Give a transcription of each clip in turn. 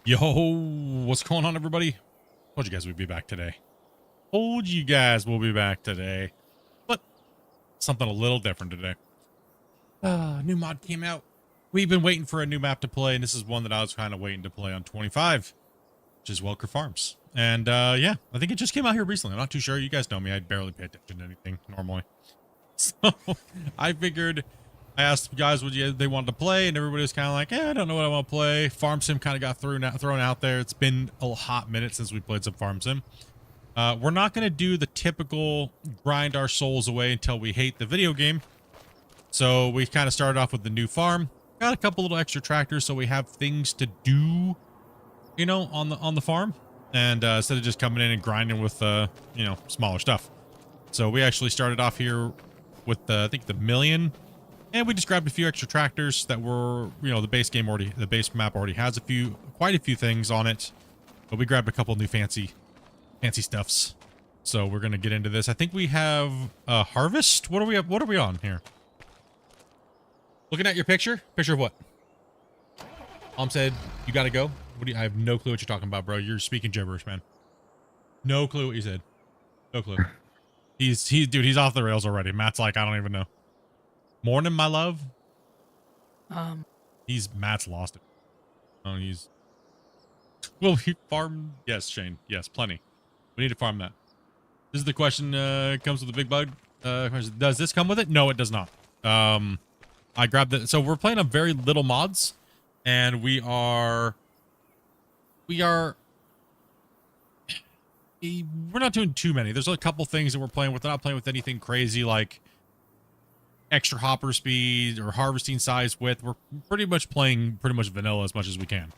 Yo, what's going on, everybody? Told you guys we'd be back today. Told you guys we'll be back today. But something a little different today. New mod came out. We've been waiting for a new map to play, and this is one that I was kind of waiting to play on 25, which is Welker Farms. And yeah, I think it just came out here recently. I'm not too sure. You guys know me. I barely pay attention to anything normally. So I figured, I asked guys what they wanted to play, and everybody was kind of like, I don't know what I want to play. Farm Sim kind of got thrown out there. It's been a hot minute since we played some Farm Sim. We're not going to do the typical grind our souls away until we hate the video game. So we kind of started off with the new farm. Got a couple little extra tractors so we have things to do, you know, on the farm. And instead of just coming in and grinding with, you know, smaller stuff. So we actually started off here with, I think, the million. And we just grabbed a few extra tractors that were, you know, the base map already has quite a few things on it. But we grabbed a couple new fancy stuffs. So we're going to get into this. I think we have harvest. What are we on here? Looking at your picture? Picture of what? Mom said, you got to go. I have no clue what you're talking about, bro. You're speaking gibberish, man. No clue what you said. No clue. Dude, he's off the rails already. Matt's like, I don't even know. Morning, my love. Matt's lost it. Oh, will we farm? Yes, Shane. Yes, plenty. We need to farm that. This is the question, comes with the big bug. Does this come with it? No, it does not. I grabbed it. So we're playing on very little mods, and we're not doing too many. There's a couple things that we're playing with. We're not playing with anything crazy like extra hopper speed or harvesting size width. We're pretty much playing vanilla as much as we can.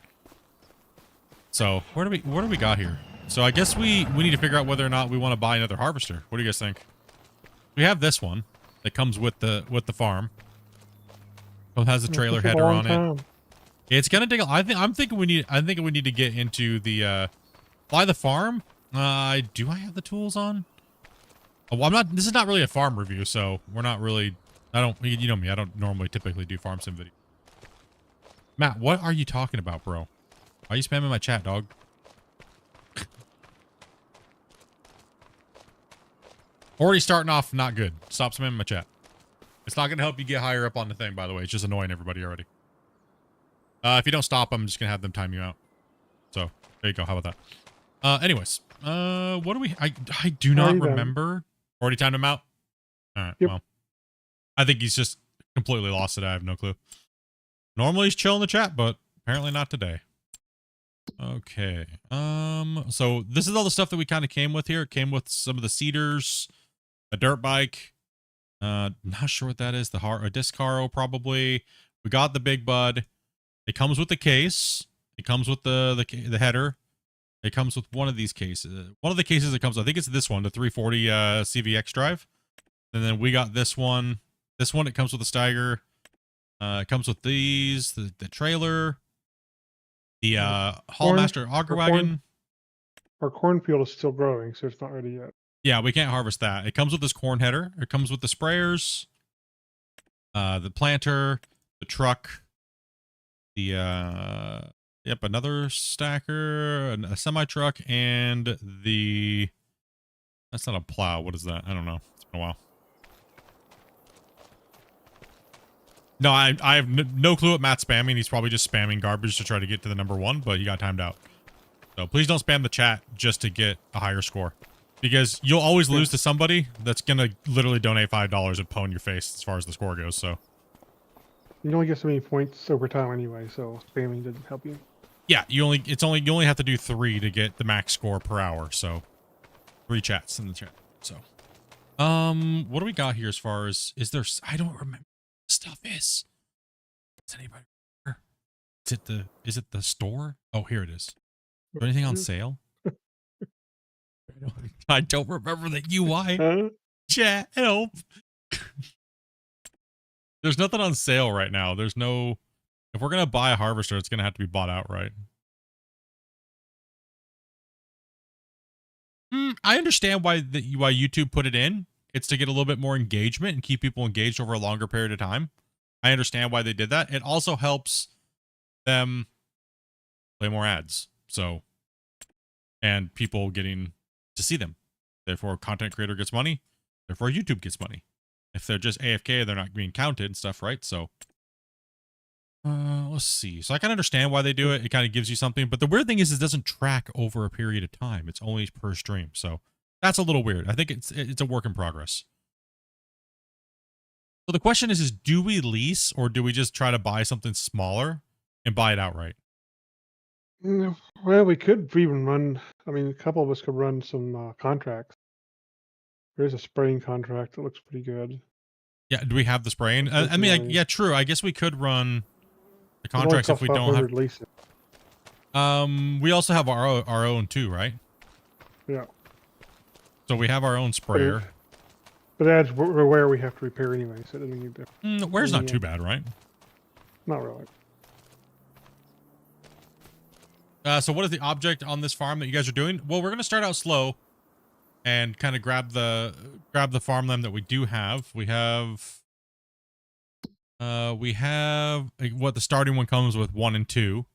So what do we got here? So I guess we need to figure out whether or not we want to buy another harvester. What do you guys think? We have this one that comes with the farm. It has a trailer header on it. It's gonna take. I'm thinking we need to get into the buy the farm. Do I have the tools on? Oh, well, I'm not. This is not really a farm review, so we're not really. You know me. I don't normally typically do farm sim videos. Matt, what are you talking about, bro? Why are you spamming my chat, dog? Already starting off not good. Stop spamming my chat. It's not going to help you get higher up on the thing, by the way. It's just annoying everybody already. If you don't stop, I'm just going to have them time you out. So, there you go. How about that? Anyways. What do we... I do not remember. Already timed him out? Alright, yep. Well. I think he's just completely lost it. I have no clue. Normally he's chill in the chat, but apparently not today. Okay. So this is all the stuff that we kind of came with here. It came with some of the cedars, a dirt bike. Not sure what that is. A disc caro probably. We got the big bud. It comes with the case. It comes with the header. It comes with one of these cases. One of the cases it comes with, I think it's this one, the 340 CVX drive. And then we got this one. This one, it comes with a Steiger. It comes with these, the trailer, the Hallmaster auger wagon. Our cornfield is still growing, so it's not ready yet. Yeah, we can't harvest that. It comes with this corn header. It comes with the sprayers, the planter, the truck, the yep, another stacker, a semi truck, and the. That's not a plow. What is that? I don't know. It's been a while. No, I have no clue what Matt's spamming. He's probably just spamming garbage to try to get to the #1, but he got timed out. So please don't spam the chat just to get a higher score. Because you'll always lose to somebody that's going to literally donate $5 and pwn your face as far as the score goes, so. You only get so many points over time anyway, so spamming doesn't help you. Yeah, you only have to do 3 to get the max score per hour, so 3 chats in the chat. So what do we got here as far as I don't remember what stuff is. Is anybody is it the store? Oh, here it is. Is there anything on sale? I don't remember the UI. Chat, help. There's nothing on sale right now. There's no... If we're going to buy a harvester, it's going to have to be bought outright. I understand why YouTube put it in. It's to get a little bit more engagement and keep people engaged over a longer period of time. I understand why they did that. It also helps them way more ads. So, and people getting to see them. Therefore, content creator gets money. Therefore, YouTube gets money. If they're just AFK, they're not being counted and stuff, right? So, let's see. So I can understand why they do it. It kind of gives you something. But the weird thing is it doesn't track over a period of time. It's only per stream. So that's a little weird. I think it's a work in progress. So the question is do we lease or do we just try to buy something smaller and buy it outright? Well, we could even run. I mean, a couple of us could run some contracts. There's a spraying contract that looks pretty good. Yeah, do we have the spraying? I mean, yeah, true. I guess we could run the contracts if we don't have. Lease it. We also have our own too, right? Yeah. So we have our own sprayer. But that's where we have to repair anyway, so it doesn't need to. Where's not too bad, right? Not really. So what is the object on this farm that you guys are doing? Well, we're gonna start out slow and kind of grab the farmland that we do have. We have what the starting one comes with 1 and 2.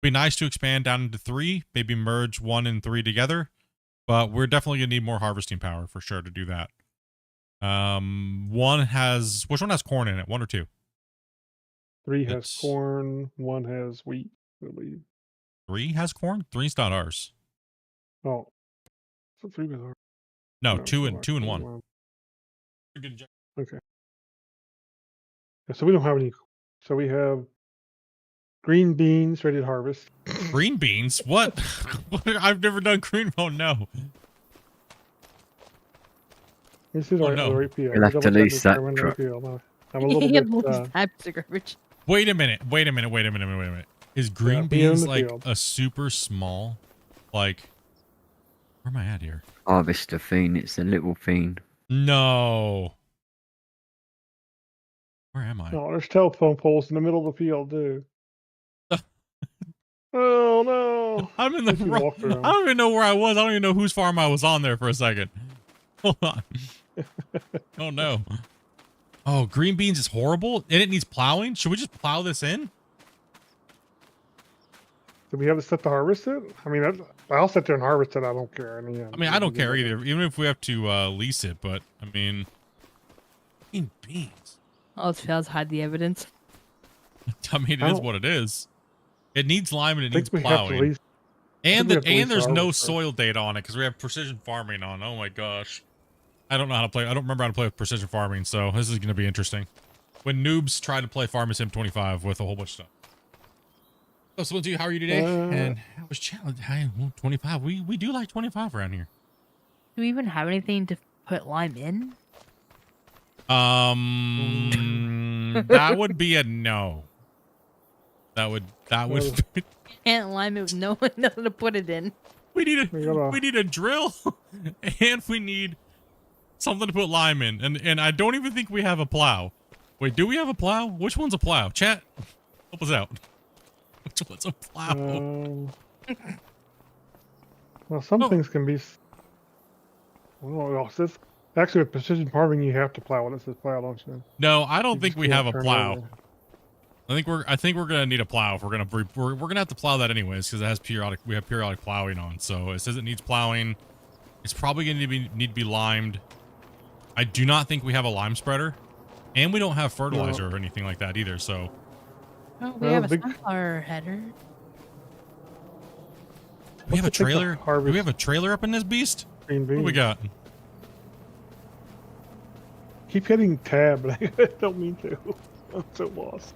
Be nice to expand down into 3, maybe merge 1 and 3 together, but we're definitely gonna need more harvesting power for sure to do that. Which one has corn in it? 1 or 2? 3 has corn, 1 has wheat, I believe. 3 has corn? 3's not ours. Oh. So 3 was ours. No, 2 and 1. Okay. So we don't have any. So we have green beans ready to harvest. Green beans? What? I've never done green. Oh no. This is our right field. You'll have to lease that truck. I'm a little bit. Wait a minute. Is green beans like a super small, like, where am I at here? Harvester fiend. It's a little fiend. No. Where am I? Oh, there's telephone poles in the middle of the field, too. Oh, no. I'm in the wrong. I don't even know where I was. I don't even know whose farm I was on there for a second. Hold on. Oh, no. Oh, green beans is horrible and it needs plowing. Should we just plow this in? Do we have to set to harvest it? I mean, I'll sit there and harvest it. I don't care. I mean, I don't care either, even if we have to lease it. But I mean, green beans. Oh, it fails hide the evidence. I mean, it is what it is. It needs lime and it needs plowing. And there's no soil data on it because we have precision farming on. Oh my gosh. I don't know how to play. I don't remember how to play with precision farming, so this is going to be interesting. When noobs try to play Farming Sim 25 with a whole bunch of stuff. So, Splitintwo, how are you today? And I was challenged. 25. We do like 25 around here. Do we even have anything to put lime in? That would be a no. That would. Can't lime it with nothing to put it in. We need a drill, and we need something to put lime in, and I don't even think we have a plow. Wait, do we have a plow? Which one's a plow? Chat, help us out. Which one's a plow? Well, some things can be. Well, actually, with precision farming, you have to plow when it says plow, don't you? No, I don't think we have a plow. I think we're gonna need a plow if we're gonna have to plow that anyways because it has we have periodic plowing on. So it says it needs plowing. It's probably gonna need to be limed. I do not think we have a lime spreader, and we don't have fertilizer or anything like that either. So oh, we have a sunflower header. We have a trailer. Do we have a trailer up in this beast? Green beans. What do we got? Keep hitting tab, but I don't mean to. I'm so lost.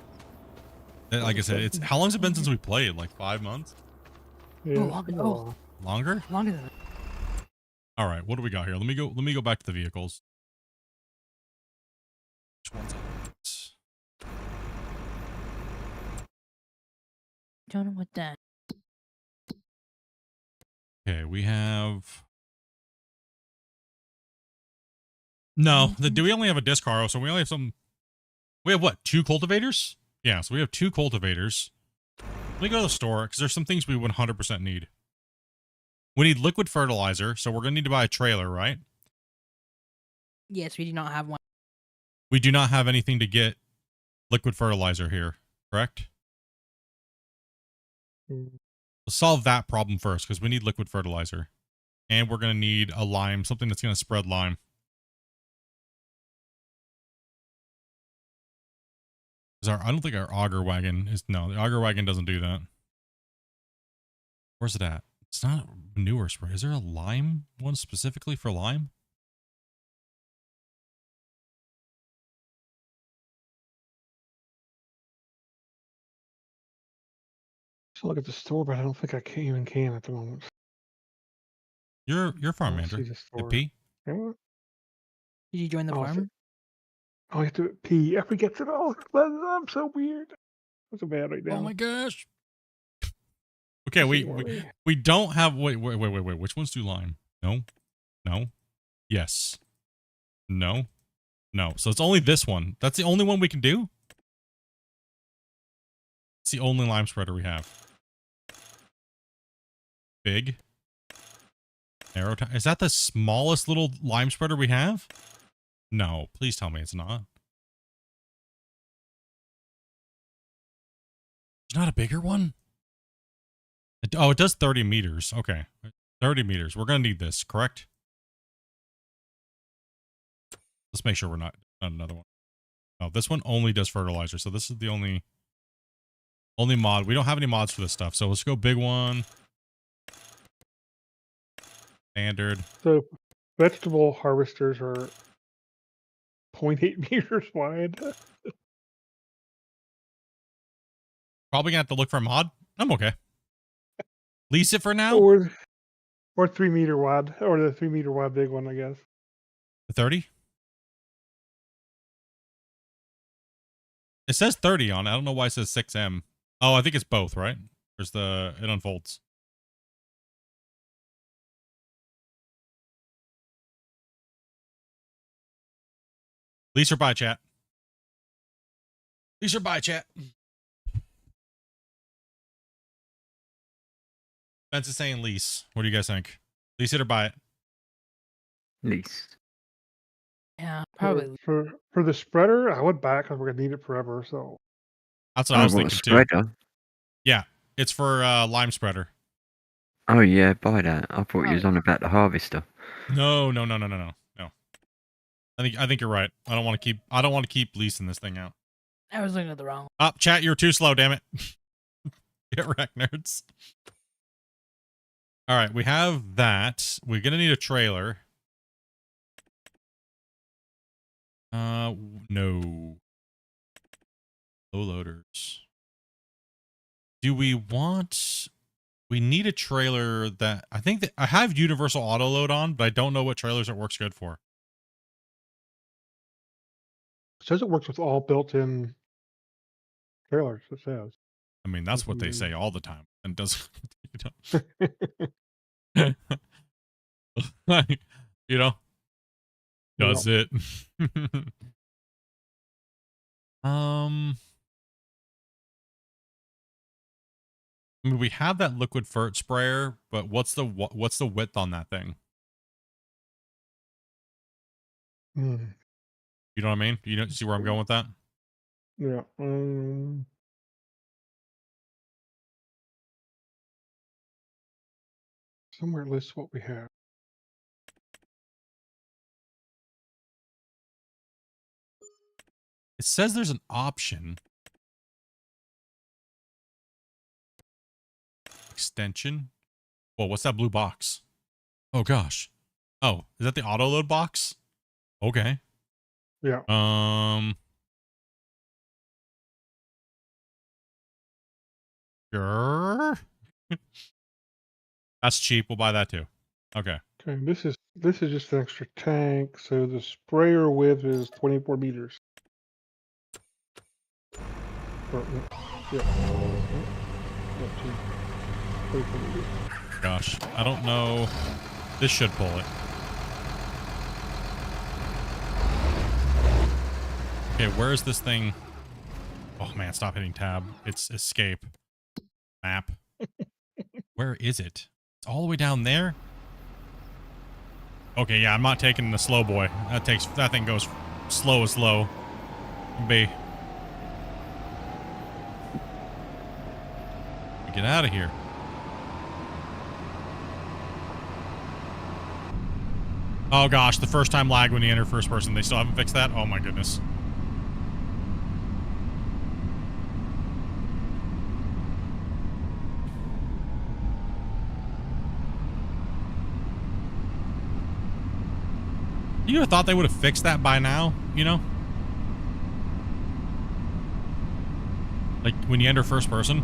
Like I said, how long's it been since we played? Like 5 months? Yeah. Longer? Longer than that. All right, what do we got here? Let me go back to the vehicles. Which one's it? Don't know what that. Okay, we have. No, do we only have a disc harrow? So we only have some. We have what? 2 cultivators? Yeah, so we have 2 cultivators. Let me go to the store because there's some things we 100% need. We need liquid fertilizer, so we're gonna need to buy a trailer, right? Yes, we do not have one. We do not have anything to get liquid fertilizer here, correct? Let's solve that problem first because we need liquid fertilizer. And we're going to need a lime, something that's going to spread lime. I don't think our auger wagon is, no, the auger wagon doesn't do that. Where's it at? It's not manure spray. Is there a lime one specifically for lime? So look at the store, but I don't think I can at the moment. Your farm I don't see manager. the store. P? Yeah. Did you join the Oh, is farm? Oh, I have to pee. I forget it all. I'm so weird. I'm so bad right now. Oh my gosh. Okay, This is we worrying. we don't have, wait. Which ones do lime? No. No. Yes. No. No. So it's only this one. That's the only one we can do? It's the only lime spreader we have. Big. Narrow. Is that the smallest little lime spreader we have? No. Please tell me it's not. There's not a bigger one? Oh, it does 30 meters. Okay. 30 meters. We're going to need this, correct? Let's make sure we're not another one. No, this one only does fertilizer. So this is the only mod. We don't have any mods for this stuff. So let's go big one. Standard. So vegetable harvesters are 0.8 meters wide. Probably gonna have to look for a mod. I'm okay. Lease it for now. Or 3 meter wide, or the 3 meter wide big one, I guess. The 30. It says 30 on it. I don't know why it says 6M. Oh, I think it's both, right? There's it unfolds. Lease or buy, chat. Lease or buy, chat. Spence is saying lease. What do you guys think? Lease it or buy it? Lease. Yeah, probably. For the spreader, I would buy it because we're gonna need it forever. So That's what I was what, a thinking too. spreader? Yeah, it's for lime spreader. Oh yeah, buy that. I thought you was on about the harvester. No. I think you're right. I don't want to keep leasing this thing out. I was looking at the wrong. Oh, chat, you're too slow, damn it. Get wrecked, nerds. All right, we have that. We're gonna need a trailer. No. Low loaders. Do we want? We need a trailer that I think that I have universal auto load on, but I don't know what trailers it works good for. it says it works with all built-in trailers. It says. I mean, that's what they say all the time, and does you know, does it? I mean, we have that liquid fert sprayer, but what's the width on that thing? Mm, You know what I mean? You don't see where I'm going with that? yeah. Somewhere it lists what we have. It says there's an option. Extension. Whoa, what's that blue box? Oh gosh. Oh, is that the auto load box? Okay. Yeah. Sure. That's cheap. We'll buy that too. Okay. Okay. This is just an extra tank. So the sprayer width is 24 meters. Yeah. 24 meters. Gosh, I don't know. This should pull it. Okay, where is this thing? Oh man, stop hitting tab. It's escape. Map. Where is it? It's all the way down there? Okay, yeah, I'm not taking the slow boy. That thing goes slow as slow. B. Get out of here. Oh gosh, the first time lag when you enter first person. They still haven't fixed that? Oh my goodness. You would have thought they would have fixed that by now, you know? Like, when you enter first person.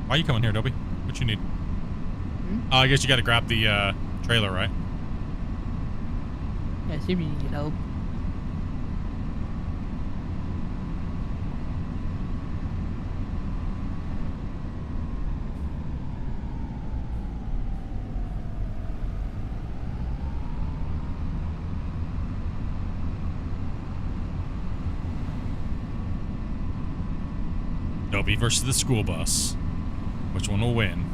Why are you coming here, Dobie? What you need? I guess you gotta grab the, trailer, right? I assume you need help. Dobie versus the school bus. Which one will win?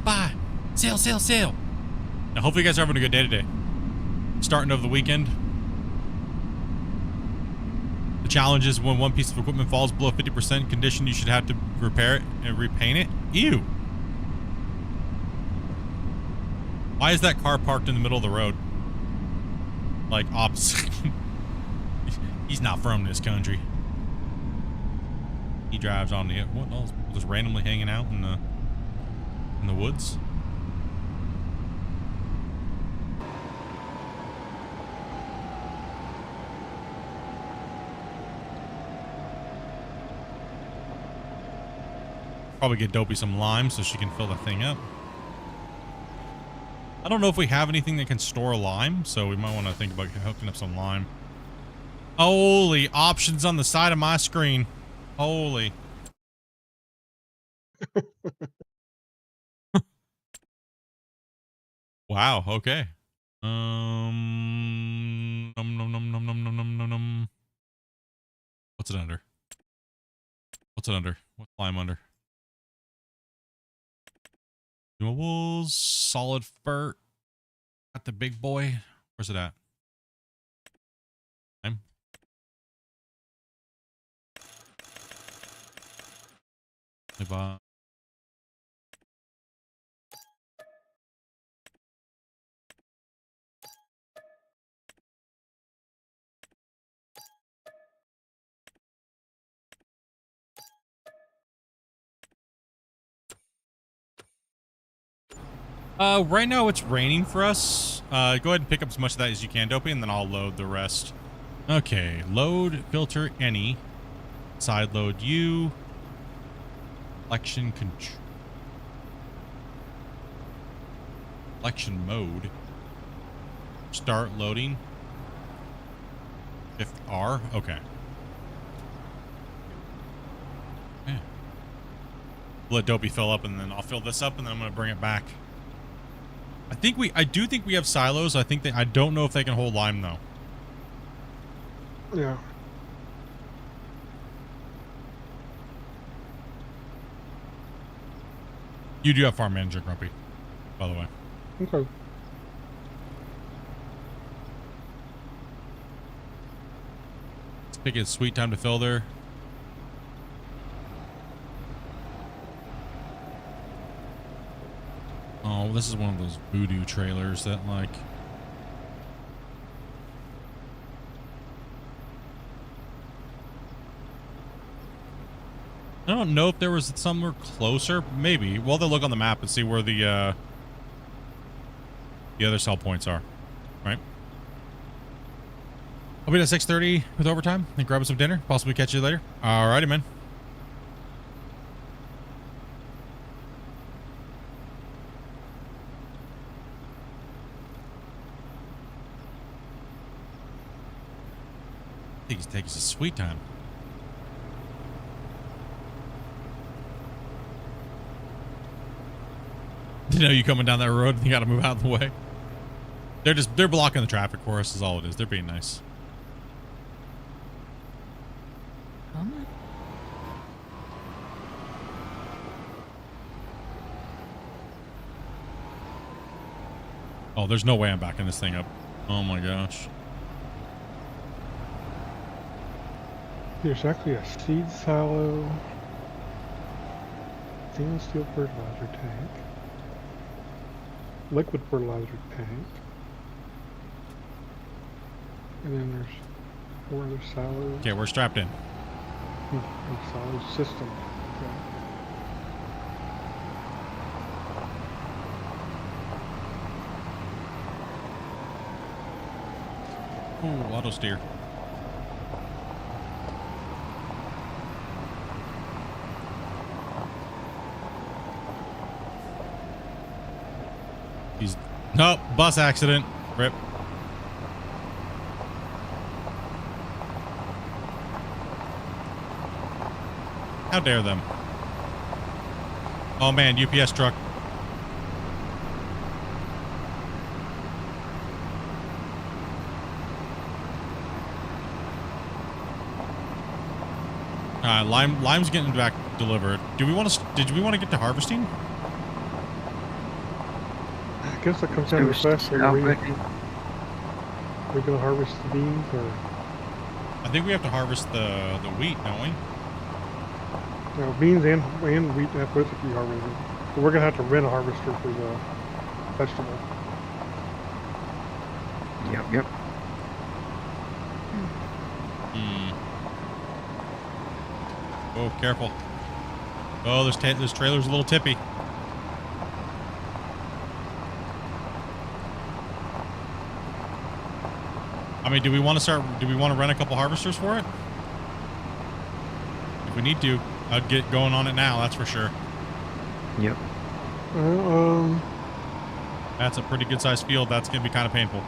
Bye. Sail. Now, hopefully you guys are having a good day today. Starting of the weekend. The challenge is when one piece of equipment falls below 50% condition, you should have to repair it and repaint it. Ew. Why is that car parked in the middle of the road? Like, opposite. He's not from this country. He drives on the... What else? Just randomly hanging out in the woods? Probably get Dopey some lime so she can fill the thing up. I don't know if we have anything that can store lime, so we might want to think about hooking up some lime. Holy, options on the side of my screen. Holy. Wow, okay. What's it under? What's lime under? Consumables, solid fur. Got the big boy. Where's it at? Lime. Right now it's raining for us. Go ahead and pick up as much of that as you can, Dopey, and then I'll load the rest. Okay, load, filter, any. Side load you. Selection control. Selection mode. Start loading. Shift R. Okay. Yeah. Let Dopey fill up, and then I'll fill this up, and then I'm gonna bring it back. I do think we have silos. I don't know if they can hold lime though. Yeah. You do have farm manager, Grumpy, by the way. Okay. Let's pick a sweet time to fill there. Oh, this is one of those voodoo trailers that, like... I don't know if there was somewhere closer. Maybe. Well, they'll look on the map and see where the other sell points are. Right? I'll be at 6:30 with overtime and grab some dinner. Possibly catch you later. Alrighty, man. I think he's taking his sweet time. You know, you coming down that road and you gotta move out of the way. They're blocking the traffic for us is all it is. They're being nice. Come on. Oh, there's no way I'm backing this thing up. Oh my gosh. There's actually a seed silo, stainless steel fertilizer tank, liquid fertilizer tank, and then there's 4 other silos. Okay, we're strapped in. A silo system. Okay. Ooh, auto steer. He's nope, bus accident. Rip. How dare them? Oh man, UPS truck. Lime's getting back delivered. Do we want to? Did we want to get to harvesting? I guess that comes down to the question. Are we going to harvest the beans or? I think we have to harvest the wheat, don't we? No, beans and wheat have both to be harvested. So we're going to have to rent a harvester for the vegetable. Yep. Oh, careful. Oh, this trailer's a little tippy. I mean, do we want to rent a couple harvesters for it? If we need to, I'd get going on it now, that's for sure. Yep. That's a pretty good sized field. That's going to be kind of painful.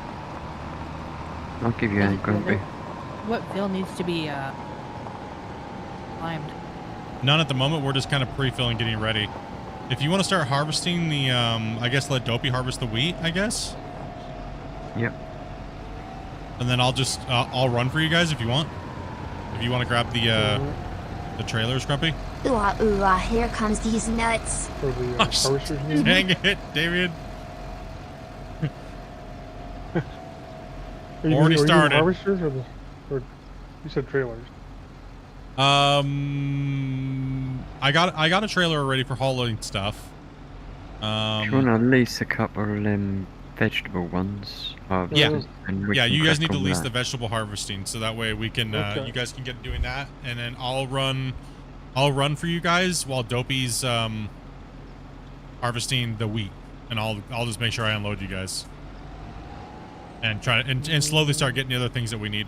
I'll give you any grumpy. What field needs to be limed? None at the moment. We're just kind of pre-filling, getting ready. If you want to start harvesting the, I guess let Dopey harvest the wheat, I guess. Yep. And then I'll just, I'll run for you guys if you want. If you want to grab the trailers, Grumpy. Here comes these nuts. For the harvesters. Dang it, David. Already started. Harvesters or you said trailers? I got a trailer already for hauling stuff. Do you want to lease a couple of vegetable ones? Yeah. And we Yeah, can you guys crack need to on lease that. the vegetable harvesting, so that way we can Okay. you guys can get doing that, and then I'll run for you guys while Dopey's harvesting the wheat, and I'll just make sure I unload you guys. And try to and slowly start getting the other things that we need.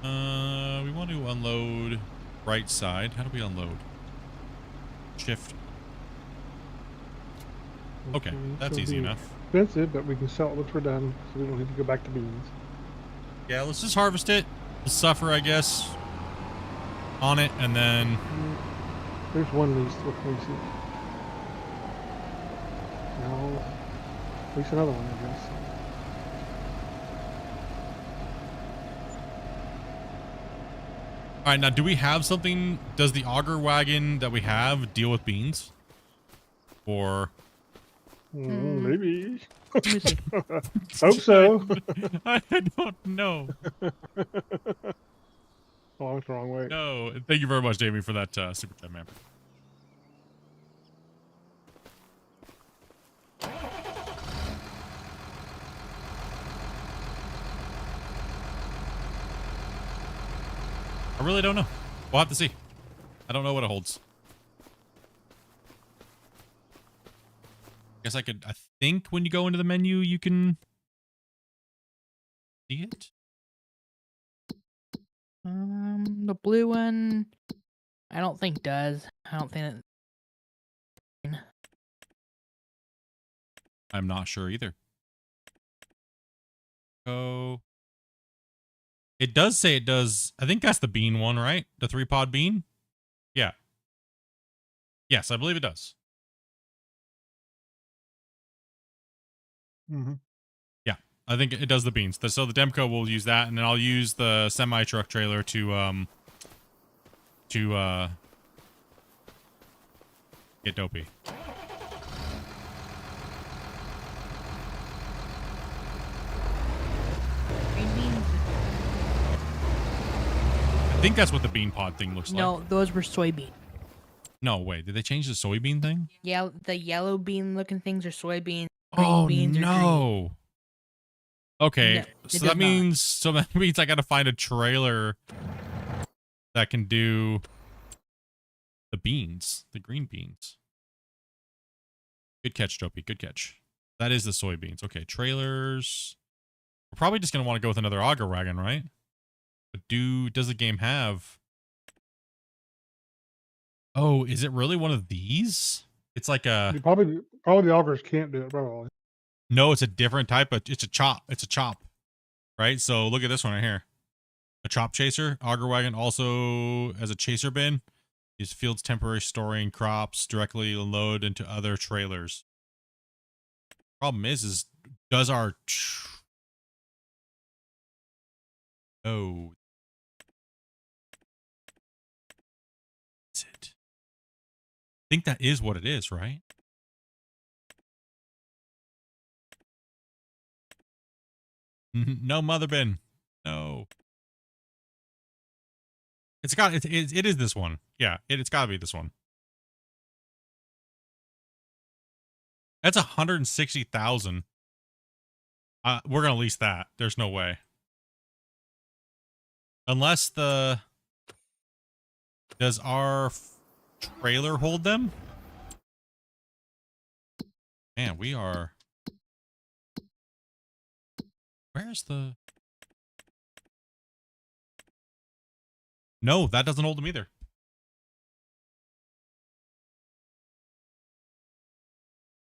We want to unload right side. How do we unload? Shift. Okay, that's so easy it'll be enough. Expensive, but we can sell it once we're done, so we don't need to go back to beans. Yeah, let's just harvest it. We'll suffer, I guess, on it, and then There's one lease. Let's lease it. Now, lease another one, I guess. all right. Now, do we have something? Does the auger wagon that we have deal with beans? Or Maybe. Let me see. Hope so. I don't know. Oh, I went the wrong way. No. Thank you very much, Jamie, for that super chat, man. I really don't know. We'll have to see. I don't know what it holds. Guess I think when you go into the menu, you can see it. The blue one, I don't think does. I don't think it. I'm not sure either. Oh. It does say it does. I think that's the bean one, right? The 3-pod bean? Yeah. Yes, I believe it does. Mm-hmm. Yeah, I think it does the beans. So the Demco will use that, and then I'll use the semi-truck trailer to get Dopey. Green beans. I think that's what the bean pod thing looks like. No, those were soybean. No, wait. Did they change the soybean thing? Yeah, the yellow bean looking things are soybeans. Oh, beans are green. no. Okay. No, it so does that means I got to find a trailer that can do the beans, the green beans. Good catch, Dopey. Good catch. That is the soybeans. Okay, trailers. We're probably just going to want to go with another auger wagon, right? But does the game have... Oh, is it really one of these? It's like a... Probably the augers can't do it, probably. No, it's a different type of... It's a chop. It's a chop. Right? So look at this one right here. A chop chaser. Auger wagon also as a chaser bin. Use fields temporary storing crops directly load into other trailers. Problem is does our... Oh. That's it. I think that is what it is, right? No mother bin. No. It is this one. Yeah, it's got to be this one. That's 160,000. We're gonna lease that. There's no way. Unless does our trailer hold them? Man, we are. Where's the? No, that doesn't hold them either.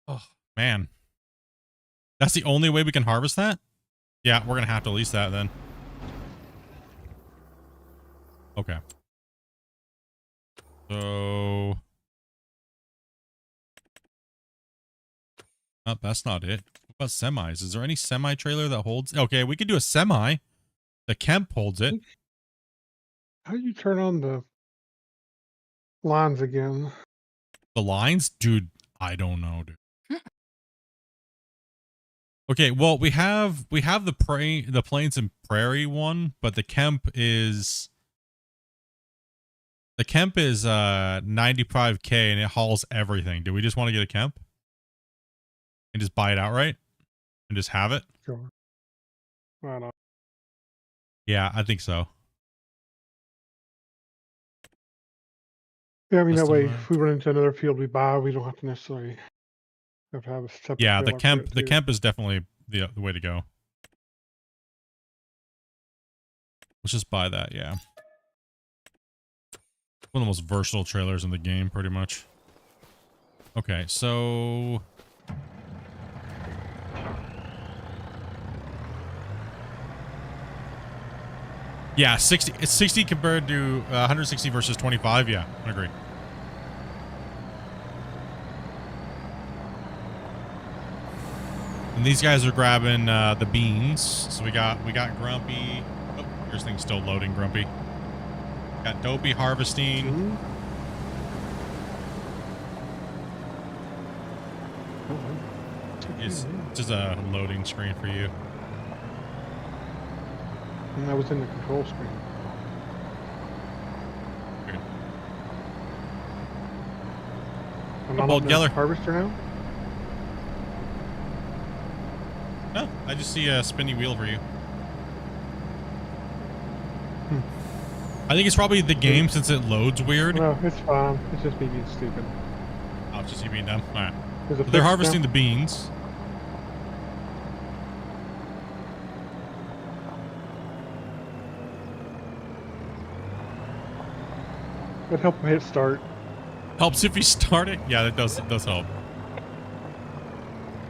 Oh, man. That's the only way we can harvest that? Yeah, we're going to have to lease that then. Okay. So... Oh, that's not it. What about semis? Is there any semi-trailer that holds... Okay, we could do a semi. The Kemp holds it. How do you turn on the lines again? The lines? Dude, I don't know, dude. Okay, well, we have the Plains and Prairie one, but the Kemp is 95K and it hauls everything. Do we just want to get a Kemp and just buy it outright and just have it? Sure. I don't know. Yeah, I think so. Yeah, I mean, That's that way, the- if we run into another field we buy, we don't have to necessarily have to have a separate Yeah, the trailer for it, too. Kemp is definitely the way to go. Let's just buy that, yeah. One of the most versatile trailers in the game, pretty much. Okay, so... Yeah, 60. It's 60 compared to 160 versus 25. Yeah, I agree. And these guys are grabbing the beans. So we got Grumpy. Oh, your thing's still loading, Grumpy. Got Dopey harvesting. Mhm. It's just a loading screen for you. And that was in the control screen. Good. I'm Football not on the Geller. harvester now. No, I just see a spinny wheel for you. I think it's probably the game since it loads weird. No, it's fine. It's just me being stupid. Oh, it's just you being dumb. All right. There's a They're fix harvesting now. the beans. Would help him hit start. Helps if you start it. Yeah, that does help.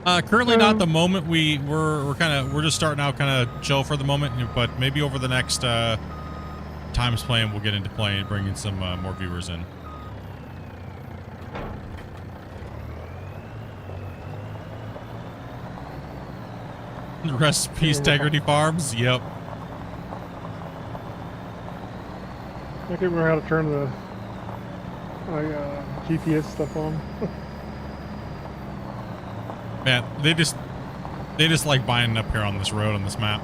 Currently not the moment. We're just starting out kind of chill for the moment, but maybe over the next times playing we'll get into playing and bringing some more viewers in. Rest in peace, Integrity Farms. Yep. I can't remember how to turn the GPS stuff on. Man, they just like buying up here on this road on this map.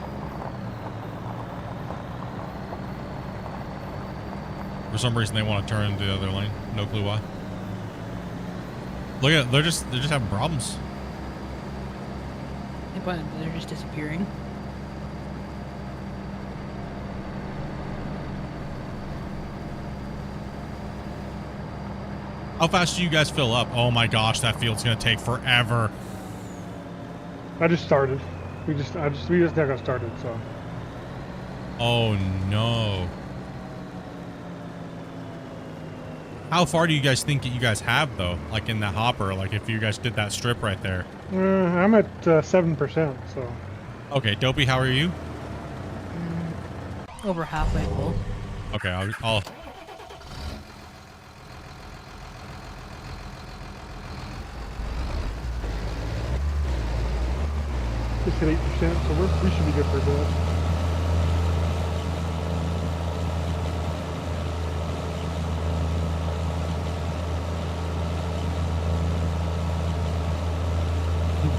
For some reason, they want to turn the other lane. No clue why. Look at it. They're just having problems. But they're just disappearing. How fast do you guys fill up? Oh my gosh, that field's gonna take forever. I just started. We just now got started, so. Oh no. How far do you guys think that you guys have though? Like in the hopper, like if you guys did that strip right there. I'm at 7%, so. Okay, Dopey, how are you? Over halfway full. Okay, I'll Just hit 8%, so we should be good for a bit.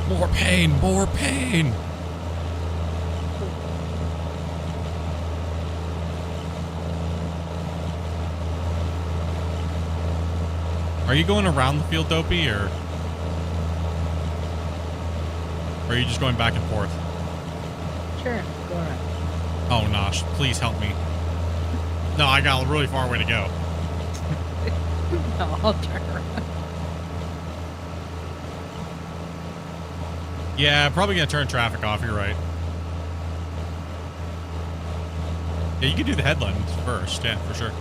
More pain, more pain. Are you going around the field, Dopey, or are you just going back and forth? Sure, go around. Oh, Nosh, please help me. No, I got a really far way to go. No, I'll turn around. Yeah, probably gonna turn traffic off, you're right. Yeah, you can do the headlands first, yeah, for sure.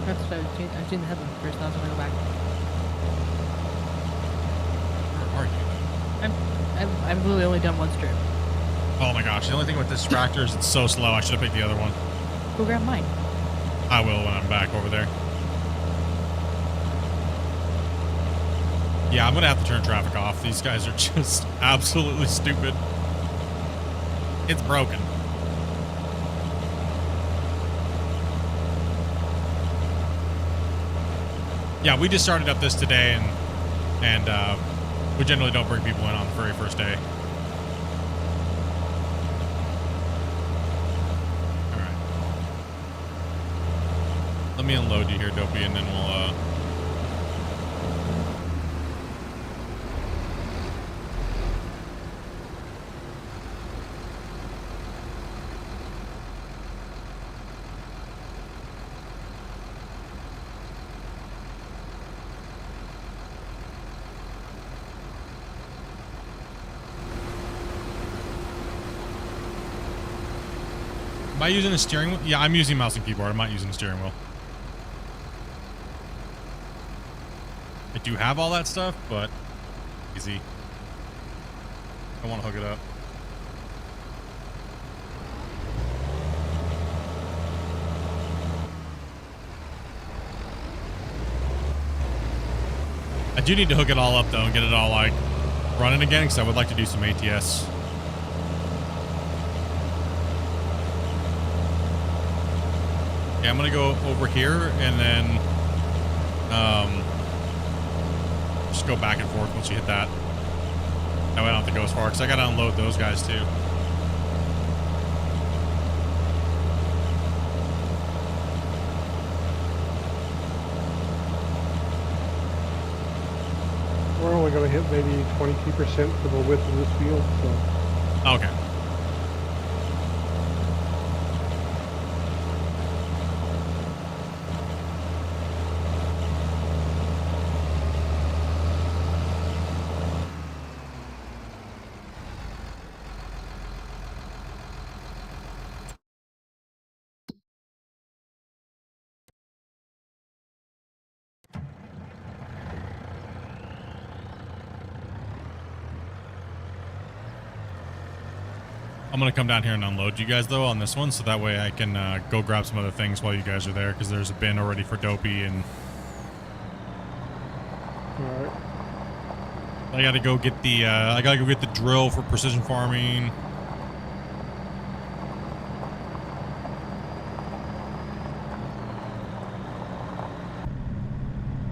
That's what I've seen the headline first. I was gonna go back. Where are you? I've literally only done one strip. Oh my gosh, the only thing with this tractor is it's so slow. I should have picked the other one. Go grab mine. I will when I'm back over there. Yeah, I'm gonna have to turn traffic off. These guys are just absolutely stupid. It's broken. Yeah, we just started up this today, and we generally don't bring people in on the very first day. All right. Let me unload you here, Dopey, and then we'll Am I using a steering wheel? Yeah, I'm using mouse and keyboard. I'm not using a steering wheel. I do have all that stuff, but easy. I want to hook it up. I do need to hook it all up though and get it all like running again because I would like to do some ATS. Okay, I'm gonna go over here and then just go back and forth once you hit that. That way I don't have to go as far because I gotta unload those guys too. We're only going to hit maybe 22% for the width of this field, so. Okay. I'm gonna come down here and unload you guys though on this one, so that way I can go grab some other things while you guys are there, because there's a bin already for Dopey, and Alright. I gotta go get the drill for precision farming.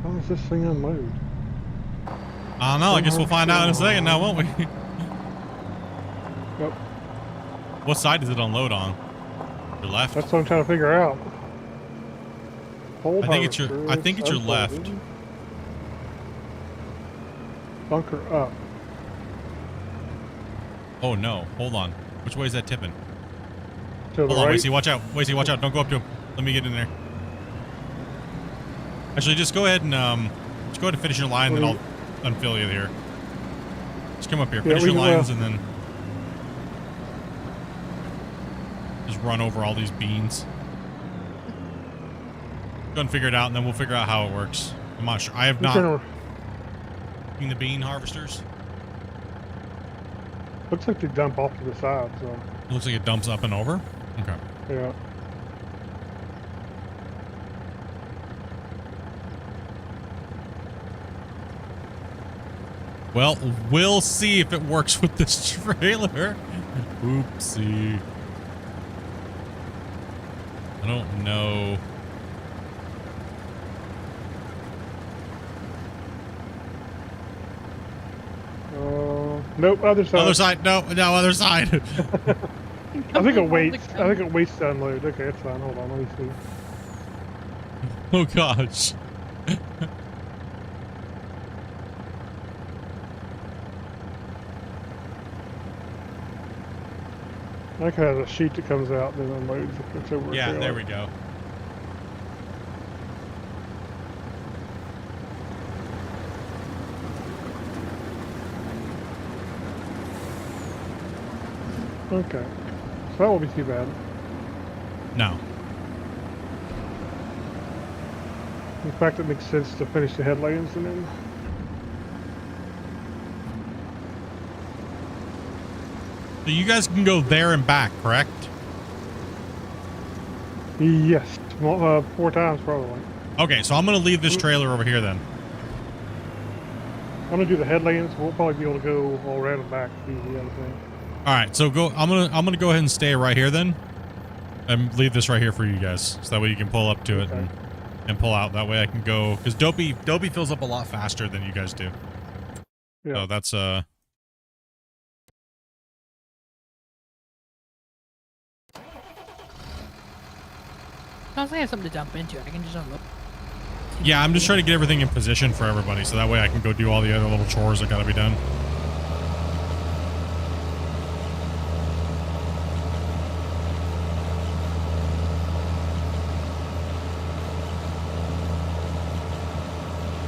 How does this thing unload? I don't know. I guess we'll find out in a second now, won't we? Yep. What side does it unload on? Your left? That's what I'm trying to figure out. Hold I think it's your unfolded. left. Bunker up. Oh no, hold on. Which way is that tipping? To the Hold on, right. Wasey, watch out. Wasey, watch out. Don't go up to him. Let me get in there. Actually, just go ahead and finish your line, then I'll unfill you here. Just come up here, finish your lines, and then just run over all these beans. Go and figure it out, and then we'll figure out how it works. I'm not sure. I have not seen the bean harvesters. Looks like they dump off to the side, so. It looks like it dumps up and over. Okay. Yeah. Well, we'll see if it works with this trailer. Oopsie. I don't know. Nope, other side. Other side. No, other side. I think it waits. I think it waits to unload. Okay, it's fine. Hold on, let me see. Oh gosh. I think it has a sheet that comes out then unloads if it's over. Yeah, there we go. Okay. So that won't be too bad. No. In fact, it makes sense to finish the headlands and then. So you guys can go there and back, correct? Yes. 4 times probably. Okay, so I'm gonna leave this trailer over here then. I'm gonna do the headlands. We'll probably be able to go all around and back. Be the other thing. All right, so go. I'm gonna go ahead and stay right here then, and leave this right here for you guys, so that way you can pull up to it and pull out. That way I can go because Dopey fills up a lot faster than you guys do. Yeah. So that's I have something to jump into. I can just unload. Yeah, I'm just trying to get everything in position for everybody, so that way I can go do all the other little chores that gotta be done.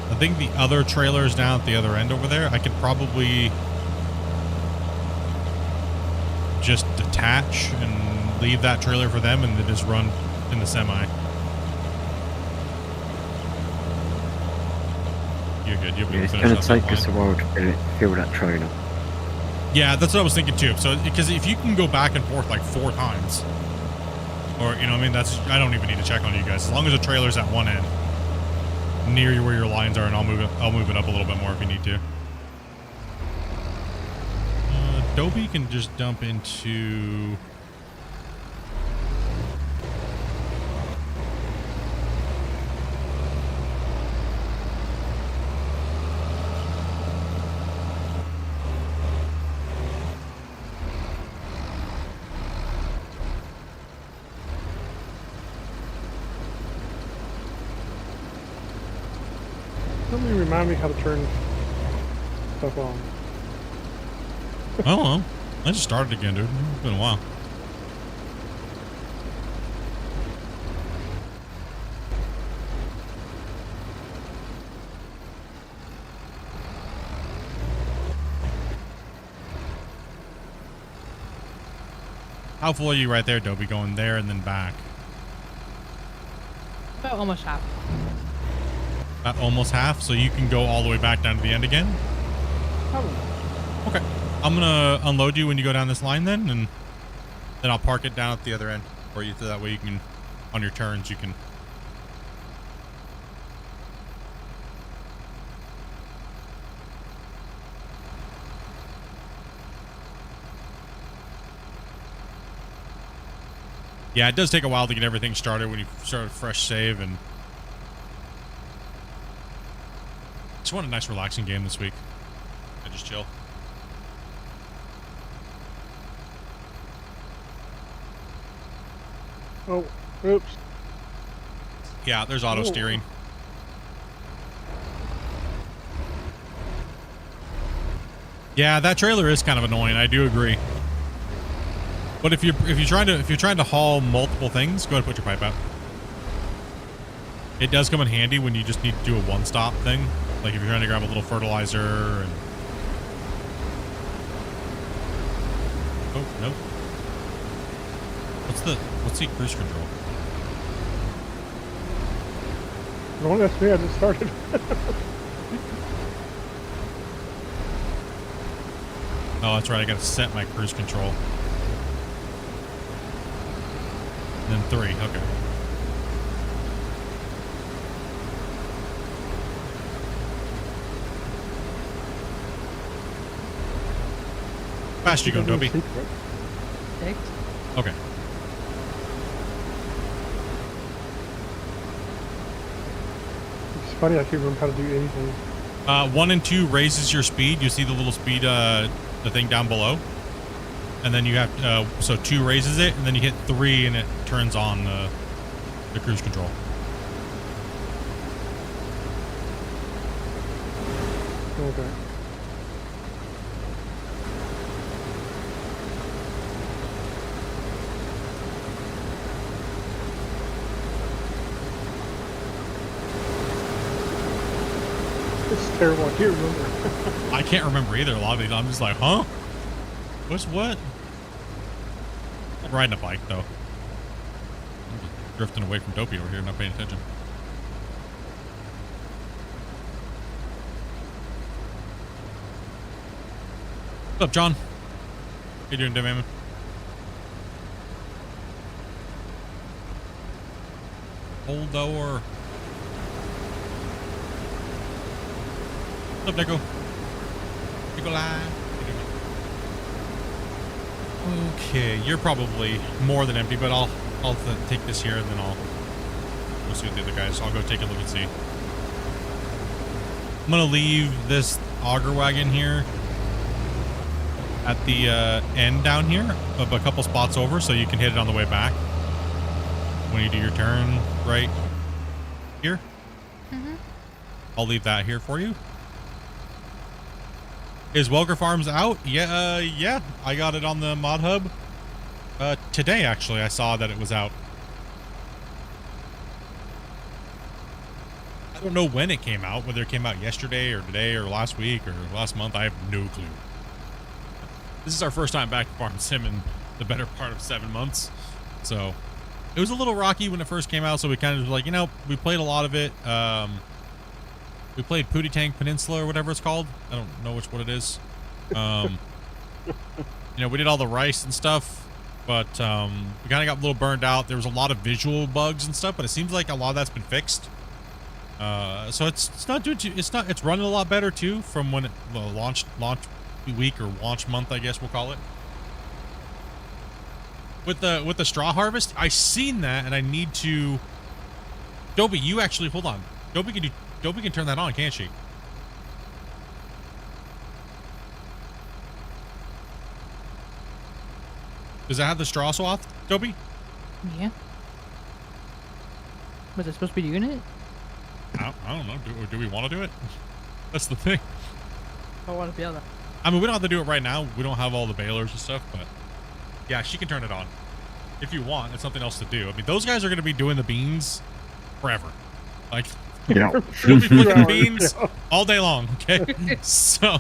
I think the other trailer's down at the other end over there. I could probably just detach and leave that trailer for them and then just run in the semi. You're good. You'll be able It's to going finish to up take that us a line. while to fill that trailer. Yeah, that's what I was thinking too. So, because if you can go back and forth like 4 times, or, you know what I mean, that's, I don't even need to check on you guys. As long as the trailer's at one end, near where your lines are, and I'll move it up a little bit more if you need to. Dopey can just dump into... Somebody remind me how to turn stuff on. Oh, well, I just started again, dude. It's been a while. How full are you right there, Dopey, going there and then back? About almost half. About almost half, so you can go all the way back down to the end again? Probably. Okay. I'm gonna unload you when you go down this line then, and then I'll park it down at the other end for you, so that way you can, on your turns, you can... Yeah, it does take a while to get everything started when you start a fresh save, and just want a nice relaxing game this week. I just chill. Oh, oops. Yeah, there's auto Ooh. steering. Yeah, that trailer is kind of annoying. I do agree. But if you're trying to haul multiple things, go ahead and put your pipe out. It does come in handy when you just need to do a one-stop thing, like if you're trying to grab a little fertilizer and. Oh no. What's the cruise control? No, that's me. I just started. Oh, that's right. I gotta set my cruise control. And then 3. Okay. Fast you going, Dobie? 6. Okay. It's funny. I can't remember how to do anything. 1 and 2 raises your speed. You see the little speed, the thing down below, and then you have so 2 raises it, and then you hit 3, and it turns on the cruise control. Okay. It's terrible. I can't remember. I can't remember either. A lot of these, I'm just like, huh? What's what? I'm riding a bike though. I'm just drifting away from Dopey over here, not paying attention. What's up, John? How you doing, Dim? Hold door. What's up, Nico? Nikolai. Okay, you're probably more than empty, but I'll take this here and then I'll go see what the other guys. I'll go take a look and see. I'm gonna leave this auger wagon here at the end down here of a couple spots over, so you can hit it on the way back when you do your turn right here. I'll leave that here for you. Is Welker Farms out? Yeah, yeah. I got it on the mod hub. Today, actually, I saw that it was out. I don't know when it came out, whether it came out yesterday or today or last week or last month. I have no clue. This is our first time back to Farm Sim in the better part of 7 months. So it was a little rocky when it first came out. So we kind of like, you know, we played a lot of it. We played Pootie Tank Peninsula or whatever it's called. I don't know what it is. You know, we did all the rice and stuff, but we kind of got a little burned out. There was a lot of visual bugs and stuff, but it seems like a lot of that's been fixed. So it's not doing too, it's running a lot better too from when it launch week or launch month, I guess we'll call it. With the straw harvest, I seen that and I need to. Dobie, you actually hold on. Dobie can turn that on, can't she? Does that have the straw swath, Dobie? Yeah. Was it supposed to be doing it? I don't know. Do we want to do it? That's the thing. I want to be able to. I mean, we don't have to do it right now. We don't have all the balers and stuff, but yeah, she can turn it on. If you want, it's something else to do. I mean, those guys are going to be doing the beans forever. Like, Yeah. we'll be flicking beans all day long, okay? So,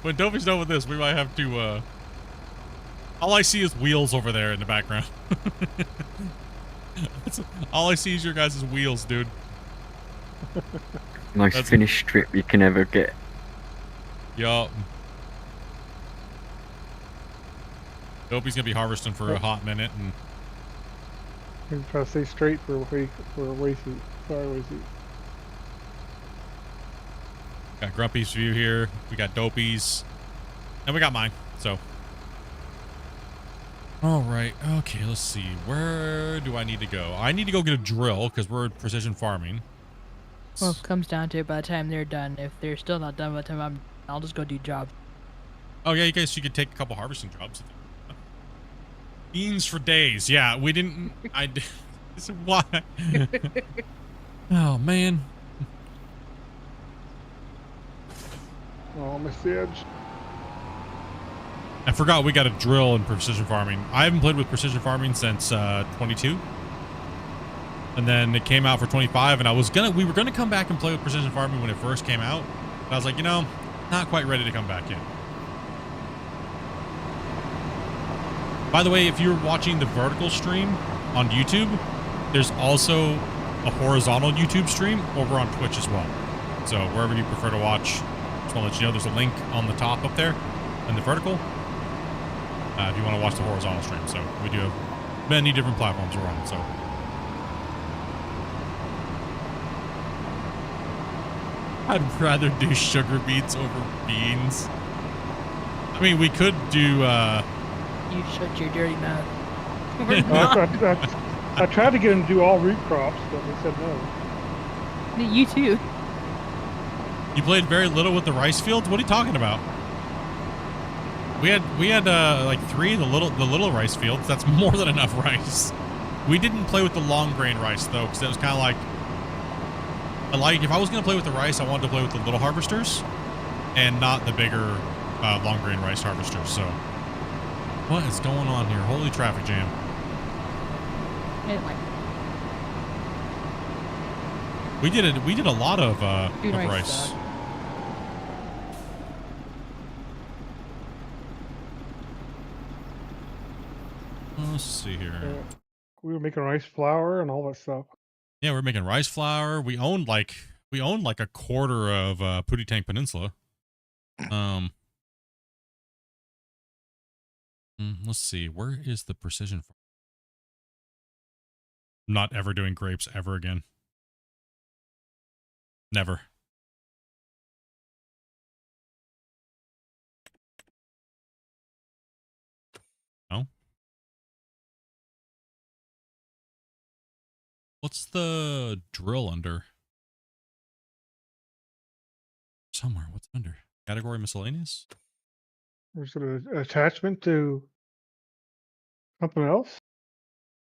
when Dobie's done with this, we might have to, all I see is wheels over there in the background. All I see is your guys' wheels, dude. Most finished strip you can ever get. Yup. Dobie's gonna be harvesting for a hot minute, and I'm trying to stay straight for a waysuit. Sorry, waysuit. got Grumpy's view here. We got Dopey's, and we got mine. So, all right. Okay, let's see. Where do I need to go? I need to go get a drill because we're precision farming. Well, it comes down to it by the time they're done. If they're still not done by the time I'll just go do jobs. Oh yeah, you guys, you could take a couple harvesting jobs. Beans for days. Yeah, we didn't. Why? Oh man. Oh, missed the edge. I forgot we got a drill in precision farming. I haven't played with precision farming since 22. And then it came out for 25, and we were gonna come back and play with precision farming when it first came out. But I was like, not quite ready to come back yet. By the way, if you're watching the vertical stream on YouTube, there's also a horizontal YouTube stream over on Twitch as well. So wherever you prefer to watch, just want to let you know there's a link on the top up there in the vertical. If you want to watch the horizontal stream. So we do have many different platforms we're on. So I'd rather do sugar beets over beans. I mean, we could do. You shut your dirty mouth. I tried to get him to do all root crops, but they said no. You too. You played very little with the rice fields. What are you talking about? We had like 3 of the little rice fields. That's more than enough rice. We didn't play with the long grain rice though, because it was kind of like if I was gonna play with the rice, I wanted to play with the little harvesters, and not the bigger long grain rice harvesters. So, what is going on here? Holy traffic jam! Anyway, We did a lot of rice. suck. Let's see here. We were making rice flour and all that stuff. Yeah, we're making rice flour. We owned like a quarter of Pootie Tank Peninsula. Let's see. Where is the precision farm? I'm not ever doing grapes ever again. Never. No. What's the drill under? Somewhere. What's it under? Category miscellaneous? Is it an attachment to something else?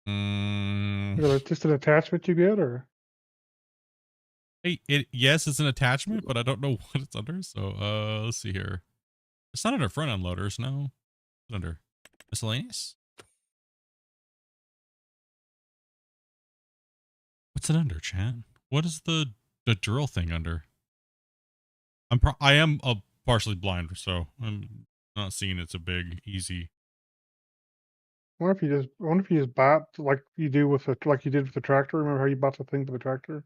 Is it just an attachment you get, or? Hey, yes, it's an attachment, but I don't know what it's under. So let's see here. It's not under front end loaders, no. It's under miscellaneous. What's it under, chat? What is the drill thing under? I am partially blind, so I'm not seeing it's a big easy. I wonder if you just bought like you did with the tractor. Remember how you bought the thing for the tractor?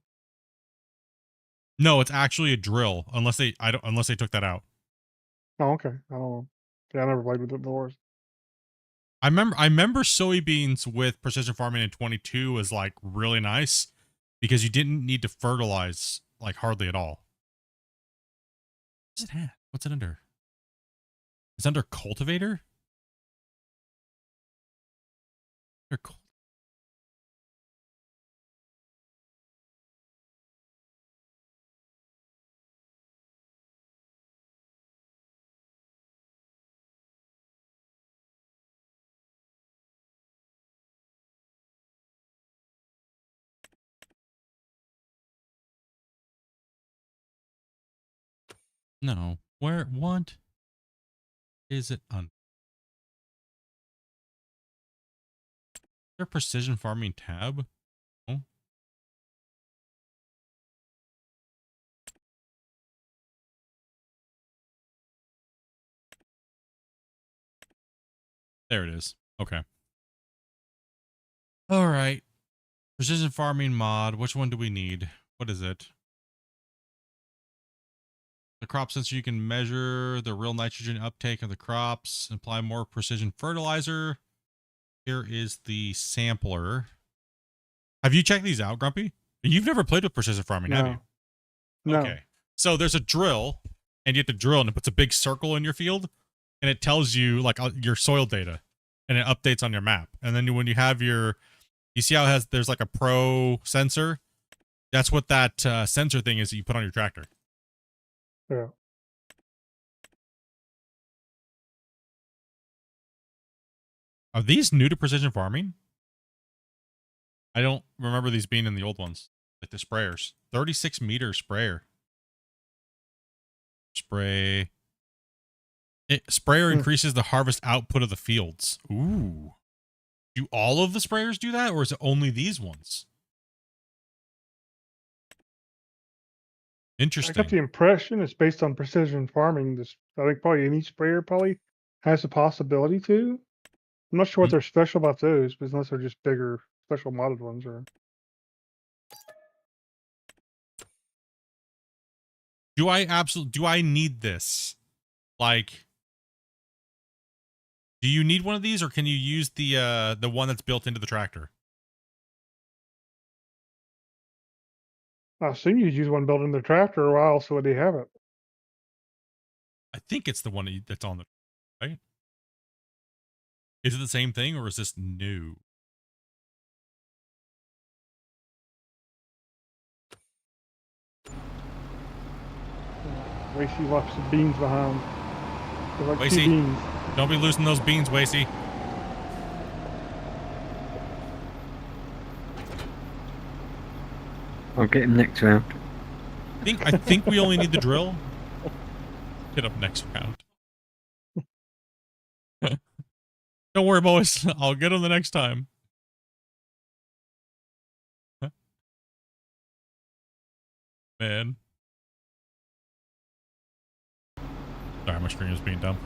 No, it's actually a drill, unless they took that out. Oh, okay. I don't know. Yeah, I never played with it before. I remember soybeans with precision farming in 22 was like really nice because you didn't need to fertilize like hardly at all. What's it at? What's it under? It's under cultivator? No. What is it under? Is there a precision farming tab? Oh. There it is. Okay. All right. Precision farming mod. Which one do we need? What is it? The crop sensor, you can measure the real nitrogen uptake of the crops, apply more precision fertilizer. Here is the sampler. Have you checked these out, Grumpy? You've never played with precision farming, have you? No. Okay. So there's a drill, and you have to drill, and it puts a big circle in your field, and it tells you like your soil data, and it updates on your map. And then when you have you see how there's like a pro sensor? That's what that sensor thing is that you put on your tractor. Yeah. Are these new to precision farming? I don't remember these being in the old ones. Like the sprayers. 36-meter sprayer. Sprayer increases the harvest output of the fields. Ooh. Do all of the sprayers do that, or is it only these ones? I Interesting. got the impression it's based on precision farming. I think probably any sprayer probably has the possibility to. I'm not sure what they're special about those, but unless they're just bigger, special modded ones, or Do I need this? Like, do you need one of these, or can you use the one that's built into the tractor? I assume you'd use one built in the tractor, or why else would they have it? I think it's the one that's on the right. Is it the same thing, or is this new? Racy left some beans behind. They're like 2 Wacy. beans. Don't be losing those beans, Wacy. I'll get him next round. I think we only need the drill. Hit up next round. Don't worry, boys. I'll get him the next time. Man. Sorry, my screen was being dumb.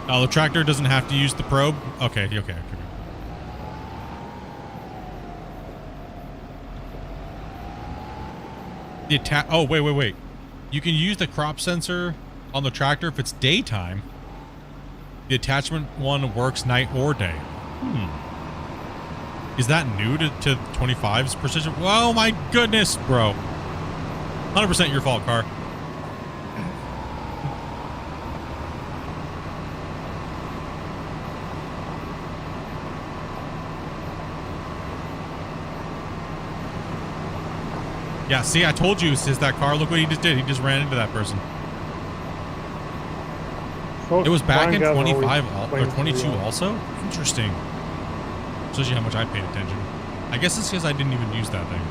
Oh, the tractor doesn't have to use the probe? Okay. Oh, wait. You can use the crop sensor on the tractor if it's daytime. The attachment one works night or day. Is that new to 25's precision? Oh my goodness, bro. 100% your fault, car. Yeah, see, I told you, it's that car. Look what he just did. He just ran into that person. Folks, It was back blind in guys 25 always or blame 22 the, also? Interesting. Shows you how much I paid attention. I guess it's because I didn't even use that thing.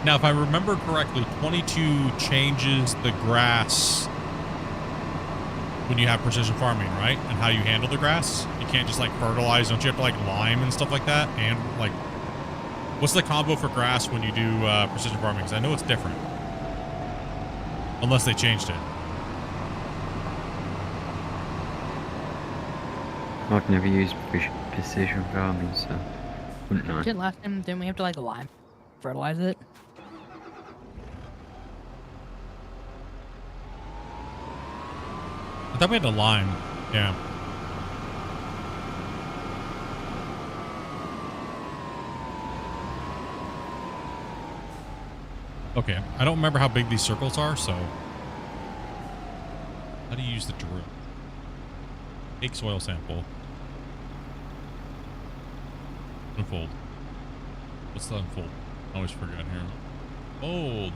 Now, if I remember correctly, 22 changes the grass when you have precision farming, right? And how you handle the grass. You can't just like fertilize. Don't you have to like lime and stuff like that? And like, what's the combo for grass when you do precision farming? Because I know it's different. Unless they changed it. I've never used precision farming, so wouldn't know. Didn't last time, didn't we have to like lime fertilize it? I thought we had to lime. Yeah. Okay. I don't remember how big these circles are, so. How do you use the drill? Take soil sample. Unfold. What's the unfold? I always forget here. Fold.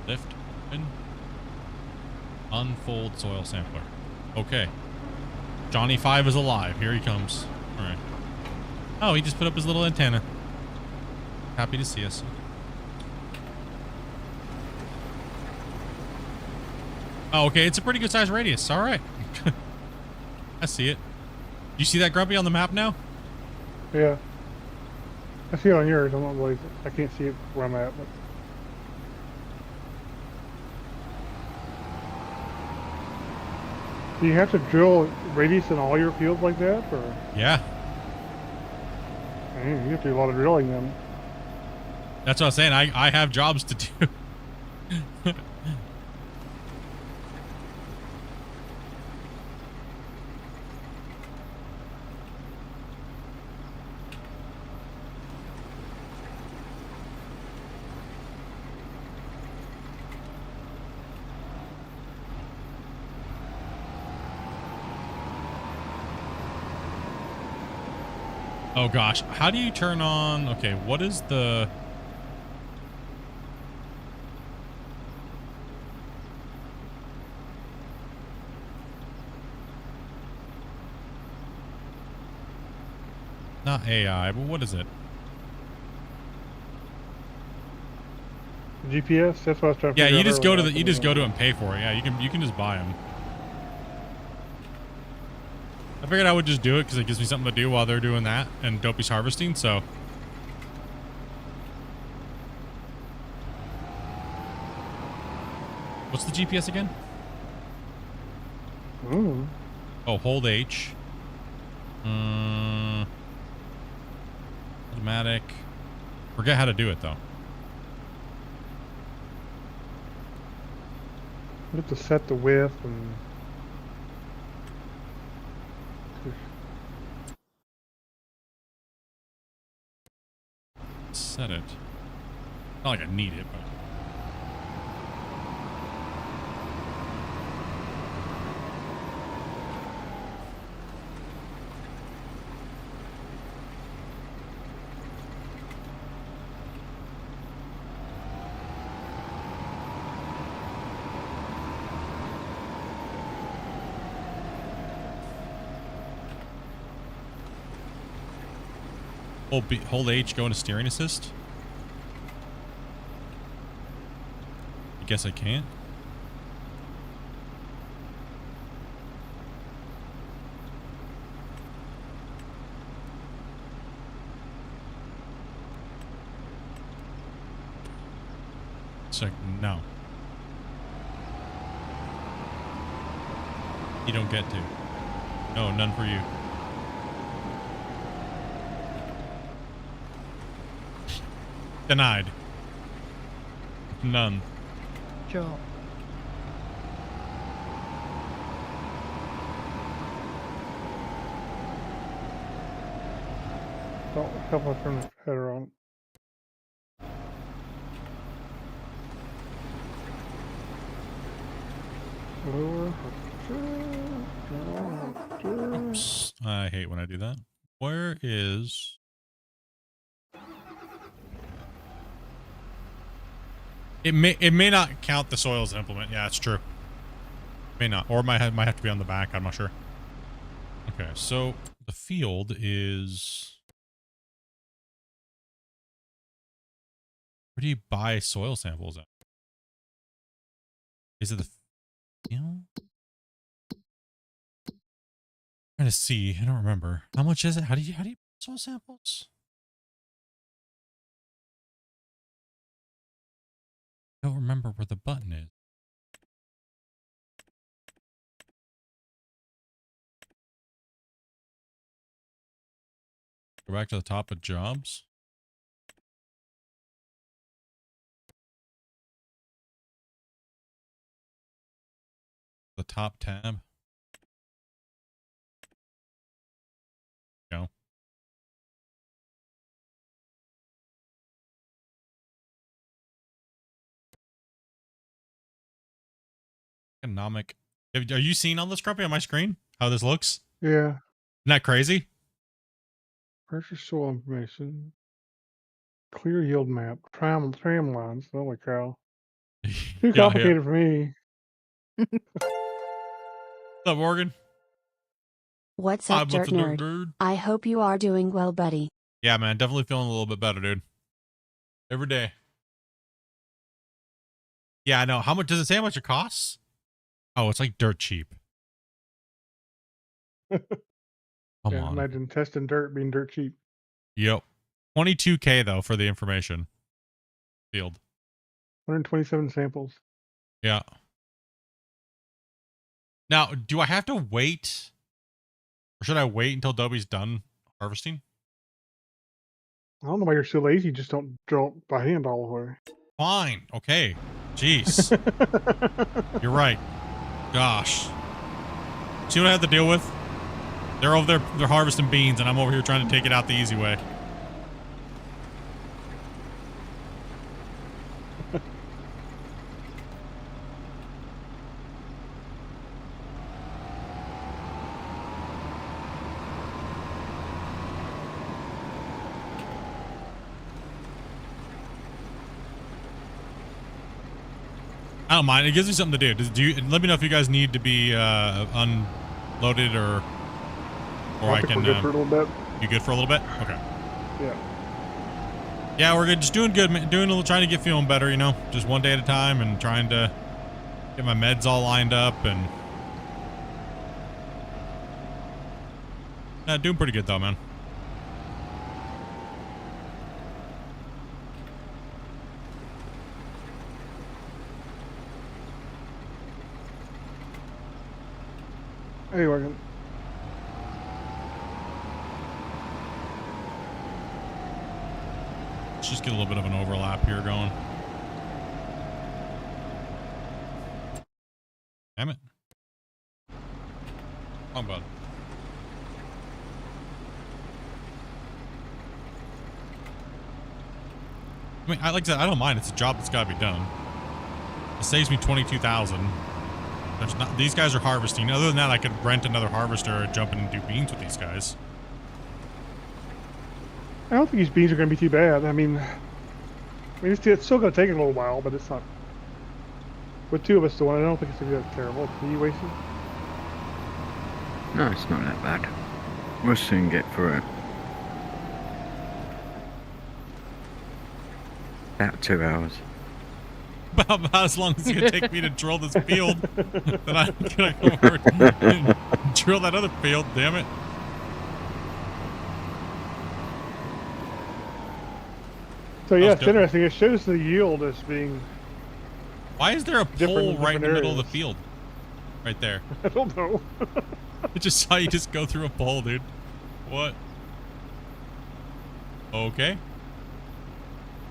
Lift. In. Unfold soil sampler. Okay. Johnny 5 is alive. Here he comes. All right. Oh, he just put up his little antenna. Happy to see us. Oh, okay. It's a pretty good size radius. All right. I see it. You see that, Grumpy, on the map now? Yeah. I see it on yours. I'm not really, I can't see it where I'm at, but. Do you have to drill radius in all your fields like that, or? Yeah. Man, you have to do a lot of drilling then. That's what I'm saying. I have jobs to do. Oh gosh, how do you turn on? Okay, what is the? Not AI, but what is it? GPS. That's what I was trying to Yeah, figure you out just go to earlier. the, you just go to it and pay for it. Yeah, you can just buy them. I figured I would just do it because it gives me something to do while they're doing that and Dopey's harvesting. So. What's the GPS again? Ooh. Oh, hold H. Automatic. Forget how to do it though. You have to set the width and. Set it. Not like I need it, but. Hold H, go into steering assist. I guess I can't. So, no. You don't get to. No, none for you. Denied. None. Joe. Don't help us turn the header on. Lower. Oops. I hate when I do that. Where is... It may not count the soils implement. Yeah, it's true. May not. Or might have to be on the back. I'm not sure. Okay, so the field is... Where do you buy soil samples at? Is it the field? Trying to see. I don't remember. How much is it? How do you buy soil samples? I don't remember where the button is. Go back to the top of jobs. The top tab. Go. Economic. Are you seeing on this Grumpy on my screen? How this looks? Yeah. Isn't that crazy? Pressure soil information. Clear yield map. Tram lines. Holy cow. Too Yeah. complicated for me. What's up, Morgan? What's up, I'm with Dirt the Dirt Nerd? Nerd. I hope you are doing well, buddy. Yeah, man. Definitely feeling a little bit better, dude. Every day. Yeah, I know. How much does it say how much it costs? Oh, it's like dirt cheap. Come Yeah, on. imagine testing dirt being dirt cheap. Yep. 22K though for the information field. 127 samples. Yeah. Now, do I have to wait? Or should I wait until Dobby's done harvesting? I don't know why you're so lazy. Just don't drill it by hand all the way. Fine. Okay. Jeez. You're right. Gosh. See what I have to deal with? They're over there, they're harvesting beans, and I'm over here trying to take it out the easy way. I don't mind. It gives me something to do. Let me know if you guys need to be unloaded or I think can. we're good for a little bit. You good for a little bit? Okay. Yeah. Yeah, we're good. Just doing good. Trying to get feeling better. You know, just one day at a time, and trying to get my meds all lined up and. Doing pretty good though, man. Hey, Morgan. Let's just get a little bit of an overlap here going. Damn it. Wrong button. I mean, like I said, I don't mind. It's a job that's got to be done. It saves me 22,000. There's not. These guys are harvesting. Other than that, I could rent another harvester or jump in and do beans with these guys. I don't think these beans are going to be too bad. I mean, it's still going to take a little while, but it's not. With two of us doing it, I don't think it's going to be that terrible. Are you wasting? No, it's not that bad. We'll soon get through it. About 2 hours. About as long as it's going to take me to drill this field. Then I'm going to go over and drill that other field, damn it. So yeah, it's dope. interesting. It shows the yield as being. Why is there a pole right in the middle of the areas. field? Right there. I don't know. I just saw you just go through a pole, dude. What? Okay.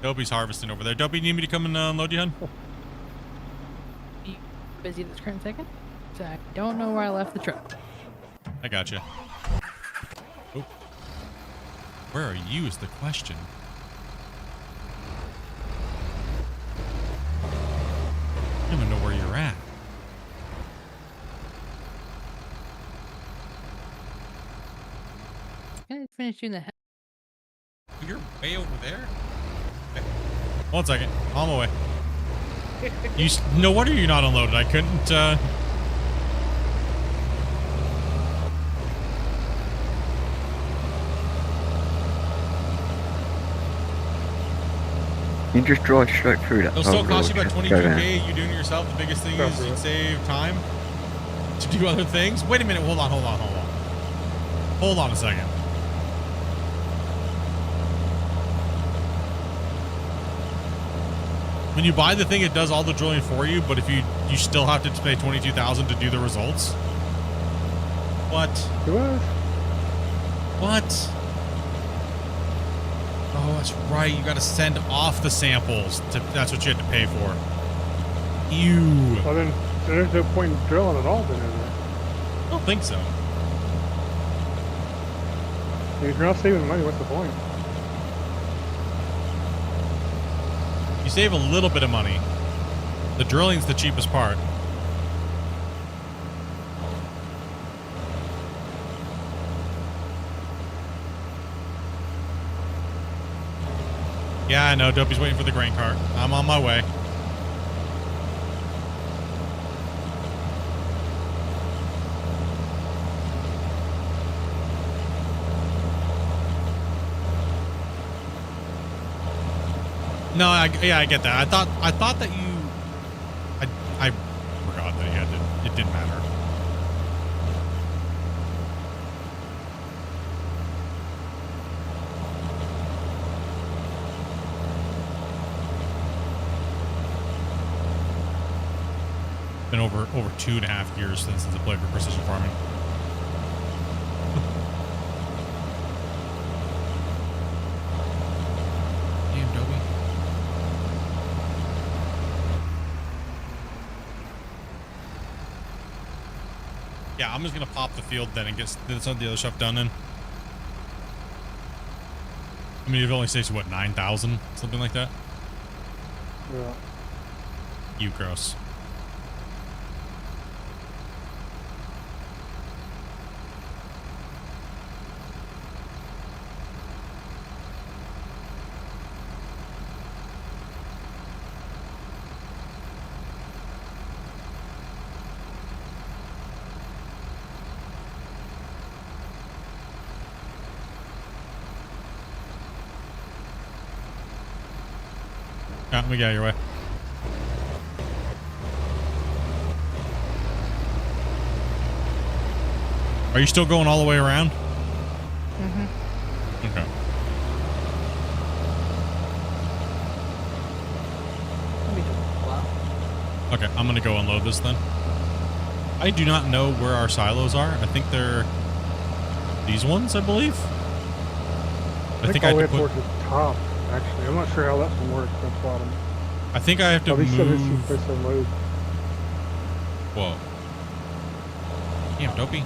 Dopey's harvesting over there. Dopey, you need me to come and unload you, hun? You busy this current second? So I don't know where I left the truck. I got you. Oh. Where are you is the question. I don't even know where you're at. Can I finish doing the You're way over there? Okay. 1 second. On my way. No wonder you're not unloaded. I couldn't, You just drive straight through that. It'll still whole cost you road, about just go down. 22K. You doing it yourself. The biggest thing is Probably. you'd save time to do other things. Wait a minute. Hold on. Hold on a second. When you buy the thing, it does all the drilling for you, but if you still have to pay 22,000 to do the results. What? What? What? Oh, that's right. You got to send off the samples. That's what you had to pay for. Ew. Well, then there's no point in drilling at all, then, is there? I don't think so. If you're not saving money, what's the point? You save a little bit of money. The drilling's the cheapest part. Yeah, I know. Dopey's waiting for the grain cart. I'm on my way. No, I get that. I thought that you. I forgot that you had to. It didn't matter. Been over 2.5 years since I played for precision farming. Damn, Dobie. Yeah, I'm just gonna pop the field then and get some of the other stuff done then. I mean, it only saves what, 9,000, something like that. Yeah. You gross. We got your way. Are you still going all the way around? Mm-hmm. Okay. Let me do a plow. Okay, I'm gonna go unload this then. I do not know where our silos are. I think they're these ones, I believe. I think I all the way have to towards put. the top. Actually, I'm not sure how that one works. That's bottom. I think I have to At least that is move. place to load. Whoa. Damn, dopey.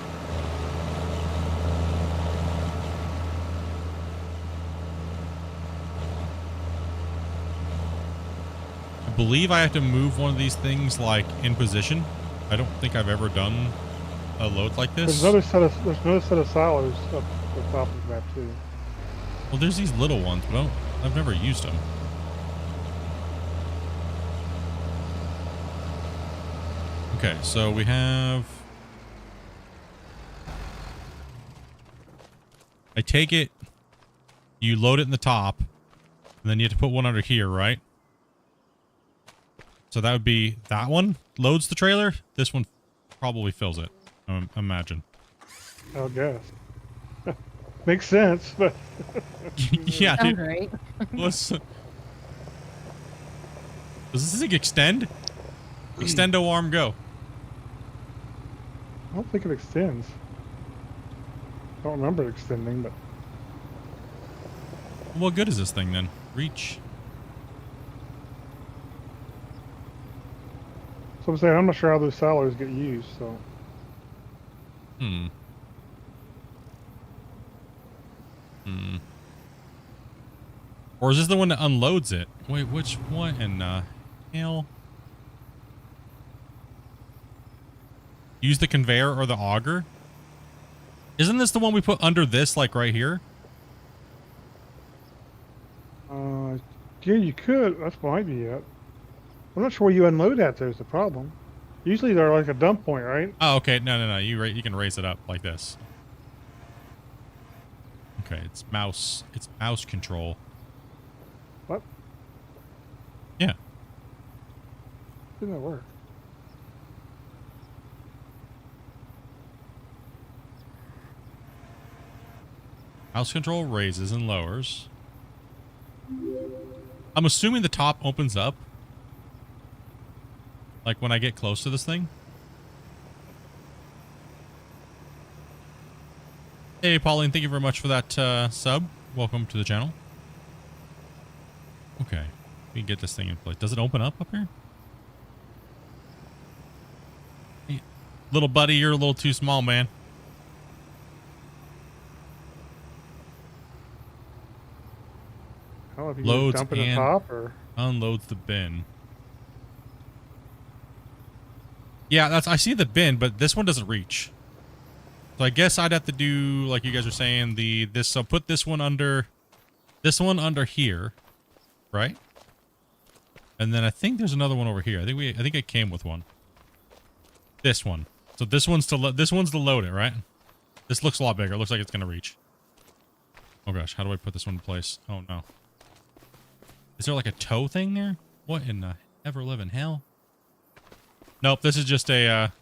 I believe I have to move one of these things like in position. I don't think I've ever done a load like this. There's another set of silos up the top of the map too. Well, there's these little ones, but I've never used them. Okay, so we have... I take it, you load it in the top, and then you have to put one under here, right? So that would be that one loads the trailer. This one probably fills it, I imagine. I guess. Makes sense, but Yeah, Sounds dude. right. Does this thing extend? Extendo arm go. I don't think it extends. I don't remember it extending, but What good is this thing then? Reach. so I'm saying I'm not sure how those silos get used. So Or is this the one that unloads it? Wait, which one in hell? Use the conveyor or the auger? Isn't this the one we put under this, like right here? yeah, you could. That might be it. I'm not sure where you unload at. There's the problem. Usually they're like a dump point, right? Oh, okay. No. You can raise it up like this. Okay, it's mouse control. What? Yeah. Didn't that work? Mouse control raises and lowers. I'm assuming the top opens up. Like when I get close to this thing. Hey, Pauline, thank you very much for that sub. Welcome to the channel. Okay, we can get this thing in place. Does it open up here? Hey, little buddy, you're a little too small, man. I don't know if you Loads just dump it at and the top or unloads the bin. Yeah, I see the bin, but this one doesn't reach. So I guess I'd have to do, like you guys are saying, so put this one under here, right? And then I think there's another one over here. I think it came with one. This one. So this one's to load it, right? This looks a lot bigger. It looks like it's gonna reach. Oh gosh, how do I put this one in place? Oh no. Is there like a tow thing there? What in the ever-living hell? Nope, this is just a,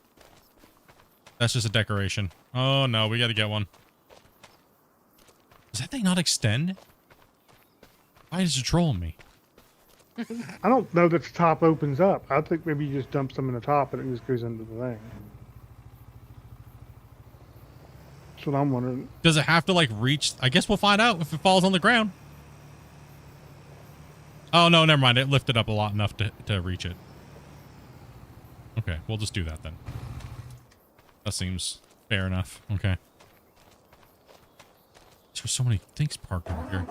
that's just a decoration. Oh no, we gotta get one. Does that thing not extend? Why is it trolling me? I don't know that the top opens up. I think maybe you just dump some in the top and it just goes into the thing. That's what I'm wondering. Does it have to like reach? I guess we'll find out if it falls on the ground. Oh no, never mind. It lifted up a lot enough to reach it. Okay, we'll just do that then. That seems fair enough. Okay. There's so many things parked over here.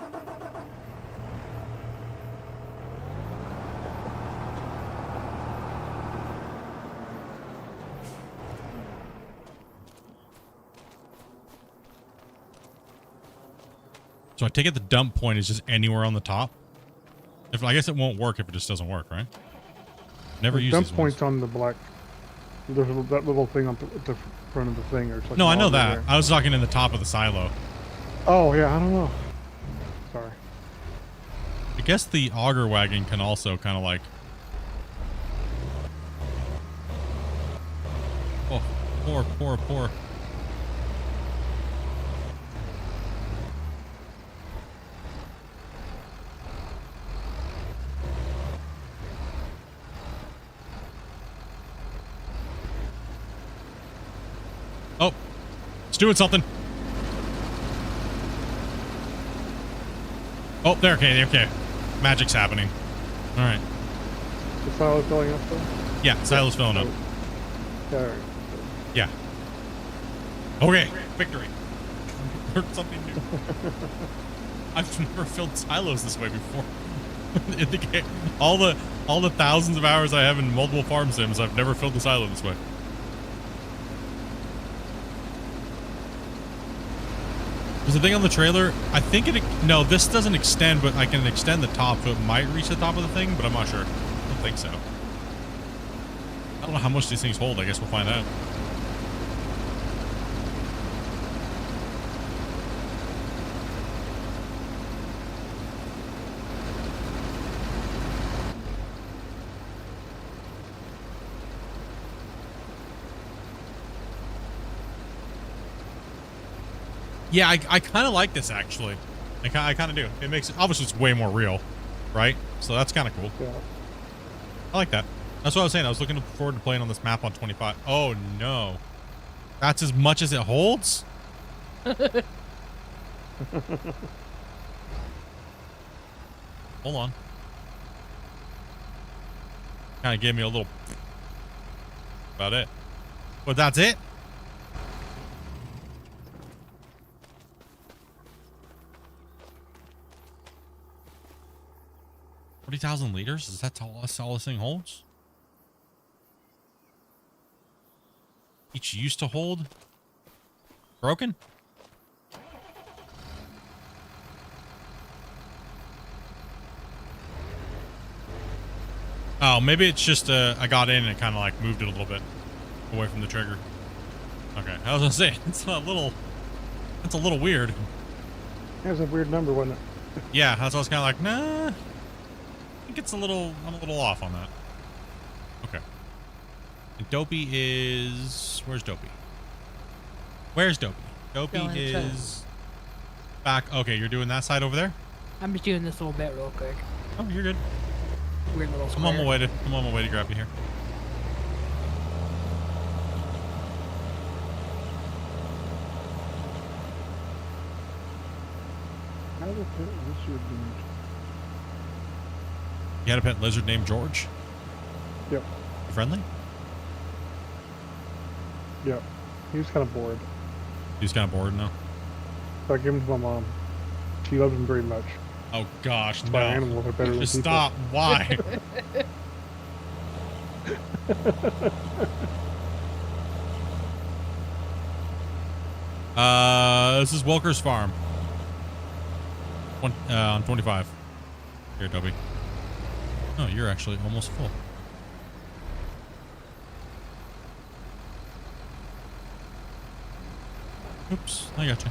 So I take it the dump point is just anywhere on the top? I guess it won't work if it just doesn't work, right? Never The use dump these point's ones. on the black. There's that little thing on the front of the thing. Or it's like No, an I know auger that. there. I was talking in the top of the silo. Oh yeah, I don't know. Sorry. I guess the auger wagon can also kind of like... Oh, poor. Oh, it's doing something. Oh, there. Okay. Magic's happening. All right. The silo filling up though? Yeah, silo's filling up. Yeah, all right. Yeah. Okay, victory. Learned something new. I've never filled silos this way before. In the game, all the thousands of hours I have in multiple farm sims, I've never filled the silo this way. There's a thing on the trailer. I think no, this doesn't extend, but I can extend the top, so it might reach the top of the thing, but I'm not sure. I don't think so. I don't know how much these things hold. I guess we'll find out. Yeah, I kind of like this, actually. I kind of do. It makes it, obviously it's way more real, right? So that's kind of cool. Yeah. I like that. That's what I was saying. I was looking forward to playing on this map on 25. Oh, no. That's as much as it holds? Hold on. Kind of gave me a little... About it. But that's it? 40,000 liters? Is that all this thing holds? Each used to hold? Broken? Oh, maybe it's just I got in and it kind of like moved it a little bit away from the trigger. Okay, I was gonna say it's a little weird. That was a weird number, wasn't it? Yeah, that's why I was kind of like, nah. I think it's I'm a little off on that. Okay. And Dopey is, where's Dopey? Where's Dopey? Dopey Going is back. Okay, you're doing that side over there? I'm just doing this little bit real quick. Oh, you're good. Weird little I'm on my square. way to grab you here. How the pet lizard named? You had a pet lizard named George? Yep. You friendly? Yep. He was kind of bored. He's kind of bored now. So I gave him to my mom. She loves him very much. Oh gosh, That's why no. animals are better than Just people. stop. Why? This is Welker's farm. On 25. Here, Dobby. Oh, you're actually almost full. Oops, I got you.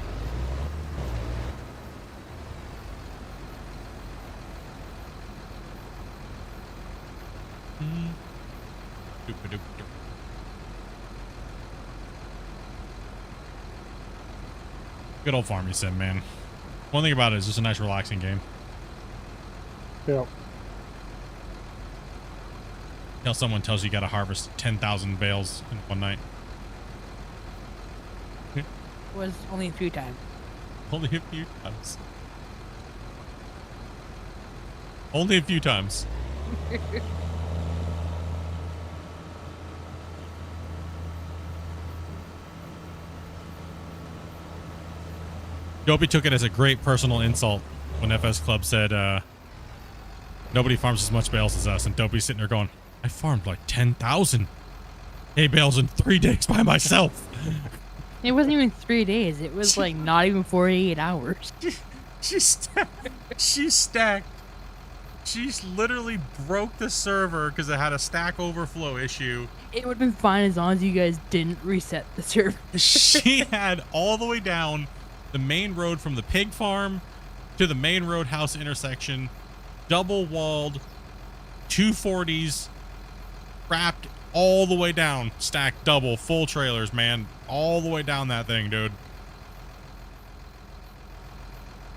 Good old farming sim, man. One thing about it is just a nice relaxing game. Yep. Until someone tells you you gotta harvest 10,000 bales in one night. Was only a few times. Only a few times. Only a few times. Dopey took it as a great personal insult when FS Club said, nobody farms as much bales as us. And Dopey's sitting there going, I farmed like 10,000 hay bales in 3 days by myself. It wasn't even 3 days. It was like not even 48 hours. She stacked. She literally broke the server because it had a stack overflow issue. It would have been fine as long as you guys didn't reset the server. She had all the way down the main road from the pig farm to the main road house intersection double walled 240s wrapped all the way down, stacked double, full trailers, man. All the way down that thing, dude.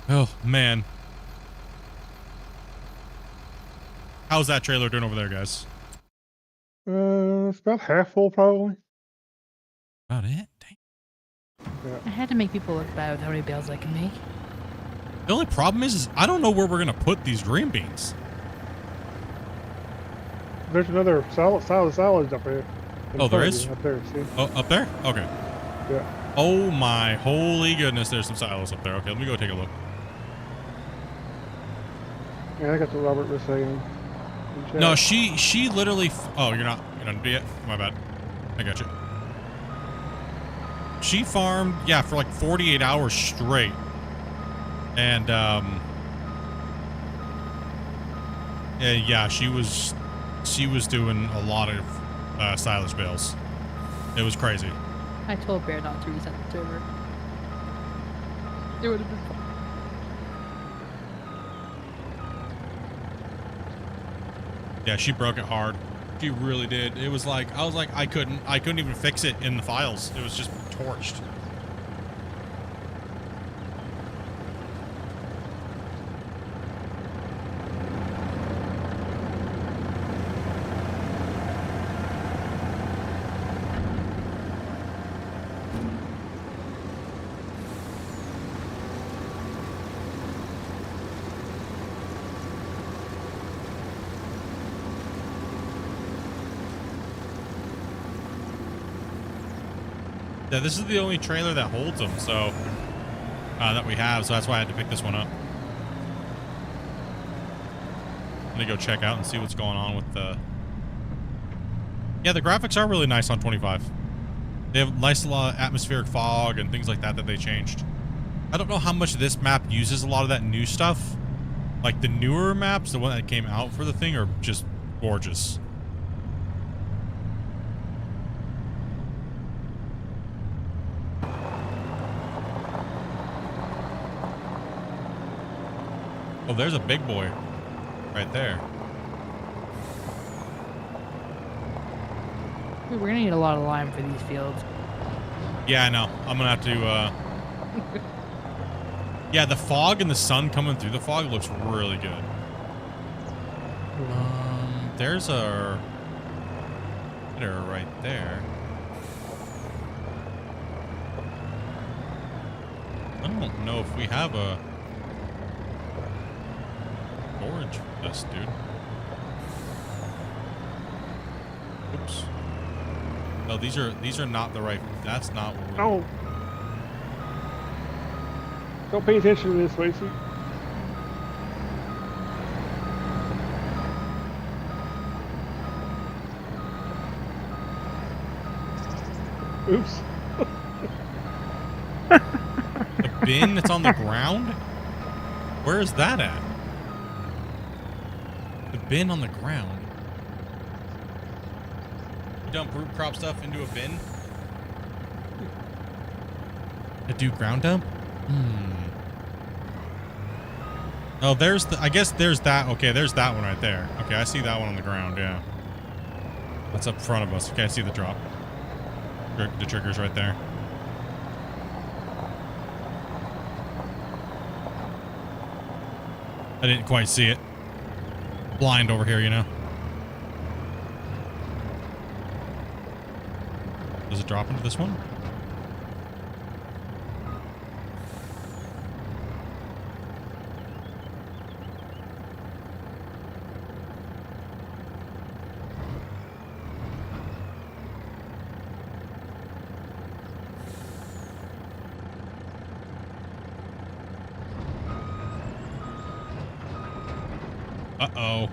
Oh, man. How's that trailer doing over there, guys? It's about half full, probably. About it? Dang. I had to make people look bad with how many bales I can make. The only problem is I don't know where we're going to put these green beans. There's another salads up there. Oh, there is? Up there, see? Oh, up there? Okay. Yeah. Oh, my holy goodness. There's some silos up there. Okay, let me go take a look. Yeah, I got what Robert was saying. No, she literally. Oh, you're not yet. My bad. I got you. She farmed, yeah, for like 48 hours straight, and yeah, she was doing a lot of silage bales. It was crazy. I told Bear not to reset the server. It would have been fun. Yeah, she broke it hard. She really did. It was like I couldn't even fix it in the files. It was just torched. Yeah, this is the only trailer that holds them, so that we have, so that's why I had to pick this one up. I'm gonna go check out and see what's going on with the. Yeah, the graphics are really nice on 25. They have nice, a lot of atmospheric fog and things like that they changed. I don't know how much this map uses a lot of that new stuff. Like the newer maps, the one that came out for the thing, are just gorgeous. Oh, there's a big boy right there. We're gonna need a lot of lime for these fields. Yeah, I know. I'm gonna have to, yeah, the fog and the sun coming through the fog looks really good. There's a header right there. I don't know if we have a storage for this, dude. Oops. No, these are not the right. That's not what we're. Oh. Don't pay attention to this, Lacey. Oops. The bin that's on the ground? Where is that at? The bin on the ground. You dump root crop stuff into a bin? To do ground dump? Oh, there's the, I guess there's that. Okay, there's that one right there. Okay, I see that one on the ground, yeah. That's up front of us. Okay, I see the drop. The trigger's right there. I didn't quite see it. Blind over here, you know. Does it drop into this one? Uh-oh.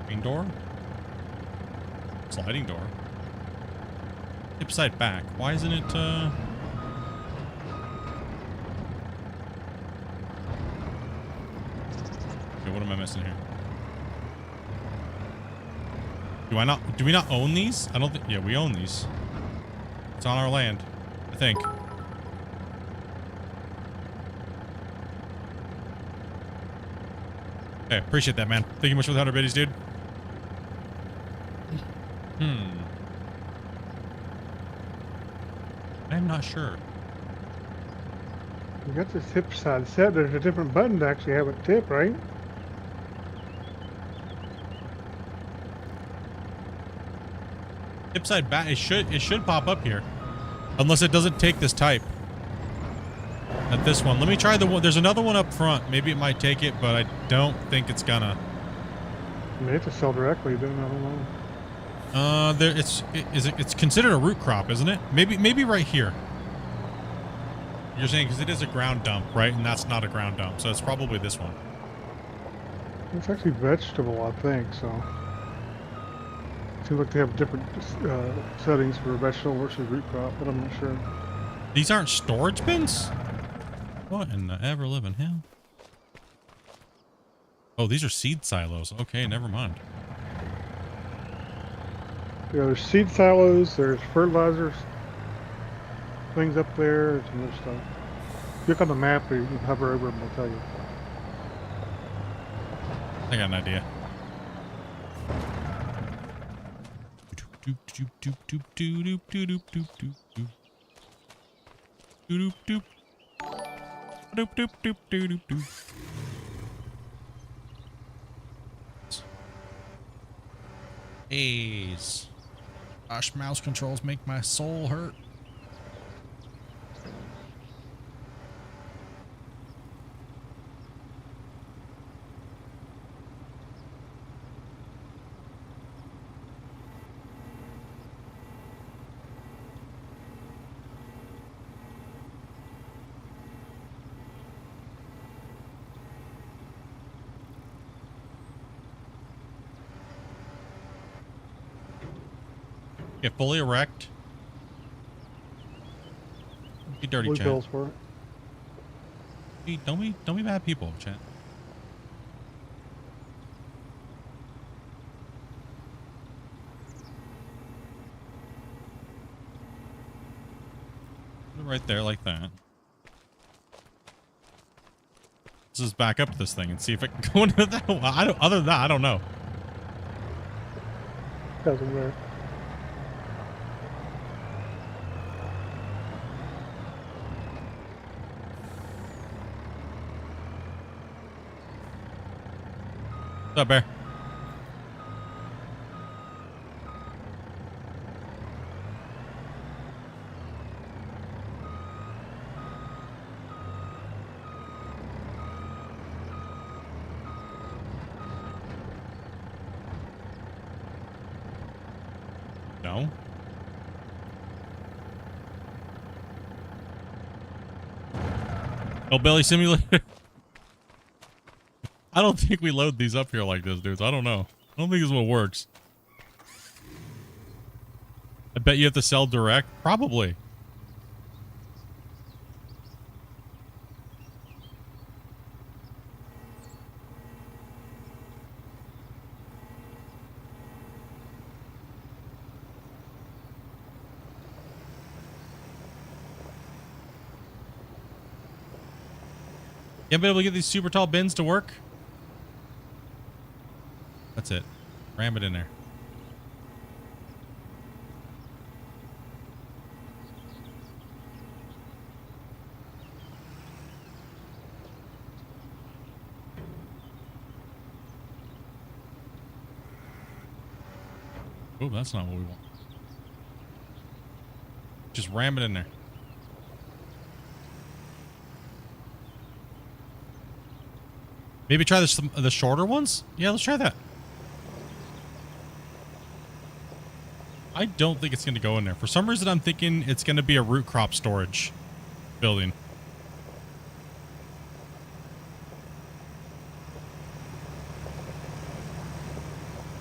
Green door? Sliding door? Hip side back. Why isn't it, Okay, what am I missing here? Do we not own these? I don't think. Yeah, we own these. It's on our land, I think. Hey, appreciate that, man. Thank you much for the 100 biddies, dude. I'm not sure. You got this tip side set. There's a different button to actually have it tip, right? Tip side back. It should pop up here, unless it doesn't take this type. At this one, let me try the one. There's another one up front. Maybe it might take it, but I don't think it's gonna. You may have to sell directly, then I don't know. It's considered a root crop, isn't it? Maybe right here. You're saying because it is a ground dump, right? And that's not a ground dump, so it's probably this one. It's actually vegetable, I think, so. Seems like they have different settings for vegetable versus root crop, but I'm not sure. These aren't storage bins? What in the ever living hell? Oh, these are seed silos. Okay, never mind. Yeah, there's seed silos, there's fertilizers, things up there, there's some other stuff. Look on the map, or you can hover over them, I'll tell you. I got an idea. A's. Gosh, mouse controls make my soul hurt. Get fully erect. You dirty Blue chat. bills for it. Hey, don't be bad people, chat. Put it right there like that. Let's just back up this thing and see if it can go into that. Other than that, I don't know. Doesn't work. What's up, Bear? No. Hillbilly Simulator. I don't think we load these up here like this, dudes. I don't know. I don't think this is what works. I bet you have to sell direct. Probably. You haven't been able to get these super tall bins to work? That's it. Ram it in there. Oh, that's not what we want. Just ram it in there. Maybe try the shorter ones? Yeah, let's try that. I don't think it's going to go in there. For some reason, I'm thinking it's going to be a root crop storage building.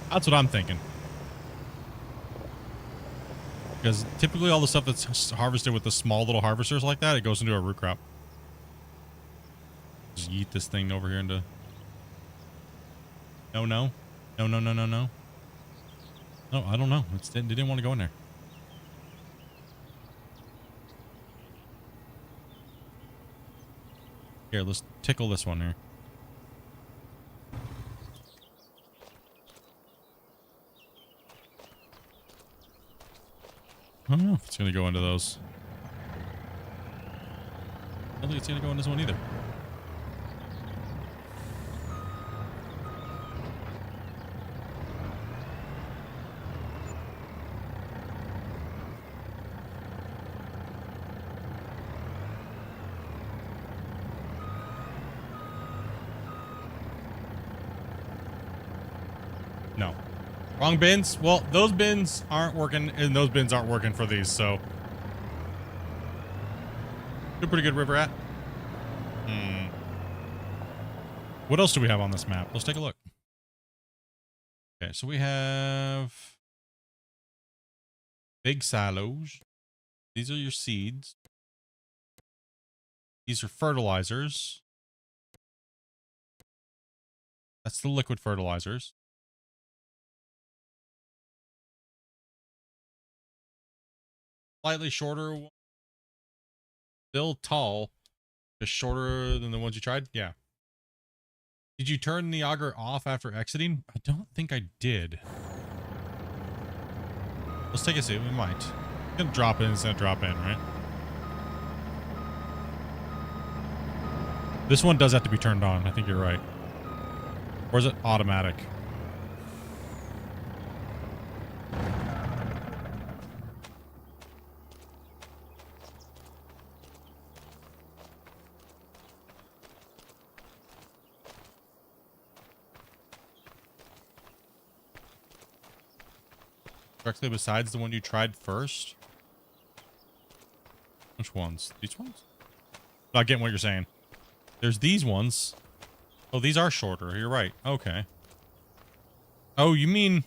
That's what I'm thinking. Because typically all the stuff that's harvested with the small little harvesters like that, it goes into a root crop. Just yeet this thing over here into... No. No, I don't know. They didn't want to go in there. Here, let's tickle this one here. I don't know if it's going to go into those. I don't think it's going to go in this one either. No. Wrong bins? Well, those bins aren't working, and those bins aren't working for these, so. A pretty good river at. What else do we have on this map? Let's take a look. Okay, so we have big silos. These are your seeds. These are fertilizers. That's the liquid fertilizers. Slightly shorter. Still tall. Just shorter than the ones you tried? Yeah. Did you turn the auger off after exiting? I don't think I did. Let's take a seat. We might. It's gonna drop in. It's gonna drop in, right? This one does have to be turned on. I think you're right. Or is it automatic? Directly besides the one you tried first? Which ones? These ones? Not getting what you're saying. There's these ones. Oh, these are shorter. You're right. Okay. Oh, you mean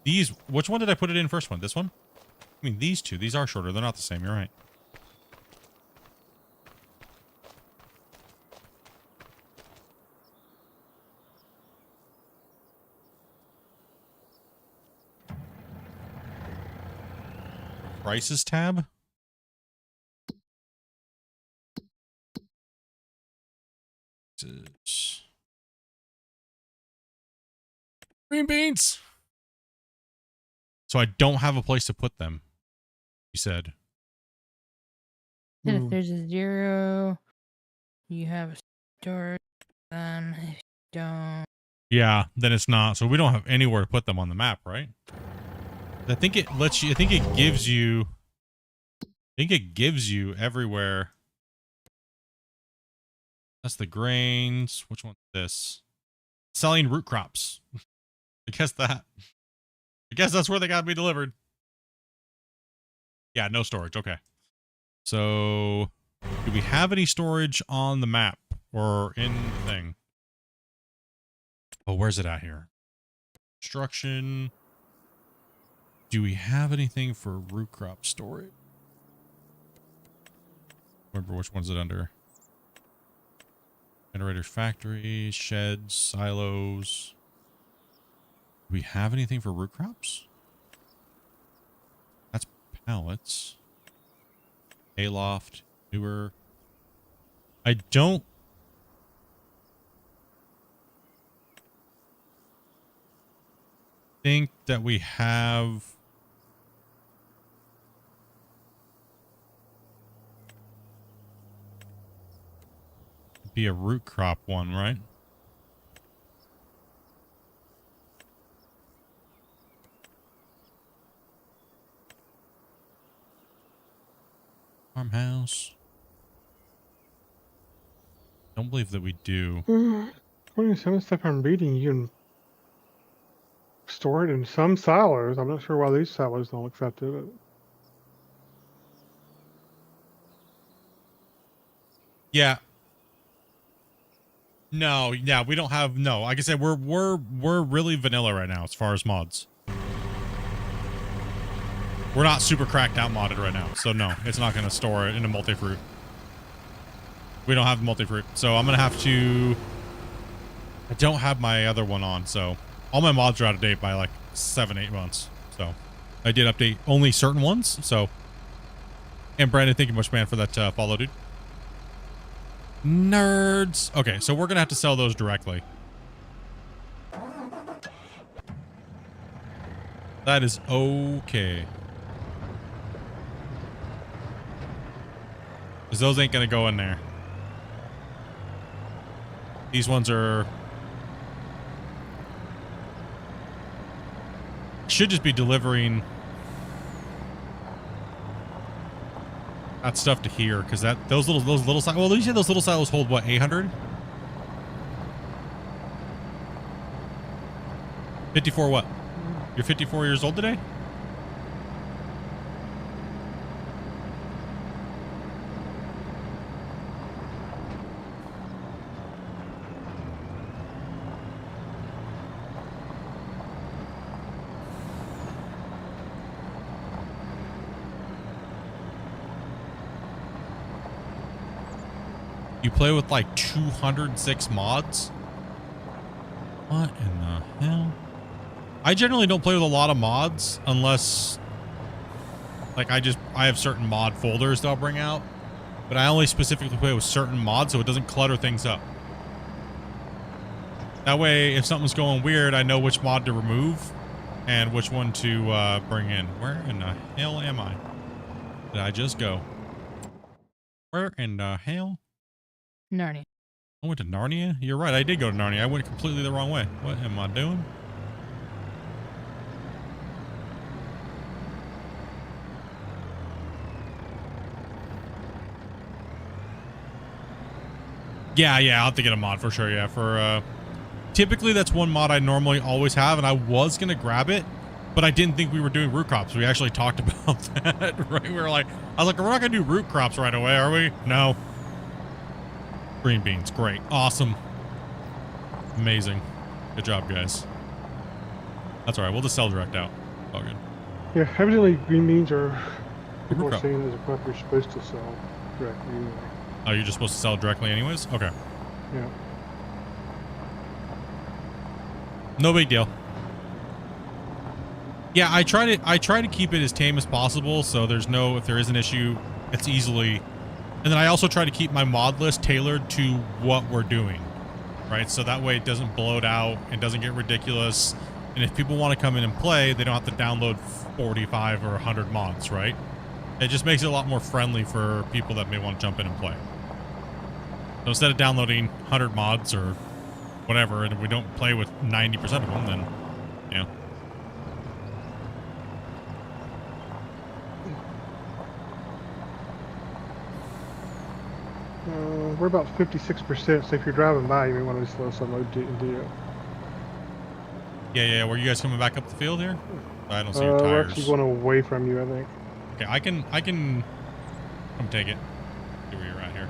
these? Which one did I put it in first one? This one? I mean, these two. These are shorter. They're not the same. You're right. Prices tab? Green beans. So I don't have a place to put them, you said. And if there's a 0, you have a storage. If you don't. Yeah, then it's not. So we don't have anywhere to put them on the map, right? I think it lets you, I think it gives you everywhere. That's the grains. Which one's this? Selling root crops. I guess that's where they got to be delivered. Yeah, no storage. Okay. So, do we have any storage on the map or in the thing? Oh, where's it at here? Construction. Do we have anything for root crop storage? Remember which one's it under? Generator factory, sheds, silos. Do we have anything for root crops? That's pallets. Hayloft, newer. I don't think that we have be a root crop one, right? Farmhouse. Don't believe that we do. According to some of the stuff I'm reading, you can store it in some silos. I'm not sure why these silos don't accept it. Yeah. No, yeah, we don't have, no. Like I said, we're really vanilla right now as far as mods. We're not super cracked out modded right now. So no, it's not going to store it in a multi-fruit. We don't have multi-fruit. So I'm going to have to, I don't have my other one on, so All my mods are out of date by like 7-8 months. So I did update only certain ones. So, and Brandon, thank you much, man, for that follow, dude. Nerds. Okay, so we're gonna have to sell those directly. That is okay. Because those ain't gonna go in there. These ones are... should just be delivering that stuff to here, because that those little silos. Well, you said those little silos hold what, 800? 54 what? You're 54 years old today? You play with like 206 mods? What in the hell? I generally don't play with a lot of mods unless like I have certain mod folders that I'll bring out, but I only specifically play with certain mods so it doesn't clutter things up. That way, if something's going weird, I know which mod to remove and which one to bring in. Where in the hell am I? Did I just go? Where in the hell? Narnia. I went to Narnia? You're right, I did go to Narnia. I went completely the wrong way. What am I doing? Yeah, I'll have to get a mod for sure, yeah. For, typically that's one mod I normally always have, and I was gonna grab it, but I didn't think we were doing root crops. We actually talked about that, right? We were like, I was like, we're not gonna do root crops right away, are we? No. Green beans, great, awesome, amazing, good job, guys. That's all right. We'll just sell direct out. All good. Yeah, evidently green beans are people Root are crop. saying is a crop you're supposed to sell directly anyway. Oh, you're just supposed to sell directly anyways? Okay. Yeah. No big deal. Yeah, I try to keep it as tame as possible, so there's no, if there is an issue, it's easily. And then I also try to keep my mod list tailored to what we're doing, right? So that way it doesn't bloat out and doesn't get ridiculous. And if people want to come in and play, they don't have to download 45 or 100 mods, right? It just makes it a lot more friendly for people that may want to jump in and play. So instead of downloading 100 mods or whatever, and if we don't play with 90% of them, then, yeah. We're about 56%, so if you're driving by, you may want to just let us unload into you. Yeah. Were you guys coming back up the field here? I don't see your We're tires. actually going away from you, I think. Okay, I can come take it. See where you're at here.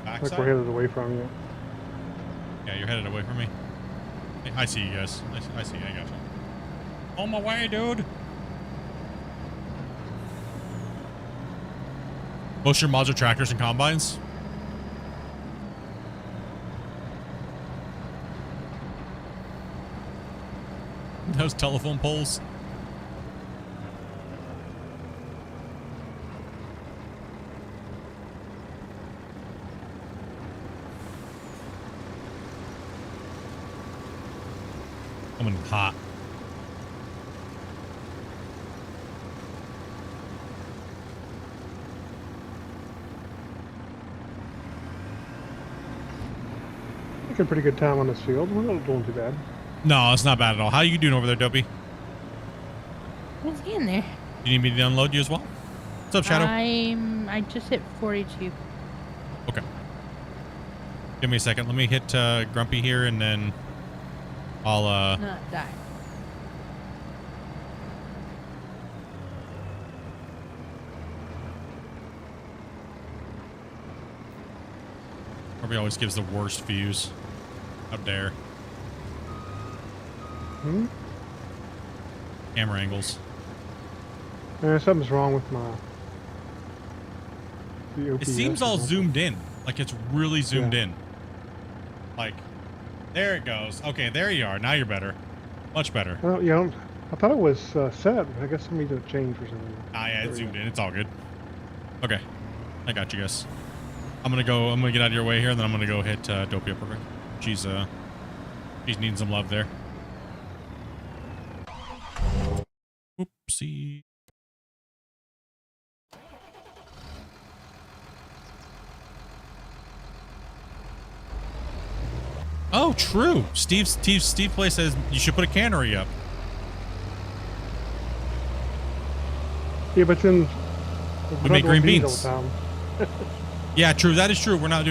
Like Backside? we're headed away from you. Yeah, you're headed away from me. Hey, I see you guys. I see you. I got you. On my way, dude. Most of your mods are tractors and combines? Those telephone poles. Coming hot. Making a pretty good time on this field. We're not doing too bad. No, it's not bad at all. How you doing over there, Dopey? What's in there? You need me to unload you as well? What's up, Shadow? I just hit 42. Okay. Give me a second. Let me hit Grumpy here, and then I'll Not die. Grumpy always gives the worst views. Up there. Hmm? Camera angles. Something's wrong with my... It seems all zoomed in. Like it's really zoomed in. Like There it goes. Okay, there you are. Now you're better. Much better. Well, yeah, I thought it was set. I guess I need to change for some reason. Ah, yeah, There it we zoomed go. in. It's all good. Okay. I got you guys. I'm gonna get out of your way here, and then I'm gonna go hit Dopey up real quick. She's needing some love there. Oopsie. Oh, true. Steve Play says you should put a cannery up. Yeah, but then We make green beans. all the time. Yeah, true. That is true. We're not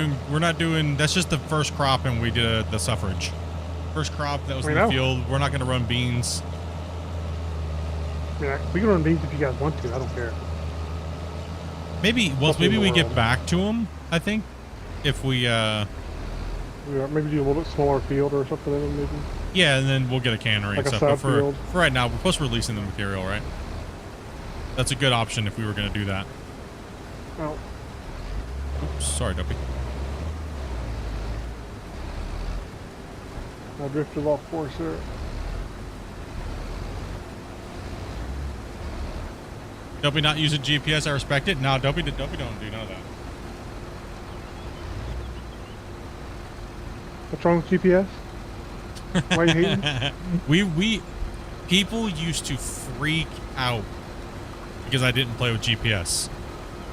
doing. That's just the first crop, and we did the suffrage. First crop that was in the field. We're not going to run beans. I mean, we can run beans if you guys want to. I don't care. Maybe. Well, maybe we get back to them. I think if we. Maybe do a little bit smaller field or something. Maybe. Yeah, and then we'll get a cannery Like and a stuff. But side field. for right now, we're post-releasing the material, right? That's a good option if we were going to do that. Well, Oops, sorry, Dopey. I drifted off course there. Dopey not using GPS. I respect it. No, Dopey don't do none of that. What's wrong with GPS? Why are you hating? we people used to freak out because I didn't play with GPS.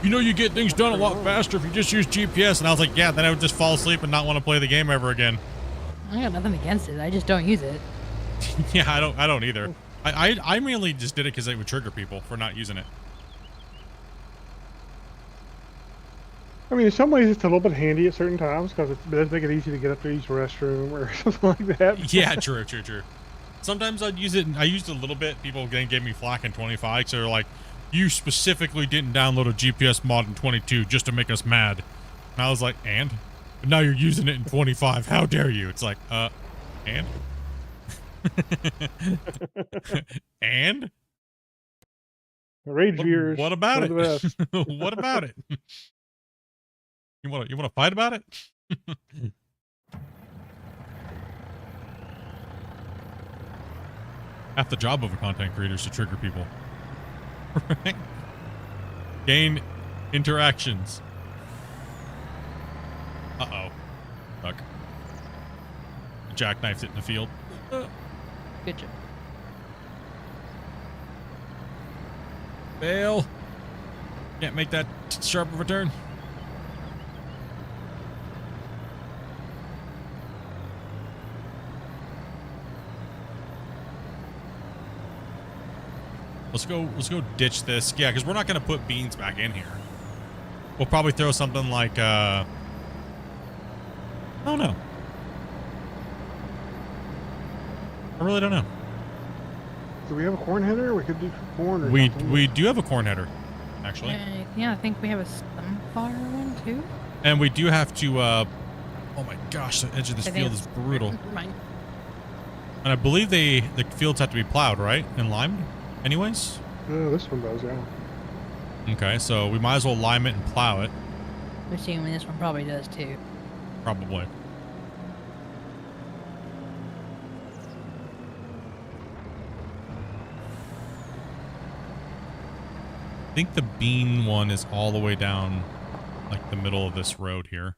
You know, you get things done a lot faster if you just use GPS. And I was like, yeah, then I would just fall asleep and not want to play the game ever again. I got nothing against it. I just don't use it. Yeah, I don't either. I mainly just did it because it would trigger people for not using it. I mean, in some ways it's a little bit handy at certain times because it does make it easy to get up to each restroom or something like that. Yeah, true. Sometimes I'd use it. I used it a little bit. People then gave me flack in 25. So they're like, you specifically didn't download a GPS mod in 22 just to make us mad. And I was like, and? But now you're using it in 25. How dare you? It's like, and? And? Rage viewers. What about it? The best. What about it? You want to fight about it? Half the job of a content creator is to trigger people. Right? Gain interactions. Uh-oh. Fuck. Jackknifed it in the field. Good job. Fail. Can't make that sharp of a turn. Let's go ditch this. Yeah, because we're not going to put beans back in here. We'll probably throw something like, I don't know. I really don't know. Do we have a corn header? We could do corn or We something. do have a corn header, actually. Yeah, I think we have a sunflower one too. And we do have to, oh my gosh, the edge of this I think field is brutal. Mine. And I believe the fields have to be plowed, right? And limed, anyways? This one does, yeah. Okay, so we might as well lime it and plow it. I'm assuming this one probably does too. Probably. I think the bean one is all the way down, like the middle of this road here.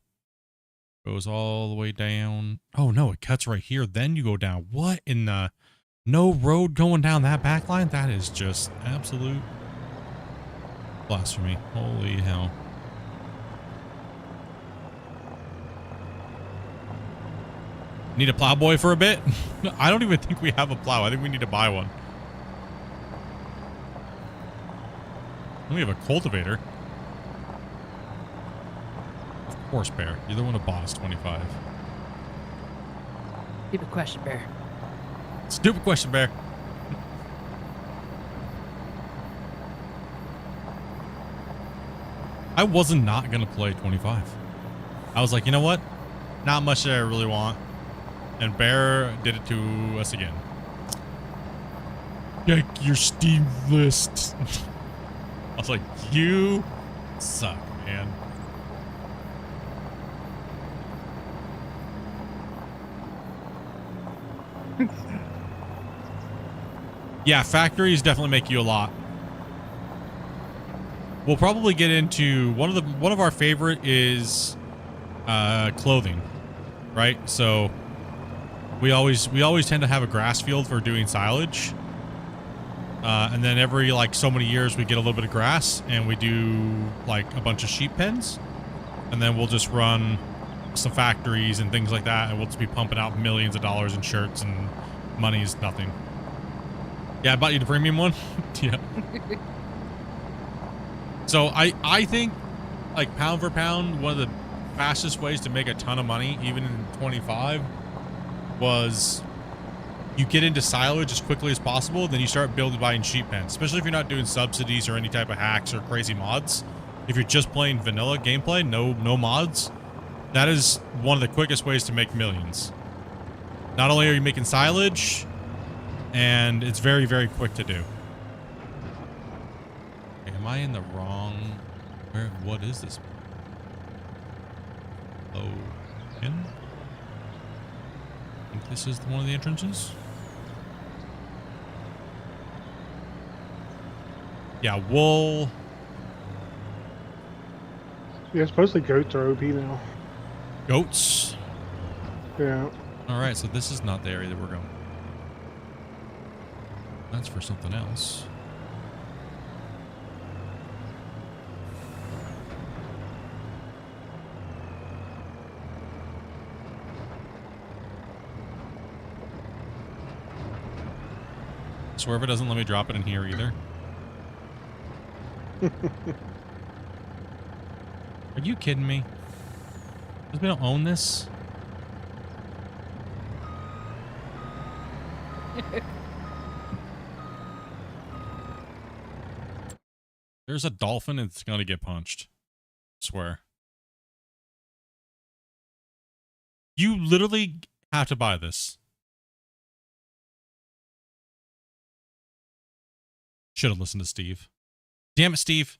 Goes all the way down. Oh no, it cuts right here. Then you go down. What in the... No road going down that back line? That is just absolute blasphemy. Holy hell. Need a plow boy for a bit? I don't even think we have a plow. I think we need to buy one. We have a cultivator. Of course, Bear. You're the one who bought us 25. Stupid question, Bear. Stupid question, Bear. I wasn't not going to play 25. I was like, you know what? Not much that I really want. And Bear did it to us again. Check your Steam list. I was like, you suck, man. Yeah, factories definitely make you a lot. We'll probably get into one of our favorite is clothing, right? So we always tend to have a grass field for doing silage. And then every like so many years we get a little bit of grass and we do like a bunch of sheep pens. And then we'll just run some factories and things like that, and we'll just be pumping out millions of dollars in shirts, and money's nothing. Yeah, I bought you the premium one. Yeah. So I think like pound for pound, one of the fastest ways to make a ton of money, even in 25, was you get into silage as quickly as possible, then you start buying sheep pens, especially if you're not doing subsidies or any type of hacks or crazy mods. If you're just playing vanilla gameplay, no mods, that is one of the quickest ways to make millions. Not only are you making silage, and it's very, very quick to do. Okay, am I in the wrong... what is this? Oh, in? I think this is one of the entrances. Yeah, wool. Yeah, supposedly goats are OP now. Goats. Yeah. All right, so this is not the area that we're going. That's for something else. I swear if it doesn't let me drop it in here either. Are you kidding me? Because we don't own this? There's a dolphin and it's gonna get punched. I swear. You literally have to buy this. Should have listened to Steve. Damn it, Steve.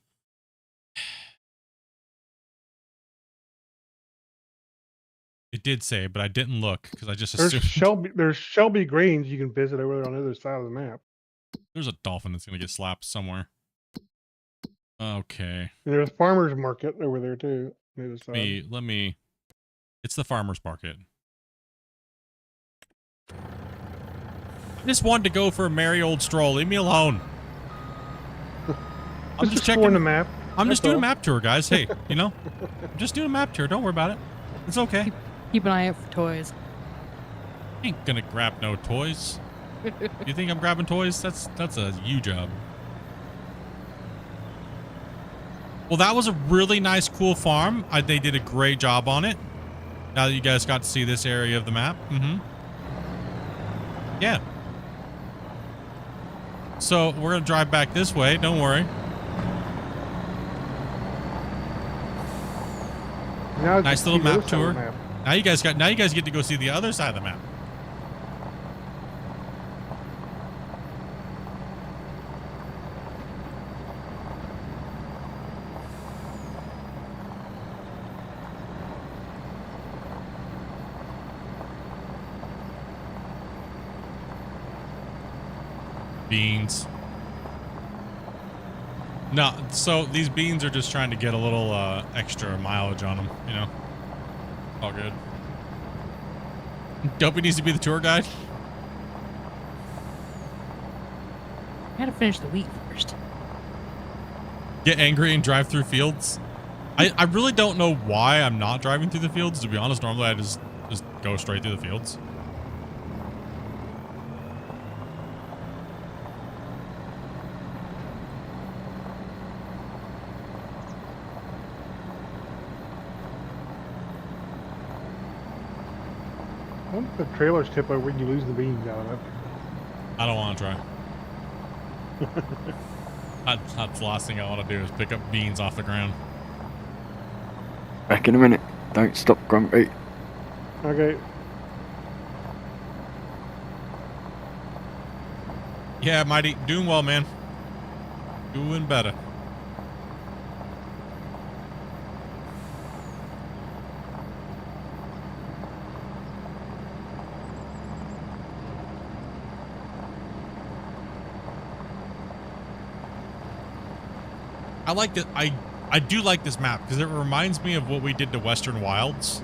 It did say, but I didn't look because I just assumed. There's Shelby Grange you can visit over there on the other side of the map. There's a dolphin that's gonna get slapped somewhere. Okay. And there's a farmer's market over there too. On the other side. Let me. It's the farmer's market. I just wanted to go for a merry old stroll. Leave me alone. I'm just checking the map. I'm just doing a map tour, guys. Hey, you know, I'm just doing a map tour. Don't worry about it. It's okay. Keep an eye out for toys. Ain't gonna grab no toys. You think I'm grabbing toys? That's a you job. Well, that was a really nice, cool farm. They did a great job on it. Now that you guys got to see this area of the map. Yeah. So we're gonna drive back this way. Don't worry. Nice little map tour. Now you guys get to go see the other side of the map. Beans. No, so these beans are just trying to get a little extra mileage on them, you know? All good. Dopey needs to be the tour guide. I gotta finish the wheat first. Get angry and drive through fields. I really don't know why I'm not driving through the fields, to be honest. Normally I just go straight through the fields. Don't the trailers tip over when you lose the beans out of it. I don't want to try. That's the last thing I want to do is pick up beans off the ground. Back in a minute. Don't stop, Grumpy. Okay. Yeah, Mighty. Doing well, man. Doing better. I like it. I do like this map because it reminds me of what we did to Western Wilds.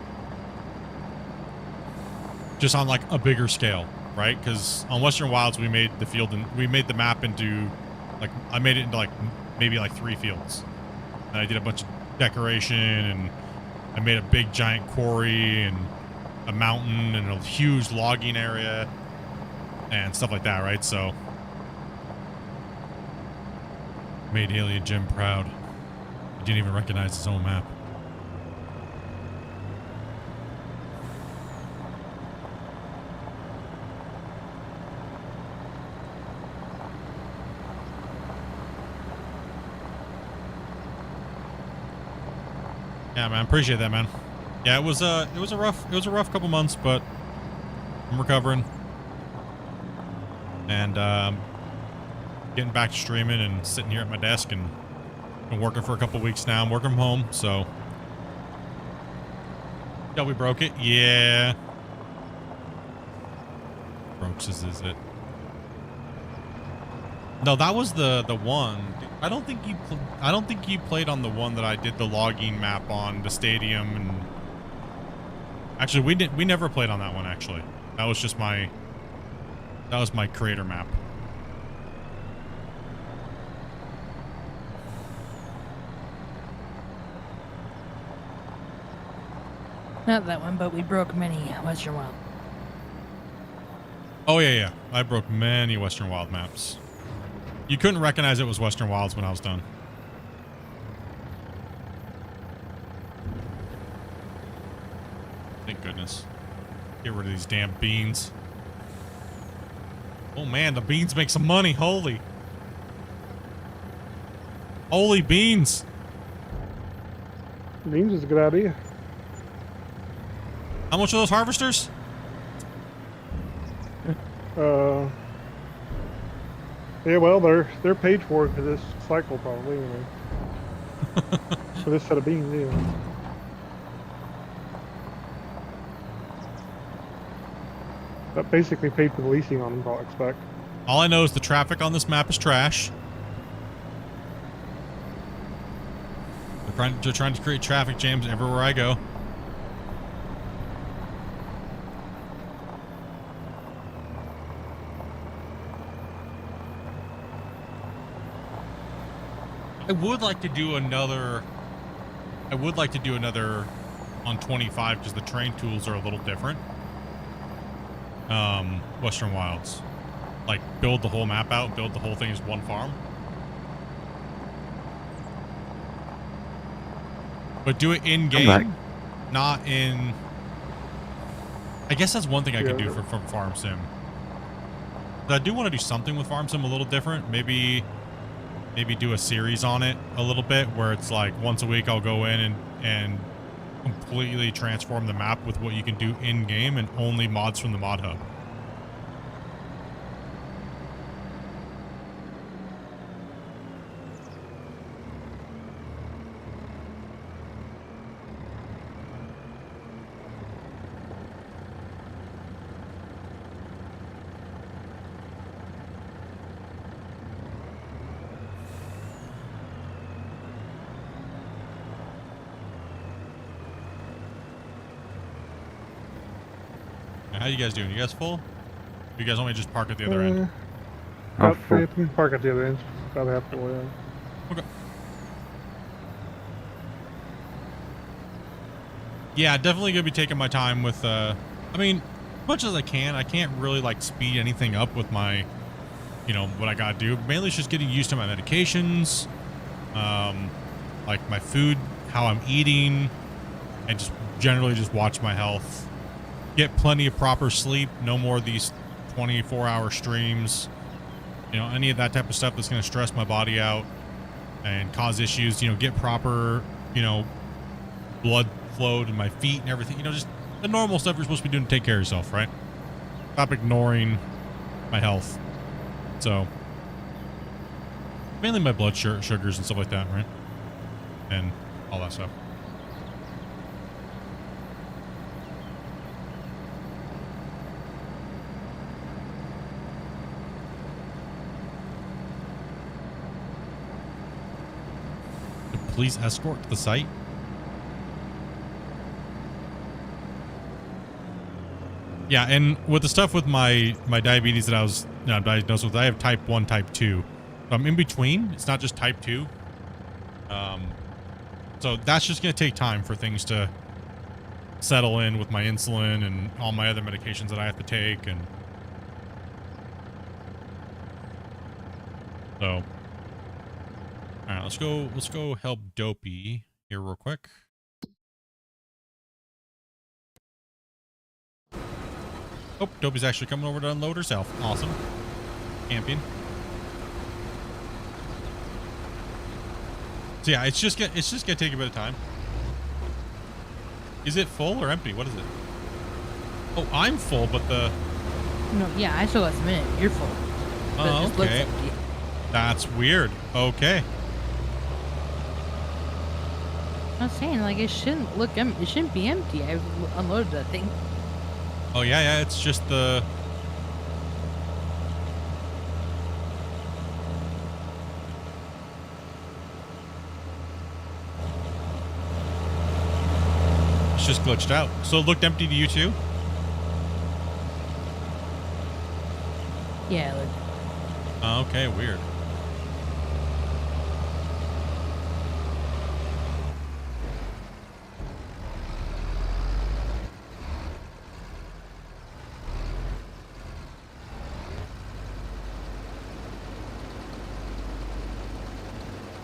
Just on like a bigger scale, right? Because on Western Wilds we made the field and we made the map into like I made it into like maybe like 3 fields. And I did a bunch of decoration and I made a big giant quarry and a mountain and a huge logging area and stuff like that, right? So made Alien Jim proud. He didn't even recognize his own map. Yeah, man, appreciate that, man. Yeah, it was a rough couple months, but I'm recovering and getting back to streaming and sitting here at my desk and been working for a couple weeks now. I'm working from home, so yeah, we broke it. Yeah, Brooks's is it? No, that was the one. I don't think you played on the one that I did the logging map on the stadium, and actually we never played on that one. Actually, that was my creator map. Not that one, but we broke many Western Wild. Oh yeah. I broke many Western Wild maps. You couldn't recognize it was Western Wilds when I was done. Thank goodness. Get rid of these damn beans. Oh man, the beans make some money. Holy beans. Beans is a good idea. How much are those harvesters? Yeah, well, they're paid for for this cycle probably anyway. For this set of beans, yeah. That basically paid for the leasing on them, I expect. All I know is the traffic on this map is trash. They're trying to create traffic jams everywhere I go. I would like to do another on 25 because the train tools are a little different. Western Wilds. Like build the whole map out, build the whole thing as one farm. But do it in game, not in. I guess that's one thing I could do from Farm Sim. But I do want to do something with Farm Sim a little different. Maybe do a series on it a little bit where it's like once a week I'll go in and completely transform the map with what you can do in game and only mods from the mod hub. How you guys doing? You guys full? You guys want me to just park at the other end? About we can park at the other end. About half the way. Okay. Yeah, definitely gonna be taking my time with. I mean, as much as I can. I can't really like speed anything up with my, what I gotta do. Mainly it's just getting used to my medications, like my food, how I'm eating, and just generally just watch my health. Get plenty of proper sleep. No more of these 24-hour streams. Any of that type of stuff that's going to stress my body out and cause issues. Get proper, blood flow to my feet and everything. Just the normal stuff you're supposed to be doing to take care of yourself, right? Stop ignoring my health. So, mainly my blood sugars and stuff like that, right? And all that stuff. please escort to the site? Yeah, and with the stuff with my diabetes that I was diagnosed with, I have type 1, type 2. So I'm in between. It's not just type 2. So that's just going to take time for things to settle in with my insulin and all my other medications that I have to take. And so, all right, let's go help Dopey here real quick. Oh, Dopey's actually coming over to unload herself. Awesome. Camping. So yeah, it's just gonna take a bit of time. Is it full or empty? What is it? Oh, I'm full, but the... No, yeah, I still got some in it. You're full. But Oh, it just looks okay. empty. That's weird. Okay. I was saying, like, it shouldn't look empty. It shouldn't be empty. I've unloaded that thing. Oh yeah, it's just the... It's just glitched out. So it looked empty to you too? Yeah, look. Oh, okay, weird.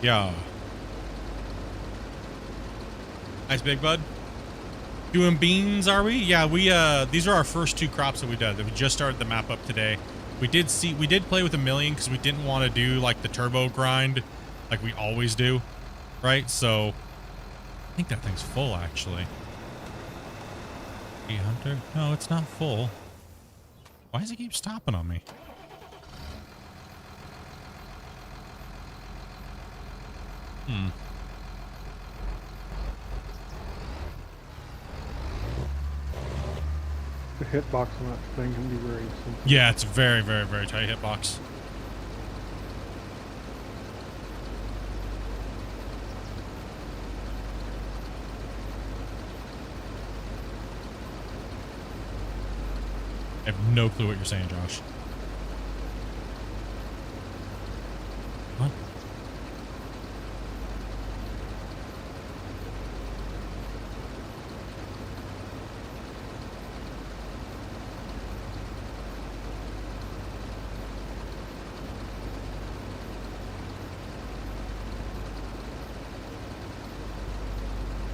Yeah. Nice, big bud. Doing beans, are we? Yeah, we these are our first 2 crops that we did. We just started the map up today. We did play with 1,000,000 because we didn't want to do like the turbo grind like we always do, right? So I think that thing's full actually. Hey, Hunter. No, it's not full. Why does it keep stopping on me? The hitbox on that thing can be very simple. Yeah, it's very, very, very tight hitbox. I have no clue what you're saying, Josh. What?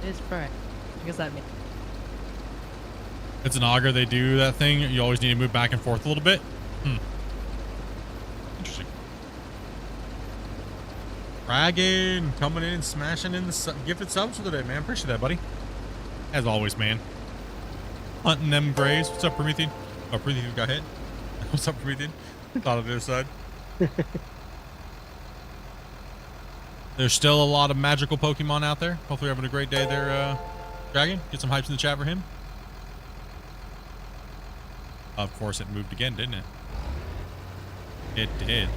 It's Friday. I guess that means. It's an auger. They do that thing. You always need to move back and forth a little bit. Interesting. Dragon coming in and smashing in the gifted subs for the day, man. Appreciate that, buddy. As always, man. Hunting them grays. What's up, Promethean? Oh, Promethean got hit. What's up, Promethean? Thought of the other side. There's still a lot of magical Pokemon out there. Hopefully you're having a great day there, Dragon. Get some hypes in the chat for him. Of course, it moved again, didn't it? It did.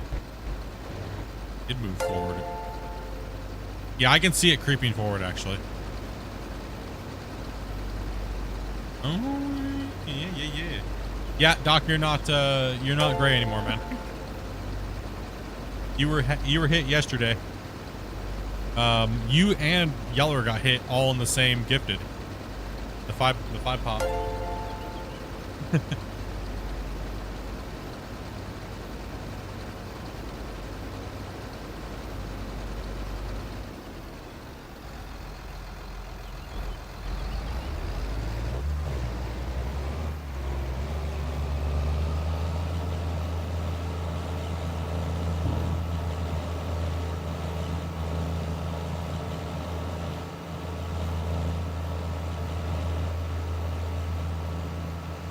It moved forward. Yeah, I can see it creeping forward, actually. Oh, yeah. Yeah, Doc, you're not gray anymore, man. You were hit yesterday. You and Yeller got hit all in the same gifted. The five pop.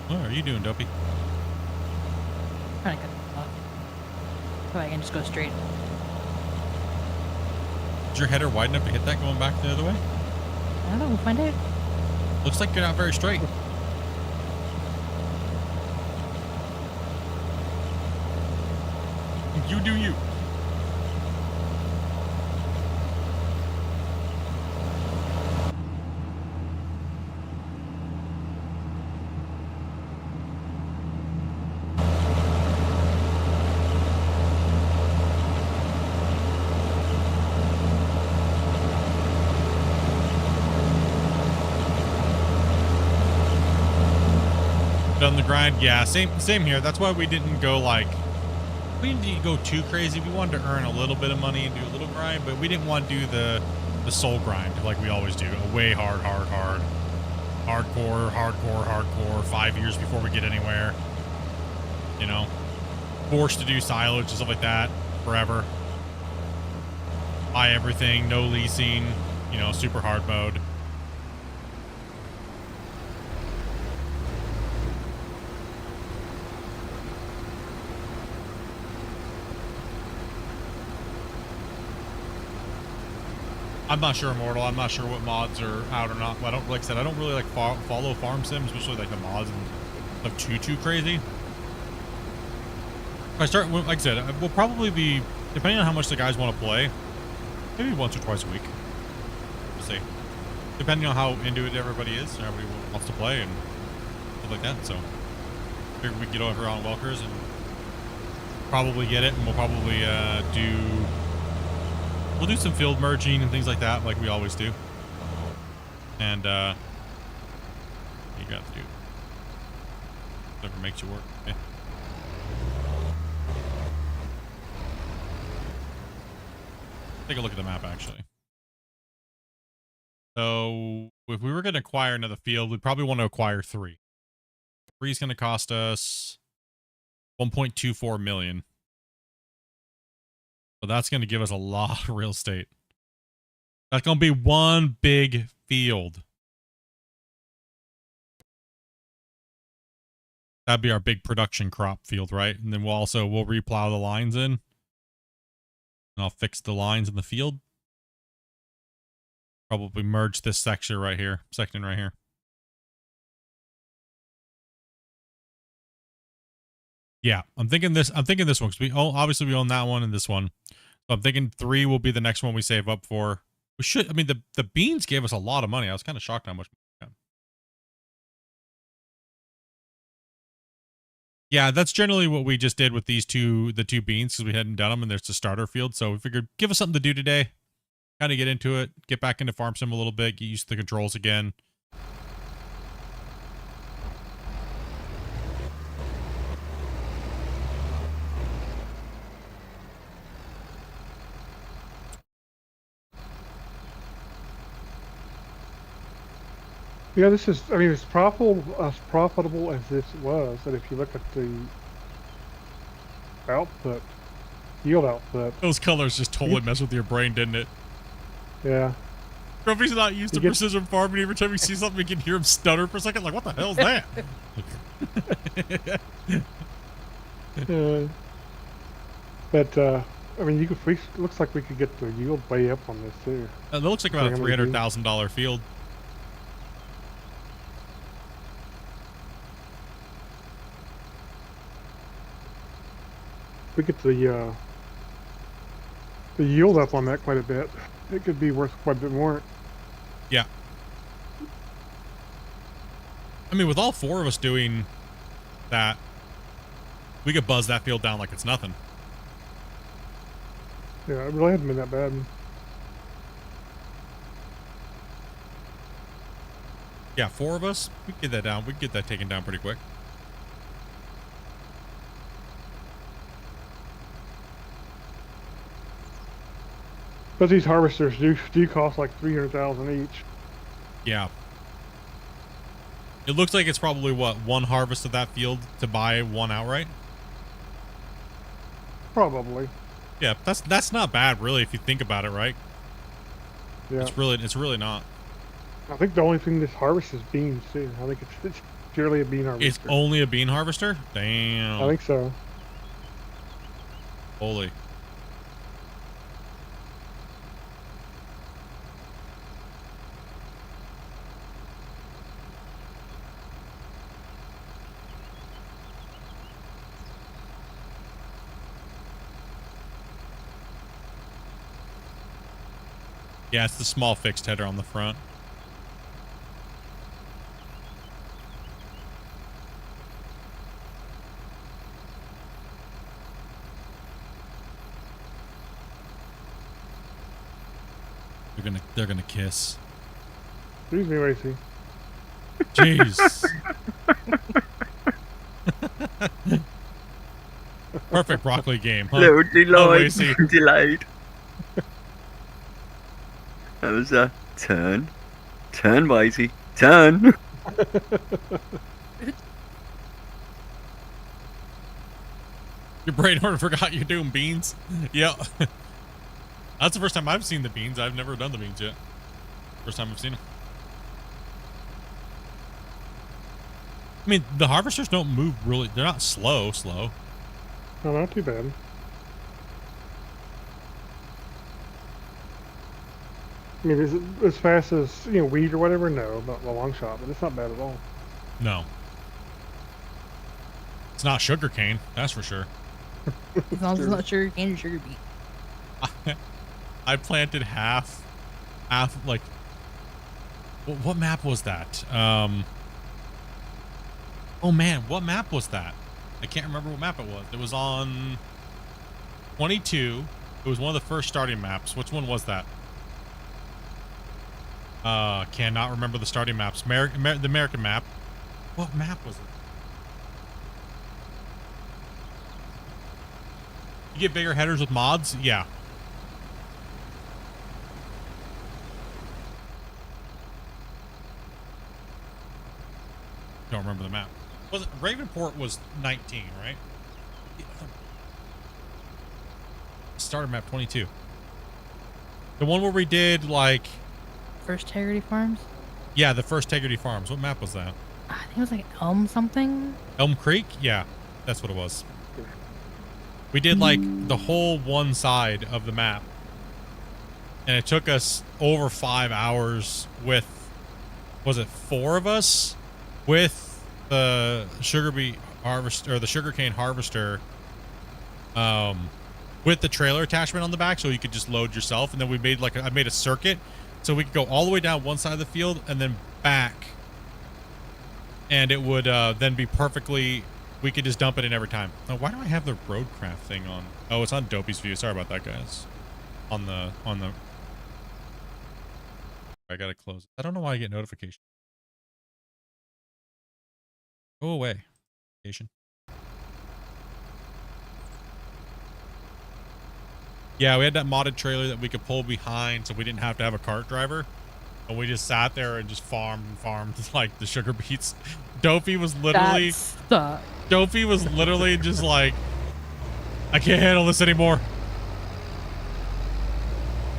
What are you doing, Dopey? Trying to cut it off. So I can just go straight. Is your header wide enough to hit that going back the other way? I don't know. We'll find out. Looks like you're not very straight. You do you. the grind. Yeah, same here. That's why we didn't go like, we didn't go too crazy. We wanted to earn a little bit of money and do a little grind, but we didn't want to do the soul grind like we always do. A way hardcore, 5 years before we get anywhere. You know, forced to do silage and stuff like that forever. Buy everything, no leasing, you know, super hard mode. I'm not sure, Immortal. I'm not sure what mods are out or not. I don't, like I said, I don't really like follow farm sims, especially like the mods and stuff too crazy. If I start, like I said, we'll probably be, depending on how much the guys want to play, maybe once or twice a week. We'll see. Depending on how into it everybody is, and everybody wants to play and stuff like that. So, figure we get over on Welkers and probably get it, and we'll probably we'll do some field merging and things like that, like we always do. And you got to do whatever makes you work. Okay. Take a look at the map, actually. So, if we were going to acquire another field, we'd probably want to acquire 3. 3 is going to cost us 1.24 million. So that's going to give us a lot of real estate. That's going to be one big field. That'd be our big production crop field, right? And then we'll replow the lines in. And I'll fix the lines in the field. Probably merge this section right here. Yeah, I'm thinking this one because obviously we own that one and this one. So I'm thinking 3 will be the next one we save up for. We should, I mean, the beans gave us a lot of money. I was kind of shocked how much. Yeah, that's generally what we just did with the 2 beans because we hadn't done them and there's the starter field. So we figured give us something to do today. Kind of get into it, get back into farm sim a little bit, get used to the controls again. Yeah, this is, I mean, as profitable as this was, and if you look at the output, yield output. Those colors just totally mess with your brain, didn't it? Yeah. Grumpy's not used to precision farming. Every time we see something, we can hear him stutter for a second. Like, what the hell is that? I mean, looks like we could get the yield way up on this too. That looks like about a $300,000 field. If we get the yield up on that quite a bit, it could be worth quite a bit more. Yeah. I mean, with all 4 of us doing that, we could buzz that field down like it's nothing. Yeah, it really hasn't been that bad. Yeah, 4 of us, we could get that down. We could get that taken down pretty quick. But these harvesters do cost like $300,000 each. Yeah. It looks like it's probably what, 1 harvest of that field to buy 1 outright? Probably. Yeah, that's not bad really if you think about it, right? Yeah. It's really not. I think the only thing this harvests is beans too. I think it's purely a bean harvester. It's only a bean harvester? Damn. I think so. Holy. Yeah, it's the small fixed header on the front. They're gonna kiss. Excuse me, Racy. Jeez. Perfect broccoli game, huh? Little delayed. Wasey. Delayed. That was a turn. Turn, Wasey. Turn. Your brain already forgot you're doing beans. Yeah. That's the first time I've seen the beans. I've never done the beans yet. First time I've seen them. I mean, the harvesters don't move really. They're not slow. No, not too bad. I mean, is it as fast as, wheat or whatever? No, not the long shot, but it's not bad at all. No. It's not sugar cane, that's for sure. As long as it's not sugar cane or sugar beet. I planted half, like, what map was that? Oh man, what map was that? I can't remember what map it was. It was on 22. It was one of the first starting maps. Which one was that? Cannot remember the starting maps. The American map. What map was it? You get bigger headers with mods? Yeah. Don't remember the map. Was it Ravenport was 19, right? Starter map 22. The one where we did like First Integrity Farms? Yeah, the first Integrity Farms. What map was that? I think it was like Elm something. Elm Creek? Yeah, that's what it was. We did like the whole one side of the map. And it took us over 5 hours with, was it 4 of us? With the sugar beet harvester, or the sugarcane harvester, with the trailer attachment on the back, so you could just load yourself. And then we made like I made a circuit, so we could go all the way down one side of the field and then back, and it would then be perfectly. We could just dump it in every time. Now, why do I have the roadcraft thing on? Oh, it's on Dopey's view. Sorry about that, guys. On the. I gotta close it. I don't know why I get notifications. Go away. Yeah, we had that modded trailer that we could pull behind, so we didn't have to have a cart driver. And we just sat there and just farmed like the sugar beets. Dopey was literally Dopey was literally just like, I can't handle this anymore.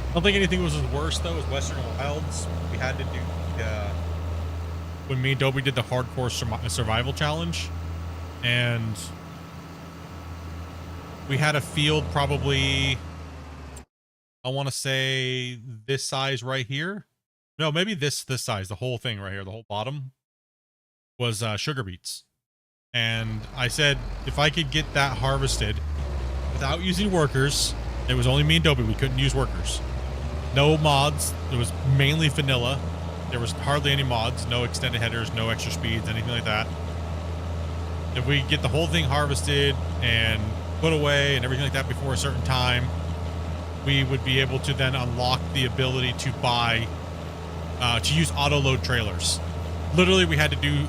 I don't think anything was as worse though as Western Wilds. We had to do when me and Dopey did the hardcore survival challenge, and we had a field probably, I want to say this size right here. No, maybe this size. The whole thing right here, the whole bottom was sugar beets. And I said if I could get that harvested without using workers, it was only me and Dopey. We couldn't use workers. No mods. It was mainly vanilla. There was hardly any mods, no extended headers, no extra speeds, anything like that. If we get the whole thing harvested and put away and everything like that before a certain time, we would be able to then unlock the ability to buy, to use auto load trailers. Literally, we had to do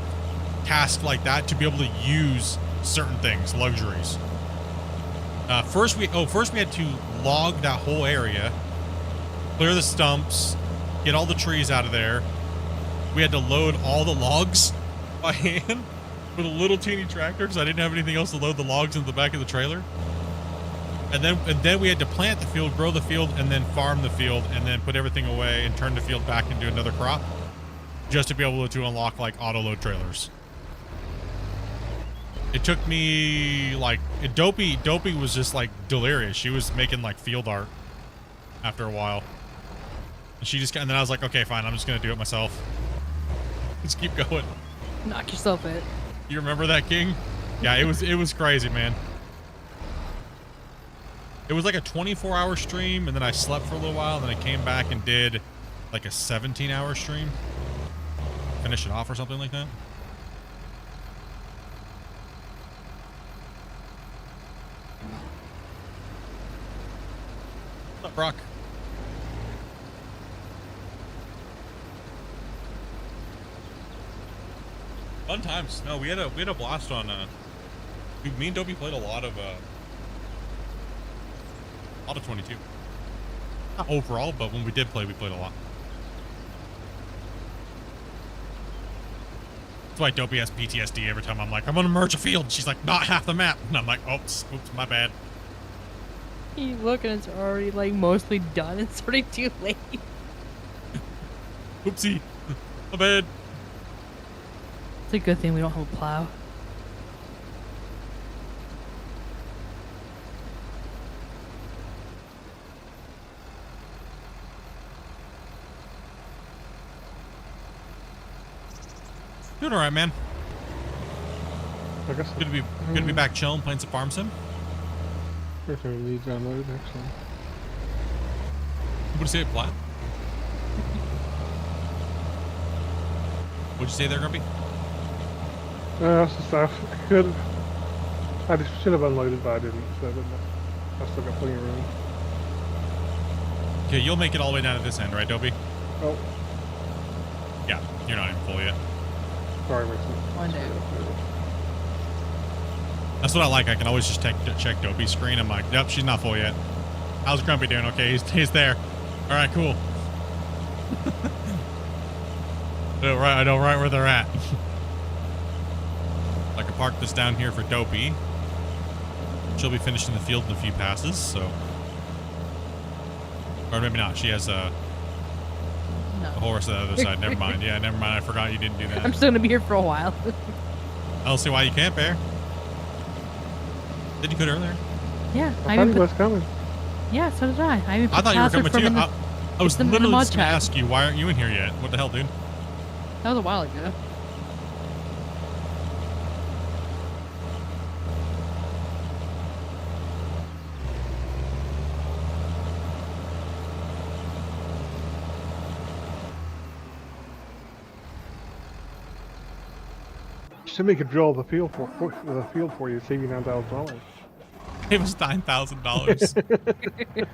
tasks like that to be able to use certain things, luxuries. First we had to log that whole area, clear the stumps, get all the trees out of there. We had to load all the logs by hand with a little teeny tractor because I didn't have anything else to load the logs into the back of the trailer. And then we had to plant the field, grow the field, and then farm the field, and then put everything away and turn the field back into another crop, just to be able to unlock like auto load trailers. It took me like Dopey was just like delirious. She was making like field art after a while. And then I was like, okay, fine, I'm just gonna do it myself. Just keep going. Knock yourself out. You remember that, King? Yeah, it was crazy, man. It was like a 24-hour stream, and then I slept for a little while, and then I came back and did like a 17-hour stream. Finish it off or something like that. What's up, Brock? Fun times. No, we had a blast on Me and Dopey played a lot of 22. Not overall, but when we did play, we played a lot. That's why Dopey has PTSD every time I'm like, I'm gonna merge a field. She's like, not half the map. And I'm like, oops, my bad. You look and it's already like mostly done. It's already too late. Oopsie, my bad. It's a good thing we don't have a plow. Doing all right, man. I guess Good to be back chilling, playing some farm sim. everything needs downloaded. Excellent. What'd you say, Plow? What'd you say there, Grumpy? Some stuff. I just should have unloaded, but I didn't. So I still got plenty of room. Okay, you'll make it all the way down to this end, right, Dopey? Oh, Yeah, you're not even full yet. sorry, Mason. One day. That's what I like. I can always just check Dopey's screen. I'm like, yep, she's not full yet. How's Grumpy doing? Okay, he's there. All right, cool. I know right where they're at. I can park this down here for Dopey. She'll be finishing the field in a few passes, so. Or maybe not. She has a horse on the other side. Never mind. Yeah, never mind. I forgot you didn't do that. I'm still gonna be here for a while. I don't see why you can't, Bear. Did you could earlier? Yeah, I thought he was coming. Yeah, so did I. I, even I thought you were password coming from too. in I was in the literally mod just going to chat. ask you, why aren't you in here yet? What the hell, dude? That was a while ago. Somebody could drill the field for you, save you $9,000. It was $9,000.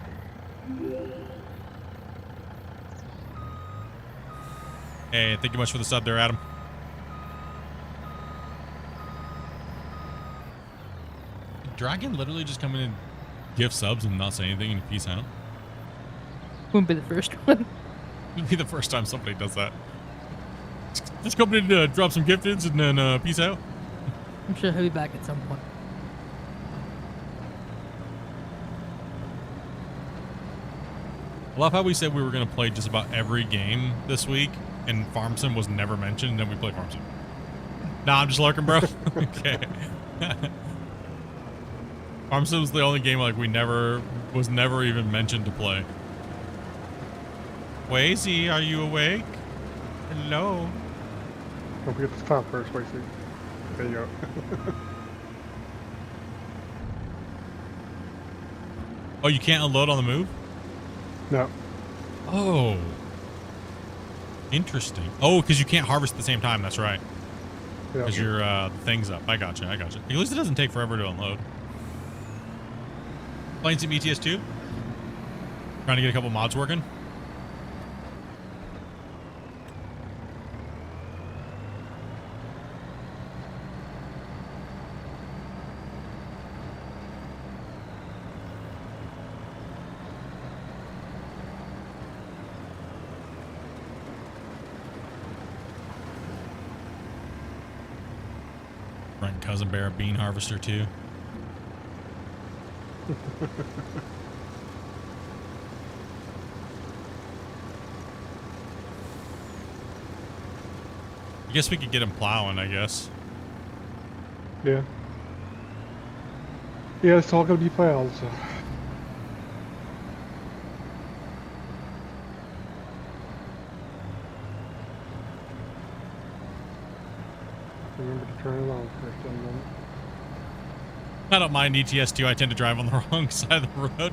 Hey, thank you much for the sub there, Adam. Did Dragon literally just come in and give subs and not say anything and peace out? Wouldn't be the first one. It'd be the first time somebody does that. Just come in to drop some gifteds and then peace out. I'm sure he'll be back at some point. I love how we said we were going to play just about every game this week, and Farm Sim was never mentioned, and then we played Farm Sim. Nah, I'm just lurking, bro. Okay. Farm Sim was the only game like was never even mentioned to play. Wazy, are you awake? Hello. Don't forget to stop first, wait, see. There you go. Oh, you can't unload on the move? No. Oh. Interesting. Oh, because you can't harvest at the same time. That's right. Yeah. Because your thing's up. I gotcha. At least it doesn't take forever to unload. Playing some ETS2? Trying to get a couple mods working? Rent Cousin Bear a bean harvester too. I guess we could get him plowing, I guess. Yeah. Yeah, it's all gonna be plowed, so. Remember to turn it on first in a moment. I don't mind ETS2. I tend to drive on the wrong side of the road.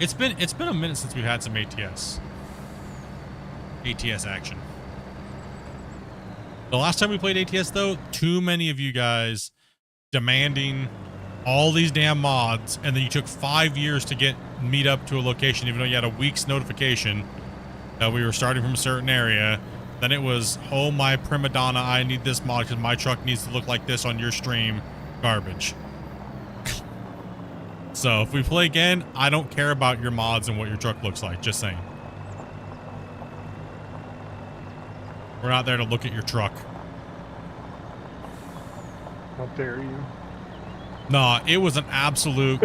It's been a minute since we've had some ATS action. The last time we played ATS though, too many of you guys demanding all these damn mods, and then you took 5 years to meet up to a location, even though you had a week's notification that we were starting from a certain area, Then it was, oh my prima donna, I need this mod because my truck needs to look like this on your stream. Garbage. So if we play again, I don't care about your mods and what your truck looks like. Just saying. We're not there to look at your truck. How dare you? Nah, it was an absolute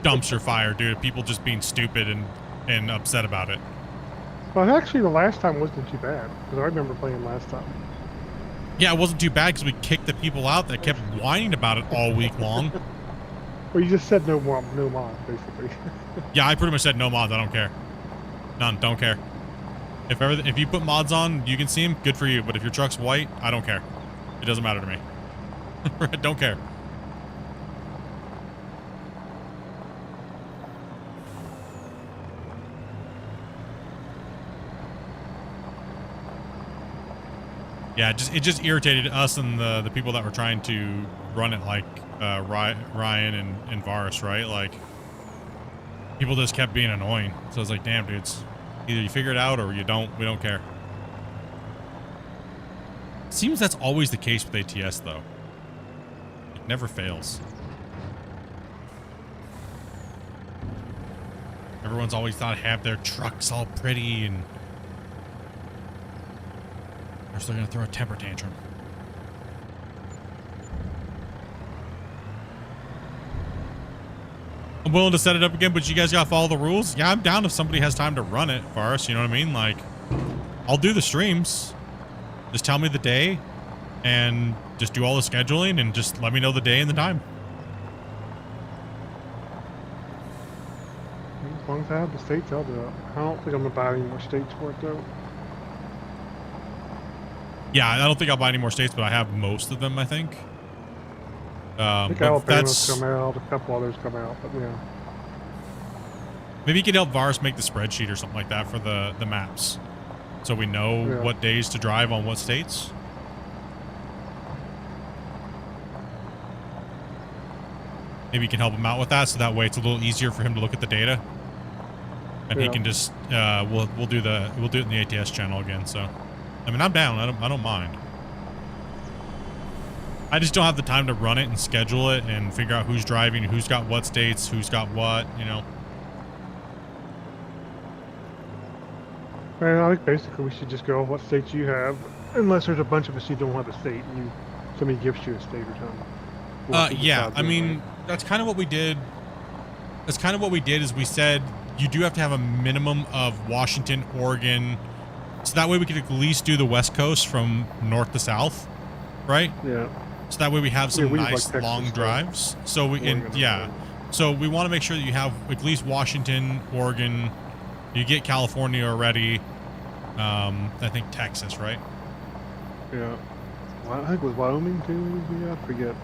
dumpster fire, dude. People just being stupid and upset about it. Well, actually, the last time wasn't too bad because I remember playing last time. Yeah, it wasn't too bad because we kicked the people out that kept whining about it all week long. Well, you just said no mod, basically. Yeah, I pretty much said no mods. I don't care. None. Don't care. If you put mods on, you can see them. Good for you. But if your truck's white, I don't care. It doesn't matter to me. Don't care. Yeah, it just irritated us and the people that were trying to run it, like Ryan and Varus, right? Like, people just kept being annoying. So I was like, damn, dudes, either you figure it out or you don't. We don't care. Seems that's always the case with ATS, though. It never fails. Everyone's always thought to have their trucks all pretty and they're still gonna throw a temper tantrum. I'm willing to set it up again, but you guys gotta follow the rules. Yeah, I'm down if somebody has time to run it for us. You know what I mean? Like, I'll do the streams. Just tell me the day and just do all the scheduling and just let me know the day and the time. As long as I have the states, I'll do it. I don't think I'm gonna buy any more states for it though. Yeah, I don't think I'll buy any more states, but I have most of them, I think. I think Alabama's come out, a couple others come out, but yeah. Maybe you could help Varus make the spreadsheet or something like that for the maps. So we know what days to drive on what states. Maybe you can help him out with that, so that way it's a little easier for him to look at the data. And he can just we'll do it in the ATS channel again, so I mean, I'm down. I don't mind. I just don't have the time to run it and schedule it and figure out who's driving, who's got what states, who's got what, you know. Man, I think basically we should just go what states you have, unless there's a bunch of us who don't have a state and somebody gives you a state or something. Yeah, I mean, that's kind of what we did. That's kind of what we did is we said you do have to have a minimum of Washington, Oregon, so that way we could at least do the West Coast from north to south, right? Yeah. So that way we have some nice like long drives. So we so we want to make sure that you have at least Washington, Oregon. You get California already. I think Texas, right? Yeah. Well, I think it was Wyoming too. Yeah, I forget.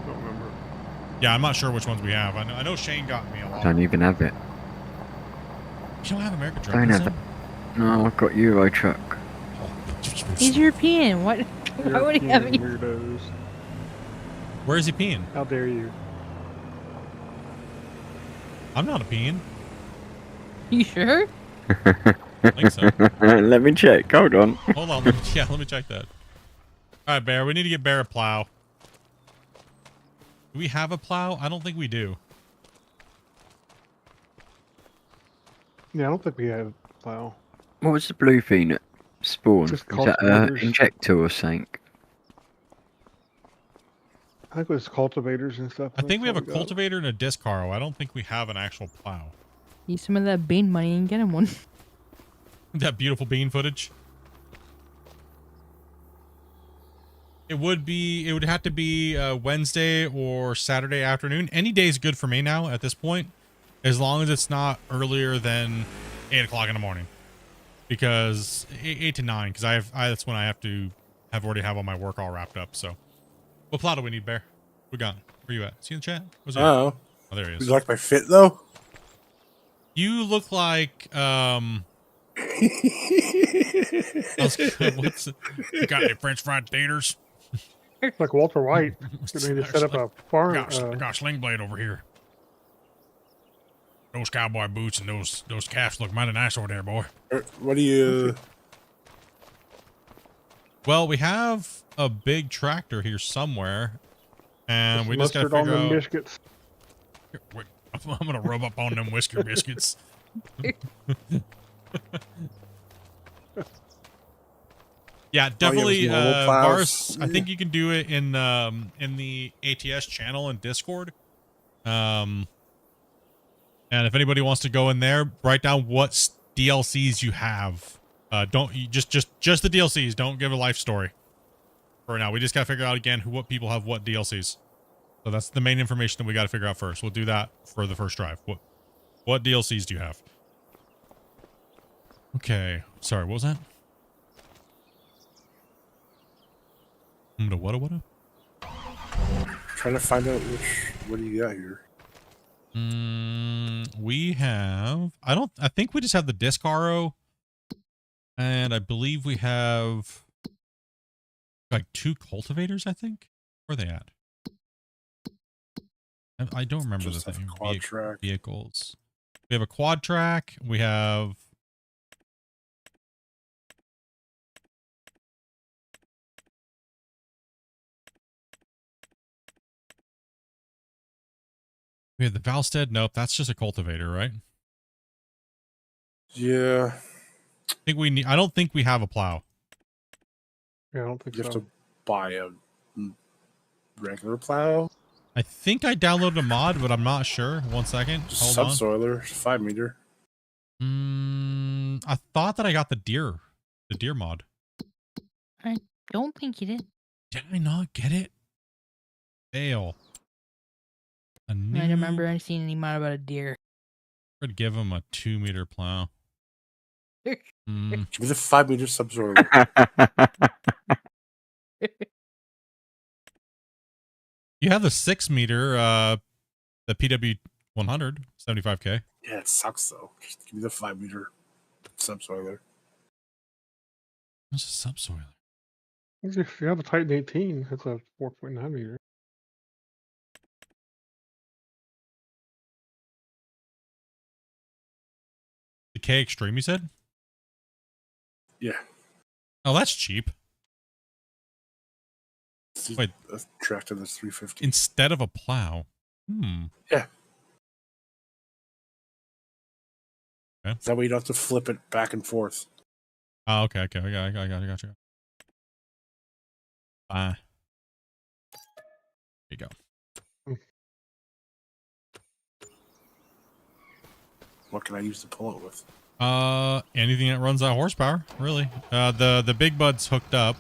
I don't remember. Yeah, I'm not sure which ones we have. I know Shane got me a lot. I don't even have it. You don't have American truck. Don't have it. No, I've got Euro truck. He's European. What? Why would he have any? Weirdos. Where is he peeing? How dare you? I'm not a peeing. You sure? I think so. Let me check. Hold on. Hold on. Let me check that. All right, Bear. We need to get Bear a plow. Do we have a plow? I don't think we do. Yeah, I don't think we have plow. What was the blue thing at spawn? Just Was that an cultivators. injector or something? I think it was cultivators and stuff. I think we have a that's all got. cultivator and a disc harrow. I don't think we have an actual plow. Use some of that bean money and get him one. That beautiful bean footage. It would have to be Wednesday or Saturday afternoon. Any day is good for me now at this point, as long as it's not earlier than 8 o'clock in the morning, because 8 to 9, because that's when I already have all my work all wrapped up. So, what plow do we need, Bear? We got? Where you at? See in the chat? Where's he at? Oh, There he you is. like my fit though? You look like what's you got any French fried taters? Like Walter White. They need to set up a farm. I got a sling blade over here. Those cowboy boots and those calves look mighty nice over there, boy. What do you? Well, we have a big tractor here somewhere, and Just we just gotta mustard on figure them out. biscuits. Wait, I'm gonna rub up on them whisker biscuits. Yeah, definitely. normal plows? Vars, I think you can do it in the ATS channel and Discord. And if anybody wants to go in there, write down what DLCs you have. Don't you just the DLCs. Don't give a life story. For now, we just gotta figure out again what people have what DLCs. So that's the main information that we gotta figure out first. We'll do that for the first drive. What DLCs do you have? Okay. Sorry, what was that? What? Trying to find out what do you got here? We have. I think we just have the disc RO, and I believe we have like 2 cultivators. I think. Where are they at? I don't remember Just the have a thing. quad track. Vehicles. We have a quad track. We have. We have the Valstead. Nope, that's just a cultivator, right? Yeah, I think we need. I don't think we have a plow. Yeah, I don't think you have so. to buy a regular plow. I think I downloaded a mod, but I'm not sure. 1 second. Just Hold on. subsoiler, 5 meter. I thought that I got the deer mod. Don't think you did. Did I not get it? Fail. I don't remember I seen any mod about a deer. I'd give him a 2 meter plow. Give me the 5 meter subsoiler. You have the 6 meter, the PW 100, 75K. Yeah, it sucks though. Just give me the 5 meter subsoiler. What's a subsoiler? If you have a Titan 18, it's a 4.9 meter. The K Extreme, you said? Yeah. Oh, that's cheap. Wait. A tractor that's 350. Instead of a plow. Yeah. Okay. That way you don't have to flip it back and forth. Oh, okay. I got you. There you go. What can I use to pull it with? Anything that runs that horsepower, really. The big bud's hooked up.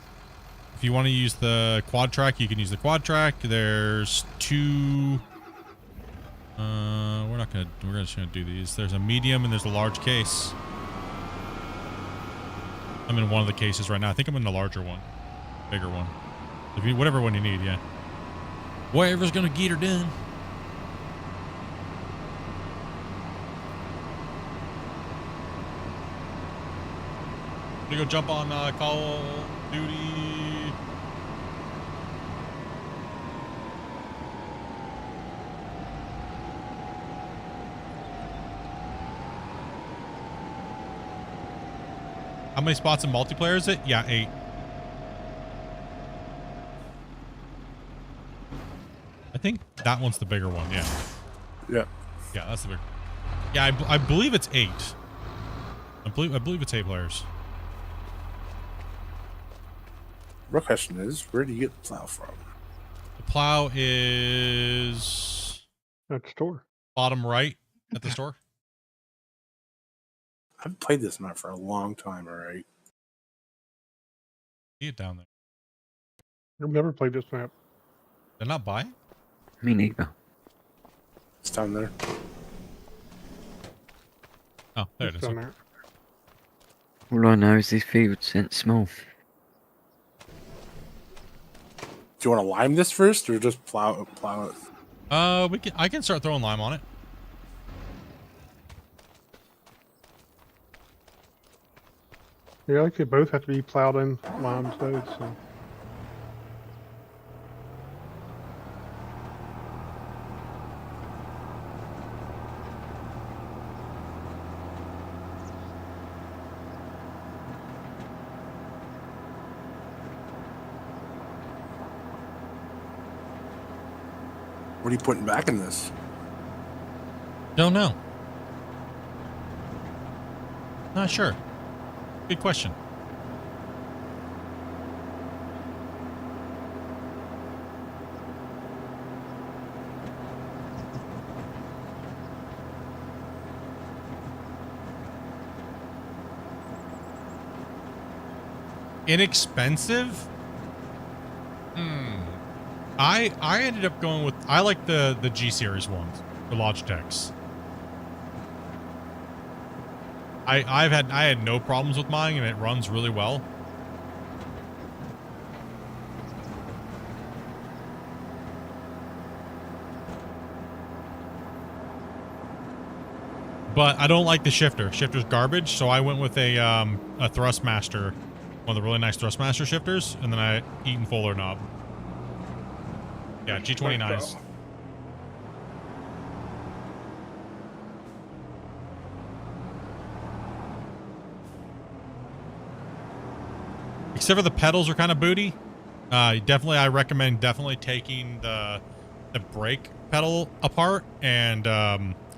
If you want to use the quad track, you can use the quad track. There's 2. We're just gonna do these. There's a medium and there's a large case. I'm in one of the cases right now. I think I'm in the larger one, bigger one. If you, whatever one you need, yeah. Whatever's gonna get her done. Gonna go jump on Call of Duty. How many spots in multiplayer is it? Yeah, 8. I think that one's the bigger one. Yeah. Yeah. Yeah, that's the bigger. Yeah, I believe it's 8. I believe it's 8 players. Real question is, where do you get the plow from? The plow is At the store. bottom right at the store. I haven't played this map for a long time, alright? See it down there. I've never played this map. They're not buying? Me neither. It's down there. Oh, there it It's is. down there. All I know is this field's sent small. Do you want to lime this first, or just plow it? I can start throwing lime on it. Yeah, like they both have to be plowed in lime stoves. So. What are you putting back in this? Don't know. Not sure. Good question. Inexpensive? I ended up going with, I like the G series ones, the Logitechs. I had no problems with mine, and it runs really well. But I don't like the shifter. Shifter's garbage, so I went with a Thrustmaster, one of the really nice Thrustmaster shifters, and then I Eaton Fuller knob. Yeah, G29s. Except for the pedals are kind of booty. Definitely, I recommend taking the brake pedal apart and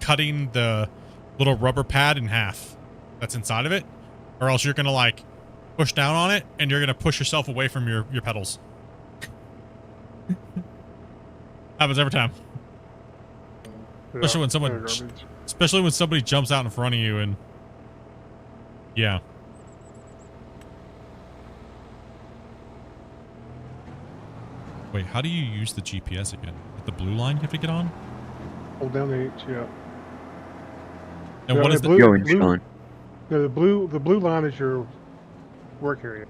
cutting the little rubber pad in half that's inside of it, or else you're gonna like push down on it and you're gonna push yourself away from your pedals. Happens every time. Yeah, Especially when someone, they're garbage. especially when somebody jumps out in front of you and yeah. Wait, how do you use the GPS again? With the blue line you have to get on? Hold down the H, yeah. And Yeah, what is the the blue, Orange line. No, the blue line is your work area.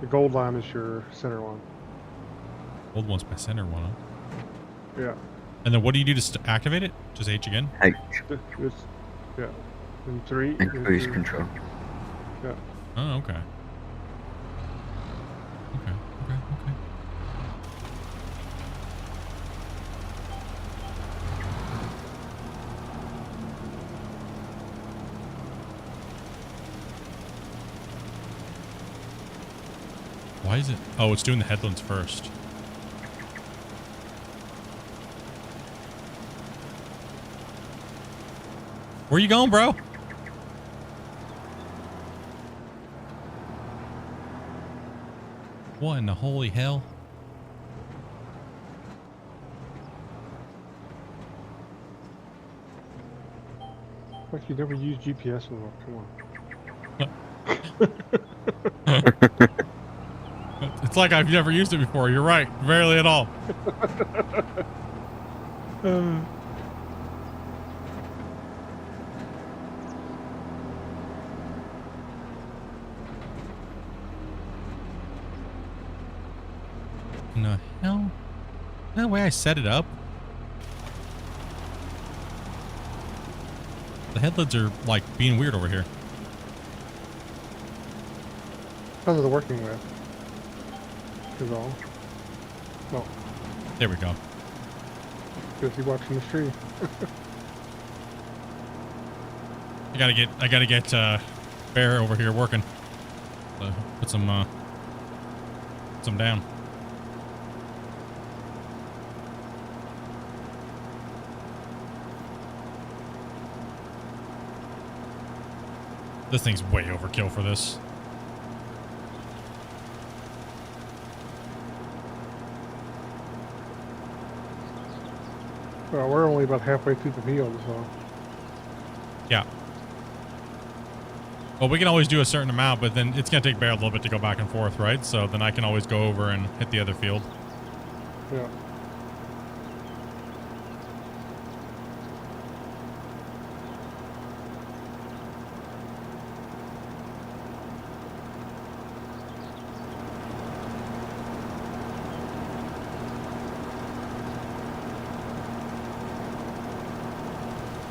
The gold line is your center one. old one's my center one? Huh? Yeah. And then what do you do to activate it? Just H again? H It's, yeah. And 3 and is cruise your- control. Yeah. Oh, okay. Okay. Why is it? Oh, it's doing the headlands first. Where you going, bro? What in the holy hell? Like you never use GPS before. Come on. It's like I've never used it before. You're right. Rarely at all. In the hell? Is that the way I set it up? The headlights are like being weird over here. Because of the working with. Is all. Oh, There we go. because you're watching the stream. I gotta get Bear over here working. So put some down. This thing's way overkill for this. Well, we're only about halfway through the field, so. Yeah. Well, we can always do a certain amount, but then it's gonna take Bear a little bit to go back and forth, right? So then I can always go over and hit the other field. Yeah.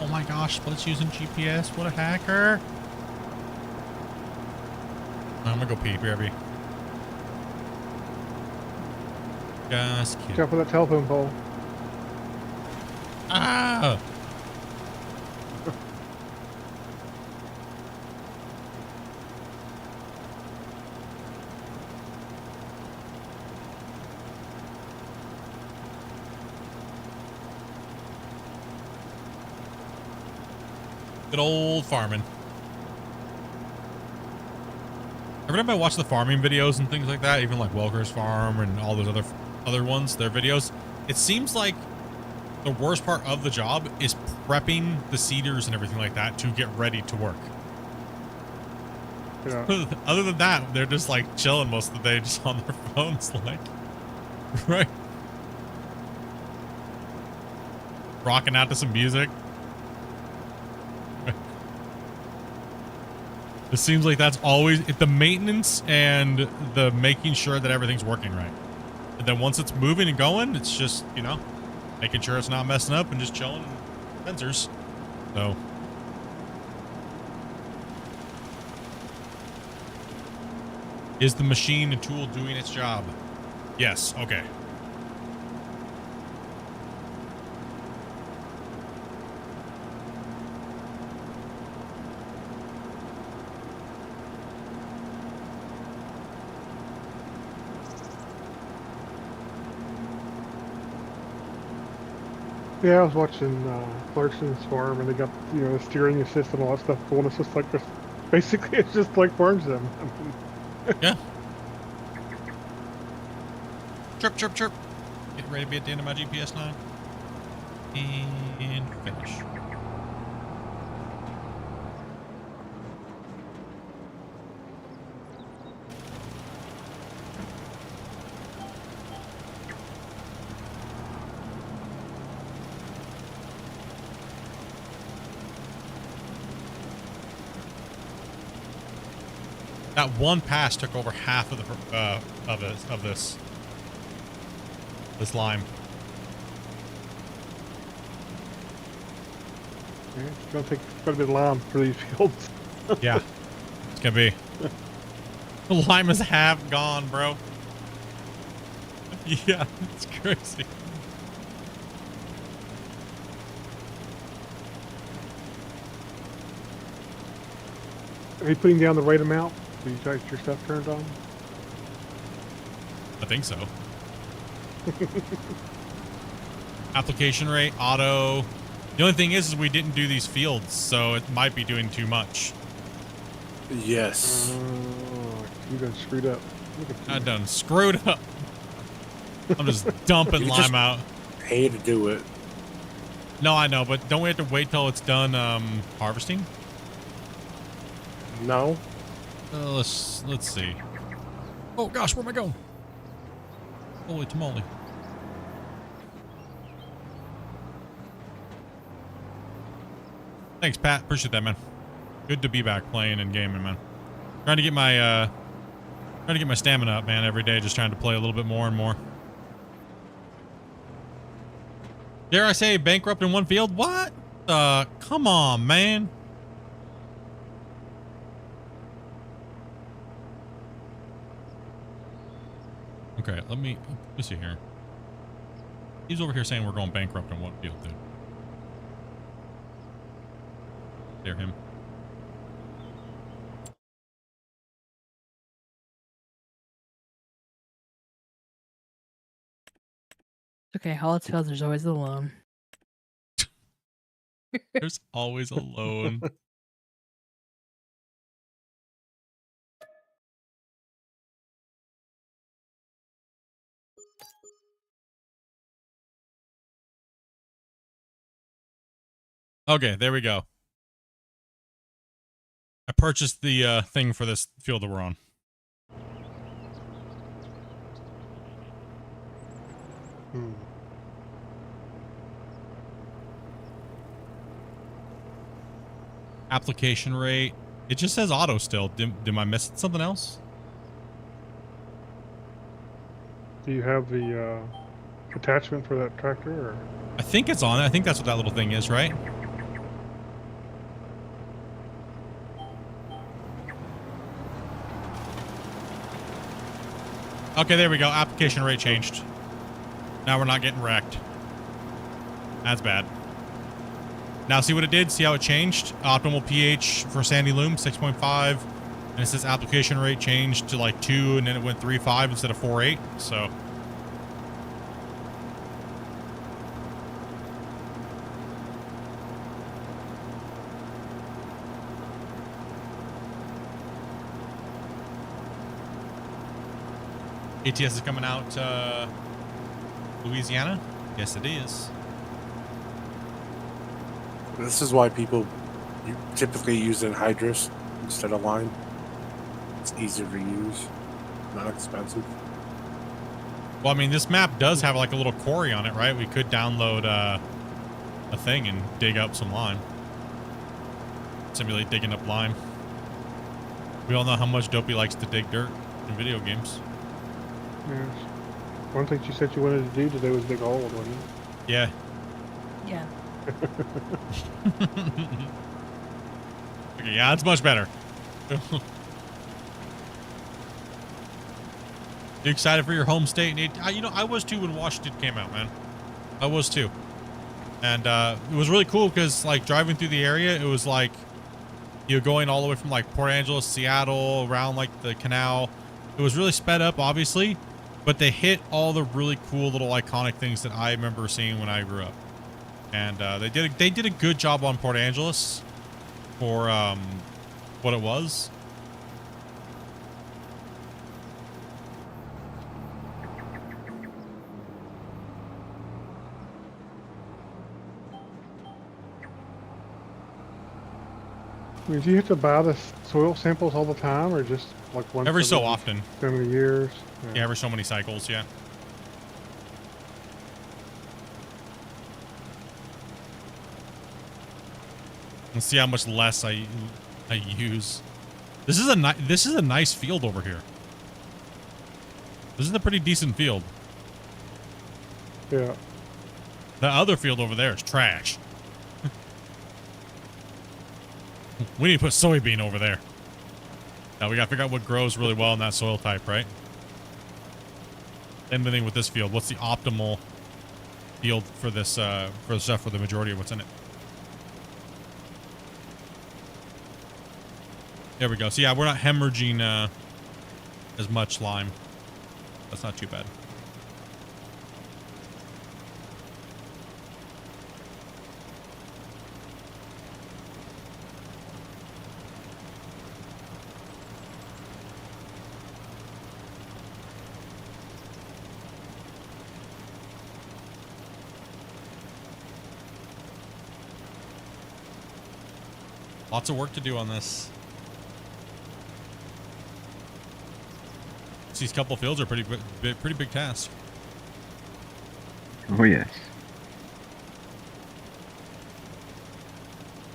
Oh my gosh, Split's using GPS. What a hacker. I'm gonna go pee, BRB. Just kidding. Jump for that telephone pole. Ah! Good old farming. Every time I watch the farming videos and things like that, even like Welker's farm and all those other ones, their videos, it seems like the worst part of the job is prepping the seeders and everything like that to get ready to work. Yeah. Other than that, they're just like chilling most of the day, just on their phones, like, right? Rocking out to some music. It seems like that's always the maintenance and the making sure that everything's working right. And then once it's moving and going, it's just, you know, making sure it's not messing up and just chilling sensors. So. Is the machine and tool doing its job? Yes. Okay. Yeah, I was watching Clarkson's farm, and they got, you know, the steering assist and all that stuff going. It's just like this. Basically, it's just like farm sim. I mean, Yeah. Chirp, chirp, chirp. Get ready to be at the end of my GPS 9. And finish. That one pass took over half of the this lime. yeah, it's gonna take quite a bit of lime for these fields. Yeah, it's gonna be. The lime is half gone, bro. Yeah, it's crazy. Are you putting down the right amount? So you got your stuff turned on? I think so. Application rate, auto. The only thing is we didn't do these fields, so it might be doing too much. Yes. You done screwed up. Look at you. I done screwed up. I'm just dumping You lime just- out. Hate to do it. No, I know, but don't we have to wait till it's done harvesting? No. Let's see. Oh gosh, where am I going? Holy tamale. Thanks, Pat. Appreciate that, man. Good to be back playing and gaming, man. Trying to get my stamina up, man, every day, just trying to play a little bit more and more. Dare I say bankrupt in one field? What? Come on, man. Okay, let me see here. He's over here saying we're going bankrupt in one field, dude. Dare him. Okay, all it tells there's always a loan. There's always a loan. Okay, there we go. I purchased the thing for this field that we're on. Hmm. Application rate. It just says auto still. Am I missing something else? Do you have the attachment for that tractor? Or? I think it's on. I think that's what that little thing is, right? Okay, there we go. Application rate changed. Now we're not getting wrecked. That's bad. Now see what it did? See how it changed? Optimal pH for sandy loam, 6.5. And it says application rate changed to like 2, and then it went 3.5 instead of 4.8. So... ATS is coming out Louisiana? Yes, it is. This is why people typically use anhydrous instead of lime. It's easier to use, not expensive. Well, I mean, this map does have like a little quarry on it, right? We could download a thing and dig up some lime. Simulate digging up lime. We all know how much Dopey likes to dig dirt in video games. Yes. One thing you said you wanted to do today was dig a hole, wasn't it? Yeah. Yeah. Okay, yeah, it's much better. You excited for your home state? Nate? You know, I was too when Washington came out, man. I was too. And it was really cool because, like, driving through the area, it was like, you know, going all the way from, like, Port Angeles, Seattle, around, like, the canal. It was really sped up, obviously, but they hit all the really cool little iconic things that I remember seeing when I grew up. And they did a good job on Port Angeles for what it was. I mean, do you have to buy the soil samples all the time, or just like once Every so often. so many years? Yeah, every so many cycles, yeah. Let's see how much less I use. This is a nice field over here. This is a pretty decent field. Yeah. The other field over there is trash. We need to put soybean over there. Now we gotta figure out what grows really well in that soil type, right? Same thing with this field. What's the optimal field for this for the stuff for the majority of what's in it? There we go. So yeah, we're not hemorrhaging as much lime. That's not too bad. Lots of work to do on this. These couple fields are pretty big task. Oh yes.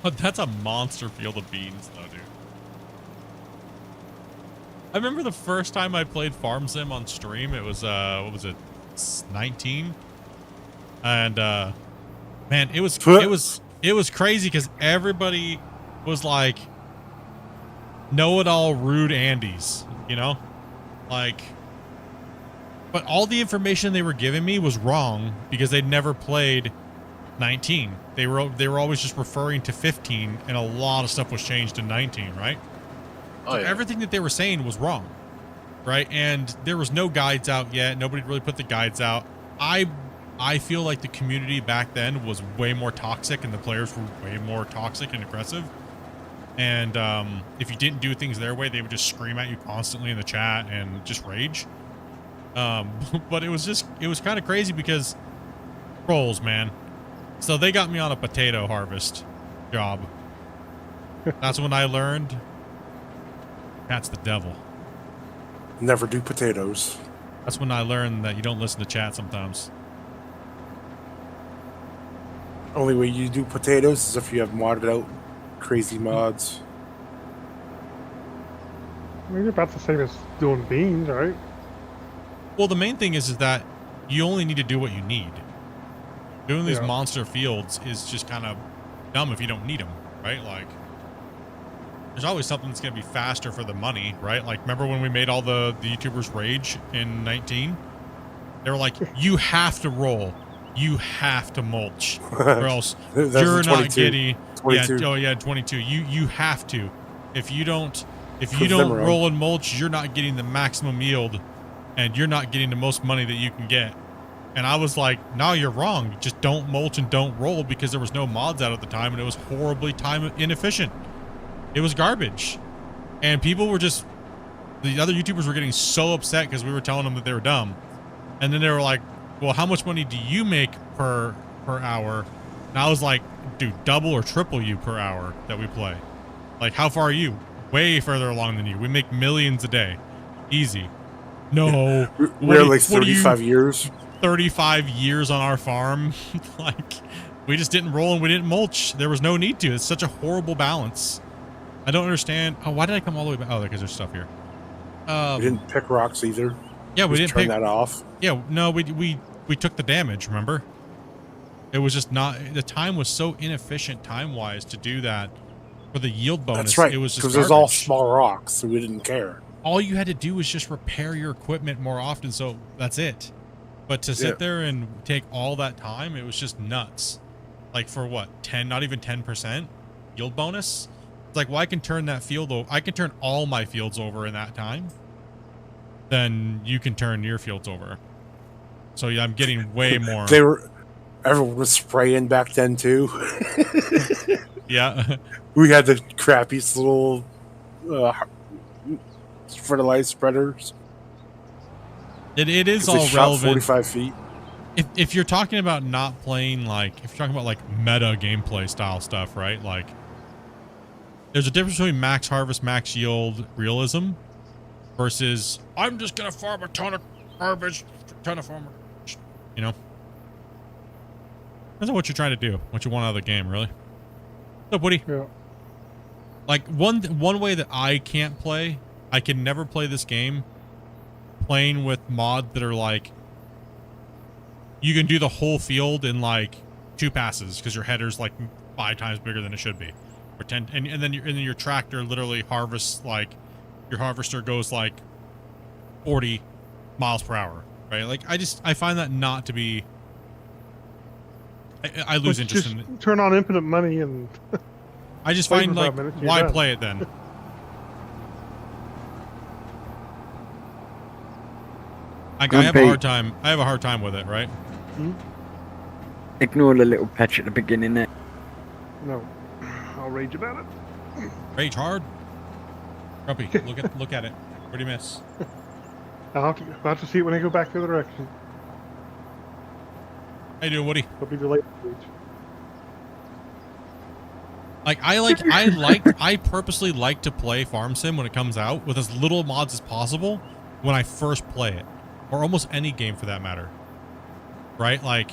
But that's a monster field of beans, though, dude. I remember the first time I played Farm Sim on stream. It was what was it, 19? And man, it was crazy because everybody was like know-it-all rude Andes, you know, like. But all the information they were giving me was wrong because they'd never played 19. They were always just referring to 15, and a lot of stuff was changed in 19, right? Oh, So yeah. everything that they were saying was wrong, right? And there was no guides out yet. Nobody really put the guides out. I feel like the community back then was way more toxic, and the players were way more toxic and aggressive. And if you didn't do things their way, they would just scream at you constantly in the chat and just rage. But it was kind of crazy because trolls, man. So they got me on a potato harvest job. That's when I learned that's the devil. Never do potatoes. That's when I learned that you don't listen to chat sometimes. Only way you do potatoes is if you have modded out crazy mods. I mean, you're about the same as doing beans, right? Well, the main thing is that you only need to do what you need. Doing these Yeah. monster fields is just kind of dumb if you don't need them, right? Like, there's always something that's going to be faster for the money, right? Like, remember when we made all the YouTubers rage in 19? They were like, you have to roll. You have to mulch, or else That's you're in not 22. getting. 22. Yeah, oh yeah, 22. You have to. If you don't Prove them wrong. roll and mulch, you're not getting the maximum yield, and you're not getting the most money that you can get. And I was like, no, you're wrong. Just don't mulch and don't roll, because there was no mods out at the time, and it was horribly time inefficient. It was garbage, and people were just the other YouTubers were getting so upset because we were telling them that they were dumb. And then they were like, well, how much money do you make per hour? And I was like, dude, double or triple you per hour that we play. Like, how far are you? Way further along than you. We make millions a day. Easy. No. We're like 35 years. 35 years on our farm. Like, we just didn't roll and we didn't mulch. There was no need to. It's such a horrible balance. I don't understand. Oh, why did I come all the way back? Oh, because there's stuff here. We didn't pick rocks either. Yeah, we just didn't turn that off. Yeah, no, we took the damage, remember? It was just not, the time was so inefficient time-wise to do that for the yield bonus. That's right, It was just because there's all small rocks, so we didn't care. All you had to do was just repair your equipment more often, so that's it. But to sit there and take all that time, it was just nuts. Like for what, 10, not even 10% yield bonus? It's like, well, I can turn that field over. I can turn all my fields over in that time. Then you can turn your fields over. So yeah, I'm getting way more. Everyone was spraying back then too. Yeah. We had the crappiest little fertilizer spreaders. It is all shot relevant. 45 feet. If you're talking about not playing, like, if you're talking about like meta gameplay style stuff, right? Like, there's a difference between max harvest, max yield realism versus I'm just gonna farm a ton of garbage, ton of farmer. You know, that's not what you're trying to do. What you want out of the game, really. What's up, Woody? Yeah. Like one way that I can't play, I can never play this game playing with mods that are like, you can do the whole field in like 2 passes because your header's like 5 times bigger than it should be, or 10, and then your tractor literally harvests, like your harvester goes like 40 miles per hour, right? Like I find that not to be. I lose interest in it. Turn on infinite money and. I just find like, why play it then? I have a hard time. I have a hard time with it, right? Ignore the little patch at the beginning there. No, I'll rage about it. Rage hard. Grumpy, look at it. What do you miss? I'll have to see it when I go back the other direction. How you doing, Woody? It'll be delayed. Like I purposely like to play Farm Sim when it comes out with as little mods as possible when I first play it, or almost any game for that matter. Right? Like,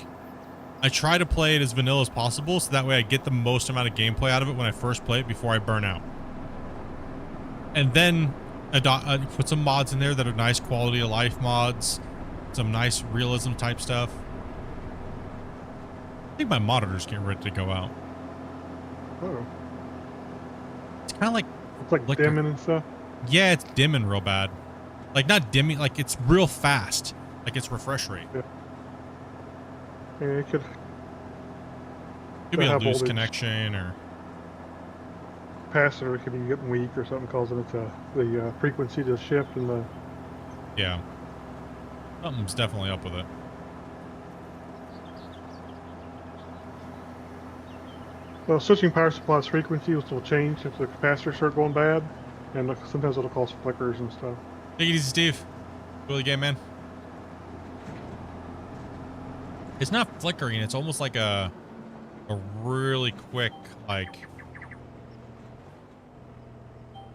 I try to play it as vanilla as possible so that way I get the most amount of gameplay out of it when I first play it before I burn out. And then put some mods in there that are nice quality of life mods, some nice realism type stuff. I think my monitor's getting ready to go out. Oh. It's kind of like, it's like dimming and stuff. Yeah, it's dimming real bad. Like, not dimming, like it's real fast. Like it's refresh rate. Yeah, it could be a loose connection or capacitor could be getting weak or something, causing it to the frequency to shift and the. Yeah. Something's definitely up with it. Well, switching power supplies frequencies will change if the capacitors start going bad, and sometimes it'll cause flickers and stuff. Take it easy, Steve. Really game, man. It's not flickering. It's almost like a really quick, like,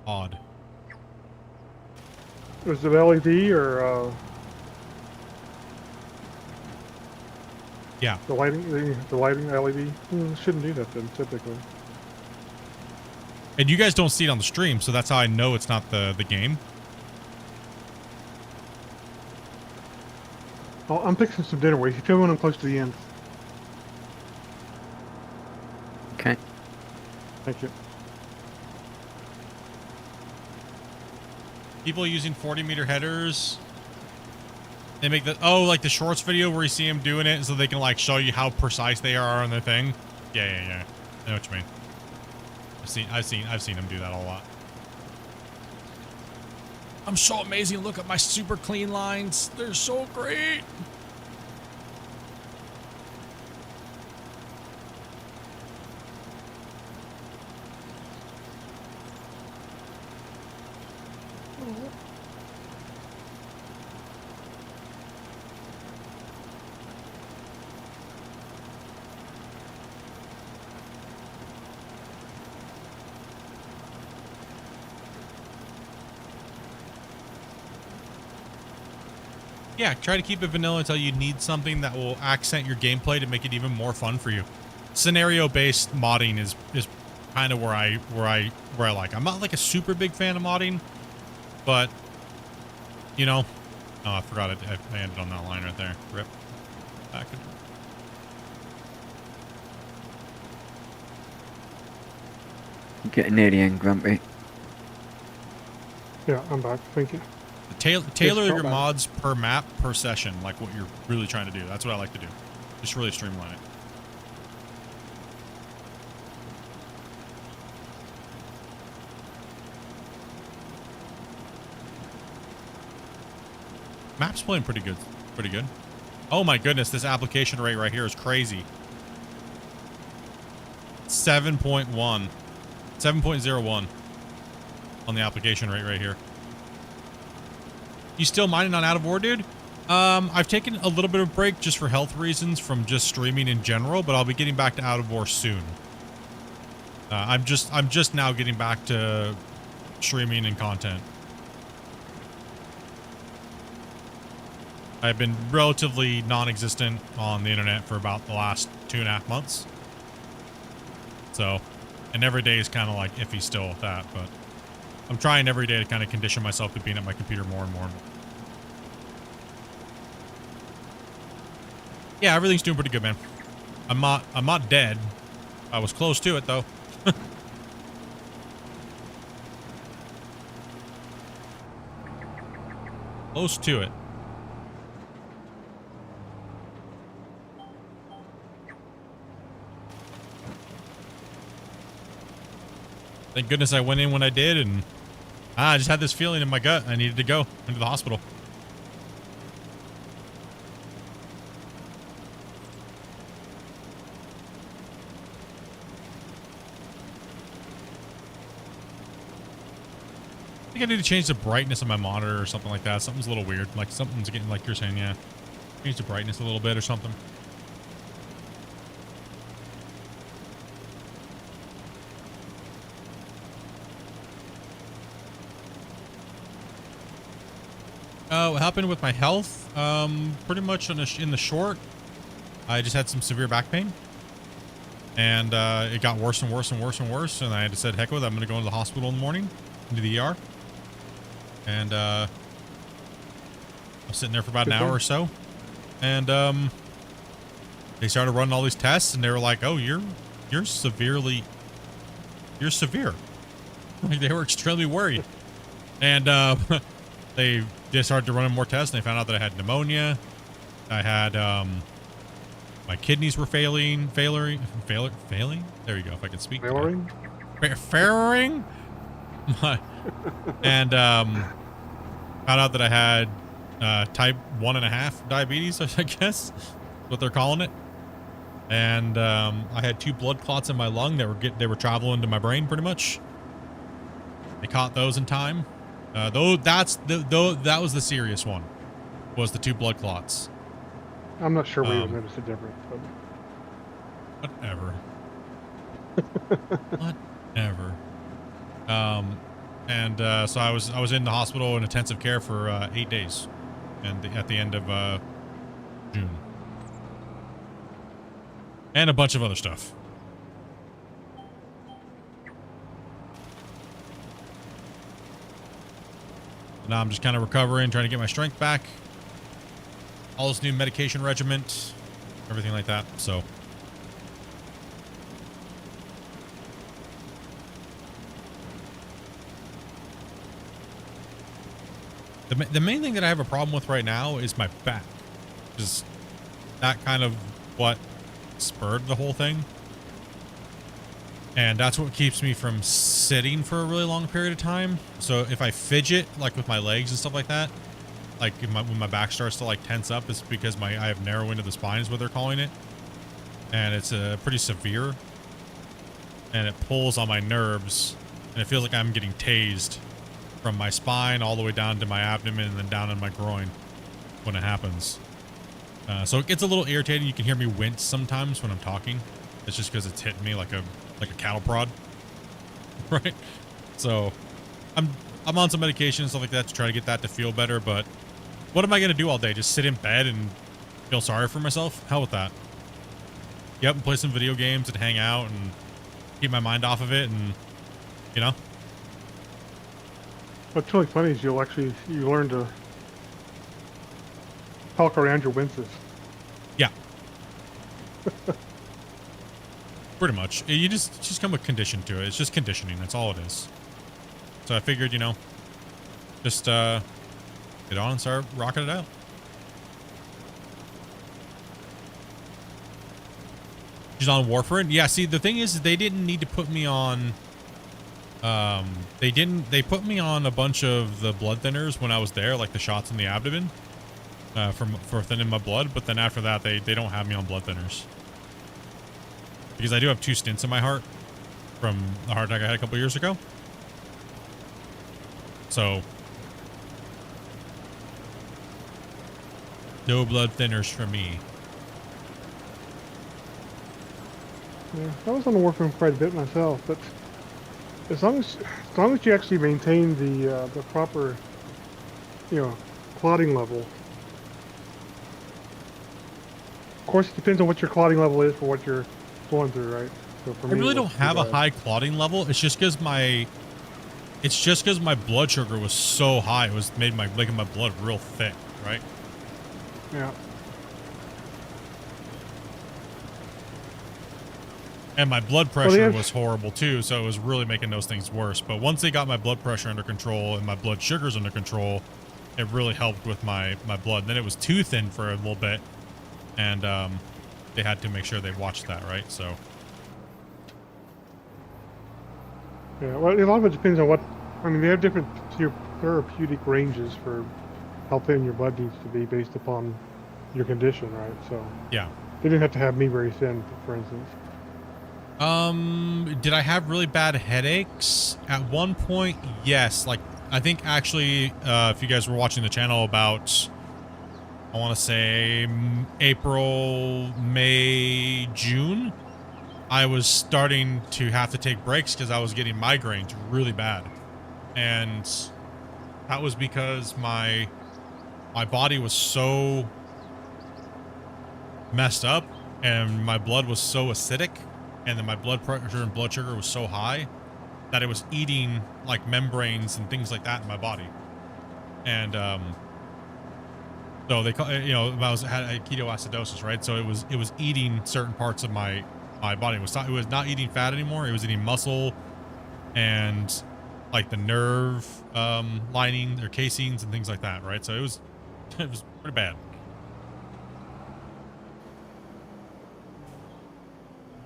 odd. Is it LED or? Yeah. The lighting LED shouldn't do that then, typically. And you guys don't see it on the stream, so that's how I know it's not the game. Oh, I'm fixing some dinner. Wait, you tell me when I'm close to the end. Okay. Thank you. People using 40-meter headers. They make the like the shorts video where you see them doing it so they can like show you how precise they are on their thing. Yeah. I know what you mean. I've seen them do that a lot. I'm so amazing. Look at my super clean lines. They're so great. Yeah, try to keep it vanilla until you need something that will accent your gameplay to make it even more fun for you. Scenario-based modding is kind of where I like. I'm not like a super big fan of modding, but you know, oh, I forgot it. I ended on that line right there. Rip. Back. Getting near the end, Grumpy. Yeah, I'm back. Thank you. Tailor your back. mods per map, per session, like what you're really trying to do. That's what I like to do. Just really streamline it. Map's playing pretty good. Pretty good. Oh my goodness, this application rate right here is crazy. 7.1. 7.01 on the application rate right here. You still mining on Out of War, dude? I've taken a little bit of a break just for health reasons from just streaming in general, but I'll be getting back to Out of War soon. I'm just now getting back to streaming and content. I've been relatively non-existent on the internet for about the last 2.5 months. So, and every day is kind of like iffy still with that, but I'm trying every day to kind of condition myself to being at my computer more and more and more. Yeah, everything's doing pretty good, man. I'm not dead. I was close to it though. Close to it. Thank goodness I went in when I did, and I just had this feeling in my gut. I needed to go into the hospital. I think I need to change the brightness of my monitor or something like that. Something's a little weird. Like something's getting, like you're saying, yeah. Change the brightness a little bit or something. What happened with my health? Pretty much in the short, I just had some severe back pain. And it got worse and worse and worse and worse. And I had to say, heck with it, I'm going to go into the hospital in the morning, into the ER. And I was sitting there for about an hour or so. And they started running all these tests, and they were like, oh, you're severe. Like, they were extremely worried. And they started to run more tests, and they found out that I had pneumonia. I had my kidneys were failing. There you go, if I can speak. Failing? Failing? And found out that I had type 1.5 diabetes, I guess, what they're calling it. And I had 2 blood clots in my lung that were traveling to my brain pretty much. They caught those in time. That was the serious one, was the 2 blood clots. I'm not sure we would notice the difference, but Whatever. Whatever. So I was in the hospital in intensive care for 8 days, and at the end of June, and a bunch of other stuff. Now I'm just kind of recovering, trying to get my strength back. All this new medication regiment, everything like that. So. The main thing that I have a problem with right now is my back. Just that kind of what spurred the whole thing. And that's what keeps me from sitting for a really long period of time. So if I fidget, like with my legs and stuff like that, like when my back starts to like tense up, it's because I have narrowing of the spine is what they're calling it. And it's pretty severe. And it pulls on my nerves. And it feels like I'm getting tased from my spine all the way down to my abdomen and then down in my groin when it happens. So it gets a little irritating. You can hear me wince sometimes when I'm talking. It's just because it's hitting me like a cattle prod, right? So I'm on some medication and stuff like that to try to get that to feel better, but What am I going to do all day? Just sit in bed and feel sorry for myself? Hell with that. Yep, and play some video games and hang out and keep my mind off of it and, you know? What's really funny is you learn to talk around your winces. Yeah. Pretty much. You just come with condition to it. It's just conditioning. That's all it is. So I figured, you know, just get on and start rocking it out. She's on warfarin? Yeah, see, the thing is they didn't need to put me on they put me on a bunch of the blood thinners when I was there, like the shots in the abdomen, for thinning my blood, but then after that they don't have me on blood thinners. Because I do have 2 stents in my heart from the heart attack I had a couple years ago. So no blood thinners for me. Yeah, I was on the warfarin quite a bit myself, but as long as you actually maintain the proper, you know, clotting level. Of course, it depends on what your clotting level is for what you're going through, right? So for I me, really it don't wasn't have too a bad. high clotting level. It's just because my blood sugar was so high. It was making my blood real thick, right? Yeah. And my blood pressure yeah. was horrible too, so it was really making those things worse. But once they got my blood pressure under control and my blood sugars under control, it really helped with my blood. And then it was too thin for a little bit, and they had to make sure they watched that, right? So Yeah, well, a lot of it depends on what. I mean, they have different therapeutic ranges for how thin your blood needs to be based upon your condition, right? So yeah. they didn't have to have me very thin, for instance. Did I have really bad headaches? At one point, yes. Like, I think actually, if you guys were watching the channel about, I want to say April, May, June, I was starting to have to take breaks because I was getting migraines really bad. And that was because my body was so messed up and my blood was so acidic, and then my blood pressure and blood sugar was so high that it was eating like membranes and things like that in my body. And so they call, you know, had ketoacidosis, right? So it was eating certain parts of my body. It was not eating fat anymore. It was eating muscle and like the nerve lining or casings and things like that, right? So it was pretty bad.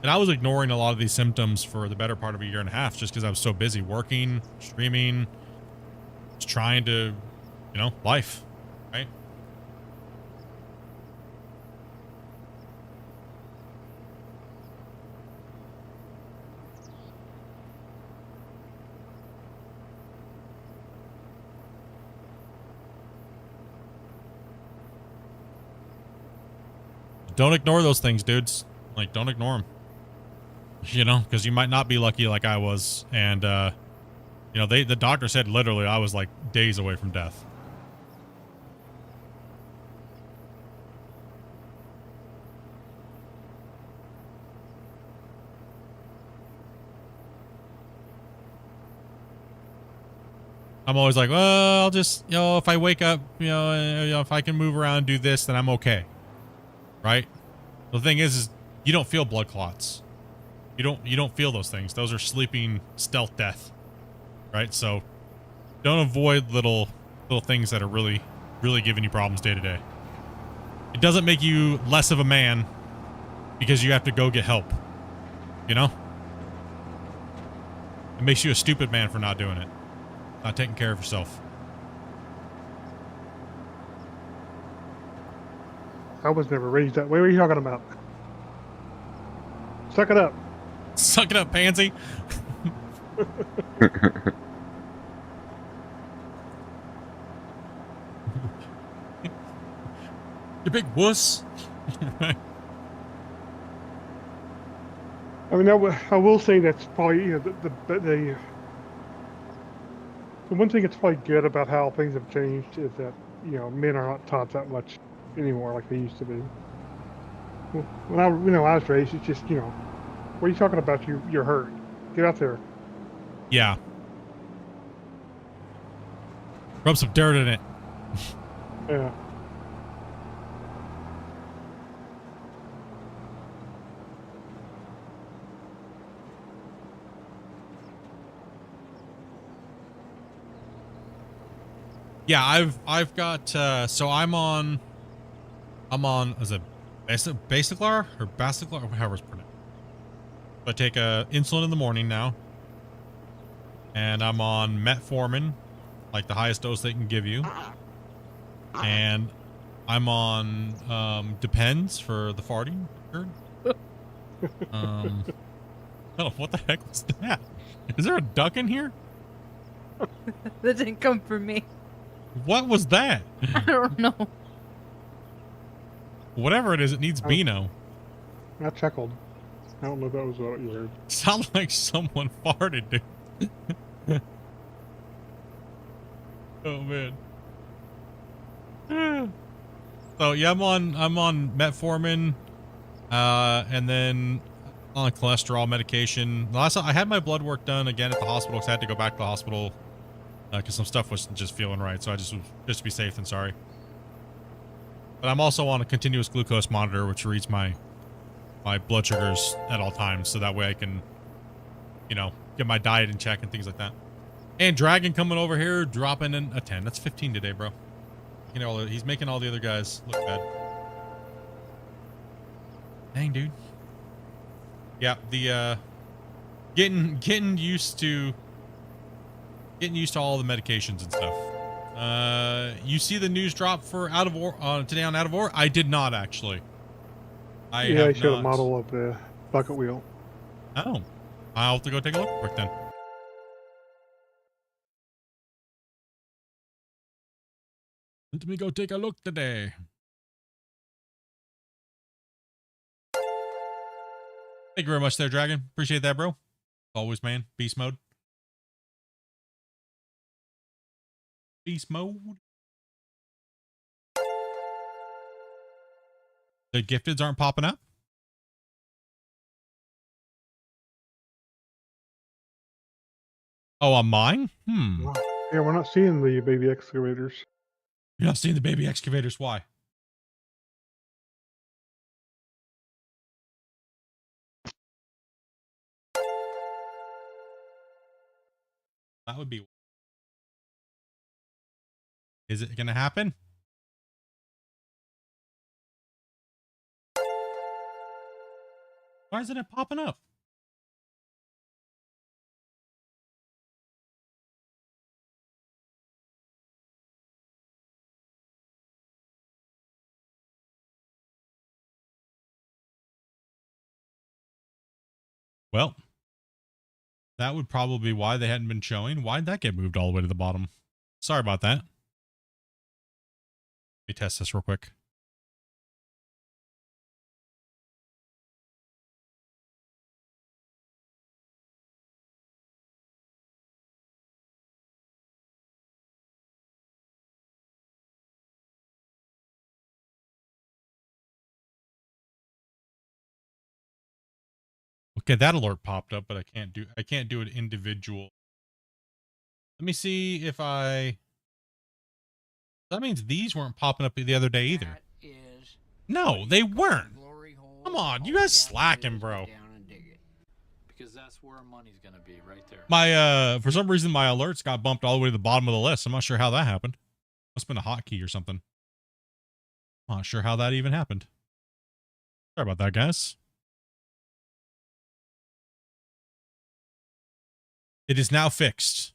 And I was ignoring a lot of these symptoms for the better part of a year and a half just because I was so busy working, streaming, just trying to, you know, life, right? Don't ignore those things, dudes. Like, don't ignore them. You know, because you might not be lucky like I was. And, you know, the doctor said literally I was like days away from death. I'm always like, well, I'll just, you know, if I wake up, you know, if I can move around and do this, then I'm okay. Right? The thing is you don't feel blood clots. You don't feel those things. Those are sleeping stealth death, right? So don't avoid little things that are really giving you problems day to day. It doesn't make you less of a man because you have to go get help, you know? It makes you a stupid man for not doing it, not taking care of yourself. I was never raised that way. What are you talking about? Suck it up. Suck it up, pansy. You big wuss. I mean, I will say that's probably, you know, the one thing that's probably good about how things have changed is that men are not taught that much anymore like they used to be. When I was raised, it's just, what are you talking about? You're hurt. Get out there. Yeah. Rub some dirt in it. Yeah. Yeah, I've got so I'm on is it Basiclar or Basiclar, however it's pronounced. I take insulin in the morning now. And I'm on metformin, like the highest dose they can give you. And I'm on Depends for the farting. Oh, what the heck was that? Is there a duck in here? That didn't come from me. What was that? I don't know. Whatever it is, it needs Oh. Beano. I chuckled. I don't know if that was what you heard. Sounds like someone farted, dude. Oh man. So yeah, I'm on metformin, and then on cholesterol medication. The last time I had my blood work done again at the hospital, because I had to go back to the hospital because some stuff wasn't just feeling right. So I just to be safe than sorry. But I'm also on a continuous glucose monitor, which reads my blood sugars at all times, so that way I can, get my diet in check and things like that. And Dragon coming over here, dropping in a 10. That's 15 today, bro. He's making all the other guys look bad. Dang, dude. Yeah, the getting used to all the medications and stuff. You see the news drop for today on Out of War? I did not actually. I showed a model of the bucket wheel. Oh, I'll have to go take a look quick then. Let me go take a look today. Thank you very much there, Dragon. Appreciate that, bro. Always, man. Beast mode. Beast mode. The gifteds aren't popping up? Oh, on mine? Yeah, we're not seeing the baby excavators. You're not seeing the baby excavators. Why? That would be... Is it going to happen? Why isn't it popping up? Well, that would probably be why they hadn't been showing. Why'd that get moved all the way to the bottom? Sorry about that. Let me test this real quick. Okay, that alert popped up, but I can't do it individual. Let me see if that means these weren't popping up the other day either. No, they weren't. Come on, you guys slacking, bro. Because that's where money's gonna be, right there. My for some reason my alerts got bumped all the way to the bottom of the list. I'm not sure how that happened. Must have been a hotkey or something. I'm not sure how that even happened. Sorry about that, guys. It is now fixed.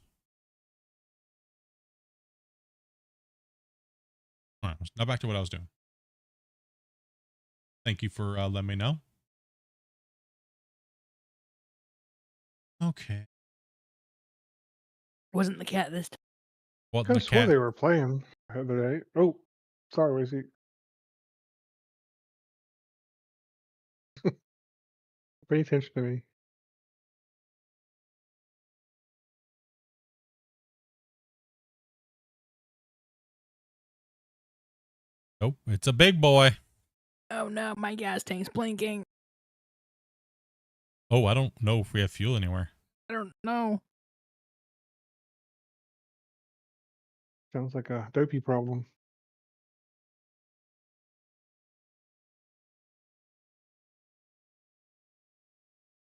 All right, now back to what I was doing. Thank you for letting me know. Okay. Wasn't the cat this time. What I the swore cat? they were playing the other day. Oh, sorry, Wazy. Pay attention to me. Oh, it's a big boy. Oh no, my gas tank's blinking. Oh, I don't know if we have fuel anywhere. I don't know. Sounds like a dopey problem.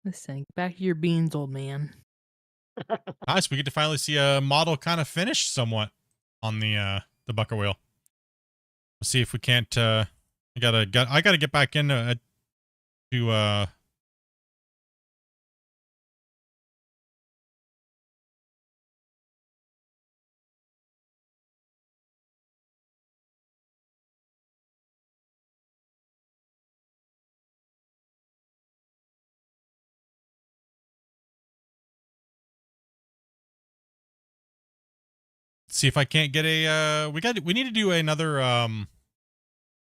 Listen, get back to your beans, old man. Nice. We get to finally see a model kind of finished somewhat on the bucket wheel. Let's see if we can't. I gotta get back in to see if I can't get a. We need to do another.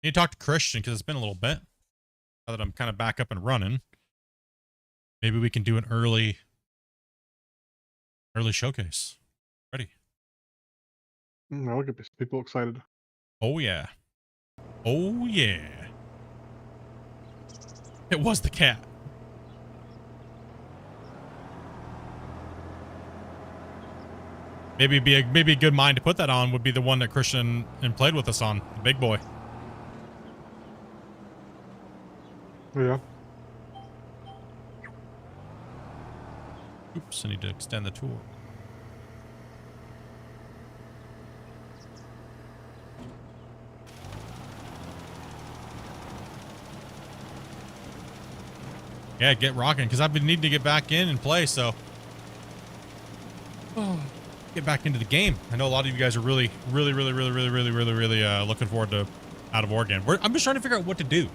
Need to talk to Christian because it's been a little bit. Now that I'm kind of back up and running, maybe we can do an early showcase. Ready? I'll get people excited. Oh yeah. Oh yeah. It was the cat. Maybe a good mind to put that on would be the one that Christian and played with us on, the big boy. Yeah. Oops, I need to extend the tour. Yeah, get rocking, because I've been needing to get back in and play, so. Oh, get back into the game. I know a lot of you guys are really looking forward to Out of Oregon. I'm just trying to figure out what to do.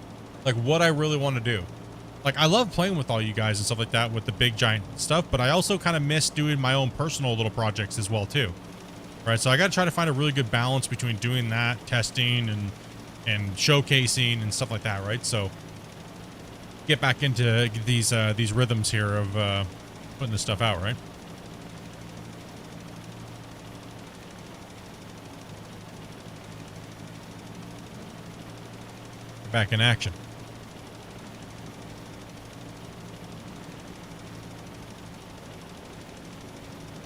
Like, what I really want to do. Like, I love playing with all you guys and stuff like that with the big giant stuff, but I also kind of miss doing my own personal little projects as well, too. Right, so I got to try to find a really good balance between doing that, testing, and showcasing and stuff like that, right? So, get back into these rhythms here of putting this stuff out, right? Back in action.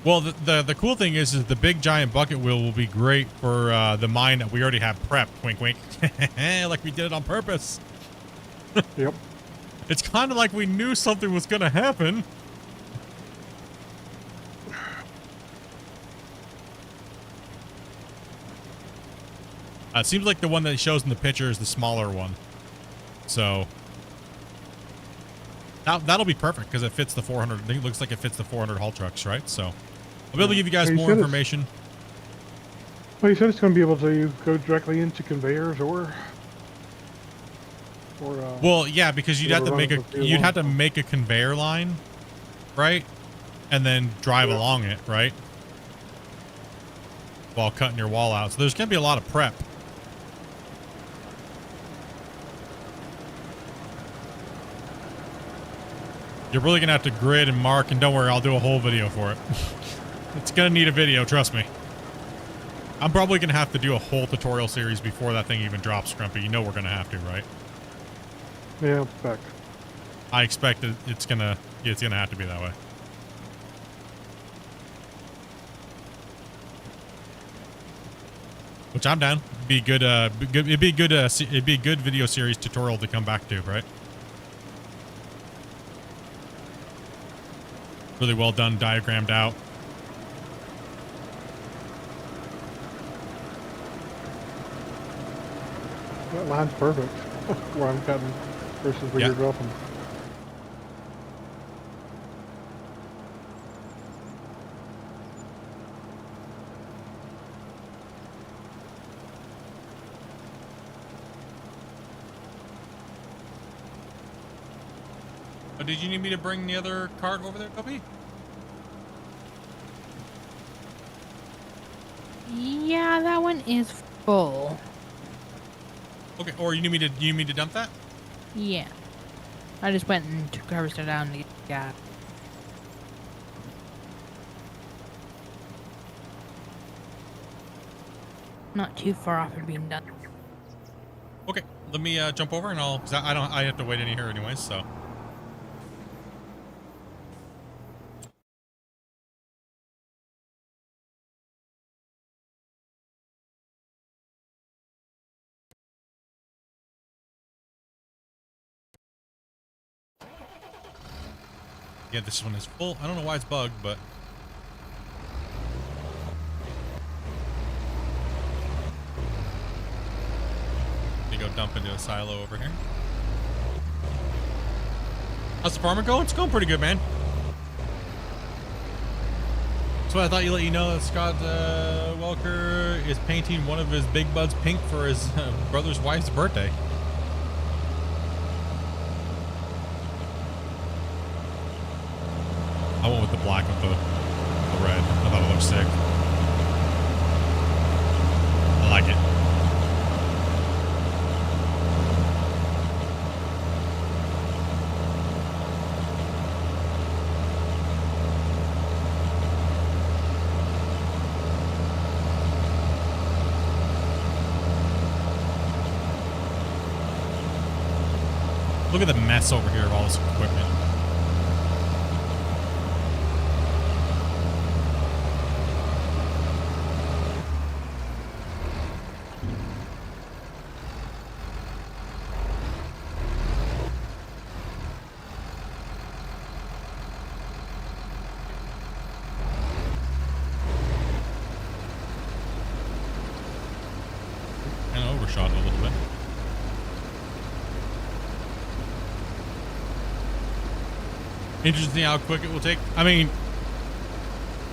Well, the cool thing is the big giant bucket wheel will be great for the mine that we already have prepped. Wink, wink. Like we did it on purpose. Yep. It's kind of like we knew something was going to happen. It seems like the one that he shows in the picture is the smaller one. So that'll be perfect because it fits the 400. It looks like it fits the 400 haul trucks, right? So I'll be able to give you guys more information. Well, you said it's going to be able to go directly into conveyors or well, yeah, because you'd have to make a conveyor line, right? And then drive along it, right? While cutting your wall out. So there's going to be a lot of prep. You're really going to have to grid and mark, and don't worry, I'll do a whole video for it. It's going to need a video, trust me. I'm probably going to have to do a whole tutorial series before that thing even drops, Scrumpy. You know we're going to have to, right? Yeah, back. I expect it's going to have to be that way. Which I'm down. It'd be a good video series tutorial to come back to, right? Really well done, diagrammed out. That line's perfect. Where I'm cutting versus where you're dropping. Oh, did you need me to bring the other cart over there, Toby? Yeah, that one is full. Okay, or you need me to dump that? Yeah. I just went and took harvester down to get gas. Not too far off of being done. Okay, let me jump over and cause I have to wait in here anyways, so. Yeah, this one is full. I don't know why it's bugged, but. You go dump into a silo over here. How's the farming going? It's going pretty good, man. So I thought you let you know that Scott Welker is painting one of his big buds pink for his brother's wife's birthday. I went with the black with the red. I thought it looked sick. I like it. Look at the mess over here of all this equipment. And overshot a little bit. Interesting how quick it will take. I mean,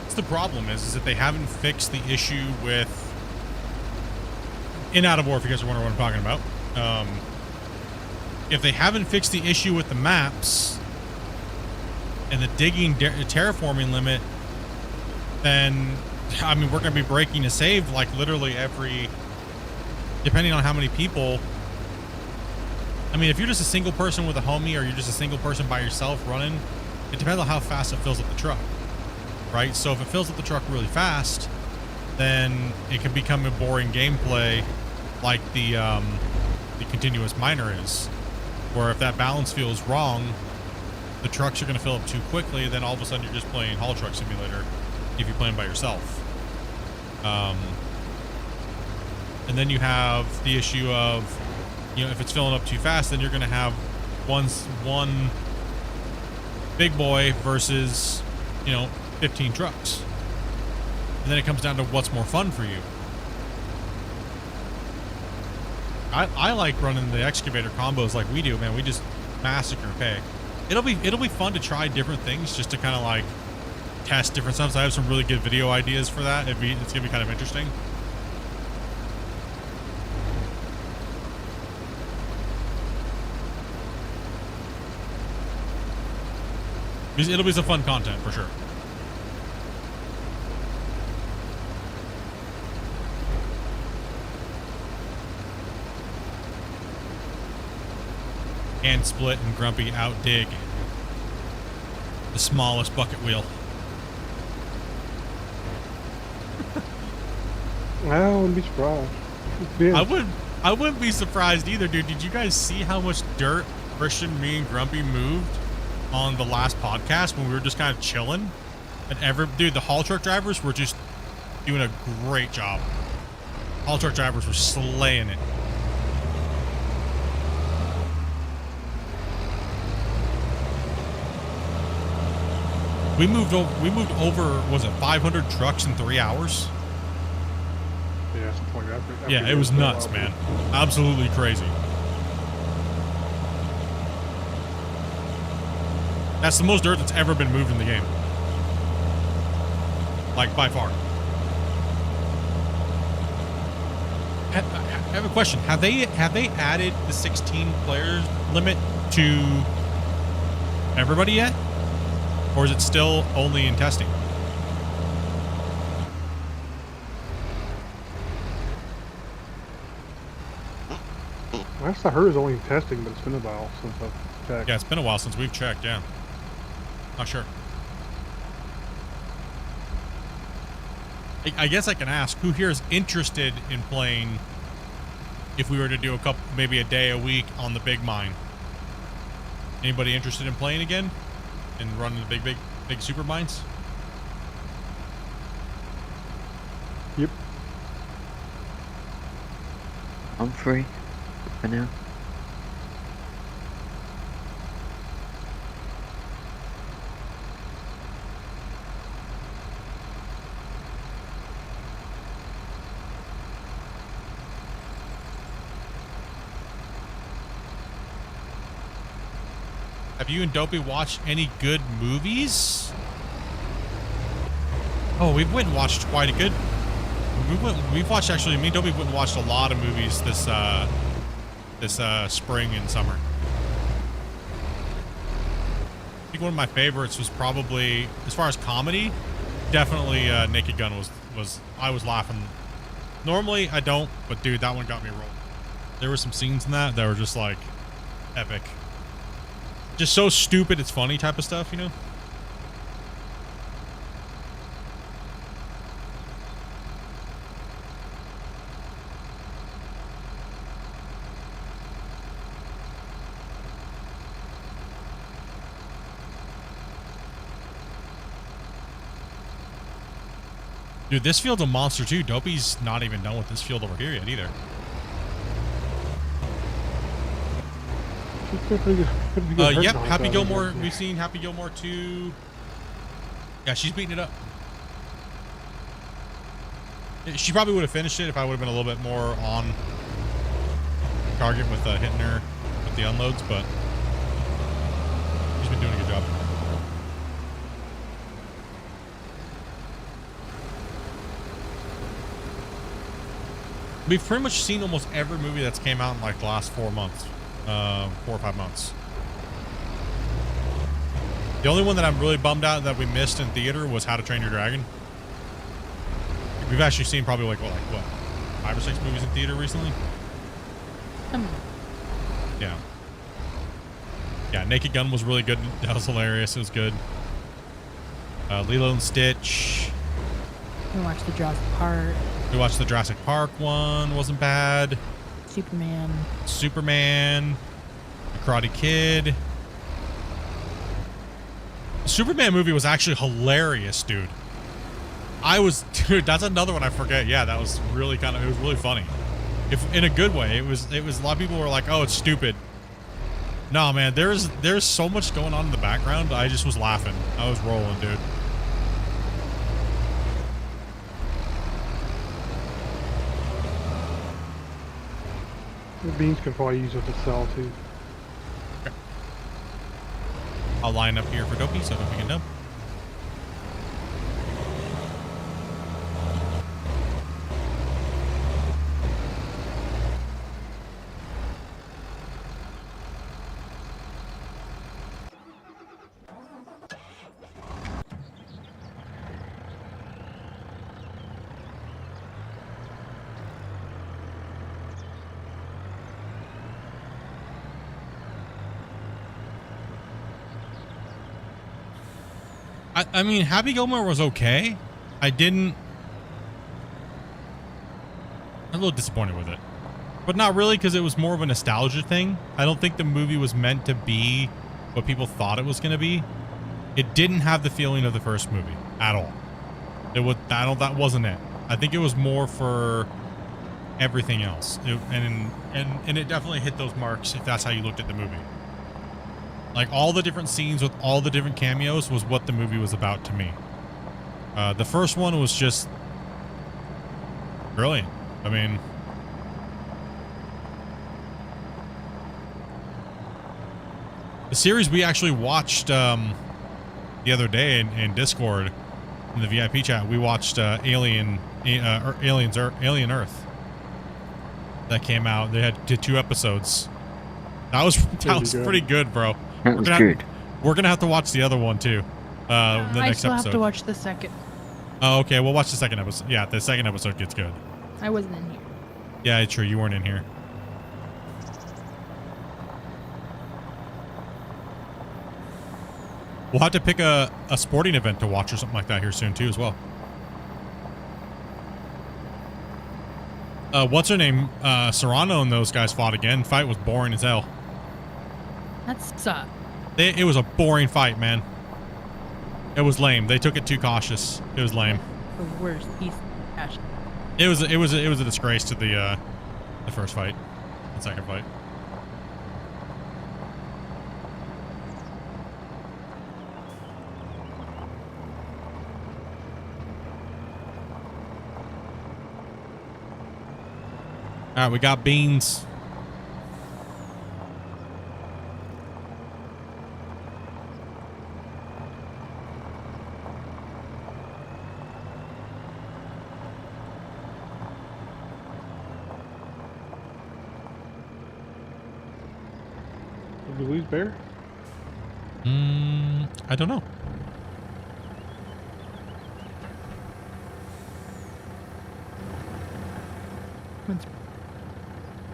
what's the problem is that they haven't fixed the issue with in Out of War, if you guys are wondering what I'm talking about. If they haven't fixed the issue with the maps and the digging terraforming limit, then, I mean, we're going to be breaking a save like literally every, depending on how many people. I mean, if you're just a single person with a homie or you're just a single person by yourself running, it depends on how fast it fills up the truck, right? So if it fills up the truck really fast, then it can become a boring gameplay like the continuous miner is, where if that balance feels wrong, the trucks are going to fill up too quickly, then all of a sudden you're just playing Haul Truck Simulator if you're playing by yourself. And then you have the issue of, you know, if it's filling up too fast, then you're going to have one big boy versus, you know, 15 trucks. And then it comes down to what's more fun for you. I like running the excavator combos like we do, man. We just massacre pay. It'll be fun to try different things just to kind of like test different stuff. So I have some really good video ideas for that. It's gonna be kind of interesting. It'll be some fun content for sure. And Split and Grumpy out dig the smallest bucket wheel. I wouldn't be surprised. I wouldn't be surprised either, dude. Did you guys see how much dirt Christian, me, and Grumpy moved on the last podcast when we were just kind of chilling? And dude, the haul truck drivers were just doing a great job. Haul truck drivers were slaying it. We moved over, was it 500 trucks in 3 hours? Yeah, something like that. Yeah, it was nuts, man. Absolutely crazy. That's the most dirt that's ever been moved in the game. Like, by far. I have a question. Have they added the 16 players limit to everybody yet? Or is it still only in testing? Last I heard it was only in testing, but it's been a while since I've checked. Yeah, it's been a while since we've checked, yeah. Not sure. I guess I can ask, who here is interested in playing if we were to do maybe a day a week on the big mine. Anybody interested in playing again and running the big super mines? Yep. I'm free for now. Have you and Dopey watched any good movies? Oh, we went and watched quite a good. We've watched, actually, me and Dopey went and watched a lot of movies this spring and summer. I think one of my favorites was probably, as far as comedy, definitely Naked Gun was I was laughing. Normally I don't, but dude, that one got me rolling. There were some scenes in that were just like epic. Just so stupid it's funny type of stuff, you know? Dude, this field's a monster too. Dopey's not even done with this field over here yet either. Yep, Happy Gilmore. We've seen Happy Gilmore 2. Yeah, she's beating it up. She probably would have finished it if I would have been a little bit more on target with hitting her with the unloads, but she's been doing a good job. We've pretty much seen almost every movie that's came out in like the last 4 months. 4 or 5 months. The only one that I'm really bummed out that we missed in theater was How to Train Your Dragon. We've actually seen probably like what 5 or 6 movies in theater recently. Yeah. Yeah, Naked Gun was really good. That was hilarious. It was good. Lilo and Stitch. We watched the Jurassic Park. We watched the Jurassic Park one. Wasn't bad. Superman. The Karate Kid. The Superman movie was actually hilarious, dude. Dude, that's another one I forget. Yeah, that was really it was really funny. If in a good way. It was a lot of people were like, "Oh, it's stupid." No, man, there's so much going on in the background. I just was laughing. I was rolling, dude. The beans can probably use with the cell too. Okay. I'll line up here for Dopey so Dopey can know. I mean, Happy Gilmore was okay. I'm a little disappointed with it. But not really, because it was more of a nostalgia thing. I don't think the movie was meant to be what people thought it was going to be. It didn't have the feeling of the first movie at all. That wasn't it. I think it was more for everything else. And it definitely hit those marks if that's how you looked at the movie. Like, all the different scenes with all the different cameos was what the movie was about to me. The first one was just brilliant. I mean, the series we actually watched the other day in Discord, in the VIP chat, we watched Alien Earth. That came out. They did 2 episodes. That was pretty good, bro. That was good. We're gonna have to watch the other one too. The next episode. I still have to watch the second. Oh, okay. We'll watch the second episode. Yeah, the second episode gets good. I wasn't in here. Yeah, true. You weren't in here. We'll have to pick a sporting event to watch or something like that here soon too, as well. What's her name? Serrano and those guys fought again. Fight was boring as hell. That sucked. It was a boring fight, man. It was lame. They took it too cautious. It was lame. The worst piece of trash. It was a disgrace to the first fight, the second fight. All right, we got beans. Did we lose Bear? I don't know.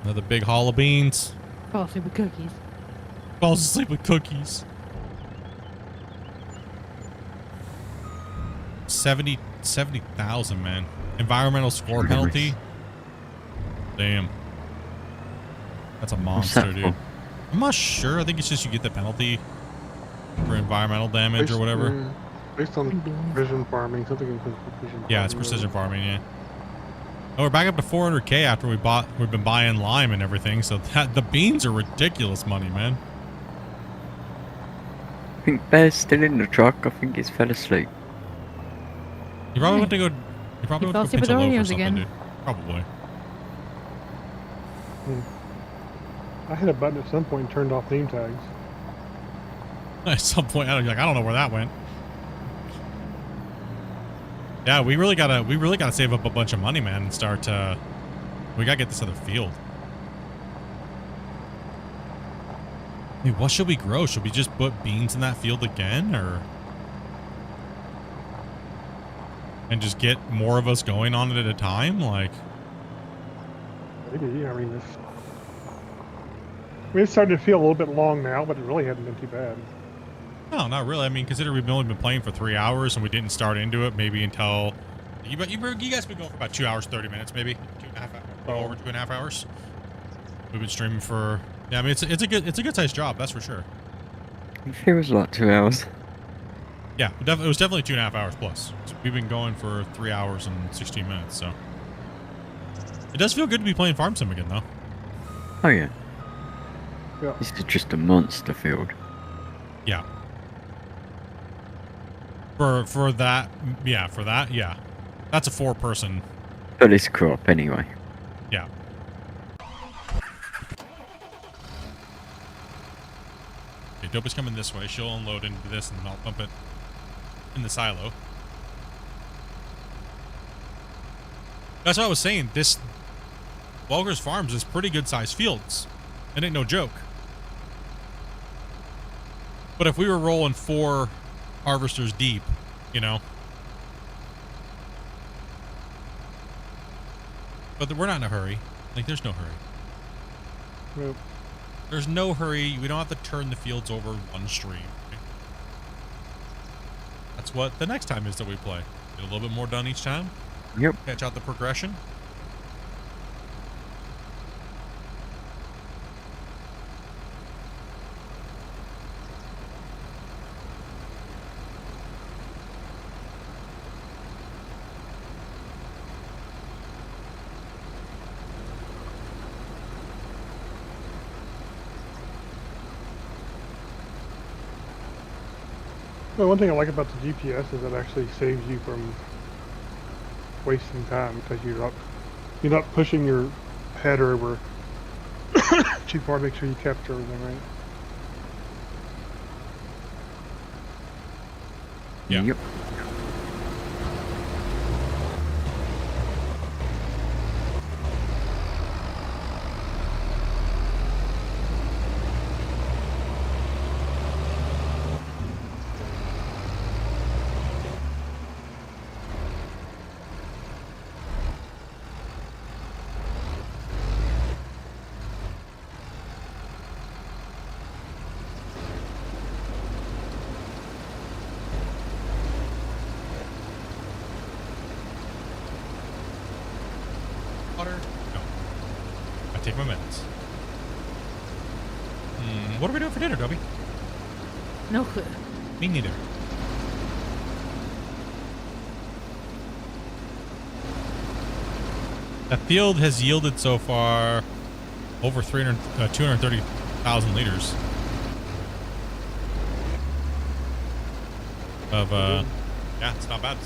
Another big haul of beans. Fall asleep with cookies. Falls asleep with cookies. 70,000, man. Environmental score penalty. Damn. That's a monster, dude. I'm not sure. I think it's just you get the penalty for environmental damage or whatever. Based on precision farming, something in precision farming. Yeah, it's precision farming, yeah. Oh, we're back up to 400K after we've been buying lime and everything, so the beans are ridiculous money, man. I think Bear's still in the truck. I think he's fell asleep. You probably want to go. You probably He want to fell go asleep pinch a with loaf or Oreos something, again. dude. Probably. I hit a button at some point and turned off name tags. At some point, I don't know where that went. Yeah, we really gotta save up a bunch of money, man, and start. We gotta get this other field. Hey, what should we grow? Should we just put beans in that field again, or and just get more of us going on it at a time? Like, Maybe. I mean, it's starting to feel a little bit long now, but it really hasn't been too bad. no, not really. I mean, consider we've only been playing for 3 hours and we didn't start into it maybe until you guys been going for about 2 hours 30 minutes, maybe 2.5 hours, over 2.5 hours. We've been streaming for I mean it's a good sized job, that's for sure. It feels like 2 hours. Yeah, it was definitely 2.5 hours plus. So we've been going for 3 hours and 16 minutes, so it does feel good to be playing Farm Sim again, though. Oh yeah. Yeah. This is just a monster field. Yeah. For that, yeah. That's a 4-person. For this crop, anyway. Yeah. Okay, Dope is coming this way. She'll unload into this and I'll dump it in the silo. That's what I was saying. This Welker's Farms is pretty good sized fields. It ain't no joke. But if we were rolling 4 harvesters deep, you know. But we're not in a hurry. Like, there's no hurry. Nope. There's no hurry. We don't have to turn the fields over one stream. That's what the next time is that we play. Get a little bit more done each time. Yep. Catch out the progression. Well, one thing I like about the GPS is it actually saves you from wasting time because you're not pushing your header over too far to make sure you capture everything right. Yeah. Yep. take my minutes. What are we doing for dinner, Dobby? No clue. Me neither. That field has yielded so far over 230,000 liters of, yeah, it's not bad.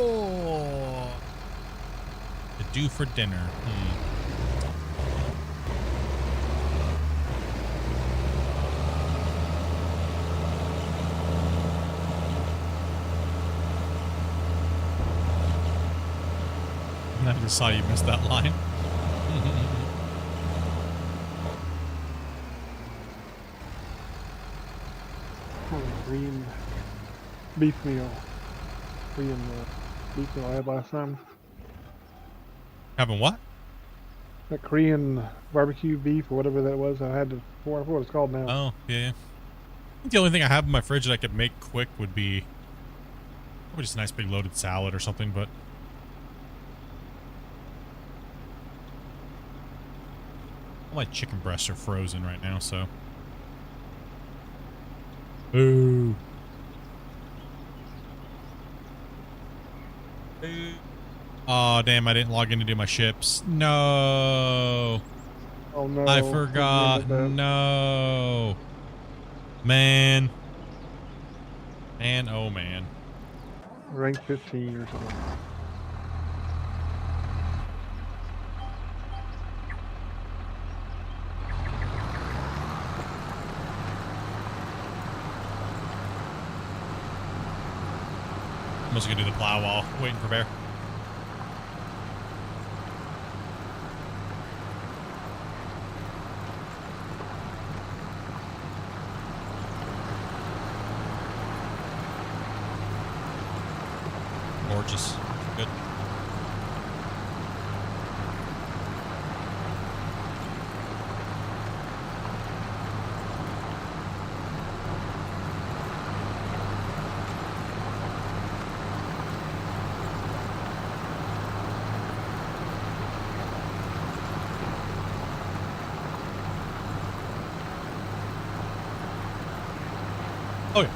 Oh, to do for dinner. I just saw you miss that line. Korean beef meal. Korean beef meal I had last time. Having what? That Korean barbecue beef or whatever that was. I had to. I forgot what it's called now. Oh, yeah. I think the only thing I have in my fridge that I could make quick would be probably just a nice big loaded salad or something, but all my chicken breasts are frozen right now, so. Ooh. Oh, damn, I didn't log in to do my ships. No. Oh no. I forgot. No. Man. Man, oh man. Rank 15 or something. I'm just gonna do the plow while waiting for Bear. Gorgeous. Good. Oh, yeah.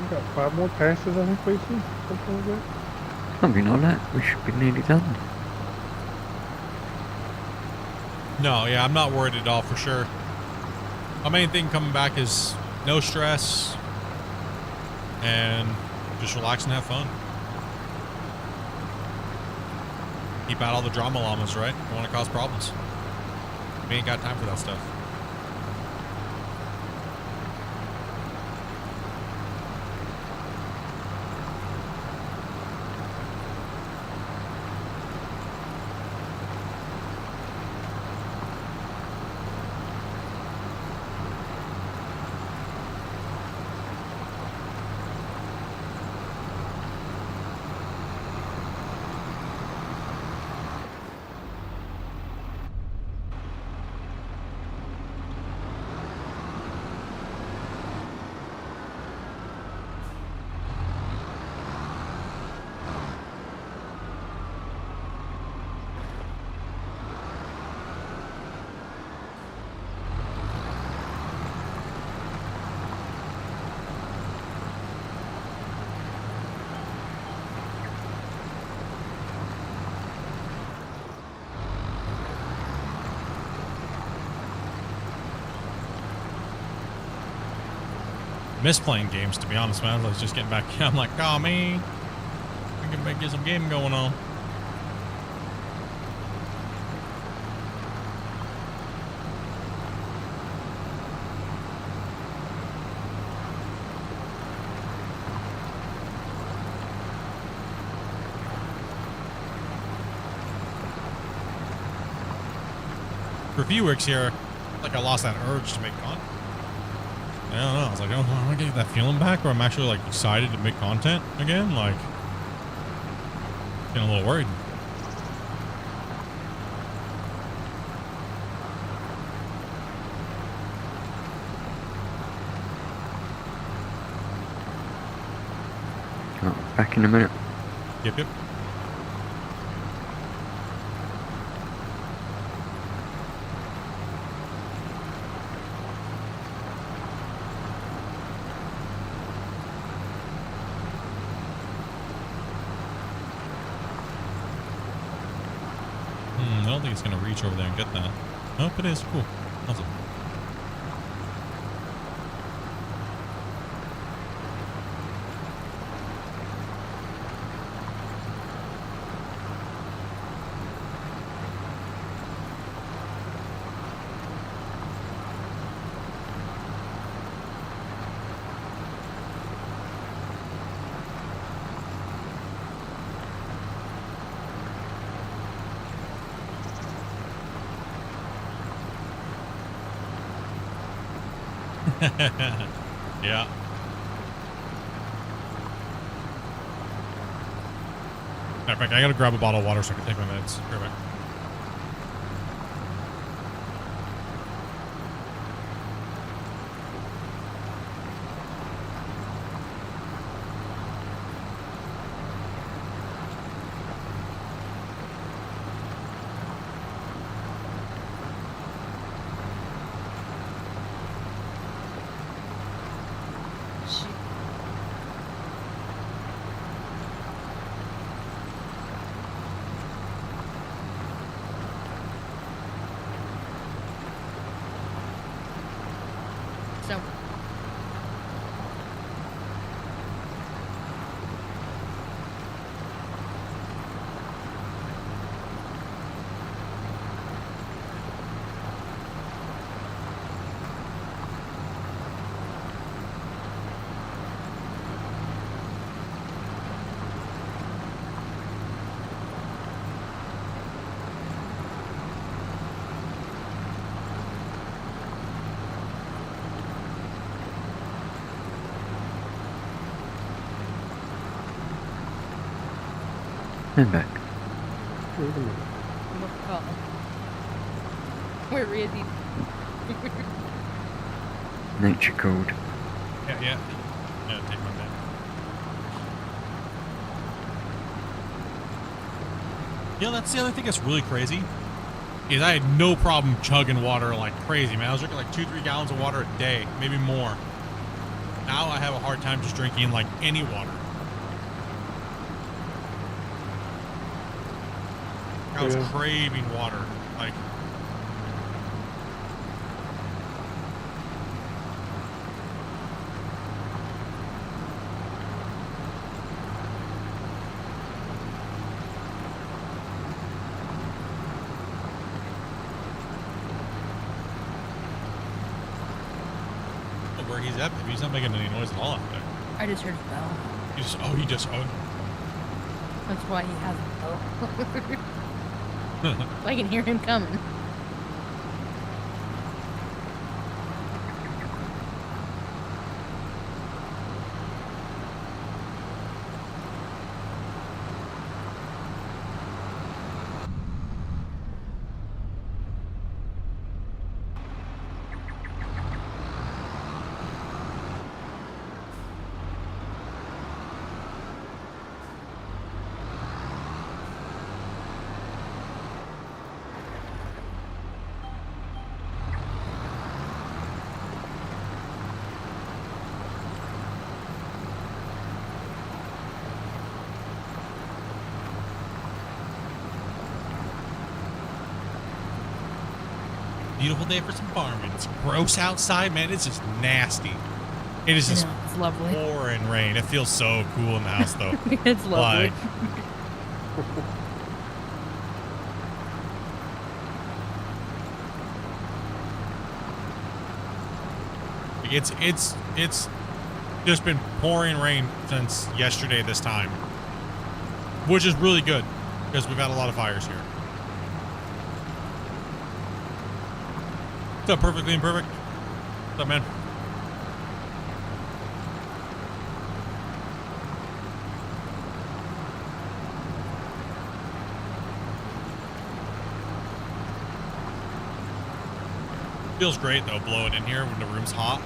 We got 5 more passes, I think, Lacey. Something like that. Something like that. We should be nearly done. No, yeah, I'm not worried at all for sure. My main thing coming back is no stress and just relax and have fun. Keep out all the drama llamas, right? Don't want to cause problems. We ain't got time for that stuff. miss playing games, to be honest, man. I was just getting back. I'm like, oh, man. I can get some game going on. For a few weeks here, like I lost that urge to make content. I don't know. I was like, oh, I want to get that feeling back where I'm actually like excited to make content again. Like, getting a little worried. Oh, back in a minute. Yep. I don't think it's going to reach over there and get that. Nope, it is. Cool. Awesome. Yeah. Matter of fact, I gotta grab a bottle of water so I can take my meds. Be right back. So, And back. Wait a minute. oh. Where is he? Nature called. Yeah. Yeah, take my med. Yeah, that's the other thing that's really crazy. Is I had no problem chugging water like crazy, man. I was drinking like 2-3 gallons of water a day, maybe more. Now I have a hard time just drinking like any water. I was craving water, like. Where he's at, maybe he's not making any noise at all out there. I just heard a bell. He just, That's why he has a bell. I can hear him coming. Beautiful day for some farming. It's gross outside, man. It's just nasty. It is I just know, it's lovely. pouring rain. It feels so cool in the house, though. It's lovely. Like, it's just been pouring rain since yesterday this time, which is really good because we've had a lot of fires here. What's up, Perfectly Imperfect? What's up, man? Feels great though, blowing in here when the room's hot.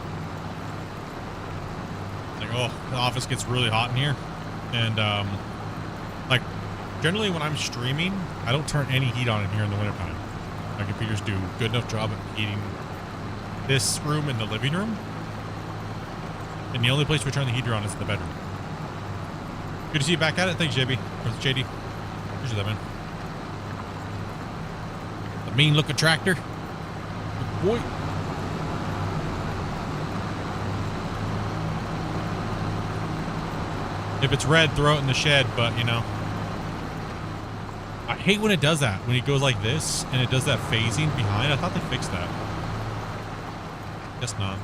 Like, oh, the office gets really hot in here. And like generally when I'm streaming, I don't turn any heat on in here in the wintertime. My computers do a good enough job of heating this room and the living room. And the only place we turn the heater on is in the bedroom. Good to see you back at it. Thanks, JB. Or JD. Appreciate that, man. The mean looking tractor. Good boy. If it's red, throw it in the shed, but you know. I hate when it does that. When it goes like this and it does that phasing behind. I thought they fixed that. Guess not.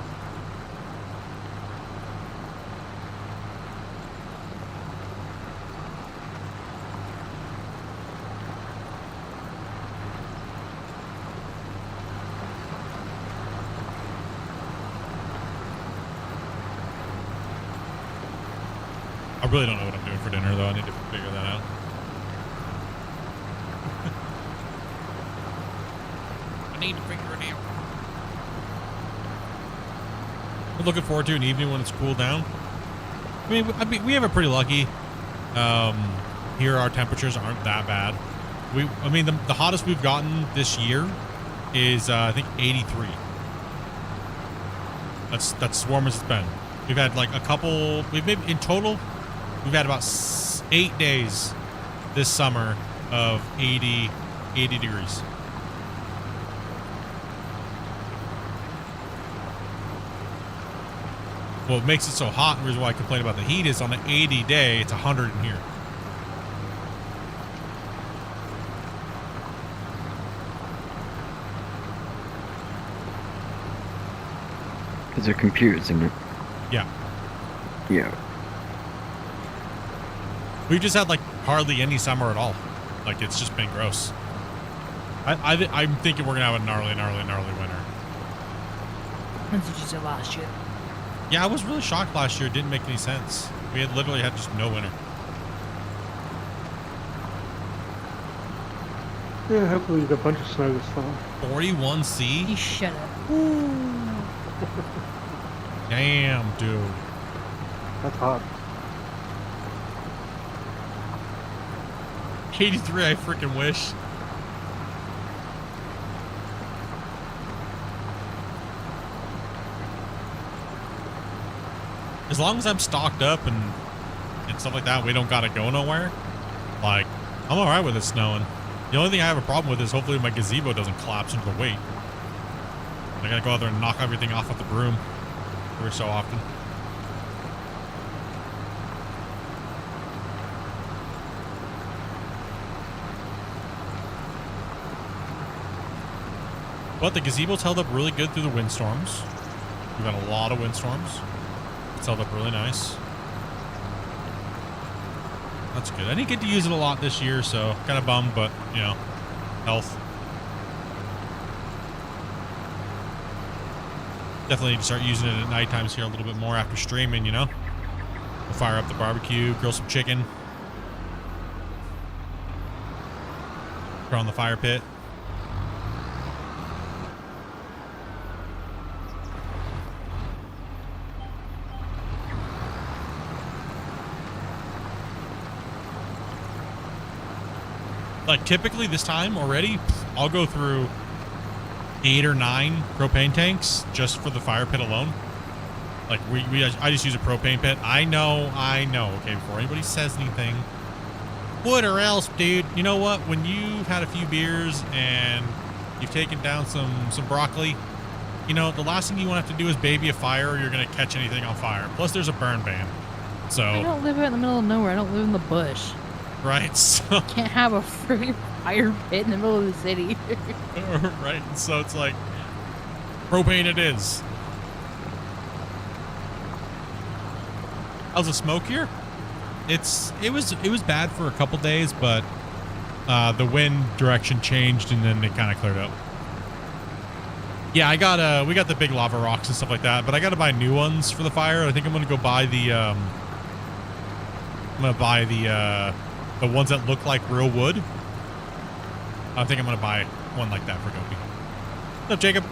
I really don't know what I'm doing for dinner, though. I need to figure that out. I need to figure it out. I'm looking forward to an evening when it's cooled down. I mean, we have it pretty lucky. Here, our temperatures aren't that bad. I mean, the hottest we've gotten this year is, I think, 83. That's as warm as it's been. We've had like a couple. In total. We've had about 8 days this summer of 80 degrees. What makes it so hot, and the reason why I complain about the heat is on the 80 day, it's 100 in here. Because there are computers in it. Yeah. Yeah. We've just had like hardly any summer at all. Like it's just been gross. I'm thinking we're gonna have a gnarly winter. That's what you said last year. Yeah, I was really shocked last year. It didn't make any sense. We had literally had just no winter. Yeah, hopefully you get a bunch of snow this time. 41C? You shut up. Damn, dude. That's hot. 83, I freaking wish. As long as I'm stocked up and stuff like that, we don't gotta go nowhere. Like, I'm alright with it snowing. The only thing I have a problem with is hopefully my gazebo doesn't collapse under the weight. I gotta go out there and knock everything off with the broom every so often. But the gazebo's held up really good through the windstorms. We've had a lot of windstorms. It's held up really nice. That's good. I didn't get to use it a lot this year, so kind of bummed, but, you know, health. Definitely need to start using it at night times here a little bit more after streaming, you know? We'll fire up the barbecue, grill some chicken. Throw on the fire pit. Like typically this time already, I'll go through 8 or 9 propane tanks just for the fire pit alone. Like I just use a propane pit. I know. Okay, before anybody says anything, wood or else, dude. You know what? When you've had a few beers and you've taken down some broccoli, you know, the last thing you want to have to do is baby a fire or you're going to catch anything on fire. Plus, there's a burn ban. So, I don't live out in the middle of nowhere. I don't live in the bush. right? So, Can't have a freaking fire pit in the middle of the city. right? So it's like, propane it is. How's the smoke here? It was bad for a couple days, but the wind direction changed and then it kind of cleared up. Yeah, we got the big lava rocks and stuff like that, but I got to buy new ones for the fire. I think I'm gonna go buy the the ones that look like real wood. I think I'm gonna buy one like that for Gopi. What's up, Jacob?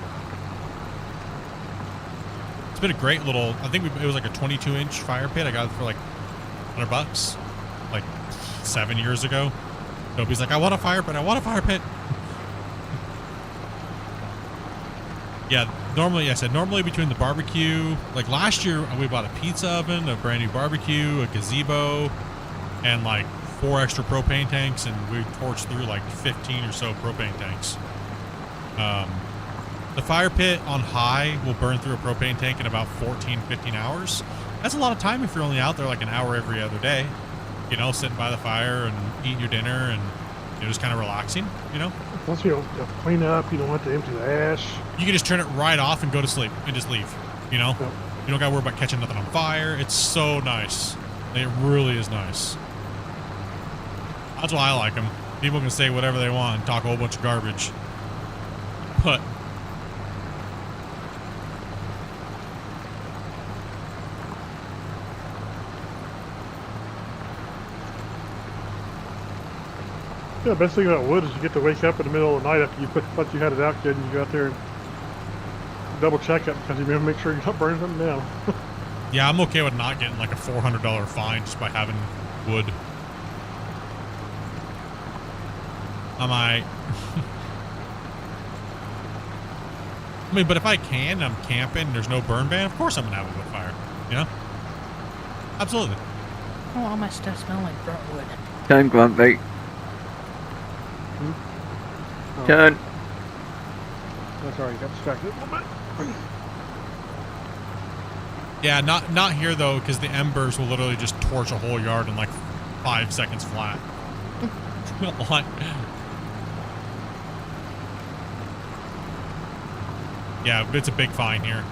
It's been a great little. I think it was like a 22-inch fire pit. I got it for like $100, like 7 years ago. Gopi's like, I want a fire pit. I want a fire pit. Yeah, normally between the barbecue, like last year we bought a pizza oven, a brand new barbecue, a gazebo, and like 4 extra propane tanks, and we torched through like 15 or so propane tanks. The fire pit on high will burn through a propane tank in about 14, 15 hours. That's a lot of time if you're only out there like an hour every other day, you know, sitting by the fire and eating your dinner and you're just kind of relaxing, you know? Plus you don't have to clean up, you don't have to empty the ash. You can just turn it right off and go to sleep and just leave, you know? Yep. You don't got to worry about catching nothing on fire. It's so nice. It really is nice. That's why I like them. People can say whatever they want and talk a whole bunch of garbage. But Yeah, the best thing about wood is you get to wake up in the middle of the night after you thought you had it out good, and you go out there and double check it because you want to make sure you're not burning something down. yeah, I'm okay with not getting like a $400 fine just by having wood. I might. I mean, but if I can, I'm camping, there's no burn ban, of course I'm going to have a wood fire, you know? Absolutely. Oh, all my stuff smell like burnt wood. Turn, Grumpy. Oh, Turn. that's alright, got distracted a little bit. Yeah, not here though, because the embers will literally just torch a whole yard in like 5 seconds flat. Like, yeah, it's a big fine here.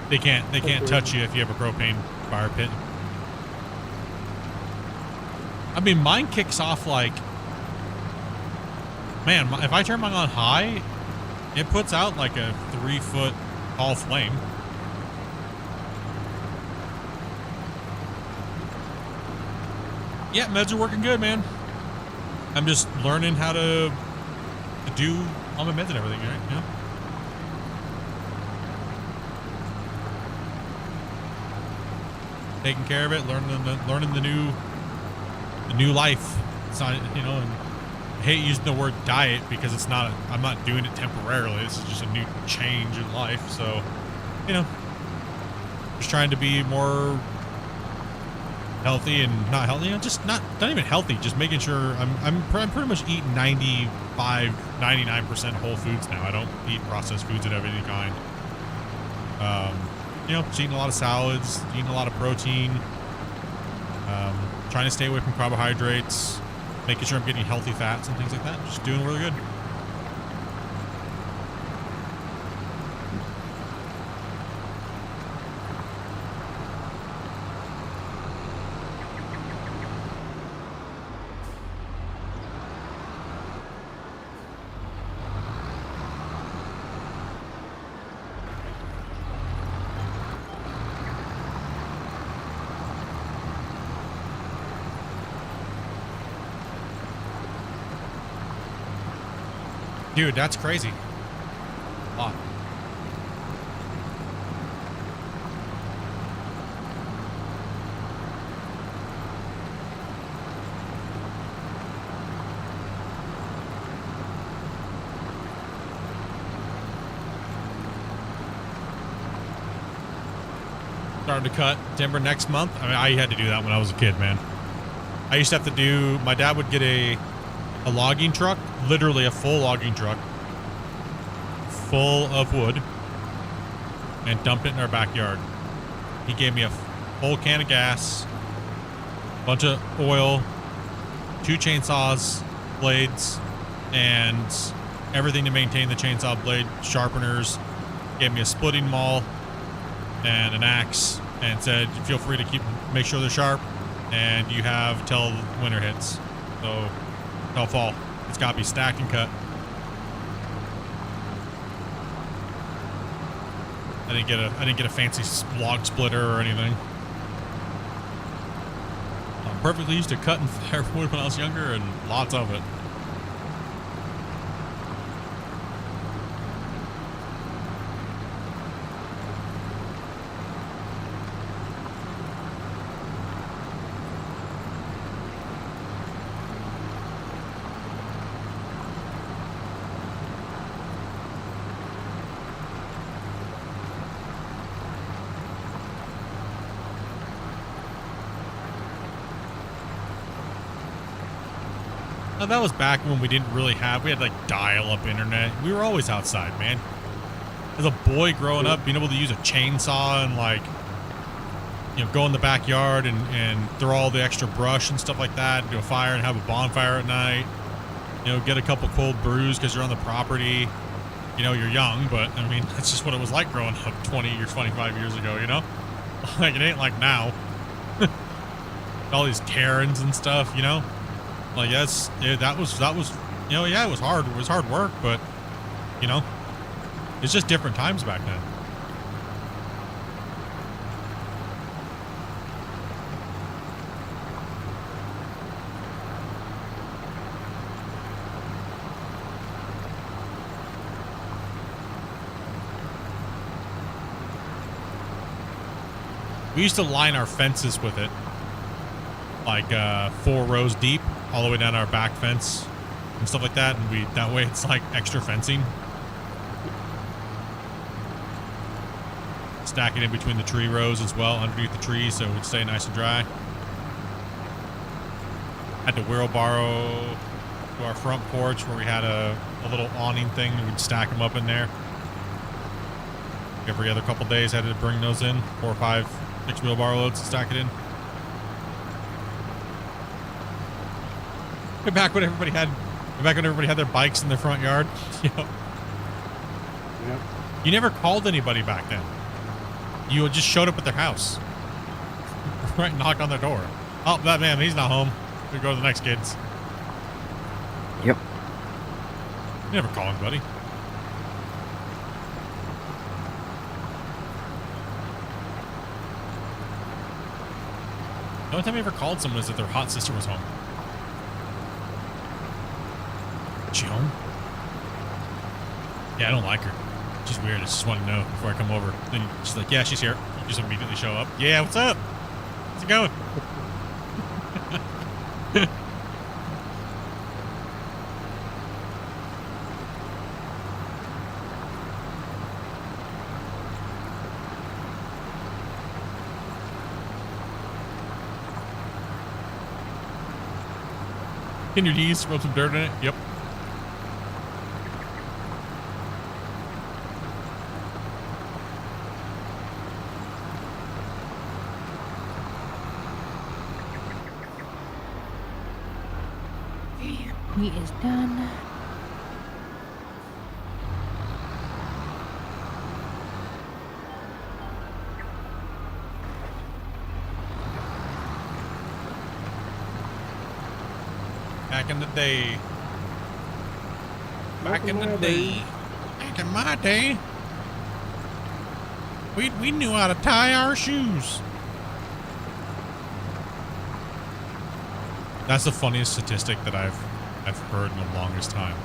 They can't touch you if you have a propane fire pit. I mean, mine kicks off like, man, if I turn mine on high, it puts out like a 3-foot tall flame. Yeah, meds are working good, man. I'm just learning how to do all my meds and everything, right? You know? Taking care of it, learning the new life. It's not, you know, and I hate using the word diet because it's not, I'm not doing it temporarily. This is just a new change in life. So, you know, just trying to be more healthy and not healthy, you know, just not even healthy, just making sure I'm pretty much eating 99% whole foods now. I don't eat processed foods of any kind. You know, just eating a lot of salads, eating a lot of protein, trying to stay away from carbohydrates, making sure I'm getting healthy fats and things like that. Just doing really good. Dude, that's crazy. A lot. Starting to cut timber next month. I mean, I had to do that when I was a kid, man. I used to have to do, my dad would get a a logging truck, literally a full logging truck, full of wood, and dumped it in our backyard. He gave me a full can of gas, bunch of oil, 2 chainsaws, blades, and everything to maintain the chainsaw blade, sharpeners. Gave me a splitting maul and an axe, and said, feel free to make sure they're sharp, and you have till winter hits. So, till fall. It's got to be stacked and cut. I didn't get a fancy log splitter or anything. I'm perfectly used to cutting firewood when I was younger, and lots of it. Now, that was back when we didn't really have, we had like dial-up internet. We were always outside, man. As a boy growing up, being able to use a chainsaw and like, you know, go in the backyard and throw all the extra brush and stuff like that, do a fire and have a bonfire at night. You know, get a couple cold brews because you're on the property. You know, you're young, but I mean, that's just what it was like growing up 20 or 25 years ago, you know? Like, it ain't like now. All these Karens and stuff, you know? Like, yes, yeah, that was, you know, yeah, it was hard. It was hard work, but, you know, it's just different times back then. We used to line our fences with it, like 4 rows deep, all the way down our back fence and stuff like that, and that way it's like extra fencing. Stack it in between the tree rows as well, underneath the trees, so it would stay nice and dry. Had to wheelbarrow to our front porch where we had a little awning thing, and we'd stack them up in there. Every other couple days had to bring those in, 4, 5, 6 wheelbarrow loads to stack it in. Back when everybody had their bikes in their front yard. You know? Yep. You never called anybody back then. You just showed up at their house. Right, knocked on their door. Oh, that man, he's not home. We go to the next kids. Yep. You never call anybody. The only time I ever called someone is that their hot sister was home. Is she home? Yeah, I don't like her. She's weird. I just want to know before I come over. Then she's like, yeah, she's here. You just immediately show up. Yeah, what's up? How's it going? In your knees, rub some dirt in it. Yep. He is done. Back in the day. Back in the day. Back in my day. We knew how to tie our shoes. That's the funniest statistic that I've heard in the longest time.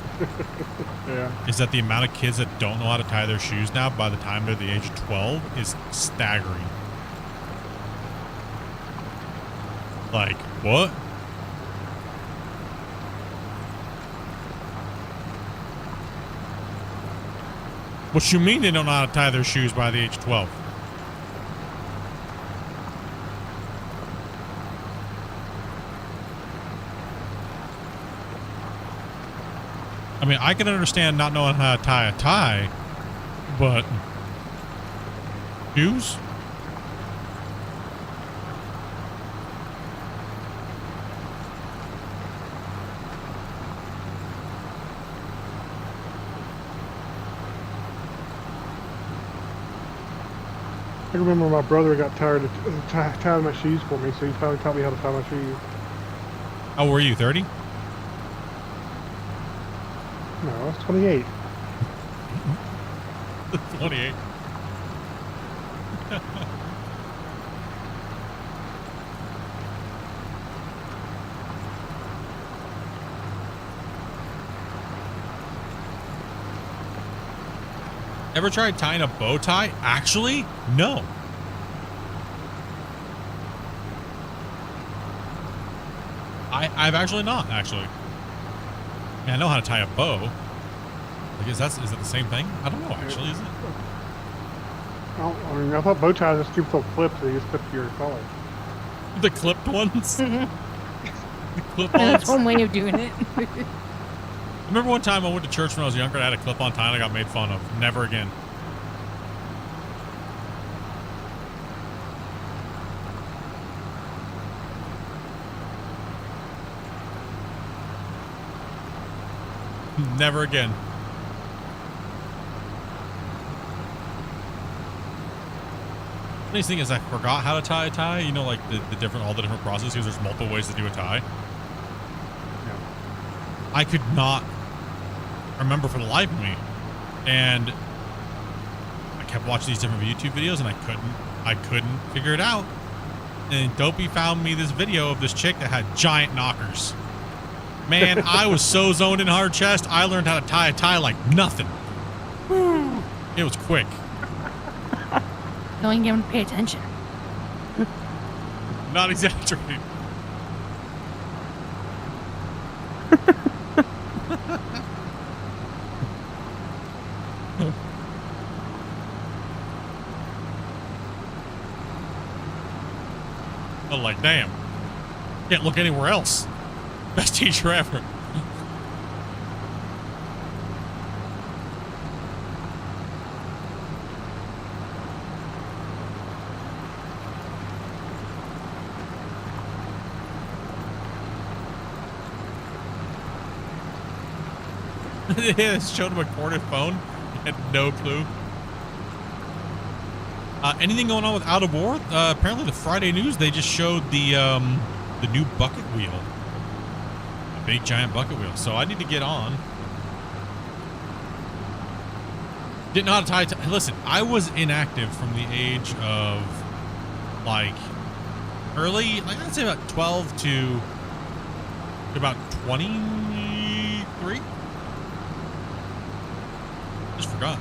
Yeah. Is that the amount of kids that don't know how to tie their shoes now by the time they're the age of 12 is staggering. Like, what? What you mean they don't know how to tie their shoes by the age of 12? I mean, I can understand not knowing how to tie a tie, but shoes? I remember my brother got tired of tying my shoes for me, so he finally taught me how to tie my shoes. How old were you, 30? No, I was 28. 28. Ever tried tying a bow tie? Actually, no. I've actually not, actually. Yeah, I know how to tie a bow. Like, is that the same thing? I don't know, actually, is it? I mean, I thought bow ties just stupid little clips that you just clip to your collar. The clipped ones? The clip That's ons? one way of doing it. I remember one time I went to church when I was younger and I had a clip-on tie and I got made fun of. Never again. Never again. Funniest thing is I forgot how to tie a tie. You know, like all the different processes. There's multiple ways to do a tie. Yeah. I could not remember for the life of me, and I kept watching these different YouTube videos, and I couldn't figure it out. And Dopey found me this video of this chick that had giant knockers. Man, I was so zoned in hard chest. I learned how to tie a tie like nothing. It was quick. Don't even pay attention. Not exaggerating. I'm like, damn. Can't look anywhere else. Best teacher ever. Yeah, showed him a corded phone. Had no clue. Anything going on with Out of War? Apparently the Friday news, they just showed the new bucket wheel. A big giant bucket wheel. So I need to get on. Didn't know how to tie. Listen, I was inactive from the age of like early, like I'd say about 12 to about 23. Just forgot.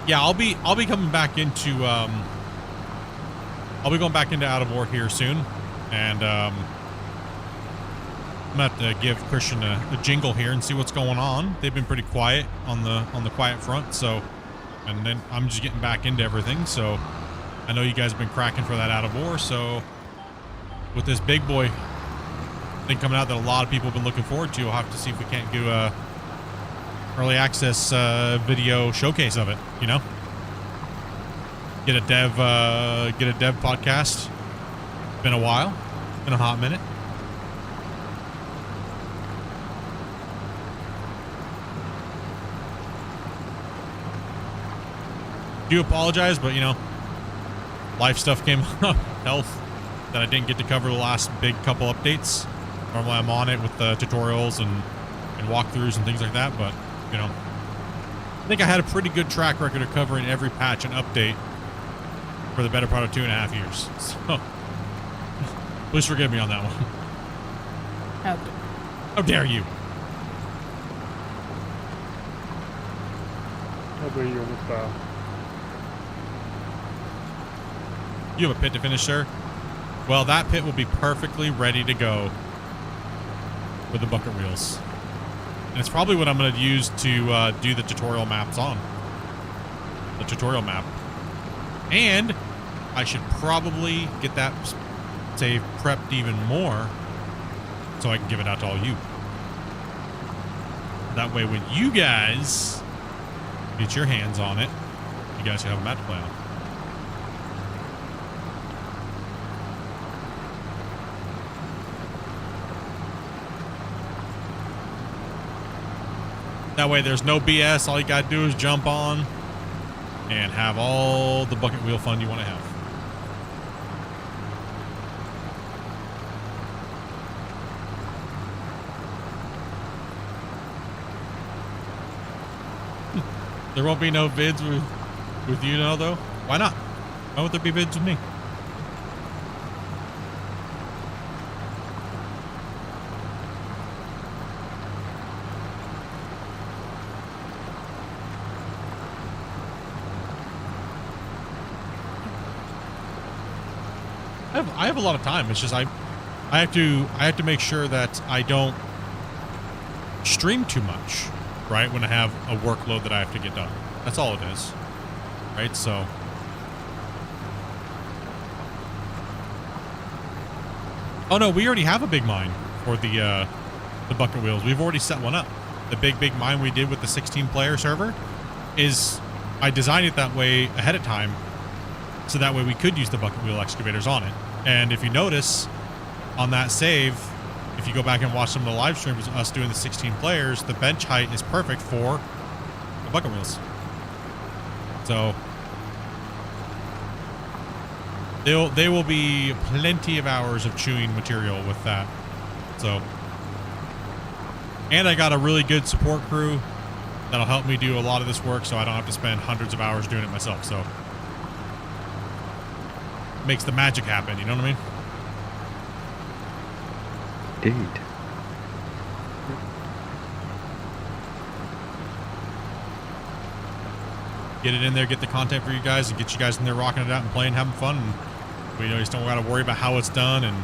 Yeah, I'll be coming back into I'll be going back into Out of War here soon, and I'm gonna have to give Christian a jingle here and see what's going on. They've been pretty quiet on the quiet front, so, and then I'm just getting back into everything. So I know you guys have been cracking for that Out of War. So with this big boy thing coming out that a lot of people have been looking forward to, we'll have to see if we can't do a early access video showcase of it, you know? Get a dev podcast. Been a while. Been a hot minute. Do apologize, but you know, life stuff came up, health, that I didn't get to cover the last big couple updates. Normally I'm on it with the tutorials and walkthroughs and things like that, but you know, I think I had a pretty good track record of covering every patch and update for the better part of 2.5 years. So please forgive me on that one. How dare you? How dare you on this style? You have a pit to finish, sir? Well, that pit will be perfectly ready to go with the bucket wheels. And it's probably what I'm going to use to do the tutorial maps on. The tutorial map. And I should probably get that save prepped even more so I can give it out to all you. That way when you guys get your hands on it, you guys can have a map to play on. That way there's no BS. All you gotta do is jump on and have all the bucket wheel fun you want to have. There won't be no vids with you now, though? Why not? Why would there be vids with me? I have a lot of time. It's just I have to make sure that I don't stream too much, right? When I have a workload that I have to get done. That's all it is, right? So oh no, we already have a big mine for the bucket wheels. We've already set one up. The big mine we did with the 16-player server is I designed it that way ahead of time, so that way we could use the bucket wheel excavators on it. And if you notice on that save, if you go back and watch some of the live streams of us doing the 16 players, the bench height is perfect for the bucket wheels. So they will be plenty of hours of chewing material with that. So, and I got a really good support crew that'll help me do a lot of this work, so I don't have to spend hundreds of hours doing it myself. So makes the magic happen, you know what I mean? Indeed. Get it in there, get the content for you guys, and get you guys in there rocking it out and playing, having fun. And we you just don't got to worry about how it's done, and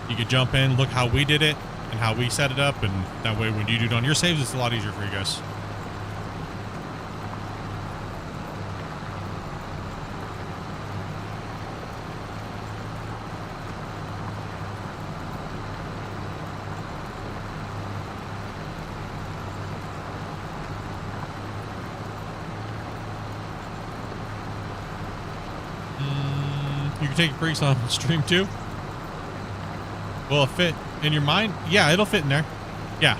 you can jump in, look how we did it and how we set it up, and that way when you do it on your saves, it's a lot easier for you guys. You can take a break on stream too. Will it fit in your mine? Yeah, it'll fit in there. Yeah.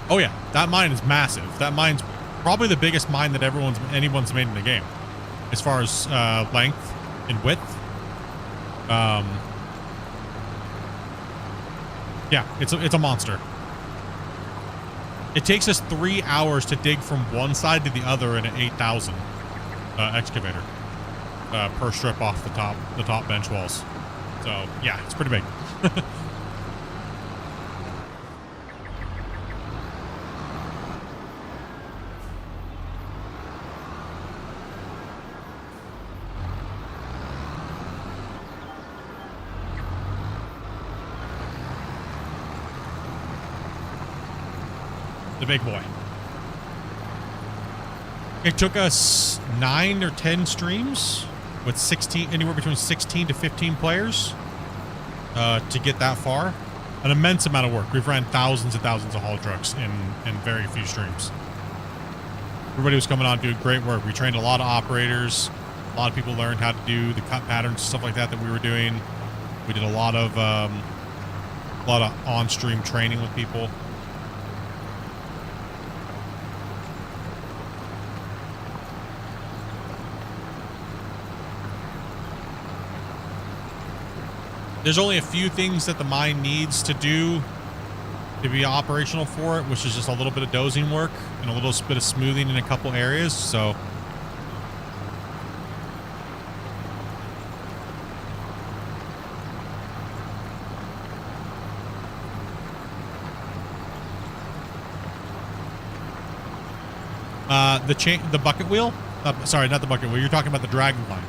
Oh yeah, that mine is massive. That mine's probably the biggest mine that anyone's made in the game, as far as length and width. Yeah, it's a monster. It takes us 3 hours to dig from one side to the other in an 8,000 excavator. Per strip off the top bench walls. So yeah, it's pretty big. The big boy. It took us 9 or 10 streams with anywhere between 16 to 15 players to get that far. An immense amount of work. We've ran thousands and thousands of haul trucks in very few streams. Everybody was coming on doing great work. We trained a lot of operators. A lot of people learned how to do the cut patterns, stuff like that we were doing. We did a lot of on-stream training with people. There's only a few things that the mine needs to do to be operational for it, which is just a little bit of dozing work and a little bit of smoothing in a couple areas. So the bucket wheel, sorry, not the bucket wheel. You're talking about the dragon line.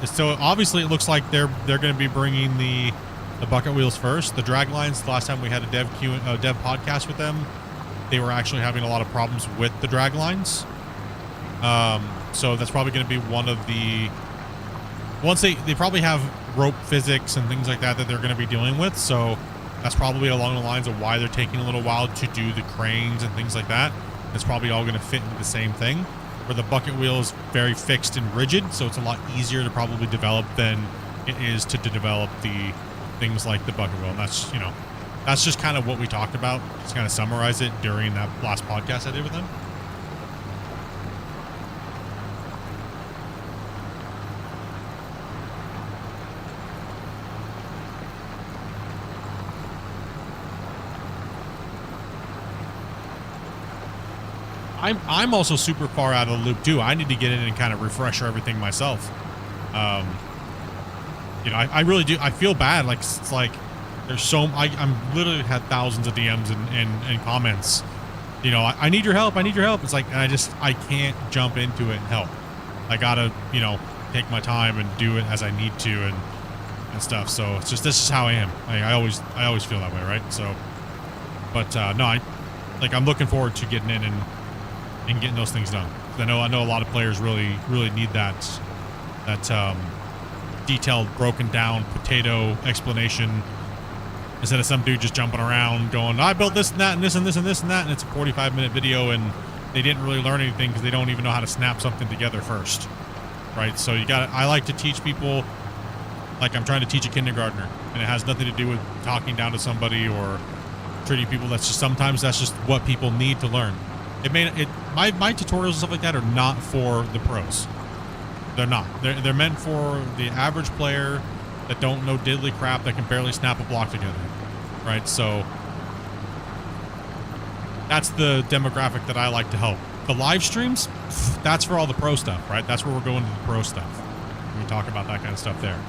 So obviously it looks like they're going to be bringing the the bucket wheels first. The drag lines, the last time we had a dev podcast with them, they were actually having a lot of problems with the drag lines. So that's probably going to be one of the, once they probably have rope physics and things like that they're going to be dealing with. So that's probably along the lines of why they're taking a little while to do the cranes and things like that. It's probably all going to fit into the same thing, where the bucket wheel is very fixed and rigid. So it's a lot easier to probably develop than it is to develop the things like the bucket wheel. And that's, you know, that's just kind of what we talked about. Just kind of summarize it during that last podcast I did with them. I'm also super far out of the loop too. I need to get in and kind of refresh everything myself. You know, I really do. I feel bad. Like, it's like there's I'm literally had thousands of DMs and comments. You know, I need your help. I need your help. It's like, and I can't jump into it and help. I gotta, you know, take my time and do it as I need to and stuff. So it's just, this is how I am. I always feel that way. Right. So, but, no, I'm looking forward to getting in and getting those things done. I know a lot of players really need that detailed, broken down potato explanation instead of some dude just jumping around going, I built this and that and this and this and this and that, and it's a 45-minute video and they didn't really learn anything because they don't even know how to snap something together first, right? So I like to teach people like I'm trying to teach a kindergartner, and it has nothing to do with talking down to somebody or treating people. Sometimes that's just what people need to learn. My tutorials and stuff like that are not for the pros. They're not. They're meant for the average player that don't know diddly crap, that can barely snap a block together, right? So that's the demographic that I like to help. The live streams, that's for all the pro stuff, right? That's where we're going to the pro stuff. We talk about that kind of stuff there.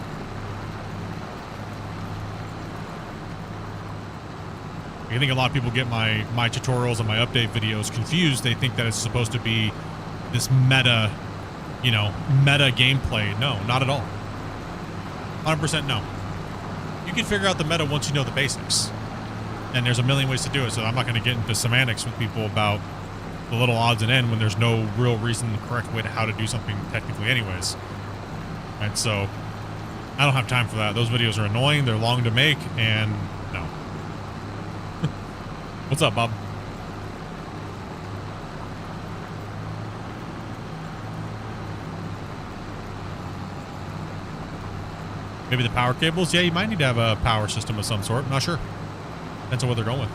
I think a lot of people get my tutorials and my update videos confused. They think that it's supposed to be this meta gameplay. No, not at all. 100% no. You can figure out the meta once you know the basics. And there's a million ways to do it, so I'm not going to get into semantics with people about the little odds and ends when there's no real reason, the correct way to how to do something technically anyways. And so I don't have time for that. Those videos are annoying, they're long to make, and no. What's up, Bob? Maybe the power cables? Yeah, you might need to have a power system of some sort. I'm not sure. Depends on what they're going with.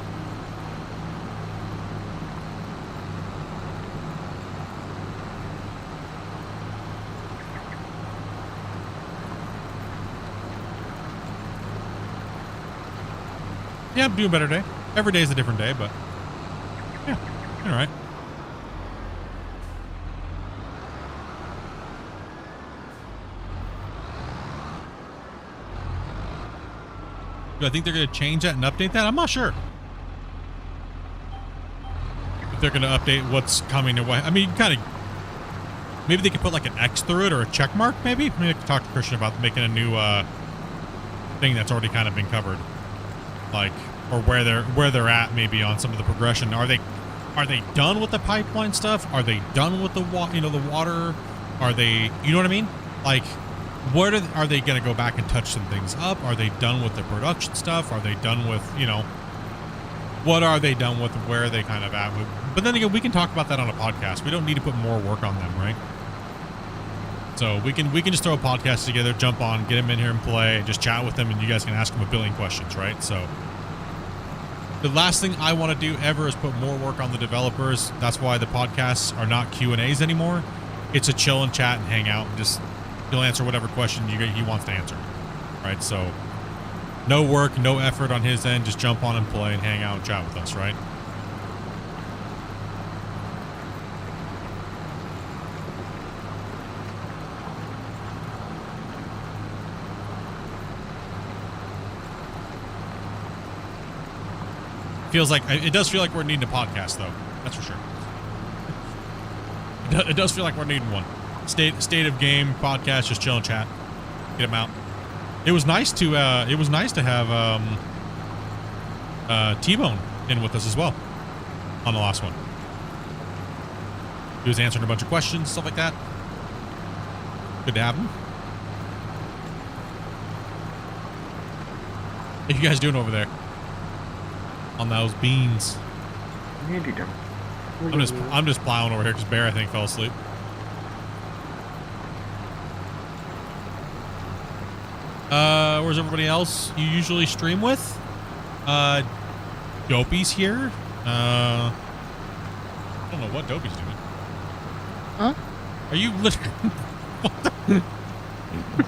Yeah, I'm doing a better day. Every day is a different day, but yeah, all right. Do I think they're going to change that and update that? I'm not sure. If they're going to update what's coming or what. I mean, kind of. Maybe they could put like an X through it or a check mark, maybe? Maybe I could talk to Christian about making a new thing that's already kind of been covered. Like, or where they're at maybe on some of the progression. Are they done with the pipeline stuff? Are they done with the water? Are they, you know what I mean? Like, what are they going to go back and touch some things up? Are they done with the production stuff? Are they done with, what are they done with? Where are they kind of at? But then again, we can talk about that on a podcast. We don't need to put more work on them, right? So we can just throw a podcast together, jump on, get them in here and play, just chat with them, and you guys can ask them a billion questions, right? So the last thing I want to do ever is put more work on the developers. That's why the podcasts are not Q&As anymore. It's a chill and chat and hang out and just he'll answer whatever question he wants to answer, right? So no work, no effort on his end. Just jump on and play and hang out and chat with us, right? It does feel like we're needing a podcast, though. That's for sure. It does feel like we're needing one. State of game podcast, just chill and chat. Get them out. It was nice to have T-Bone in with us as well on the last one. He was answering a bunch of questions, stuff like that. Good to have him. What you guys doing over there on those beans? Nearly done. I'm just plowing over here because Bear, I think, fell asleep. Where's everybody else you usually stream with? Dopey's here. I don't know what Dopey's doing. Huh? Are you literally? What the?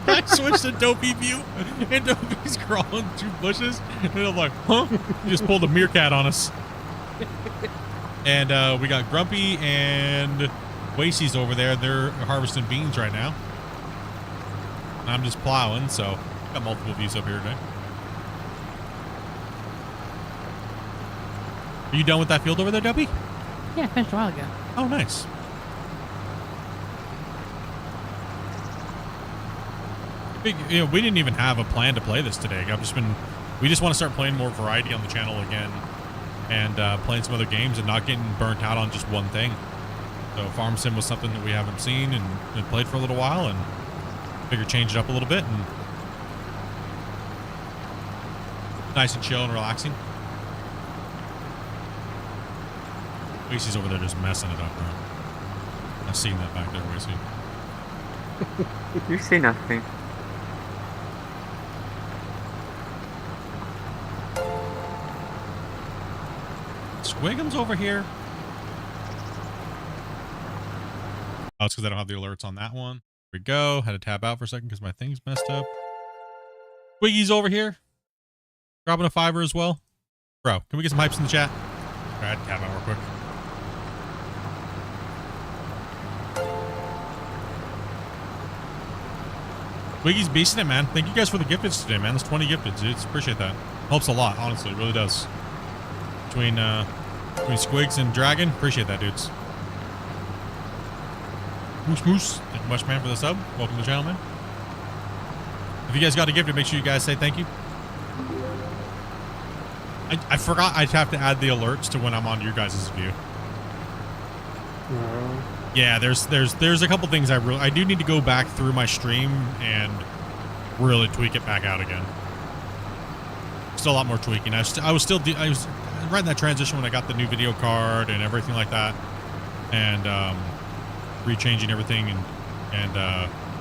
I switched to Dopey view, and Dopey's crawling through bushes, and I'm like, huh? He just pulled a meerkat on us. And we got Grumpy and Wasey's over there. They're harvesting beans right now. I'm just plowing, so got multiple views up here today. Are you done with that field over there, Dopey? Yeah, I finished a while ago. Oh, nice. We didn't even have a plan to play this today. We just want to start playing more variety on the channel again, and playing some other games and not getting burnt out on just one thing. So Farm Sim was something that we haven't seen and played for a little while, and figured change it up a little bit, and nice and chill and relaxing. Wasey's over there just messing it up, bro. I've seen that back there, Wasey. You see nothing. Squigum's over here. Oh, it's because I don't have the alerts on that one. Here we go. Had to tab out for a second because my thing's messed up. Squiggy's over here. Dropping a $5 as well. Bro, can we get some hypes in the chat? All right, tab out real quick. Squiggy's beasting it, man. Thank you guys for the gifteds today, man. There's 20 gifteds, dudes. Appreciate that. Helps a lot, honestly. It really does. Between Squigs and Dragon, appreciate that, dudes. Moose Moose, thank you much, man, for the sub. Welcome to the channel, man. If you guys got a gift, make sure you guys say thank you. I forgot I'd have to add the alerts to when I'm on your guys' view. Yeah, there's a couple things I do need to go back through my stream and really tweak it back out again. Still a lot more tweaking. I was right in that transition when I got the new video card and everything like that, and rechanging everything and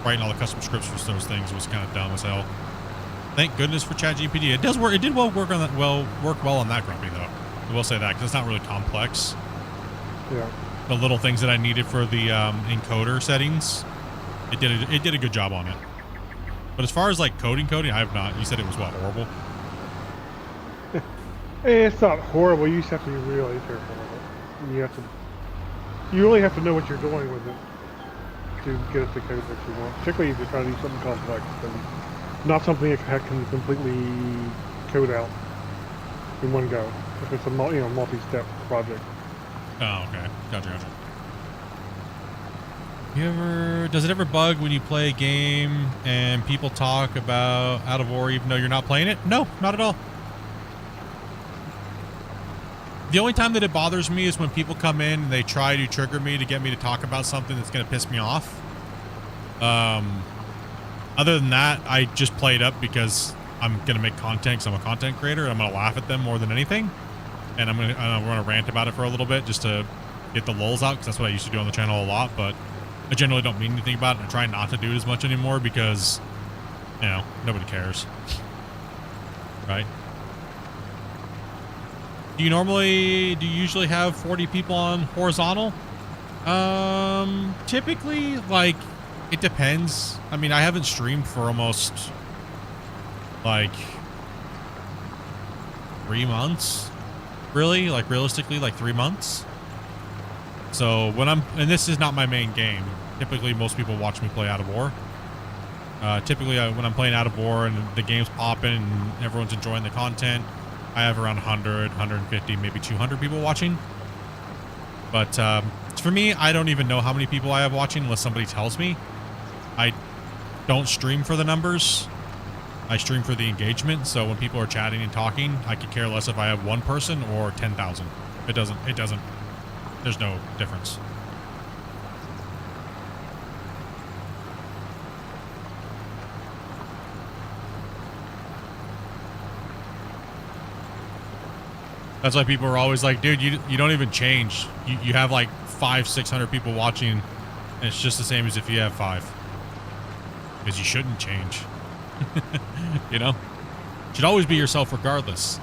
writing all the custom scripts for those things was kind of dumb as hell. Thank goodness for ChatGPT. It does work. It did work on that. Work well on that, Grumpy, though. I will say that because it's not really complex. Yeah. The little things that I needed for the encoder settings, it did a good job on it. But as far as like coding, I have not. You said it was what, horrible? It's not horrible. You just have to be really careful with it. You really have to know what you're doing with it to get it to code that you want. Particularly if you're trying to do something complex, and not something that can completely code out in one go. If it's a multi-step project. Oh, okay. Gotcha. Does it ever bug when you play a game and people talk about Out of War even though you're not playing it? No, not at all. The only time that it bothers me is when people come in and they try to trigger me to get me to talk about something that's going to piss me off. Other than that, I just play it up because I'm going to make content because I'm a content creator and I'm going to laugh at them more than anything. And I'm going to rant about it for a little bit just to get the lulz out because that's what I used to do on the channel a lot. But I generally don't mean anything about it. I try not to do it as much anymore because, nobody cares. Right? Do you usually have 40 people on horizontal? Typically, like, it depends. I mean, I haven't streamed for almost, like, 3 months. Really? Like, realistically, like 3 months. So, and this is not my main game. Typically, most people watch me play Out of War. Typically, when I'm playing Out of War and the game's popping and everyone's enjoying the content, I have around 100, 150, maybe 200 people watching. But for me, I don't even know how many people I have watching unless somebody tells me. I don't stream for the numbers. I stream for the engagement. So when people are chatting and talking, I could care less if I have one person or 10,000. It doesn't, there's no difference. That's why people are always like, dude, you don't even change. You have like 500-600 people watching, and it's just the same as if you have 5. Because you shouldn't change. You know? Should always be yourself regardless.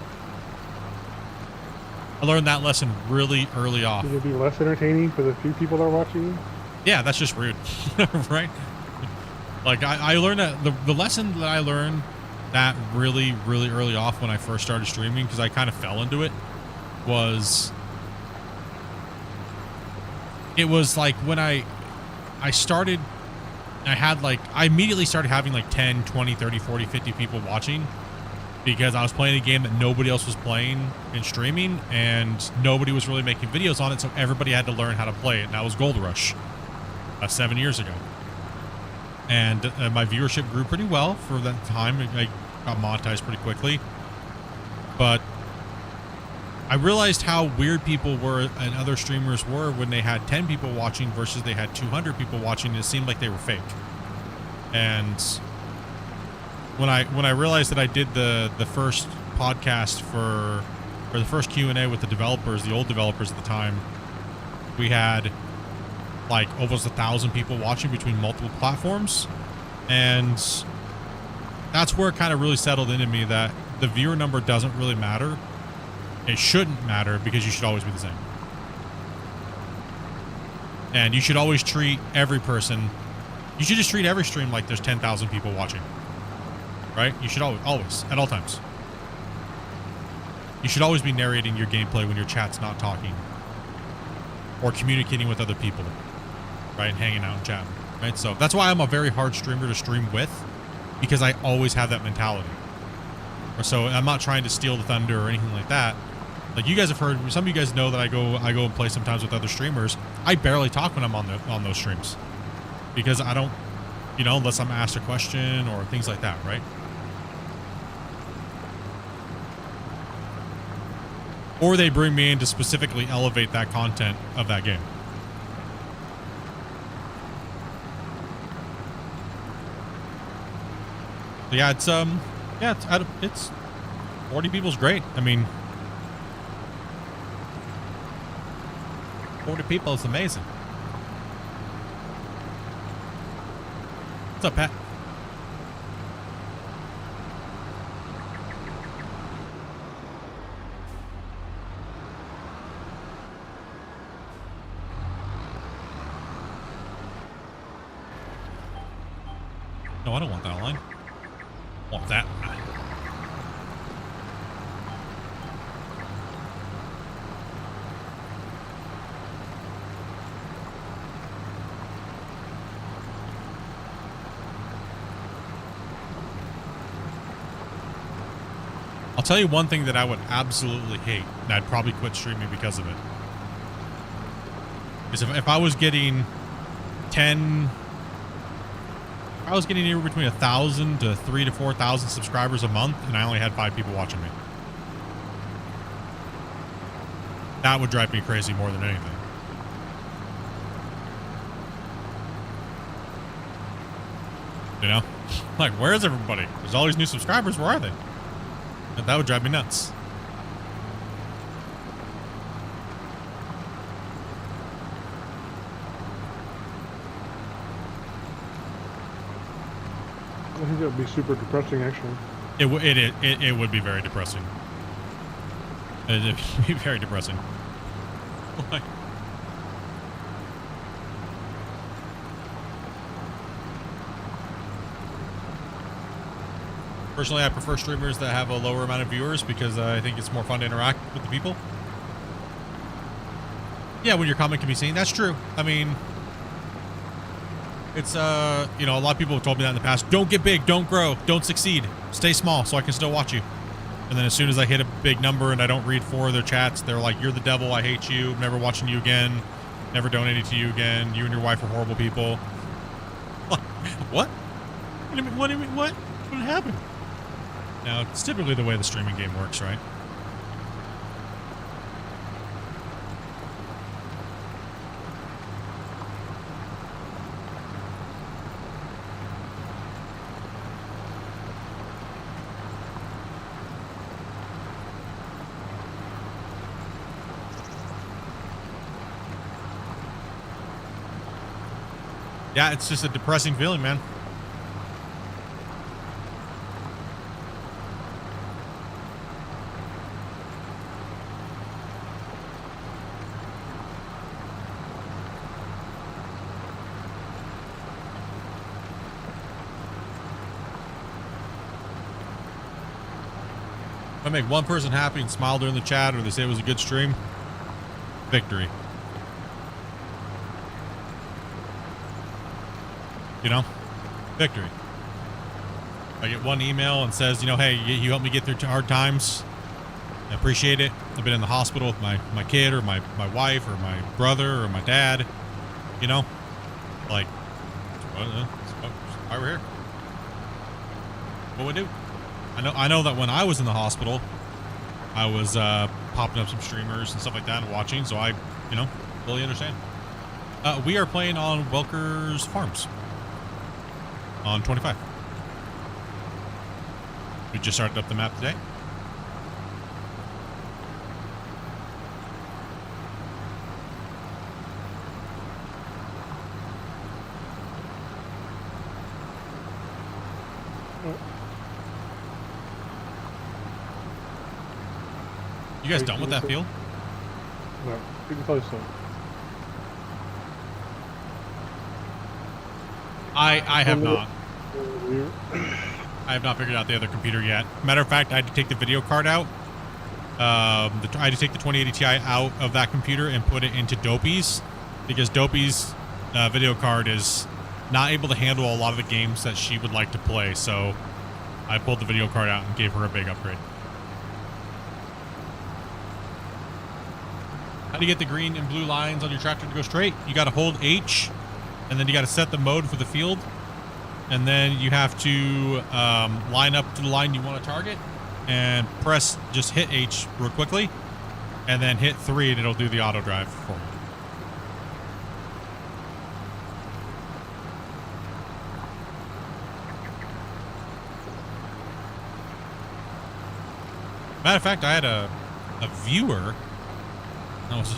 I learned that lesson really early off. Should it be less entertaining for the few people that are watching you? Yeah, that's just rude. Right? Like, I learned that the lesson that I learned that really early off when I first started streaming, because I kind of fell into it, was like when I started, I immediately started having like 10, 20, 30, 40, 50 people watching, because I was playing a game that nobody else was playing and streaming, and nobody was really making videos on it, so everybody had to learn how to play it, and that was Gold Rush 7 years ago. And my viewership grew pretty well for that time. I got monetized pretty quickly. But I realized how weird people were and other streamers were when they had 10 people watching versus they had 200 people watching. It seemed like they were fake. And when I realized that I did the first podcast or the first Q&A with the developers, the old developers at the time, we had like almost 1,000 people watching between multiple platforms, and that's where it kind of really settled into me that the viewer number doesn't really matter. It shouldn't matter, because you should always be the same, and you should always treat every person, you should just treat every stream like there's 10,000 people watching, right? You should always at all times, you should always be narrating your gameplay when your chat's not talking or communicating with other people, right? Hanging out and chatting, right? So that's why I'm a very hard streamer to stream with, because I always have that mentality. So I'm not trying to steal the thunder or anything like that. Like, you guys have heard, some of you guys know that I go and play sometimes with other streamers. I barely talk when I'm on those streams, because I don't, you know, unless I'm asked a question or things like that, right? Or they bring me in to specifically elevate that content of that game. Yeah, it's 40 people's great. I mean, 40 people is amazing. What's up, Pat? No, I don't want that line. I want that. I'll tell you one thing that I would absolutely hate, and I'd probably quit streaming because of it, is if I was getting 10... I was getting anywhere between 1,000 to 3,000 to 4,000 subscribers a month, and I only had 5 people watching me. That would drive me crazy more than anything. You know? Like, where is everybody? There's all these new subscribers. Where are they? That would drive me nuts. I think that would be super depressing, actually. It would be very depressing. It would be very depressing. Like, personally, I prefer streamers that have a lower amount of viewers, because I think it's more fun to interact with the people. Yeah, when your comment can be seen, that's true. I mean, it's, you know, a lot of people have told me that in the past. Don't get big, don't grow, don't succeed. Stay small so I can still watch you. And then as soon as I hit a big number and I don't read 4 of their chats, they're like, you're the devil, I hate you, I'm never watching you again, never donating to you again, you and your wife are horrible people. What? What do you mean, what? What happened? Now, it's typically the way the streaming game works, right? Yeah, it's just a depressing feeling, man. If I make one person happy and smile during the chat, or they say it was a good stream, victory. You know, victory. I get one email and says, you know, hey, you helped me get through hard times. I appreciate it. I've been in the hospital with my kid or my wife or my brother or my dad. You know, like, why we're here. What we do. I know that when I was in the hospital, I was popping up some streamers and stuff like that and watching. So I, you know, fully understand. We are playing on Welker's Farms. On 25. We just started up the map today. You guys done with that field? No, getting close to it. I have not. I have not figured out the other computer yet. Matter of fact, I had to take the video card out. I had to take the 2080 Ti out of that computer and put it into Dopey's, because Dopey's video card is not able to handle a lot of the games that she would like to play. So I pulled the video card out and gave her a big upgrade. How do you get the green and blue lines on your tractor to go straight? You got to hold H, and then you got to set the mode for the field. And then you have to line up to the line you want to target and just hit H real quickly, and then hit 3 and it'll do the auto drive for you. Matter of fact, I had a viewer that was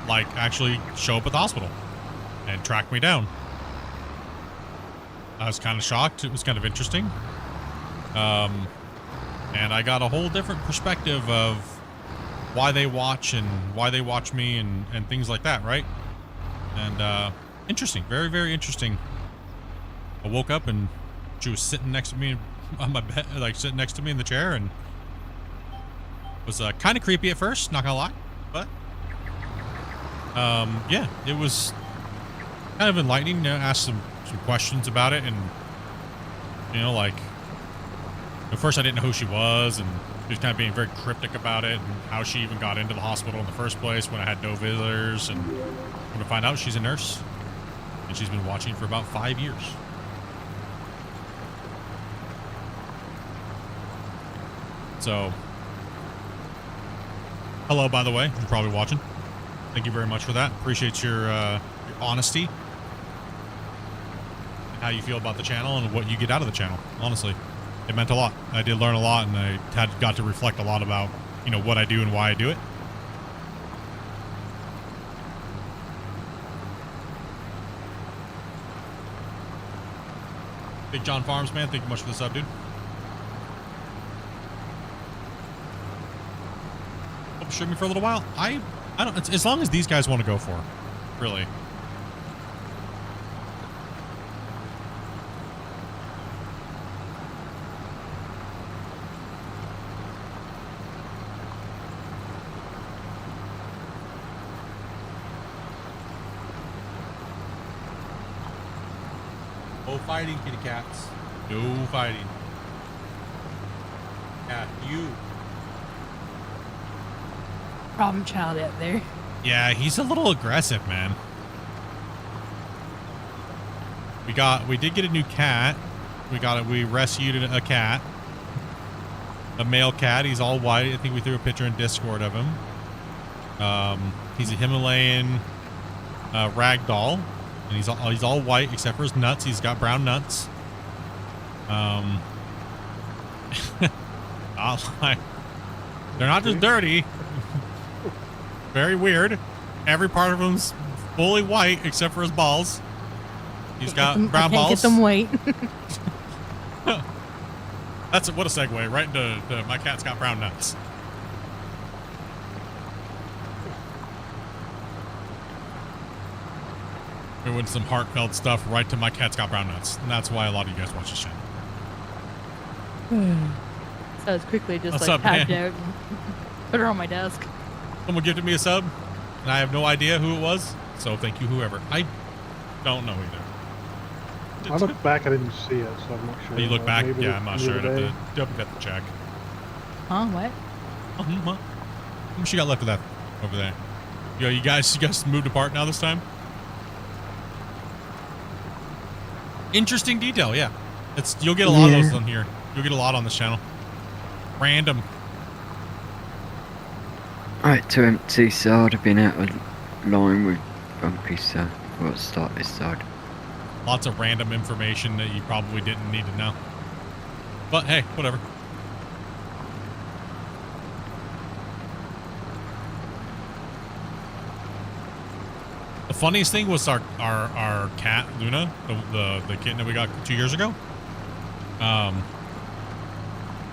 like actually show up at the hospital and track me down. I was kind of shocked. It was kind of interesting. And I got a whole different perspective of why they watch and why they watch me and things like that, right? And interesting. Very, very interesting. I woke up and she was sitting next to me on my bed, like sitting next to me in the chair, and it was kind of creepy at first, not gonna lie. But yeah, it was kind of enlightening to ask some questions about it, and you know, like at first I didn't know who she was, and she was kind of being very cryptic about it and how she even got into the hospital in the first place when I had no visitors. And when I find out she's a nurse and she's been watching for about 5 years. So hello, by the way, you're probably watching. Thank you very much for that. Appreciate your honesty. How you feel about the channel and what you get out of the channel. Honestly, it meant a lot. I did learn a lot, and I got to reflect a lot about, you know, what I do and why I do it. Big John Farms, man, thank you much for the sub, dude. Hope stream me for a little while. I don't, as long as these guys want to go for it, really. No fighting, kitty cats. No fighting. Yeah, you. Problem child out there. Yeah, he's a little aggressive, man. We did get a new cat. We rescued a cat. A male cat. He's all white. I think we threw a picture in Discord of him. He's a Himalayan ragdoll, and he's all white except for his nuts. He's got brown nuts. They're not just dirty. Very weird. Every part of him's fully white except for his balls. He's got brown balls. Get them white. That's what a segue right into my cat's got brown nuts. We went some heartfelt stuff right to my cat's got brown nuts, and that's why a lot of you guys watch this channel. So it's quickly just What's like up, packed man? out and put her on my desk. Someone gifted me a sub, and I have no idea who it was, so thank you, whoever. I don't know either. I looked back, I didn't see it, so I'm not sure. You look back? Maybe Yeah, I'm not the sure. other I'd day. have to check. Huh? What? How much you got left of that over there? Yo, you guys moved apart now this time? Interesting detail, yeah. You'll get a lot of those on here. You'll get a lot on this channel. Random. Right, to empty side. I've been out of line with Bumpy, so we'll start this side. Lots of random information that you probably didn't need to know. But hey, whatever. The funniest thing was our cat, Luna, the kitten that we got 2 years ago.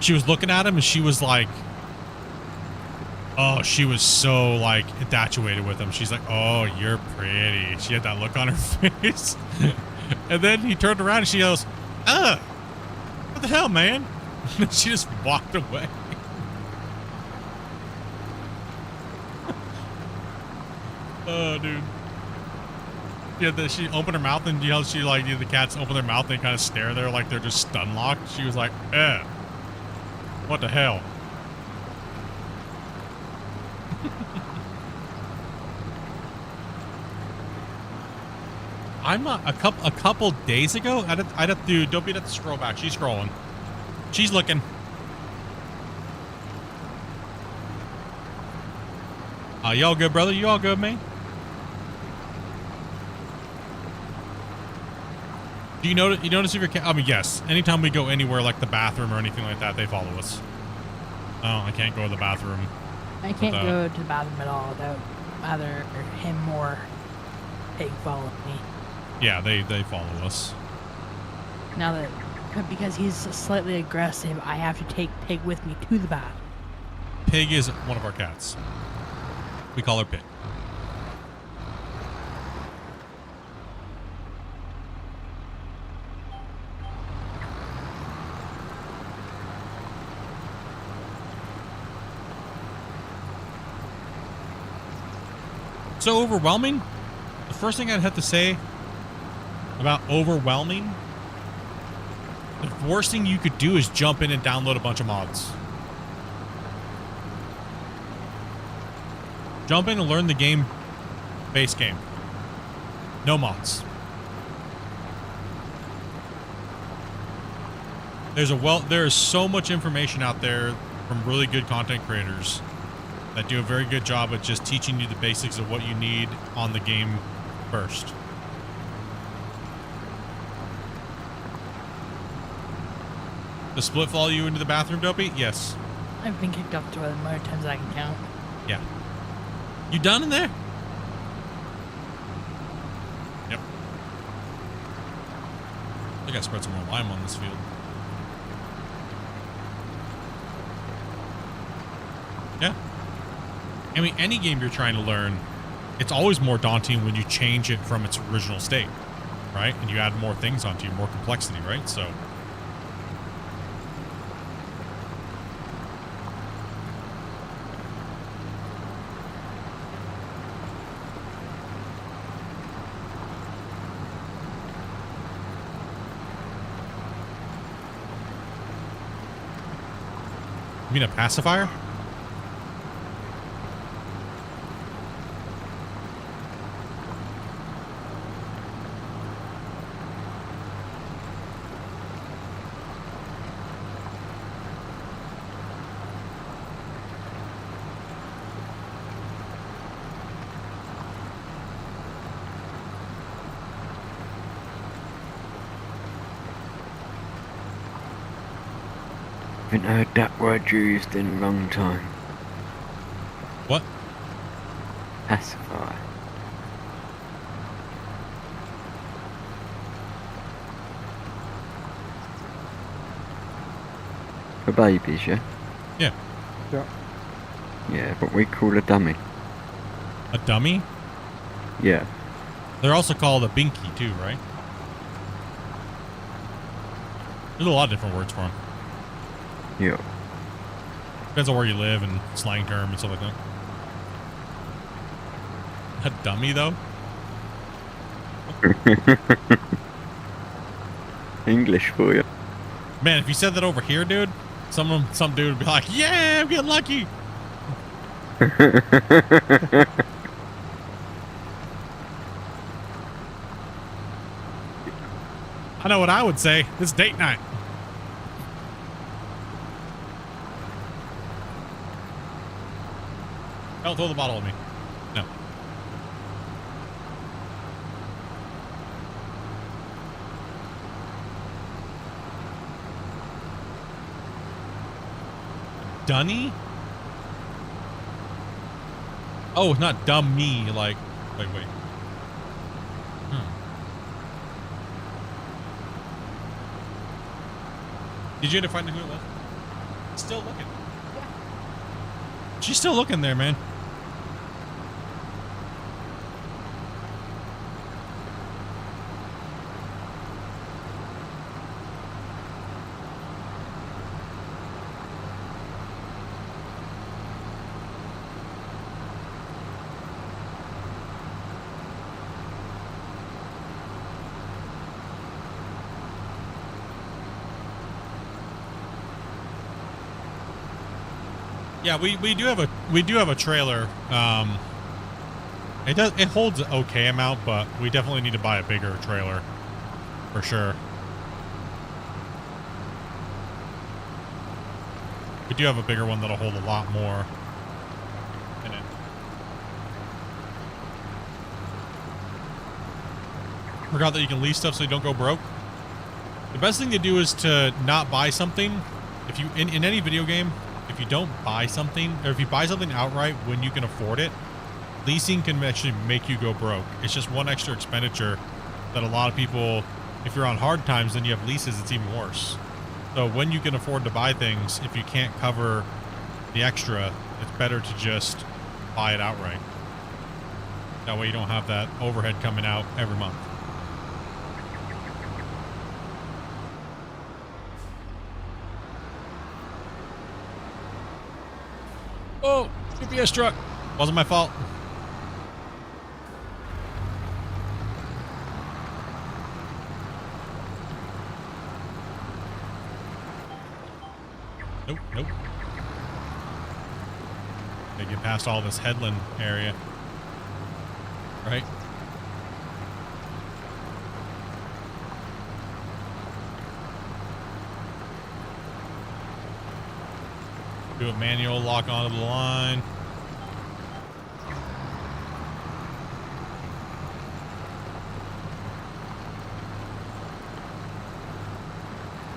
She was looking at him and she was like, oh, she was so like infatuated with him. She's like, oh, you're pretty. She had that look on her face. And then he turned around and she goes, what the hell, man? She just walked away. Oh, dude. Yeah, she opened her mouth and she like the cats open their mouth and they kind of stare there like they're just stun locked. She was like, what the hell? I'm not a couple days ago. I'd have to don't be to scroll back. She's scrolling. She's looking. You all good, brother? You all good, man? Do you notice if your cat? I mean, yes. Anytime we go anywhere like the bathroom or anything like that, they follow us. Oh, I can't go to the bathroom. I can't go to the bathroom at all without either him or Pig following me. Yeah, they follow us. Now that because he's slightly aggressive, I have to take Pig with me to the bath. Pig is one of our cats. We call her Pig. So overwhelming? The first thing I'd have to say about overwhelming, the worst thing you could do is jump in and download a bunch of mods. Jump in and learn the game, base game. No mods. There is so much information out there from really good content creators that do a very good job at just teaching you the basics of what you need on the game first. Does Split follow you into the bathroom, Dopey? Yes. I've been kicked off the toilet more times than I can count. Yeah. You done in there? Yep. I think I spread some more lime on this field. Yeah. I mean, any game you're trying to learn, it's always more daunting when you change it from its original state, right? And you add more things onto you, more complexity, right? So... You mean a pacifier? Haven't heard that word used in a long time. What? Pacify. For babies, yeah? Yeah. Yeah. Yeah, but we call a dummy. A dummy? Yeah. They're also called a binky too, right? There's a lot of different words for them. Yeah. Depends on where you live and slang term and stuff like that. A dummy, though? English for you. Man, if you said that over here, dude, some dude would be like, yeah, I'm getting lucky. I know what I would say. It's date night. Don't throw the bottle at me. No. Dunny? Oh, not dummy. Like, wait. Did you end up finding who it was? Still looking. She's still looking there, man. Yeah, we do have a trailer. It holds an okay amount, but we definitely need to buy a bigger trailer for sure. We do have a bigger one that'll hold a lot more in it. Forgot that you can lease stuff so you don't go broke. The best thing to do is to not buy something. If you in any video game, if you don't buy something, or if you buy something outright when you can afford it, leasing can actually make you go broke. It's just one extra expenditure that a lot of people, if you're on hard times, then you have leases, it's even worse. So when you can afford to buy things, if you can't cover the extra, it's better to just buy it outright. That way you don't have that overhead coming out every month. Oh, UPS truck. Wasn't my fault. Nope. Gotta get past all this headland area. Right? Do a manual lock onto the line.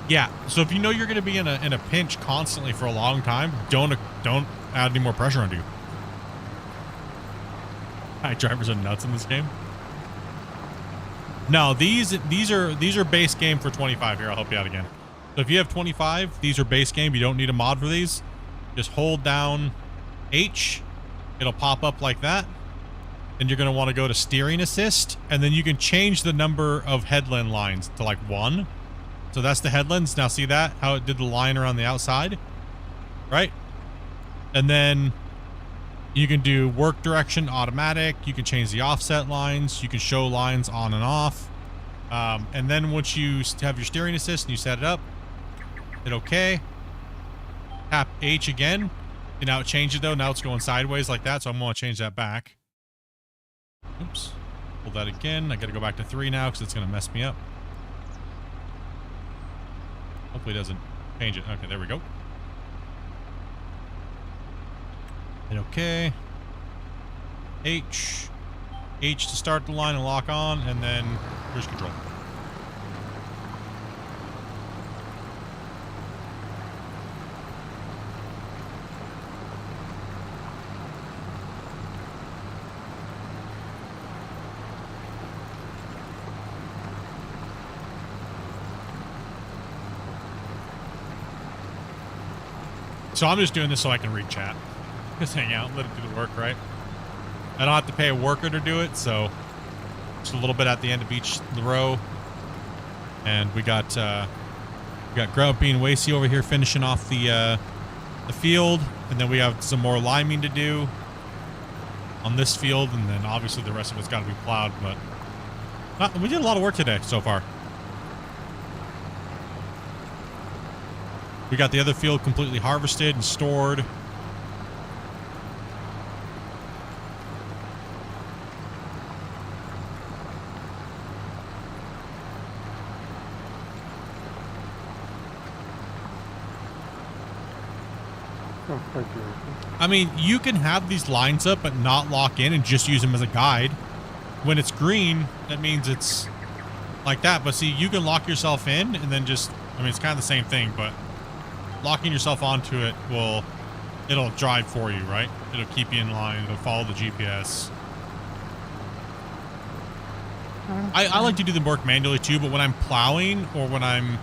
Yeah, so if you know you're going to be in a pinch constantly for a long time, don't add any more pressure onto you. Drivers are nuts in this game. No, these are base game for 25. Here, I'll help you out again. So if you have 25, these are base game. You don't need a mod for these. Just hold down H. It'll pop up like that. And you're going to want to go to steering assist. And then you can change the number of headland lines to like 1. So that's the headlands. Now see that? How it did the line around the outside? Right? And then you can do work direction automatic. You can change the offset lines. You can show lines on and off. And then once you have your steering assist and you set it up, hit OK. Tap H again. And now it changed it though. Now it's going sideways like that. So I'm going to change that back. Oops. Hold that again. I got to go back to 3 now because it's going to mess me up. Hopefully it doesn't change it. Okay, there we go. Hit OK. H. H to start the line and lock on, and then cruise control. So I'm just doing this so I can read chat. Just hang out, let it do the work, right? I don't have to pay a worker to do it, so just a little bit at the end of each row. And we got Grumpy and Wasey over here finishing off the field, and then we have some more liming to do on this field, and then obviously the rest of it's got to be plowed. But we did a lot of work today so far. We got the other field completely harvested and stored. Oh, thank you. I mean, you can have these lines up but not lock in and just use them as a guide. When it's green, that means it's like that. But see, you can lock yourself in and then just, I mean, it's kind of the same thing, but locking yourself onto it it'll drive for you, right? It'll keep you in line. It'll follow the GPS. I like to do the work manually too, but when I'm plowing or when I'm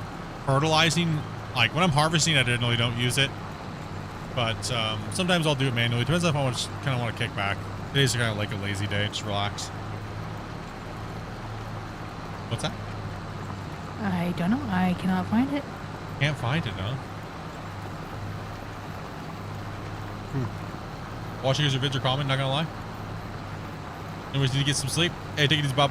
fertilizing, like when I'm harvesting, I generally don't use it. But sometimes I'll do it manually. Depends if I kind of want to kick back. Today's kind of like a lazy day, just relax. What's that? I don't know. I cannot find it. Can't find it, huh? Watching your vids are common, not gonna lie. Anyways, need to get some sleep. Hey, take it easy, Bob.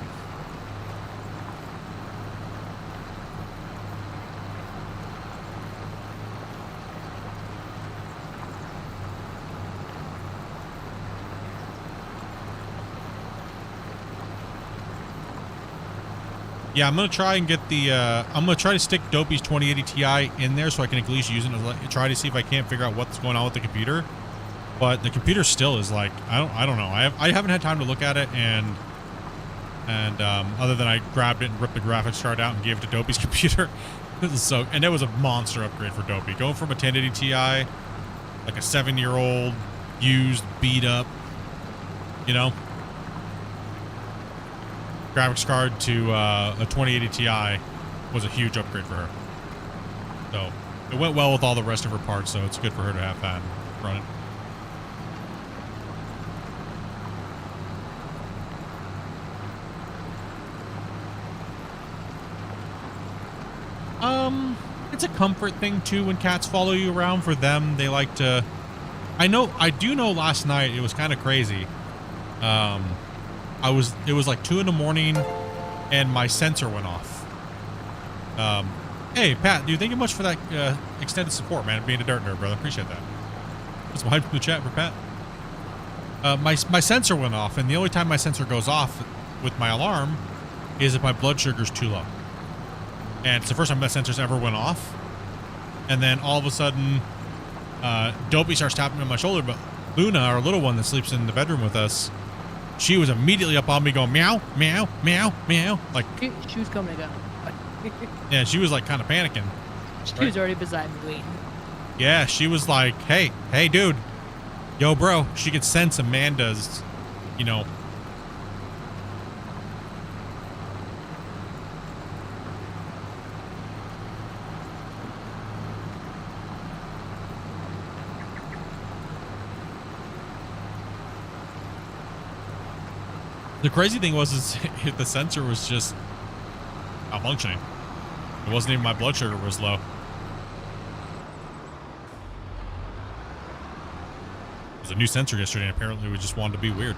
Yeah, I'm gonna try and get the. I'm gonna try to stick Dopey's 2080 Ti in there so I can at least use it and try to see if I can't figure out what's going on with the computer. But the computer still is like I don't know. I haven't had time to look at it and other than I grabbed it and ripped the graphics card out and gave it to Dopey's computer. And it was a monster upgrade for Dopey. Going from a 1080 Ti, like a 7-year-old used, beat up, you know, graphics card to a 2080 Ti was a huge upgrade for her. So it went well with all the rest of her parts, so it's good for her to have that running. It's a comfort thing too when cats follow you around. For them, they like to. I do know last night it was kind of crazy. It was like 2 a.m. and my sensor went off. Hey Pat, dude, thank you much for that extended support, man. Being a dirt nerd, brother, appreciate that. Just hype in the chat for Pat. My sensor went off, and the only time my sensor goes off with my alarm is if my blood sugar's too low. And it's the first time that sensor's ever went off. And then all of a sudden, Dopey starts tapping me on my shoulder, but Luna, our little one that sleeps in the bedroom with us, she was immediately up on me going meow, meow, meow, meow. Like She was coming to go. yeah, she was like kind of panicking. She was already beside me waiting. Yeah, she was like, hey, dude, yo, bro. She could sense Amanda's, you know. The crazy thing was the sensor was just malfunctioning. It wasn't even my blood sugar was low. It was a new sensor yesterday, and apparently we just wanted to be weird.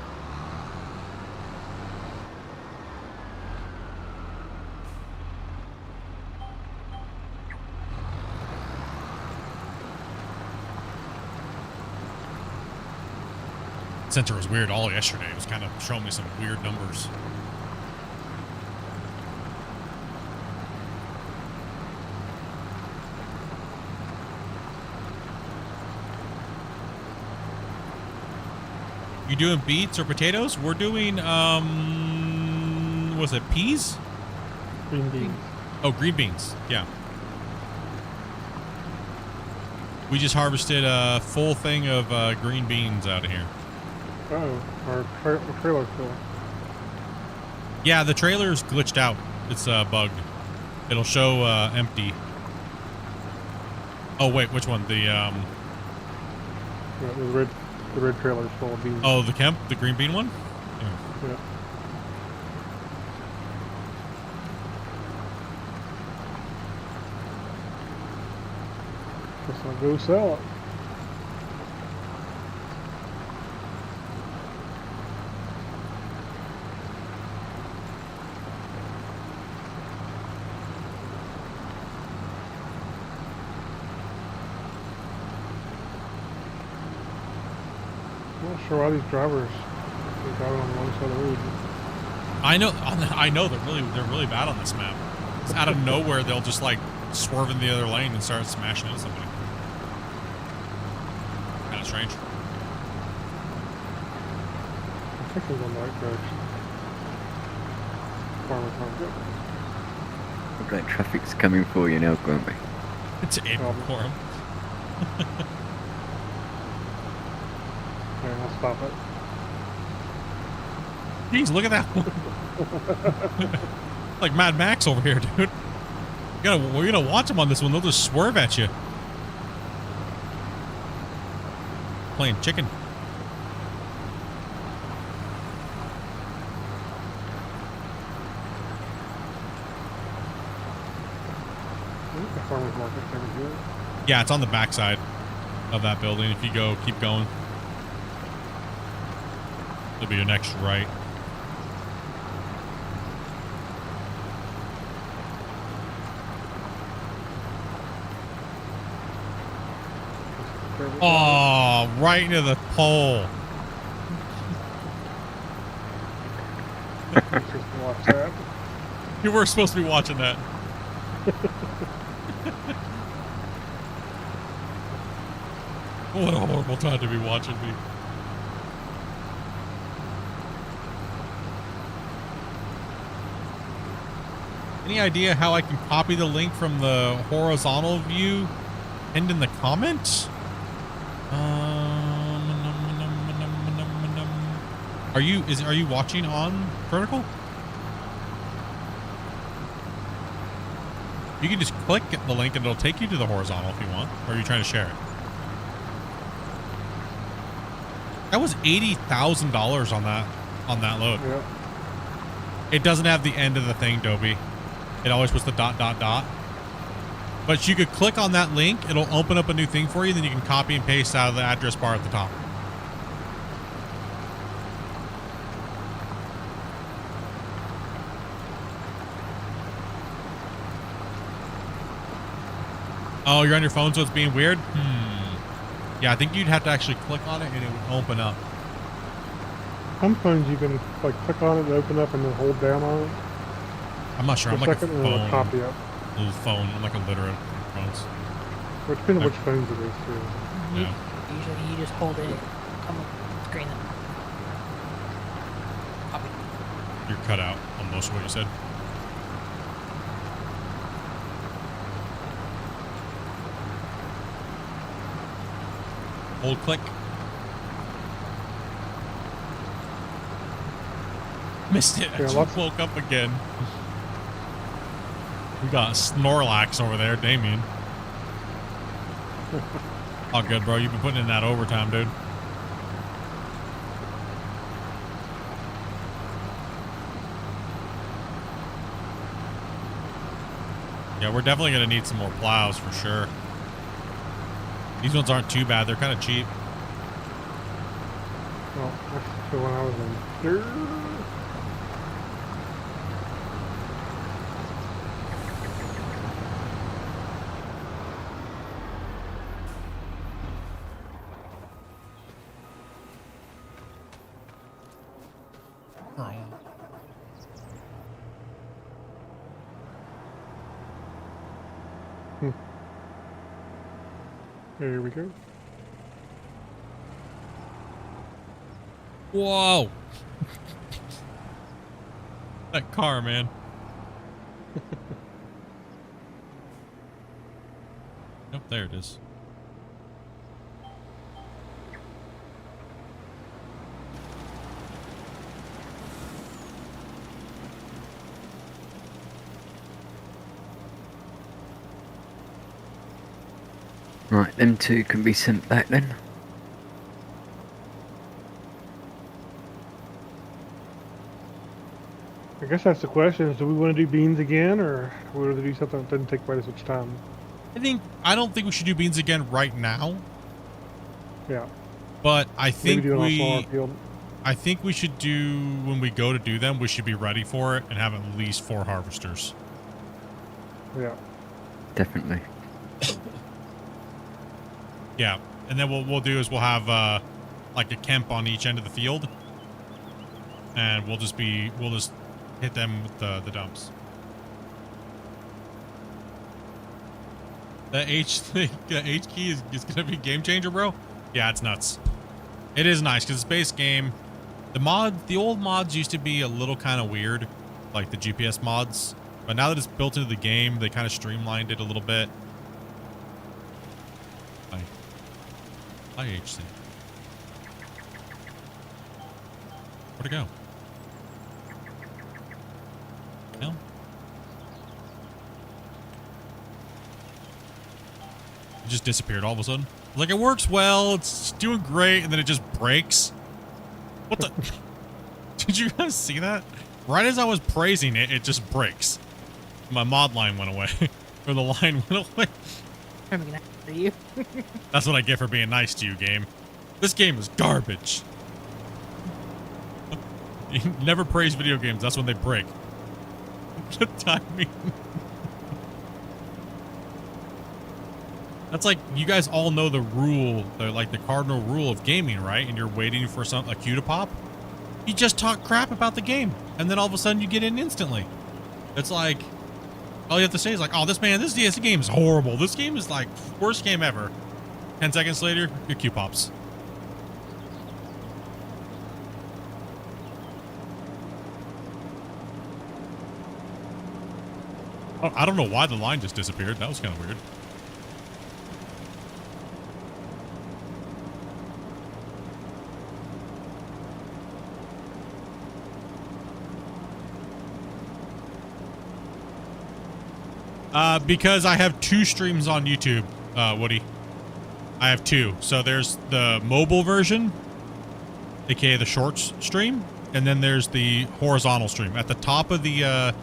Sensor was weird all yesterday. It was kind of showing me some weird numbers. You doing beets or potatoes? We're doing was it peas? Green beans. Oh, green beans. Yeah. We just harvested a full thing of green beans out of here. Oh, our trailer's full. Yeah, the trailer's glitched out. It's bugged. It'll show empty. Oh wait, which one? The Yeah, the red trailer's full of beans. Oh, the Kemp, the green bean one? Yeah. Yeah. Guess I'll go sell it. I'm not sure why these drivers are driving on the wrong side of the road. I know they're really bad on this map. It's out of nowhere they'll just like swerve in the other lane and start smashing into somebody. Kind of strange. I think they're going the right direction. Farmer's market. Look like traffic's coming for you now, Grumpy. It's aiming for him. Okay, I'll stop it. Jeez, look at that one. Like Mad Max over here, dude. We're gonna watch them on this one. They'll just swerve at you. Playing chicken. I think the farmer's market's over here. Yeah, it's on the backside of that building. If you keep going, it'll be your next right. Oh, right into the pole. Let's just watch that. You were supposed to be watching that. What a horrible time to be watching me. Any idea how I can copy the link from the horizontal view and in the comments? Are you watching on vertical? You can just click the link and it'll take you to the horizontal if you want. Or are you trying to share it? That was $80,000 on that load. Yeah. It doesn't have the end of the thing, Dobie. It always puts the ... But you could click on that link. It'll open up a new thing for you. Then you can copy and paste out of the address bar at the top. Oh, you're on your phone, so it's being weird? Yeah, I think you'd have to actually click on it and it would open up. Some phones you can like click on it to open up and then hold down on it. I'm not sure. For I'm a like a second and it'll phone. copy up. Little phone. I'm like illiterate phones. Well, it depends on which phones it is too. Yeah. Usually you just hold it, come up, screen them. Copy. You're cut out on most of what you said. Hold click. Missed it. I Yeah, just woke up again. We got Snorlax over there, Damien. All good, bro. You've been putting in that overtime, dude. Yeah, we're definitely going to need some more plows for sure. These ones aren't too bad. They're kind of cheap. Well, that's the one I was in. There we go. Whoa. That car, man. Yep, there it is. Right, them two can be sent back then. I guess that's the question: is do we want to do beans again, or would we rather do something that doesn't take quite as much time? I don't think we should do beans again right now, Yeah, but I maybe think do it on a smaller field. I think we should do, when we go to do them, we should be ready for it and have at least 4 harvesters. Yeah. Definitely. Yeah, and then what we'll do is we'll have like a camp on each end of the field, and we'll just hit them with the dumps. The H key is gonna be game changer, bro. Yeah, it's nuts. It is nice because it's base game. The old mods used to be a little kind of weird, like the GPS mods, but now that it's built into the game, they kind of streamlined it a little bit. Hi, HC. Where'd it go? No? It just disappeared all of a sudden. Like, it works well, it's doing great, and then it just breaks. What the? Did you guys see that? Right as I was praising it, it just breaks. My mod line went away. Or the line went away. I'm gonna for you. That's what I get for being nice to you, game. This game is garbage. You never praise video games. That's when they break. The timing. That's like, you guys all know the rule, like the cardinal rule of gaming, right? And you're waiting for a cue to pop. You just talk crap about the game, and then all of a sudden you get in instantly. It's like, all you have to say is like, oh, this game is horrible. This game is like worst game ever. 10 seconds later, your cue pops. Oh, I don't know why the line just disappeared. That was kind of weird. Because I have 2 streams on YouTube, Woody. I have 2. So there's the mobile version, aka the shorts stream, and then there's the horizontal stream. At the top of the,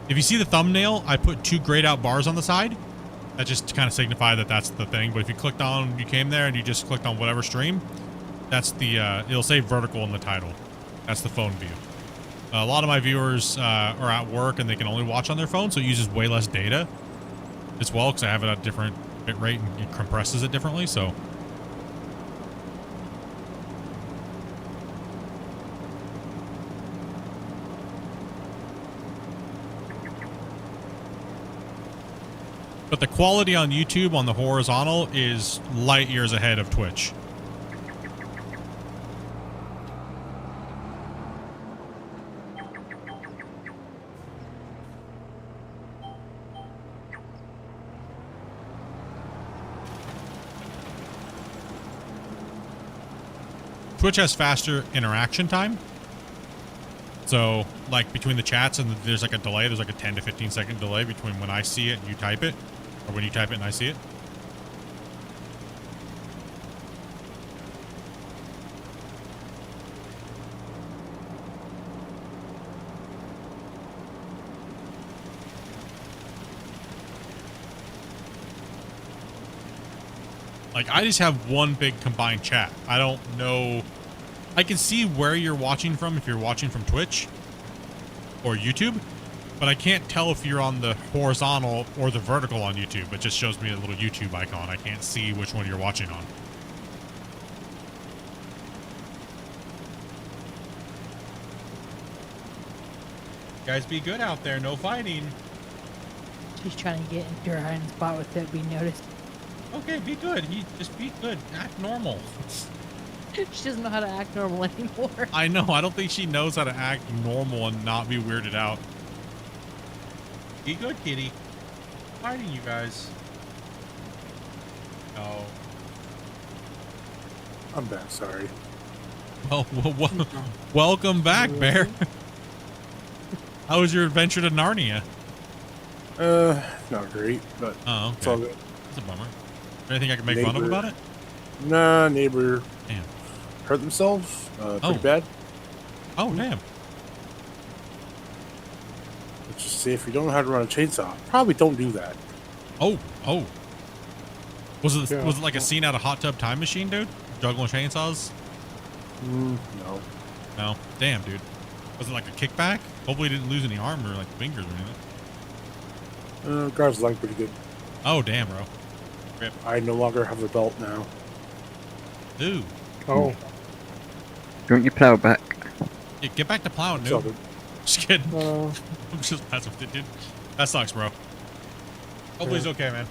if you see the thumbnail, I put 2 grayed out bars on the side. That just kind of signify that that's the thing. But if you came there and you just clicked on whatever stream, that's the, it'll say vertical in the title. That's the phone view. A lot of my viewers are at work and they can only watch on their phone, so it uses way less data as well, because I have it at a different bit rate and it compresses it differently. So but the quality on YouTube on the horizontal is light years ahead of Twitch. Twitch has faster interaction time. So, like, between the chats and there's like a delay. There's like a 10 to 15 second delay between when I see it and you type it, or when you type it and I see it. Like, I just have one big combined chat. I don't know. I can see where you're watching from if you're watching from Twitch or YouTube, but I can't tell if you're on the horizontal or the vertical on YouTube. It just shows me a little YouTube icon. I can't see which one you're watching on. Guys, be good out there. No fighting. She's trying to get into her hiding spot without being noticed. Okay, be good. Just be good. Act normal. She doesn't know how to act normal anymore. I know. I don't think she knows how to act normal and not be weirded out. Be good, kitty. Fighting, you guys. No. I'm back, sorry. Well, welcome back, Bear. How was your adventure to Narnia? Not great, but Oh, it's all okay. good. That's a bummer. Anything I can make fun of about it? Nah, neighbor Damn. hurt themselves pretty Oh. bad. Oh, damn. just say if you don't know how to run a chainsaw, probably don't do that. Oh. Was it Yeah. was it like a scene out of Hot Tub Time Machine, dude? Juggling chainsaws? No. No. Damn, dude. Was it like a kickback? Hopefully, he didn't lose any arm or like fingers or anything. Guard's leg pretty good. Oh, damn, bro. Rip. I no longer have a belt now. Ooh. Oh, Do you want your plow back? Yeah, get back to plowing, So dude. Just kidding. uh, I'm just messing with it, dude. That sucks, bro. Hopefully he's okay, man.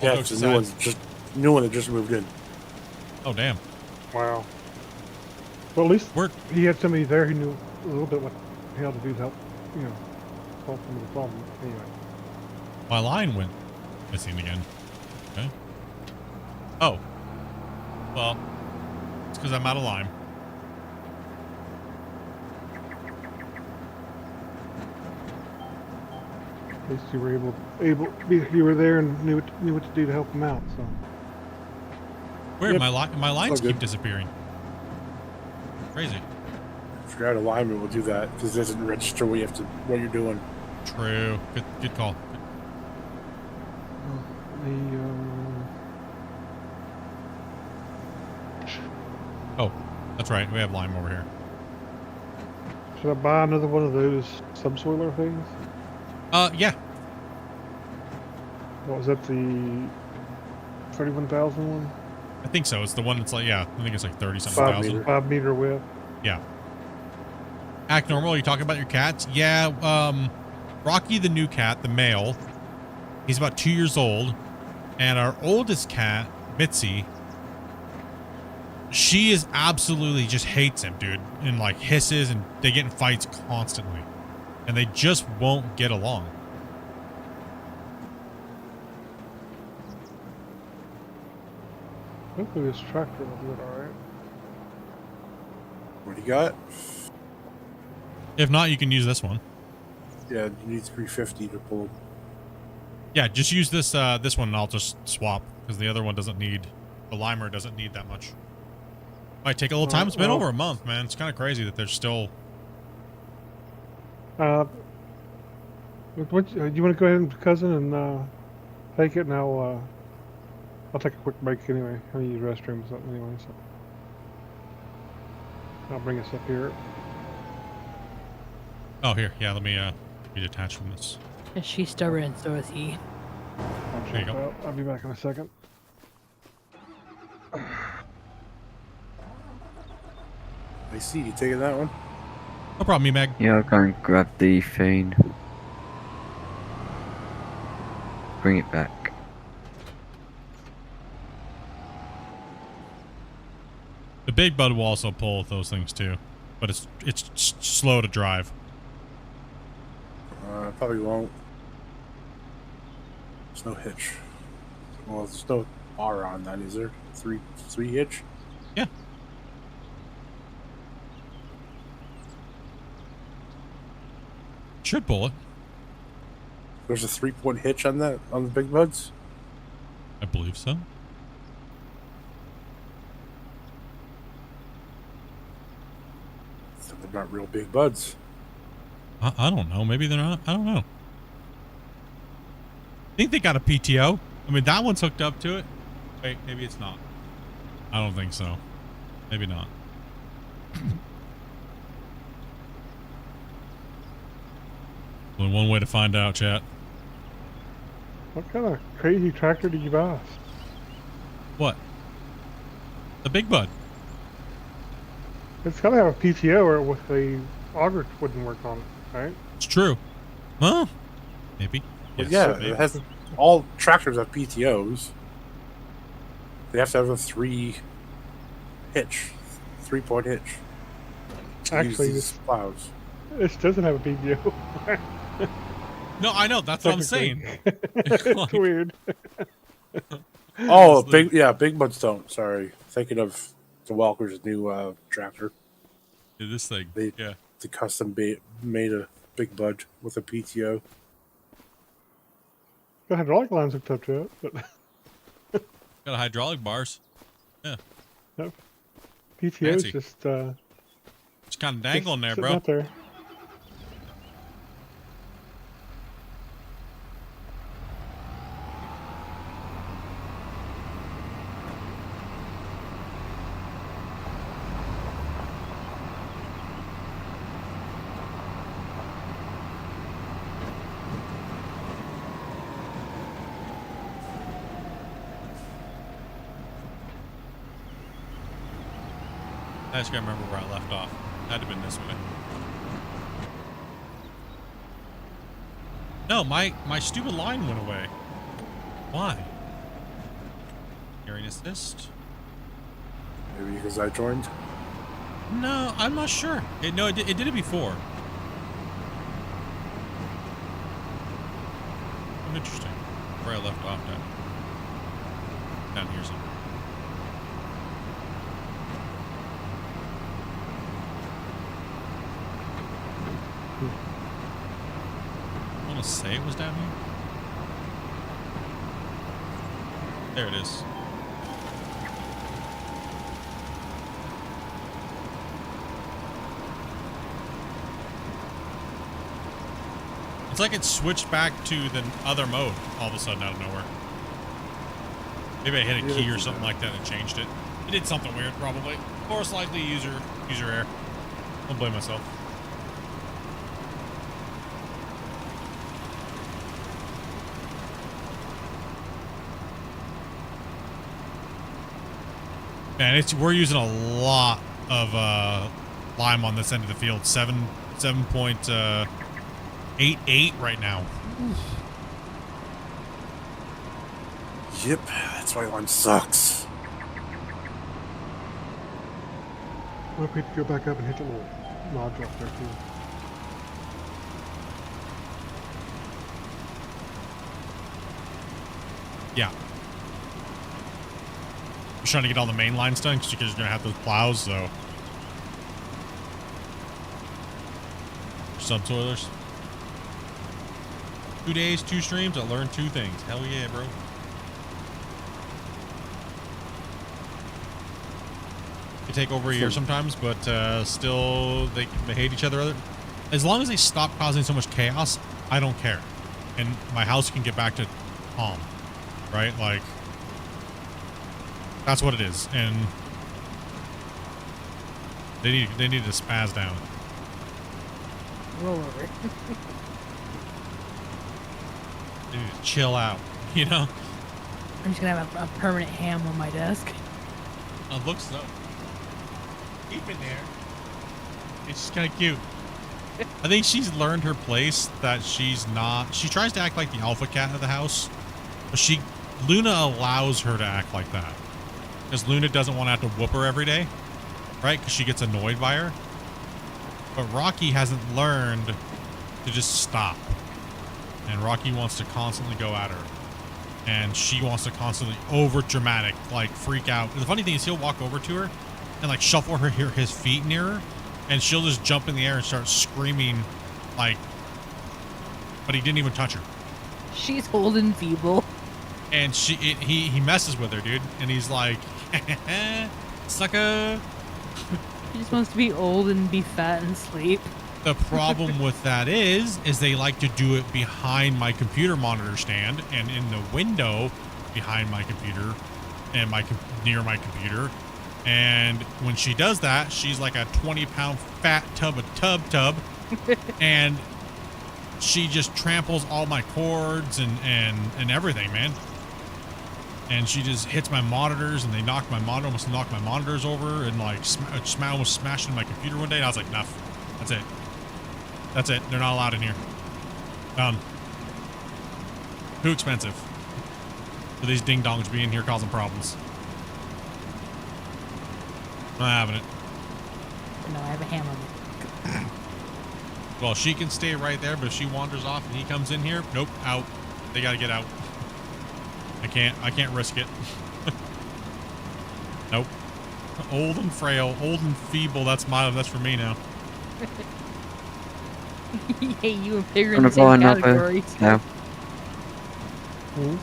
All yeah, jokes it's aside. new one that just moved in. Oh, damn. wow. Well, at least We're he had somebody there who knew a little bit what the hell to do to help, solve some of the problem. Anyway. My line went missing again. Okay. Oh. Well, it's because I'm out of line. At least you were you were there and knew what to do to help him out. So Weird, Yep. my lines all keep good. disappearing. Crazy. If you're out of alignment, we'll do that because it doesn't register what you're doing. True. Good call. Oh, that's right. We have lime over here. Should I buy another one of those subsoiler things? Yeah. What was that, the 31,000 one? I think so. It's the one that's like, yeah, I think it's like 30 something 5 thousand. meter. 5 meter width. Yeah. Act normal. Are you talking about your cats? Yeah. Rocky, the new cat, the male, he's about 2 years old. And our oldest cat, Mitzi, she is absolutely just hates him, dude. And like hisses and they get in fights constantly. And they just won't get along. Hopefully this tractor will do it alright. What do you got? If not, you can use this one. Yeah, you need 350 to pull. Yeah, just use this this one and I'll just swap because the other one doesn't need, the limer doesn't need that much. Might take a little time. It's been well- over a month, man. It's kind of crazy that there's still. Do you want to go ahead and cousin and take it, and I'll take a quick break anyway. I need to use the restroom or something anyway, so I'll bring us up here. Oh, here. Yeah, let me be detached from this. And she's stubborn, so is he. I'll There you jump go. out. I'll be back in a second. I see you taking that one. No problem, me Meg. Yeah, I'll go and grab the fiend. Bring it back. The big bud will also pull those things too, but it's slow to drive. Probably won't. There's no hitch. Well, there's no bar on that, is there? Three hitch? Yeah. Should pull it. There's a 3-point hitch on that, on the big buds? I believe so. So they're not real big buds. I don't know. Maybe they're not. I don't know. I think they got a PTO. I mean, that one's hooked up to it. Wait, maybe it's not. I don't think so. Maybe not. Only one way to find out, chat. What kind of crazy tractor did you buy? What? The big bud. It's gotta have a PTO or with the auger wouldn't work on it, right? It's true. Well, maybe. Well, Yes, yeah, maybe. it has all tractors have PTOs. They have to have a 3-point hitch. To Actually, use these plows. This doesn't have a PTO. No, I know. That's what I'm saying. It's weird. Oh, big buds don't. Sorry, thinking of the Welker's new tractor. This thing. They Yeah. the custom made a big bud with a PTO. Got hydraulic lines hooked up to it, but Got hydraulic bars. Yeah. PTO Fancy. is just It's kind of just- dangling there, sitting bro. out there. just gotta remember where I left off. Had to have been this way. No, my stupid line went away. Why? Hearing assist? Maybe because I joined. No, I'm not sure. It did it before. Interesting. Where I left off at. Down here somewhere. I want to say it was down here. There it is. It's like it switched back to the other mode all of a sudden out of nowhere. Maybe I hit a key or something like that and changed it. It did something weird probably. Or slightly user error. Don't blame myself. Man, we're using a lot of lime on this end of the field. 7.88 right now. Yep, that's why lime sucks. What if we go back up and hit the little nodule up there too? Yeah. I'm trying to get all the main lines done because you're going to have those plows, so. Subsoilers. 2 days, 2 streams, I learned 2 things. Hell yeah, bro. They take over a year sometimes, but still they hate each other. As long as they stop causing so much chaos, I don't care. And my house can get back to calm. Right? Like, that's what it is. And they need to spaz down. Roll over. They need to chill out, you know? I'm just gonna have a permanent ham on my desk. It looks so. Keep it there. It's just kind of cute. I think she's learned her place, that she's not. She tries to act like the alpha cat of the house, but Luna allows her to act like that. Because Luna doesn't want to have to whoop her every day, right? Because she gets annoyed by her. But Rocky hasn't learned to just stop. And Rocky wants to constantly go at her. And she wants to constantly over dramatic, like freak out. The funny thing is he'll walk over to her and like shuffle his feet near her, and she'll just jump in the air and start screaming, like, but he didn't even touch her. She's old and feeble. And he messes with her, dude, and he's like, sucker. She just wants to be old and be fat and sleep. The problem with that is they like to do it behind my computer monitor stand and in the window behind my computer and near my computer. And when she does that, she's like a 20-pound fat tub of tub, and she just tramples all my cords and everything, man. And she just hits my monitors, and they knock my monitor, almost knocked my monitors over, and like almost smashed into my computer one day. And I was like, enough. That's it. That's it. They're not allowed in here. Too expensive for these ding dongs being here causing problems. I'm not having it. No, I have a ham on it. Well, she can stay right there, but if she wanders off and he comes in here, nope, out. They gotta get out. I can't risk it. Nope. Old and frail, old and feeble. That's for me now. Hey, you and Pigger in the same categories. Plow? Hmm? Do you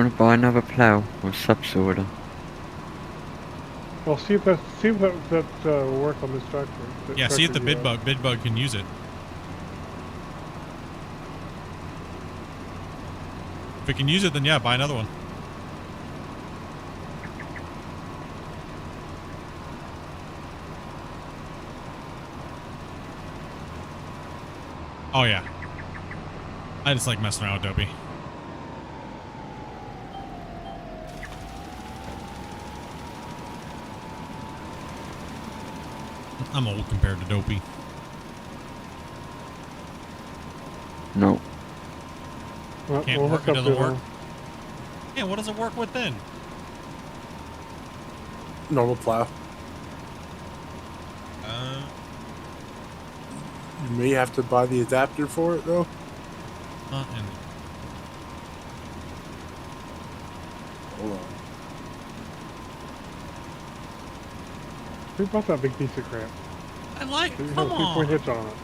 want to buy another plow or subsorter? Well, see if that will work on this tractor. Yeah, see if the bid bug can use it. If it can use it, then yeah, buy another one. Oh yeah. I just like messing around with Dopey. I'm old compared to Dopey. No. Well, Can't we'll work, hook it up doesn't to work. Yeah, what does it work with then? Normal plow. You may have to buy the adapter for it though. And Hold on. Who bought that big piece of crap? I like. It Come has a 3-point on. hitch on it.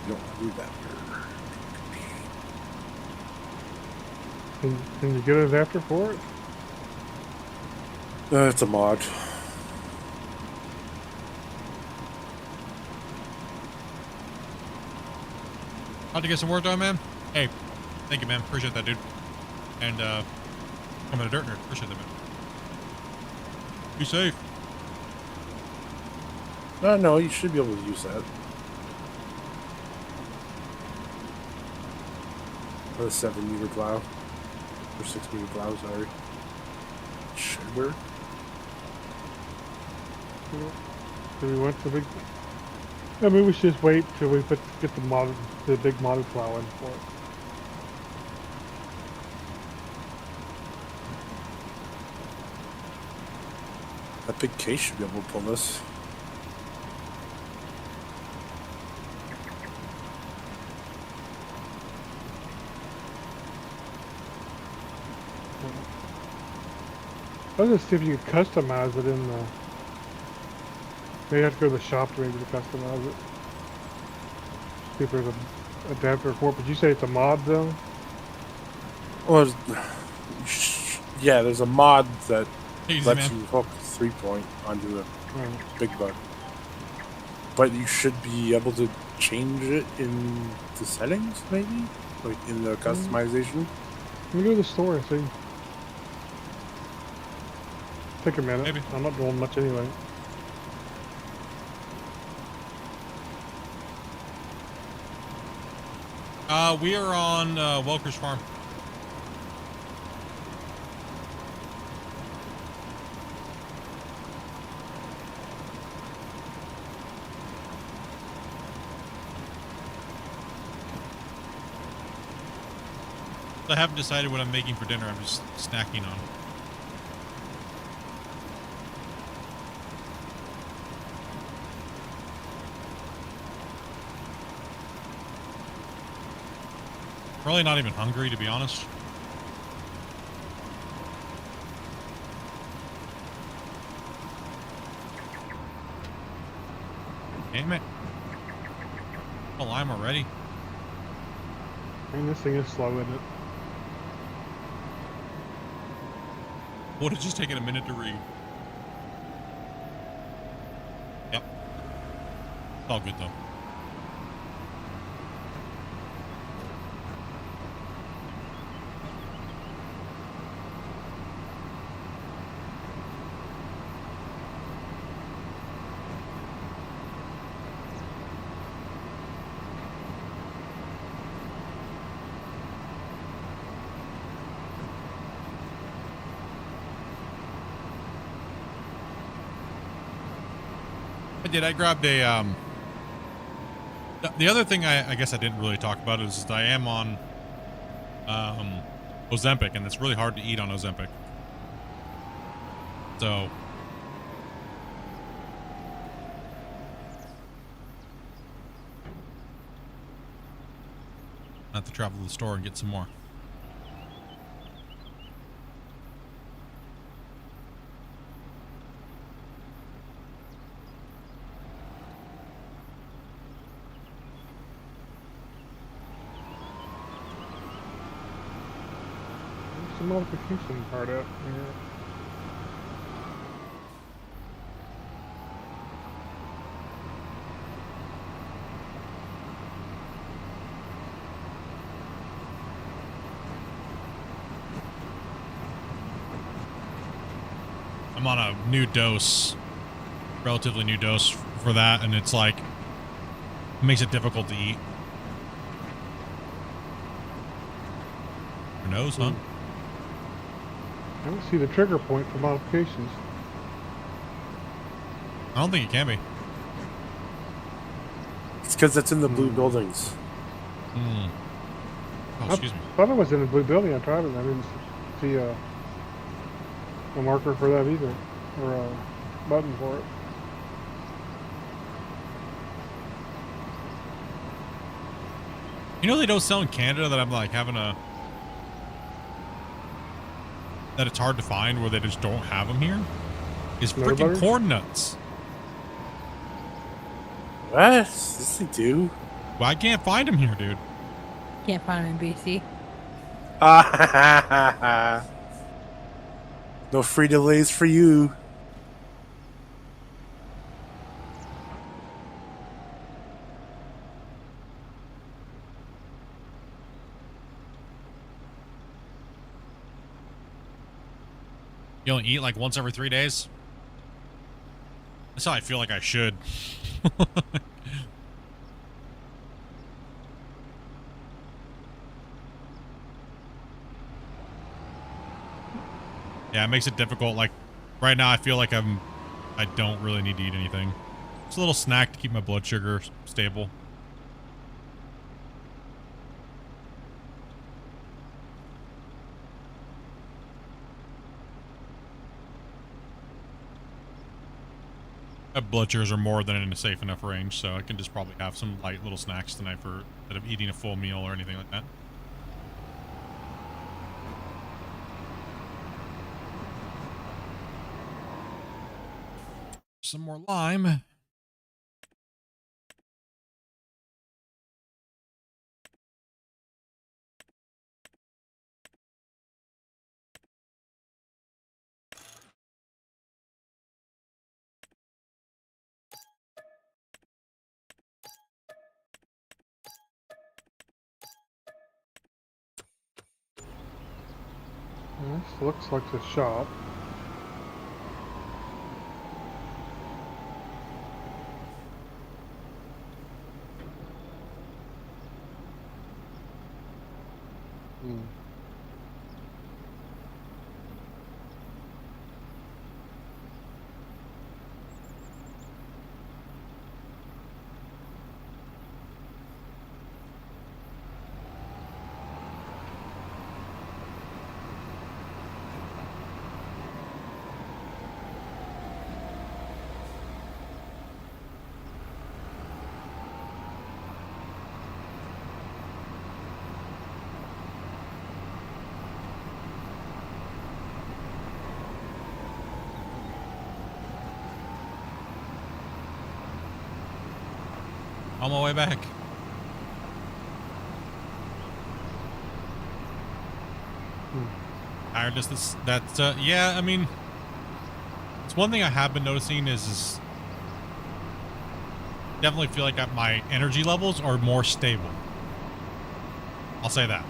You don't do that. Can you get an adapter for it? It's a mod. About to get some work done, man. Hey, thank you, man. Appreciate that, dude. And coming to Dirt Nerd. Appreciate that, man. Be safe. No, you should be able to use that. Or a 7-meter plow. Or 6-meter plow, sorry. Should work. Do we want the big? I mean, we should just wait till we get the big model plow in for it. That big case should be able to pull this. I was just see if you could customize it in the. Maybe you have to go to the shop to maybe to customize it. See if there's a adapter for it. But you say it's a mod though? Well, yeah, there's a mod that Easy, lets man. you hook 3-point onto a Right. big bug. But you should be able to change it in the settings, maybe? Like in the customization? We go to the store and see. Take a minute. Maybe. I'm not doing much anyway. We are on Welker's farm. I haven't decided what I'm making for dinner. I'm just snacking on. Probably not even hungry, to be honest. Damn it. A lime already. Man, this thing is slow, isn't it? Would have just taken a minute to read. Yep. It's all good, though. I did. I grabbed a, the other thing I guess I didn't really talk about is I am on, Ozempic, and it's really hard to eat on Ozempic. So. I have to travel to the store and get some more. There's some modification part up here. I'm on a new dose, relatively new dose for that, and it's like, it makes it difficult to eat. Your nose, huh? I don't see the trigger point for modifications. I don't think it can be. It's because it's in the blue buildings. Hmm. Oh, excuse me. I thought it was in the blue building. I tried it. I didn't see a marker for that either, or a button for it. You know they don't sell in Canada that I'm like having that it's hard to find where they just don't have them here? Is Nutter freaking butters? corn nuts. What? Yes, they do. Well, I can't find them here, dude. Can't find him in BC. No free delays for you. You only eat like once every 3 days? That's how I feel like I should. Yeah, it makes it difficult. Like right now I feel like I don't really need to eat anything. Just a little snack to keep my blood sugar stable. My blood sugars are more than in a safe enough range, so I can just probably have some light little snacks tonight for instead of eating a full meal or anything like that. Some more lime. This looks like the shop. Hmm. On my way back. Tiredness, that's, yeah, I mean, it's one thing I have been noticing is definitely feel like my energy levels are more stable. I'll say that.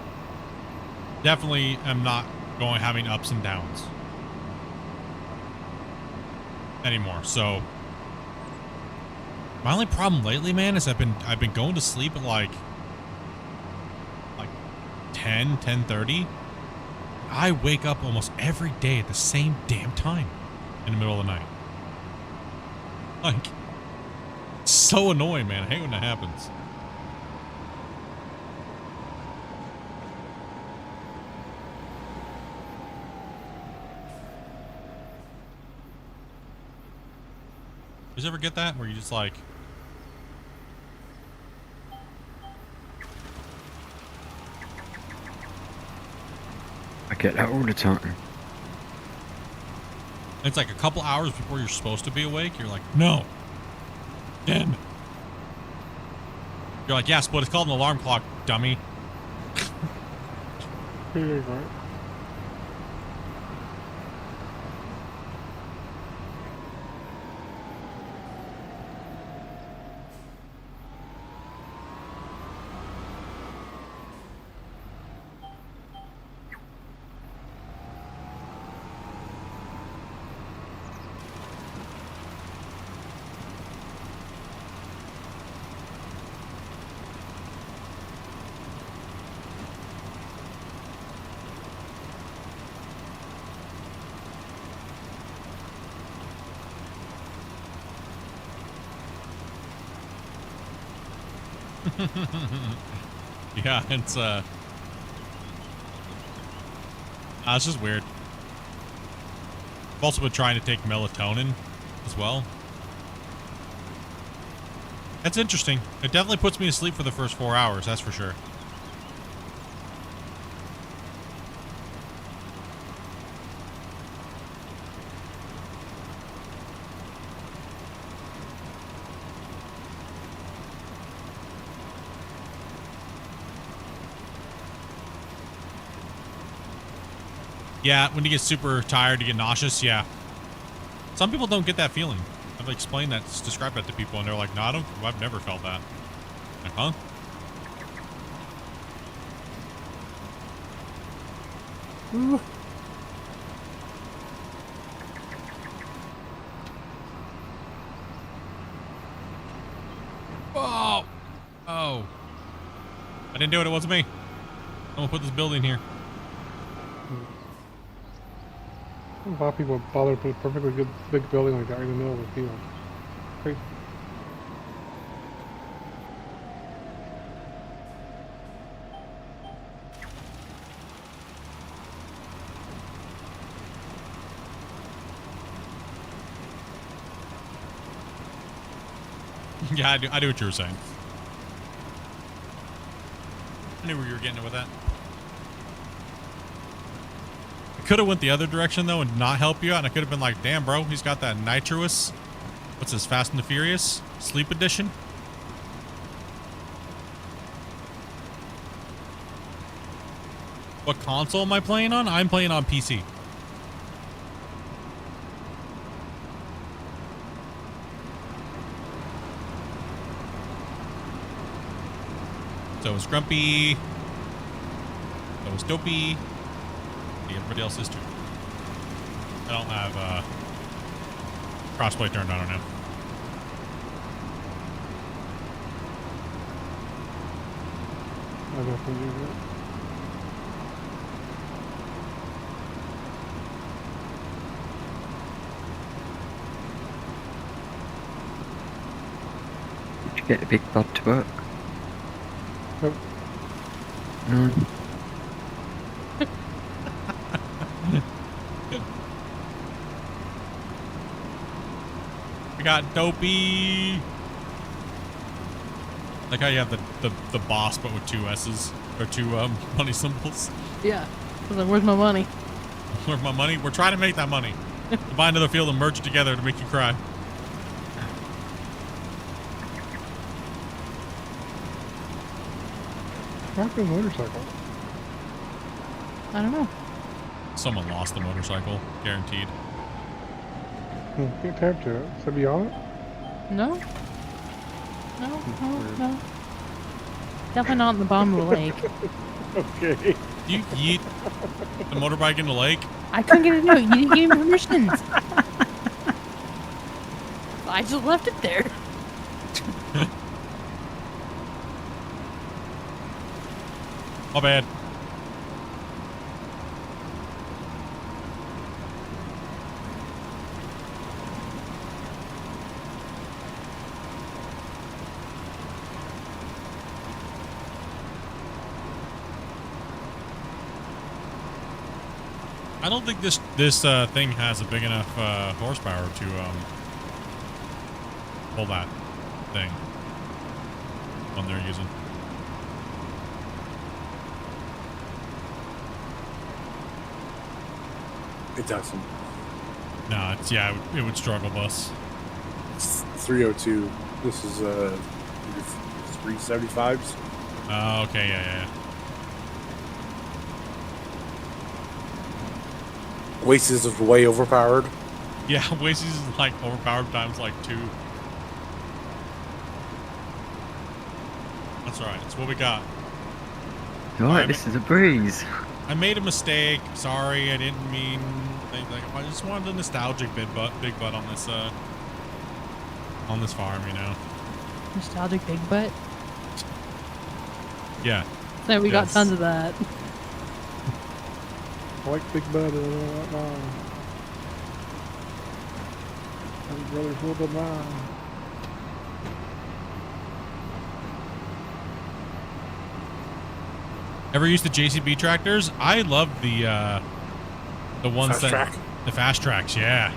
Definitely am not having ups and downs anymore. So my only problem lately, man, is I've been going to sleep at like 10:30. I wake up almost every day at the same damn time in the middle of the night. Like, it's so annoying, man. I hate when that happens. You ever get that where you just like, I get that all the time. it's like a couple hours before you're supposed to be awake. You're like, no, 10. You're like, yes, but it's called an alarm clock, dummy. Yeah, right. Yeah, it's just weird. I've also been trying to take melatonin as well. That's interesting. It definitely puts me to sleep for the first 4 hours, that's for sure. Yeah, when you get super tired, you get nauseous. Yeah. Some people don't get that feeling. I've explained that, described that to people, and they're like, no, I've never felt that. Like, huh? Ooh. Oh. Oh. I didn't do it. It wasn't me. I'm gonna put this building here. A lot of people bother to put a perfectly good big building like that right in the middle of the field. Crazy. Yeah, I do what you were saying. I knew where you were getting it with that. I could have went the other direction though and not help you out, and I could have been like, damn bro, he's got that nitrous, what's this, Fast and the Furious Sleep Edition? What console am I playing on? I'm playing on PC. So is Grumpy. So is Dopey. Everybody else is too. I don't have crossplay turned on now. I definitely do that. Did you get the big bod to work? Nope. No. We got Dopey. Like how you have the boss, but with two S's or two money symbols. Yeah. I was like, where's my money? Where's my money? We're trying to make that money. Buy another field and merge it together to make you cry. What happened to the motorcycle? I don't know. Someone lost the motorcycle, guaranteed. Can't tap to it. Should I be on it? No. No. Definitely not in the bottom of the lake. Okay. You yeet the motorbike in the lake? I couldn't get it out. You didn't give me permissions. I just left it there. My bad. I don't think this thing has a big enough horsepower to pull that thing one they're using. It doesn't. No, it's it would struggle bus. It's 302. This is 375s. Oh, okay, yeah. Oasis is way overpowered. Yeah, Oasis is like overpowered times like 2. That's alright, it's what we got. Alright, this is a breeze. I made a mistake. Sorry, I didn't mean. I just wanted a nostalgic big butt on this farm, you know. Nostalgic big butt. Yeah. So we got Yes. tons of that. I like big bud and all that mine. My brother's a little bit mine. Ever used the JCB tractors? I love the ones Fast track? the fast tracks. Yeah.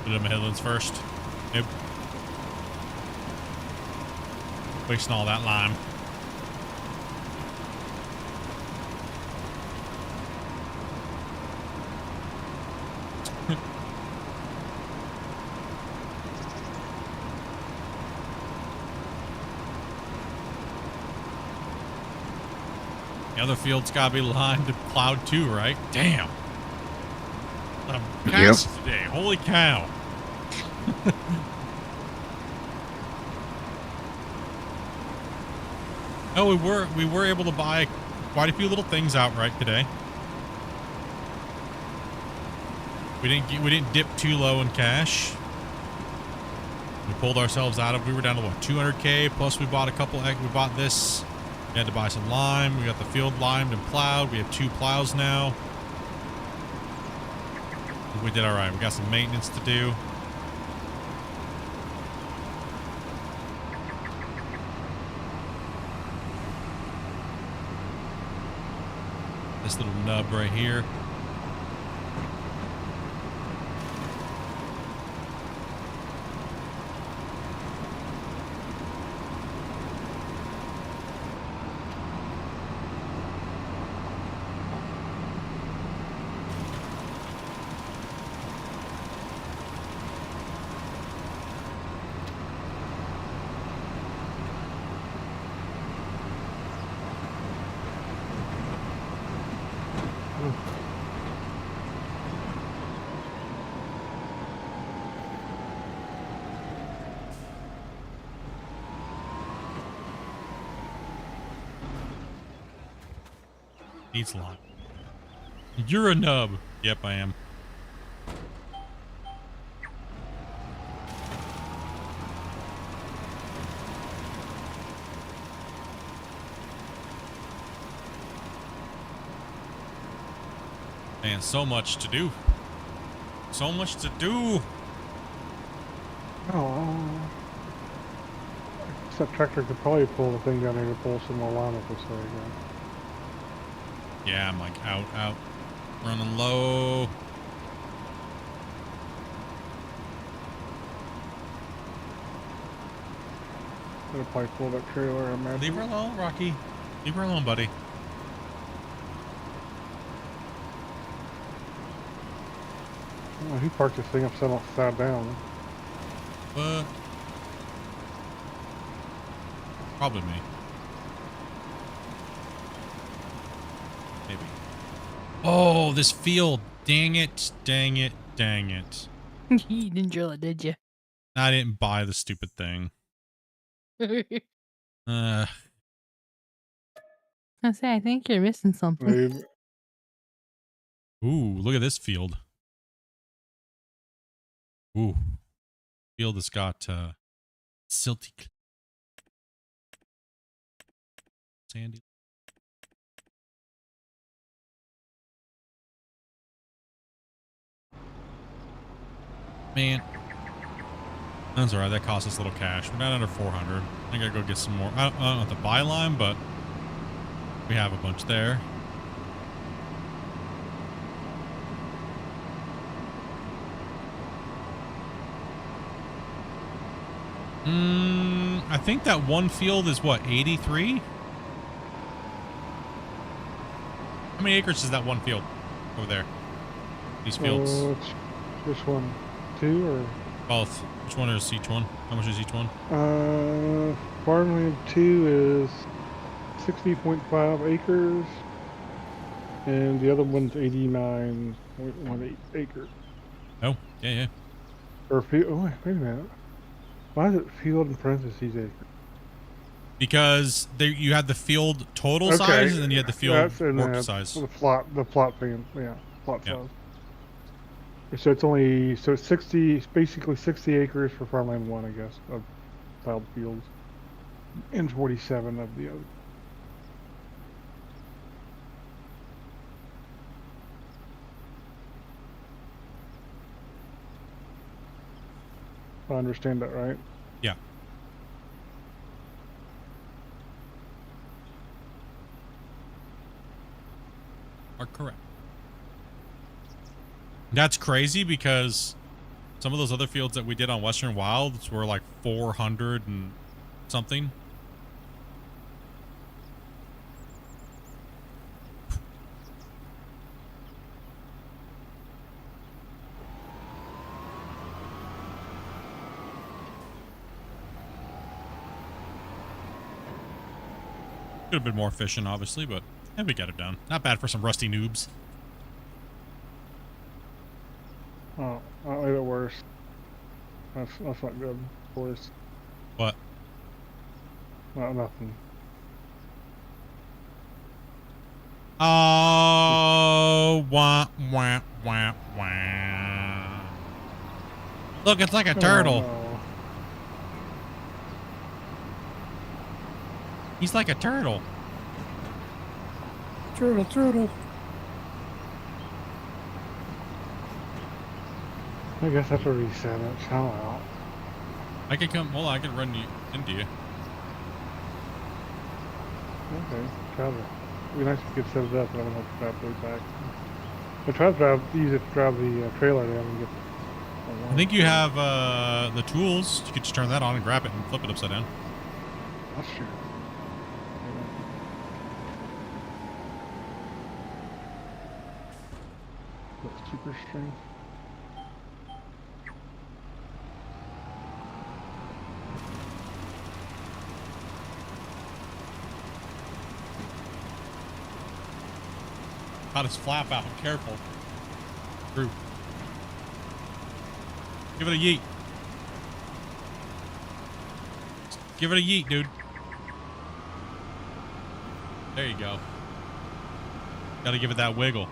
Put it in my headlands first. Nope. Wasting all that lime. The other field's gotta be lined and plowed too, right? Damn. I'm cast today. Holy cow. Oh, we were able to buy quite a few little things outright today. We didn't dip too low in cash. We pulled ourselves out of. We were down to what, 200K. Plus we bought a couple. We bought this. We had to buy some lime. We got the field limed and plowed. We have 2 plows now. We did all right. We got some maintenance to do. This little nub right here. Needs lime. You're a nub. Yep, I am. Man, so much to do. So much to do. Oh. That tractor could probably pull the thing down here to pull some more line up this way again. Yeah, I'm like out. Running low. Gonna probably pull that trailer, I imagine. Leave her alone, Rocky. Leave her alone, buddy. Oh, he parked this thing upside down. Probably me. Maybe. Oh, this field. Dang it. Dang it. Dang it. You didn't drill it, did you? I didn't buy the stupid thing. I say, I think you're missing something. Maybe. Ooh, look at this field. Ooh. Field has got silty sandy. Man. That's alright, that cost us a little cash. We're not under 400. I gotta go get some more. I don't have to buy lime, but we have a bunch there. I think that one field is what, 83? How many acres is that one field over there? These fields? Which one? 2 or? Both. Which one is each one? How much is each one? Farmland 2 is 60.5 acres. And the other one's 89.18 acres. Oh, yeah. Or field. Oh, wait a minute. Why is it field in parentheses acre? Because there you had the field total size, and then you had the field work size. The plot thing, yeah, plot size. So it's only, so it's 60, it's basically 60 acres for farmland 1, I guess, of plowed fields. And 47 of the other. If I understand that right. Yeah. Are correct. That's crazy because some of those other fields that we did on Western Wilds were like 400 and something. Could have been more efficient, obviously, but yeah, we got it done. Not bad for some rusty noobs. Oh, I made it worse. That's not good for us. What? No, nothing. Oh, wah, wah, wah, wah. Look, it's like a turtle. Oh, He's like a turtle. Turtle, turtle. I guess that's what he said. It. I don't know. I could come. Well, I could run you into you. Okay, try to. It'd be nice if you could set it up, and I would have to drive way back. I tried to use it to drive the trailer down and get. I think you have the tools. You could just turn that on and grab it and flip it upside down. That's true. That's super strength. Got his flap out. Careful. True. Give it a yeet. Give it a yeet, dude. There you go. Gotta give it that wiggle.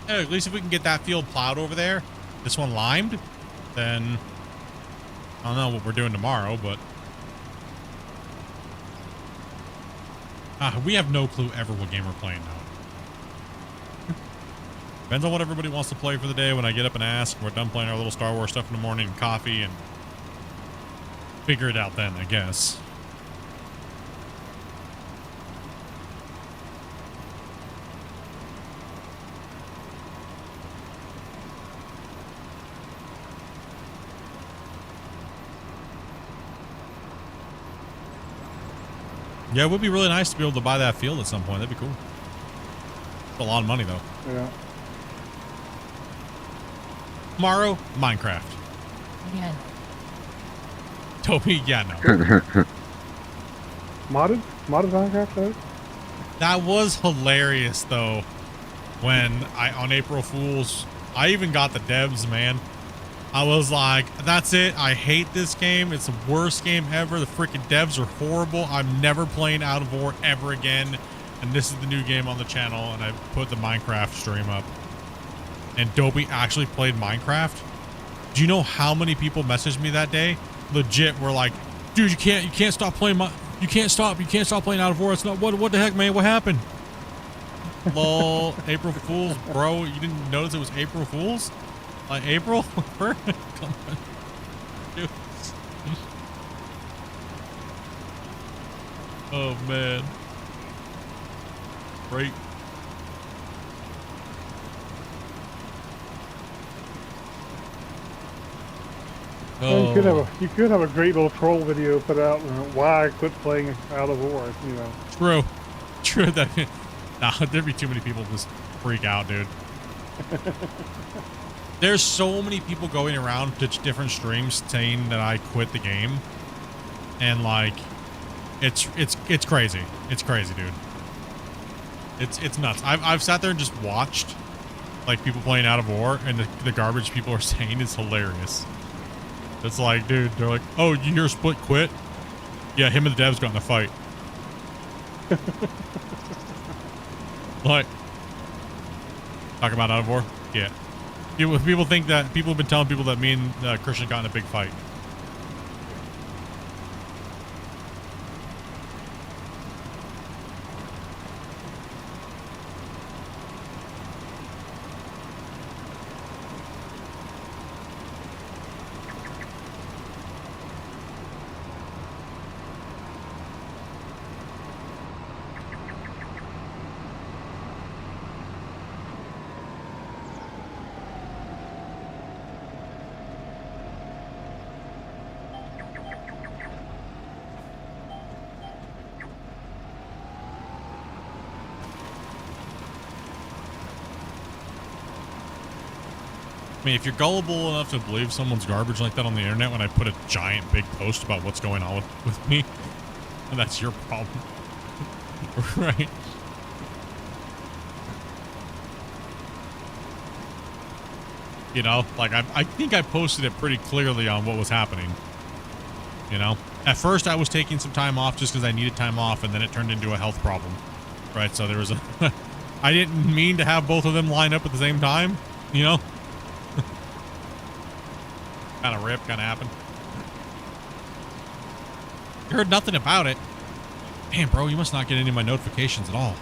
Hey, at least if we can get that field plowed over there, this one limed, then I don't know what we're doing tomorrow, but we have no clue ever what game we're playing now. Depends on what everybody wants to play for the day. When I get up and ask, we're done playing our little Star Wars stuff in the morning, and coffee, and figure it out then, I guess. Yeah, it would be really nice to be able to buy that field at some point. That'd be cool. It's a lot of money, though. Yeah. Tomorrow, Minecraft. Yeah. Toby, yeah, no. Modded Minecraft though. That was hilarious, though. When on April Fools, I even got the devs, man. I was like, that's it. I hate this game. It's the worst game ever. The freaking devs are horrible. I'm never playing Out of War ever again. And this is the new game on the channel. And I put the Minecraft stream up. And Dopey actually played Minecraft. Do you know how many people messaged me that day? Legit were like, dude, you can't stop playing you can't stop playing Out of War. It's not, what the heck, man? What happened? Lol, April Fools, bro. You didn't notice it was April Fools? Like April? Come on. Dude. Oh, man. Great. Well, you could have a great little troll video put out on why I quit playing Out of War. You know. True. That Nah, there'd be too many people just freak out, dude. There's so many people going around to different streams saying that I quit the game, and like, it's crazy. It's crazy, dude. It's nuts. I've sat there and just watched like people playing Out of War, and the garbage people are saying is hilarious. It's like, dude, they're like, oh, you hear Split quit? Yeah, him and the devs got in a fight. Like, talk about Out of War? Yeah. People think that, people have been telling people that me and Christian got in a big fight. I mean, if you're gullible enough to believe someone's garbage like that on the internet when I put a giant big post about what's going on with me, and that's your problem. Right? You know, like I think I posted it pretty clearly on what was happening. You know, at first I was taking some time off just because I needed time off, and then it turned into a health problem. Right? So there was a, I didn't mean to have both of them line up at the same time, you know? Kind of rip, kind of happened. You heard nothing about it. Damn, bro, you must not get any of my notifications at all.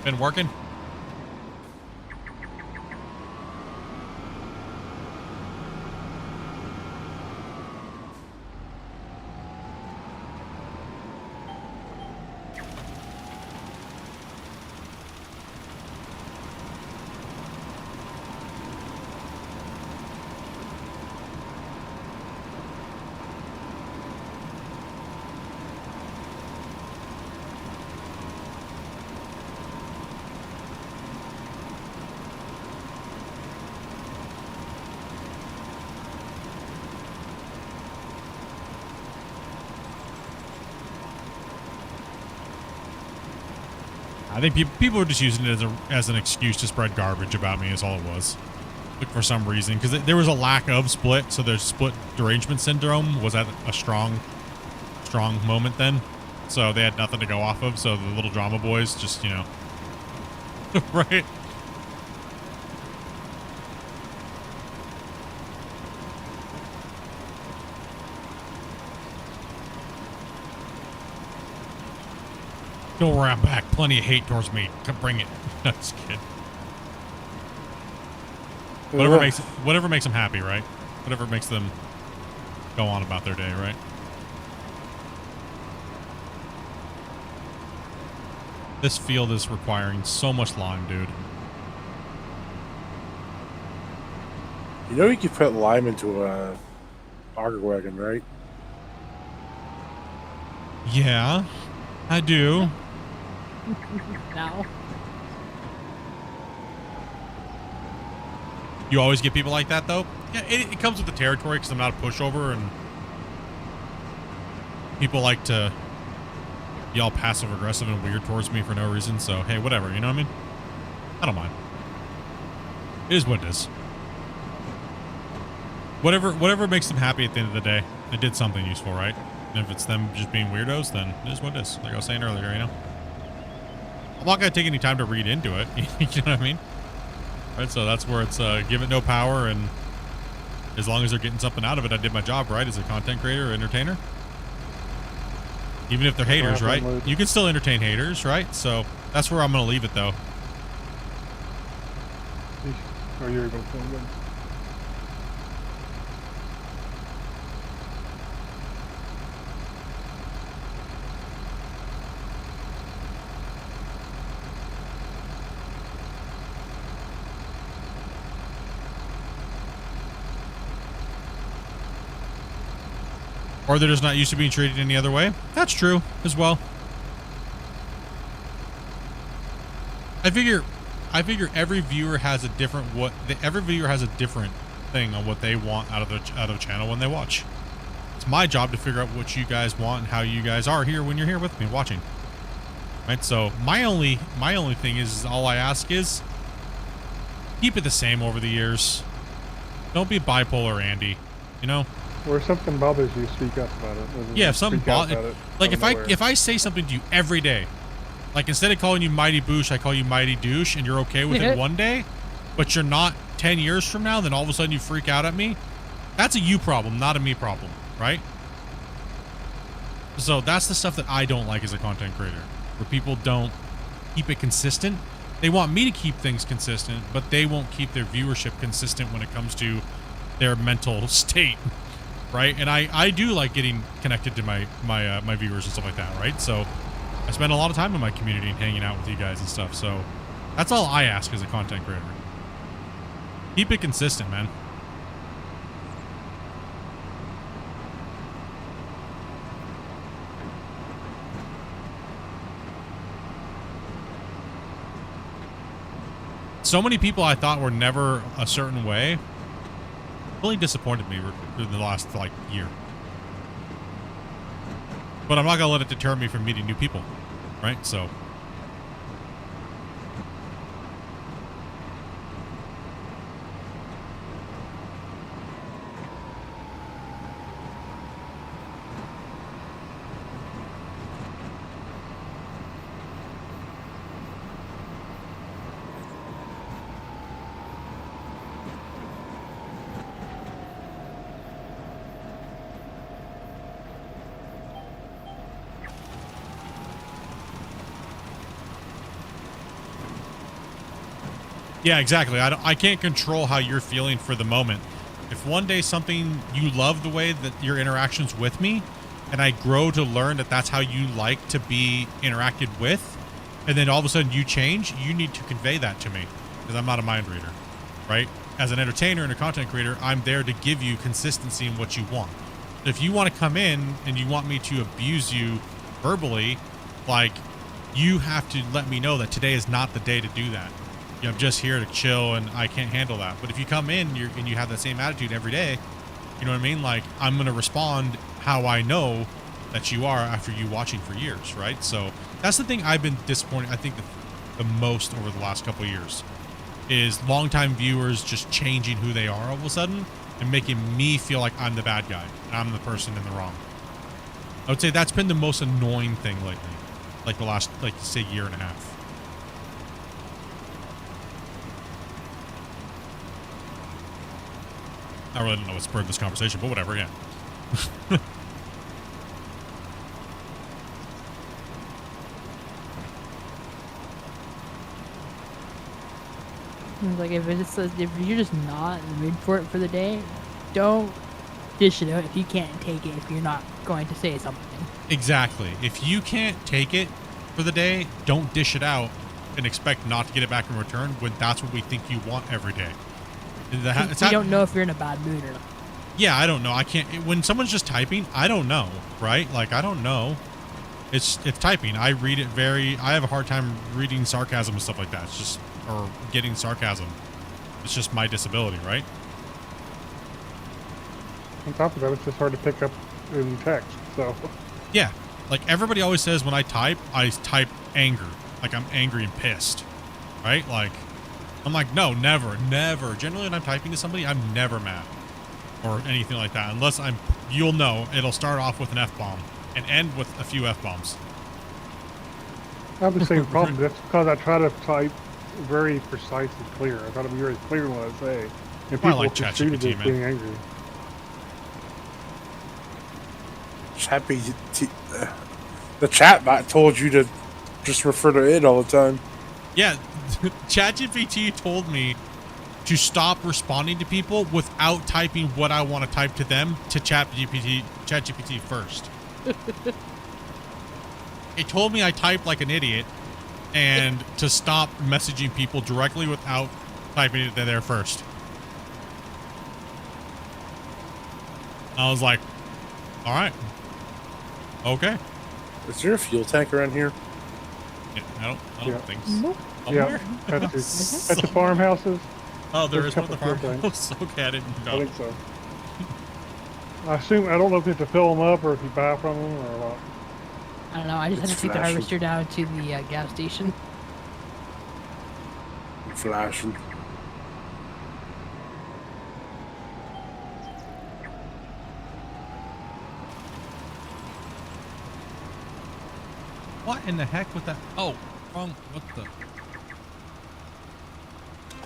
Been working? I think people are just using it as an excuse to spread garbage about me is all it was. Like for some reason, because there was a lack of Split, so their Split derangement syndrome was at a strong moment then. So they had nothing to go off of, so the little drama boys just, you know. Right? Don't worry, I'm back. Plenty of hate towards me. Come bring it. No, just kidding. Whatever makes them happy, right? Whatever makes them go on about their day, right? This field is requiring so much lime, dude. You know you can put lime into a auger wagon, right? Yeah, I do. No. You always get people like that, though? Yeah, it comes with the territory because I'm not a pushover, and people like to yell passive-aggressive and weird towards me for no reason, so hey, whatever, you know what I mean? I don't mind. It is what it is. Whatever makes them happy at the end of the day, they did something useful, right? And if it's them just being weirdos, then it is what it is. Like I was saying earlier, you know? I'm not going to take any time to read into it. You know what I mean? Right, so that's where it's give it no power, and as long as they're getting something out of it, I did my job, right? As a content creator or entertainer. Even if they're haters, right? You can still entertain haters, right? So that's where I'm going to leave it, though. Oh, you're going to film again. Or they're just not used to being treated any other way. That's true as well. I figure every viewer has a different every viewer has a different thing on what they want out of the channel when they watch. It's my job to figure out what you guys want and how you guys are here when you're here with me watching. Right? So my only thing is all I ask is keep it the same over the years. Don't be bipolar Andy, you know? Or if something bothers you, speak up about it. Yeah, if something bothers, like if I say something to you every day, like instead of calling you Mighty Boosh, I call you Mighty Douche, and you're okay with it one day, but you're not 10 years from now, then all of a sudden you freak out at me. That's a you problem, not a me problem, right? So that's the stuff that I don't like as a content creator, where people don't keep it consistent. They want me to keep things consistent, but they won't keep their viewership consistent when it comes to their mental state. Right, and I do like getting connected to my viewers and stuff like that, right? So I spend a lot of time in my community and hanging out with you guys and stuff. So that's all I ask as a content creator. Keep it consistent, man. So many people I thought were never a certain way really disappointed me in the last like year. But I'm not gonna let it deter me from meeting new people, right? So yeah, exactly. I can't control how you're feeling for the moment. If one day something you love the way that your interactions with me, and I grow to learn that that's how you like to be interacted with, and then all of a sudden you change, you need to convey that to me, because I'm not a mind reader, right? As an entertainer and a content creator, I'm there to give you consistency in what you want. If you want to come in and you want me to abuse you verbally, like, you have to let me know that today is not the day to do that. I'm just here to chill and I can't handle that. But if you come in and you have that same attitude every day, you know what I mean? Like, I'm going to respond how I know that you are after you watching for years, right? So that's the thing I've been disappointed, I think, the most over the last couple of years is longtime viewers just changing who they are all of a sudden and making me feel like I'm the bad guy and I'm the person in the wrong. I would say that's been the most annoying thing lately, like the last, like, say, year and a half. I really don't know what spurred this conversation, but whatever, yeah. Like if you're just not in the mood for it for the day, don't dish it out if you can't take it, if you're not going to say something. Exactly. If you can't take it for the day, don't dish it out and expect not to get it back in return when that's what we think you want every day. You don't know if you're in a bad mood or not. Yeah, I don't know. I can't. When someone's just typing, I don't know, right? Like, I don't know. It's typing. I read it I have a hard time reading sarcasm and stuff like that. It's just, or getting sarcasm. It's just my disability, right? On top of that, it's just hard to pick up in text, so. Yeah. Like, everybody always says when I type anger. Like, I'm angry and pissed, right? Like, I'm like, no, never. Generally, when I'm typing to somebody, I'm never mad or anything like that. Unless you'll know, it'll start off with an F-bomb and end with a few F-bombs. I have the same problem. That's because I try to type very precise and clear. I got to be very clear in what I say. And people like construe it ChatGPT, as man. being angry. The chat bot told you to just refer to it all the time. Yeah, ChatGPT told me to stop responding to people without typing what I want to type to them to ChatGPT first. It told me I typed like an idiot and to stop messaging people directly without typing it there first. I was like, All right. Okay. Is there a fuel tank around here? Yeah, I don't Yeah. think so. Nope. Somewhere? Yeah, at the farmhouses. Oh, there There's is a one at the couple fuel farmhouse. Okay, I didn't know. I think so. I don't know if you have to fill them up or if you buy from them or what. I don't know. I just had It's to take the flashing. harvester down to the gas station. Flashing. What in the heck with that? Oh, wrong. What the?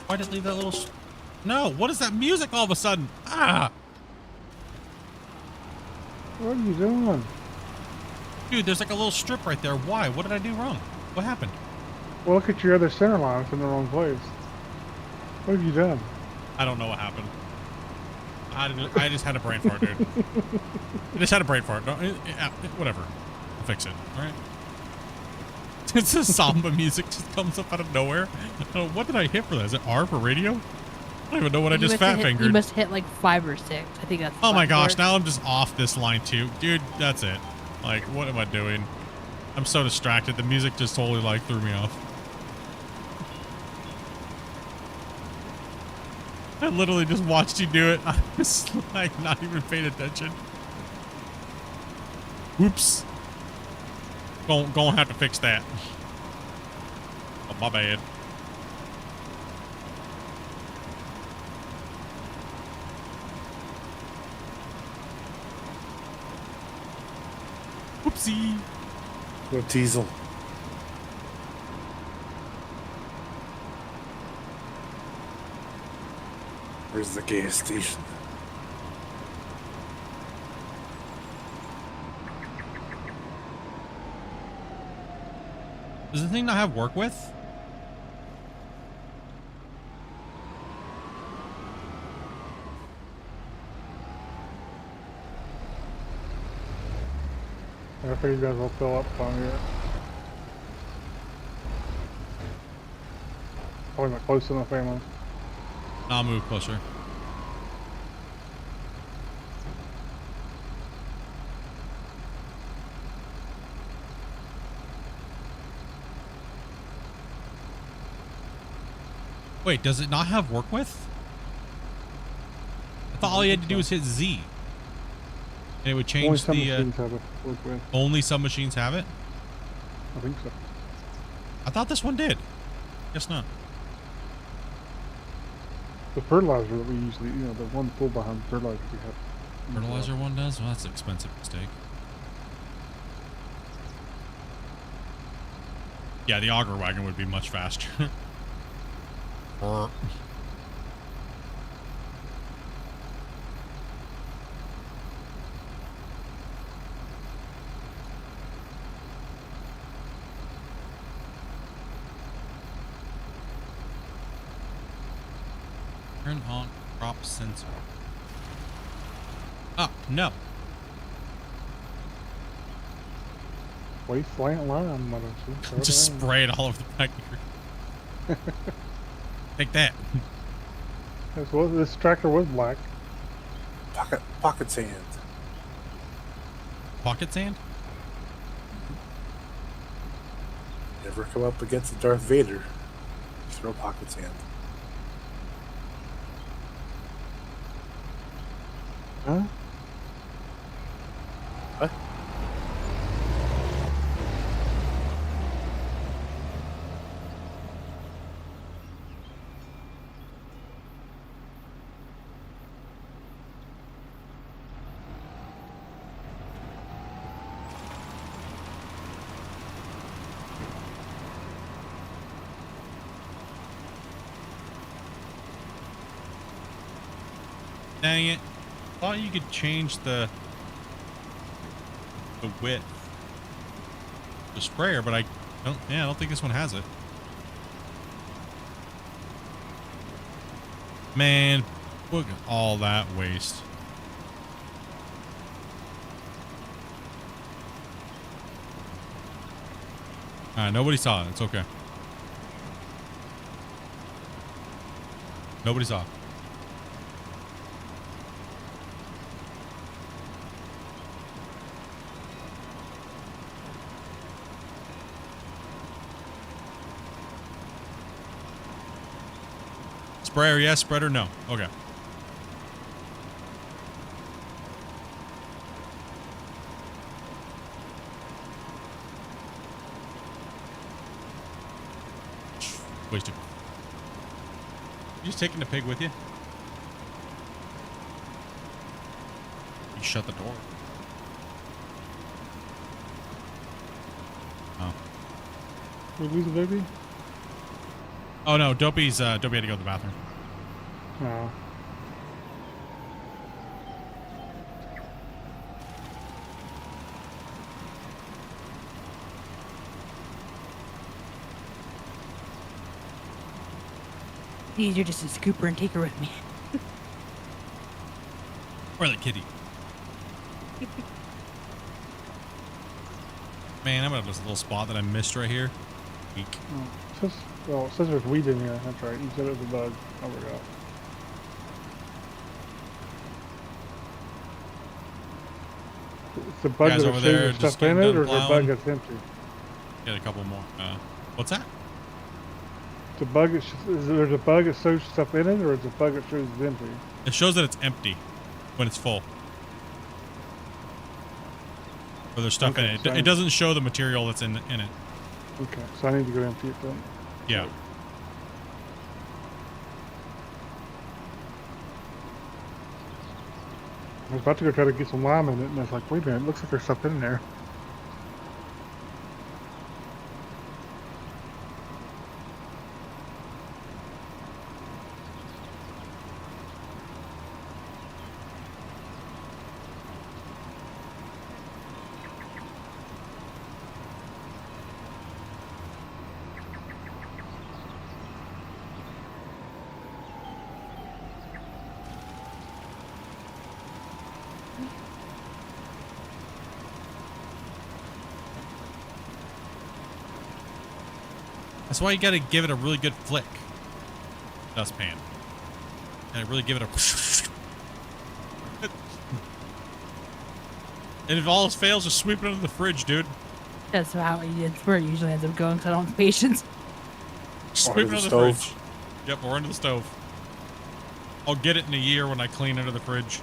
Why did it leave that little? No. What is that music all of a sudden? Ah, What are you doing? dude, there's like a little strip right there. Why? What did I do wrong? What happened? Well, look at your other center line. It's in the wrong place. What have you done? I don't know what happened. I just had a brain fart, dude. I just had a brain fart. No, whatever. I'll fix it. All right. It's a samba music just comes up out of nowhere. Oh, what did I hit for that? Is it R for radio? I don't even know what I You just must have fat hit- fingered. You must hit like 5 or 6. I think that's. the Oh my button gosh, for it. now I'm just off this line too. Dude, that's it. Like, what am I doing? I'm so distracted. The music just totally like threw me off. I literally just watched you do it. I was like not even paying attention. Whoops. Gonna have to fix that. Oh, my bad. Whoopsie. No diesel. Where's the gas station? Does the thing not have work with? I figured you guys will fill up on here. Probably not close enough, am I? I'll move closer. Wait, does it not have work with? I thought all you had to do was hit Z. And it would Only change some the... machines have it work with. only some machines have it? I think so. I thought this one did. Guess not. The fertilizer that we usually, the one pull behind fertilizer we have. Fertilizer one does? Well, that's an expensive mistake. Yeah, the auger wagon would be much faster. Turn on crop sensor. Oh, no. Waste slant line, mother. Just spray it all over the back of your... Take that. This tractor was black. Pocket sand. Pocket sand? Never come up against Darth Vader. Throw pocket sand. Huh? What? Dang it. Thought you could change the width. The sprayer, but I don't think this one has it. Man, look at all that waste. Nobody saw it. It's okay. Nobody saw it. Sprayer, yes. Spreader, no. Okay. Wasted. You just taking the pig with you? You shut the door. Oh. We lose the baby? Oh no, Dopey's Dopey had to go to the bathroom. No. Easier just to scoop her and take her with me. Or the kitty. Man, I'm gonna have this little spot that I missed right here. Eek. Oh, it says there's weed in here. That's right. You said it was a bug. I forgot. It's the bug Guys that over shows there there's just stuff in getting it, done or the bug plowing. that's empty? Get a couple more. What's that? The bug that is there a bug that shows stuff in it, or is it a bug that shows it's empty? It shows that it's empty when it's full. Or there's stuff Okay, in it. so It doesn't show the material that's in it. Okay, so I need to go empty it then. Yeah. I was about to go try to get some lime in it, and I was like, wait a minute, it looks like there's something in there. That's why you gotta give it a really good flick. Dustpan. And really give it a. And if all else fails, just sweep it under the fridge, dude. That's where it usually ends up going because I don't have patience. Sweep under it the under the stove. fridge. Yep, or under the stove. I'll get it in a year when I clean under the fridge.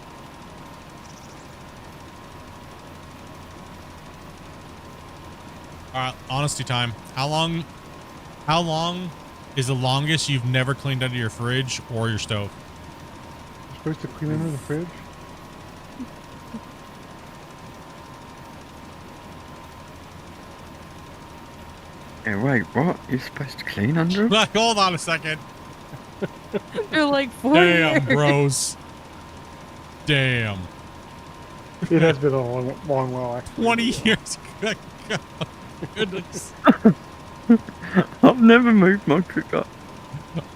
Alright, honesty time. How long is the longest you've never cleaned under your fridge or your stove? You're supposed to clean under the fridge? Yeah, wait, what? You're supposed to clean under 'em? Like, hold on a second. They're like 4 Damn, years. bros. Damn. It has been a long while, actually. 20 years. Good God. Goodness. I've never moved my cooker.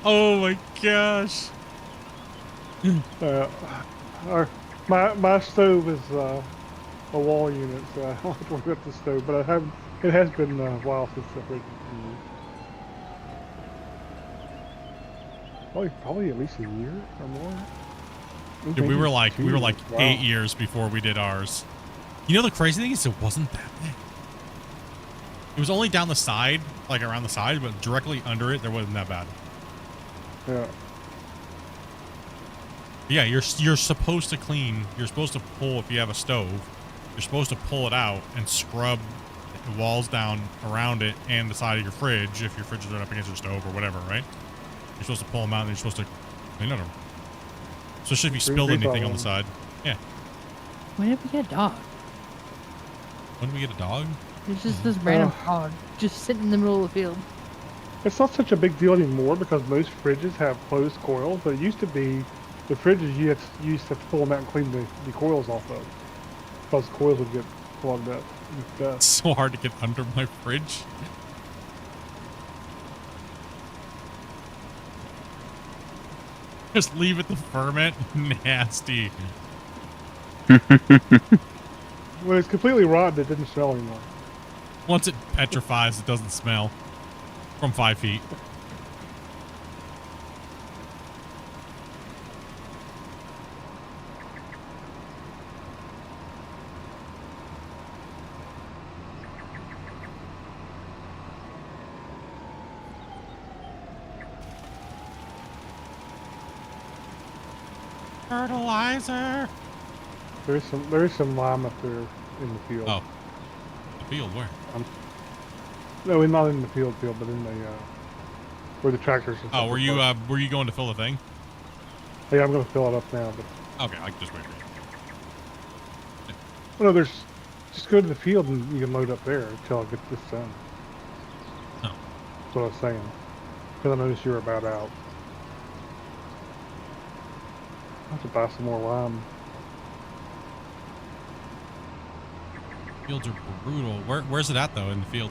Oh my gosh. My stove is a wall unit, so I don't have to worry about the stove. But it has been a while since the fridge was used. Probably at least a year or more. Dude, we were like Wow. 8 years before we did ours. You know the crazy thing is it wasn't that big. It was only down the side, like around the side, but directly under it, there wasn't that bad. Yeah. Yeah, you're supposed to clean. You're supposed to pull if you have a stove. You're supposed to pull it out and scrub the walls down around it and the side of your fridge if your fridge is right up against your stove or whatever, right? You're supposed to pull them out and you're supposed to clean them. Especially if you spilled anything on the side. Yeah. When did we get a dog? When did we get a dog? It's just this random dog just sitting in the middle of the field. It's not such a big deal anymore because most fridges have closed coils, but it used to be the fridges you used to pull them out and clean the coils off of because the coils would get clogged up with It's dust. so hard to get under my fridge. Just leave it to ferment. Nasty. When it's completely rotten, it didn't smell anymore. Once it petrifies, it doesn't smell. From 5 feet. Fertilizer. There is some lime up there in the field. Oh, the field where? No, not in the field, but in the where the tractors and stuff. Oh, were you going to fill the thing? Yeah, I'm gonna fill it up now. But Okay, I can just wait for you. well, no, just go to the field and you can load up there until I get this done. Oh. That's what I was saying. Because I noticed you were about out. I have to buy some more lime. Fields are brutal. Where's it at though in the field?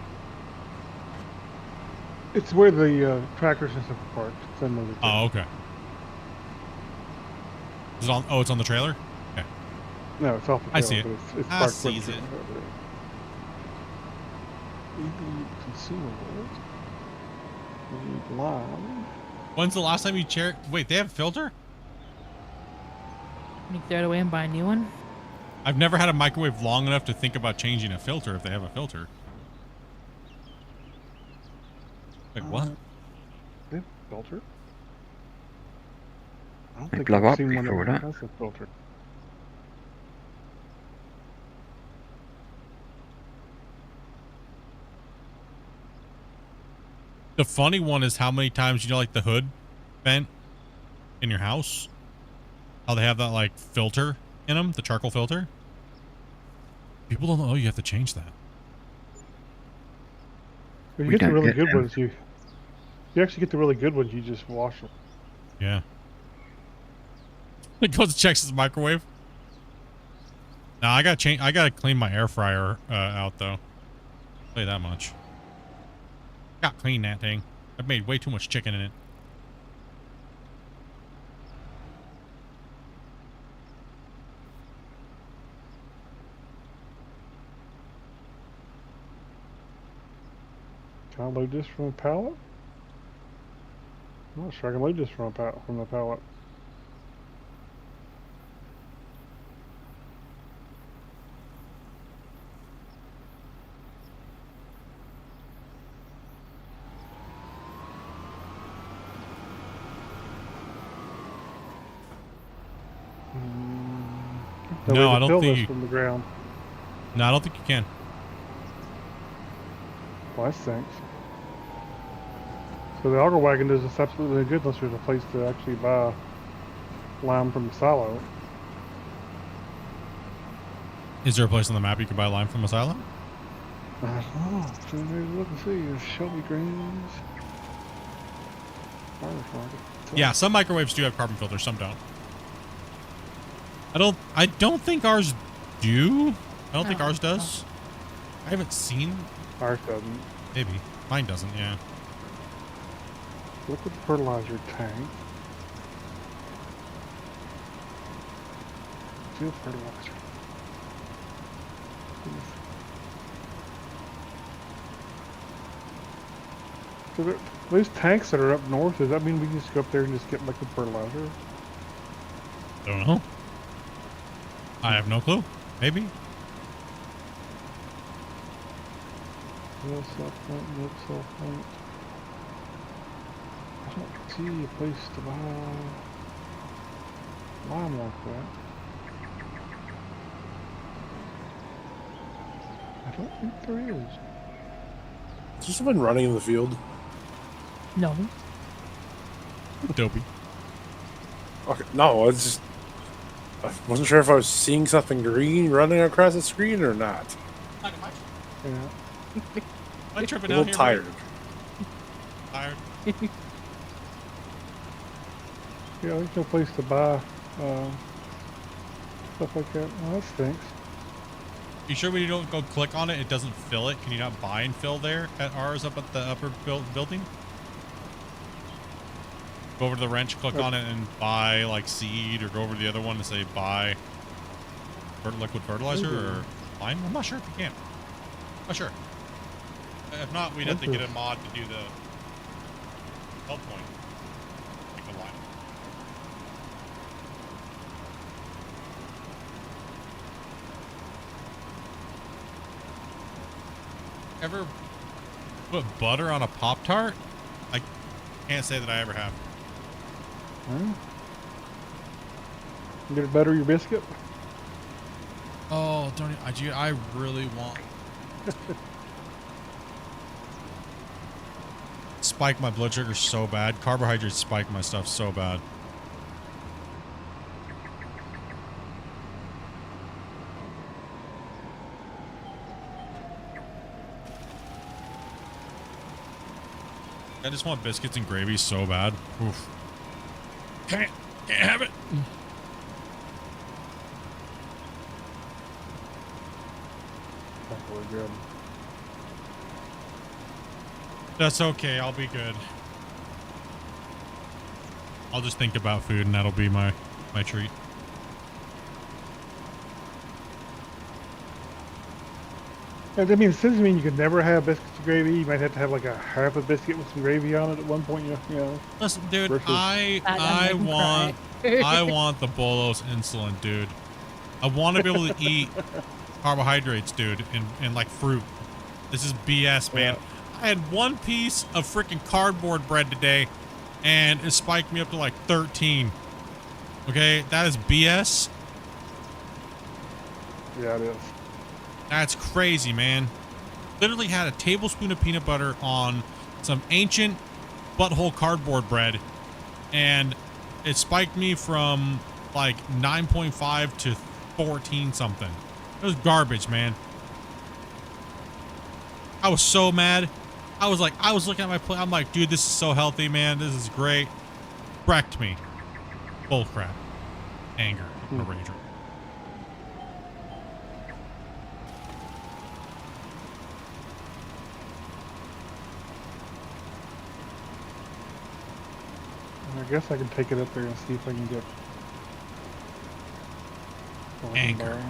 It's where the tractors and stuff are parked. It's in the Oh, okay. Is it on? Oh, it's on the trailer. Okay. No, it's off the I trailer, see it. but it's I parked sees with it. We need consumables. We need lime. When's the last time you checked? Wait, they have a filter? Can you throw it away and buy a new one? I've never had a microwave long enough to think about changing a filter if they have a filter. Like what? They have a filter? I don't They think blow I've up seen one before that that. has a filter. The funny one is how many times, you know, like the hood vent in your house, how they have that like filter in them, the charcoal filter. People don't know you have to change that. But you We get the don't really get good them. ones. You actually get the really good ones. You just wash them. Yeah. It goes and checks his microwave. Now I gotta change. I gotta clean my air fryer out though. I'll tell you that much. Got clean that thing. I've made way too much chicken in it. Can I load this from a pallet? I'm not sure I can load this from the pallet. No, I don't fill think this you- from the ground. No, I don't think you can. Well, that stinks. So the auger wagon does us absolutely good unless there's a place to actually buy lime from the silo. Is there a place on the map you can buy lime from a silo? I don't know. So there's look and see. There's Shelby Greens. Farmers Market. Yeah, some microwaves do have carbon filters, some don't. I don't think ours do. I don't think ours does. I haven't seen. Ours doesn't. Maybe. Mine doesn't, yeah. Liquid fertilizer tank. Field fertilizer. So those tanks that are up north, does that mean we can just go up there and just get liquid fertilizer? Don't know. I have no clue. Maybe. No supplement, no supplement. I don't see a place to buy lime like that. I don't think there is. Is there someone running in the field? No. Dopey. Okay, no, it's just I wasn't sure if I was seeing something green running across the screen or not. Yeah. I'm tripping A out little here. tired. Tired. Yeah, there's no place to buy stuff like that. Well, that stinks. You sure when you don't go click on it, it doesn't fill it? Can you not buy and fill there at ours up at the upper building? Go over to the wrench, click on it, and buy like seed, or go over to the other one and say buy liquid fertilizer or lime. I'm not sure if you can. Not sure. If not, we'd have to get a mod to do the help point. Like the lime. Ever put butter on a Pop-Tart? I can't say that I ever have. Huh? You gonna butter your biscuit? Oh, don't I really want spike my blood sugar so bad. Carbohydrates spike my stuff so bad. I just want biscuits and gravy so bad. Oof. Can't have it. That's really good. That's okay. I'll be good. I'll just think about food and that'll be my treat. And I mean, it doesn't mean you can never have biscuits and gravy. You might have to have like a half a biscuit with some gravy on it at one point. You know. Listen, dude, Versus- I want the Bolos insulin, dude. I want to be able to eat carbohydrates, dude, and like fruit. This is BS, man. Yeah. I had one piece of freaking cardboard bread today, and it spiked me up to like 13. Okay, that is BS. Yeah, it is. That's crazy, man. Literally had a tablespoon of peanut butter on some ancient butthole cardboard bread, and it spiked me from like 9.5 to 14 something. It was garbage, man. I was so mad. I was looking at my plate. I'm like, dude, this is so healthy, man. This is great. Wrecked me. Bull crap. Anger. Rage. I guess I can take it up there and see if I can get Anchor.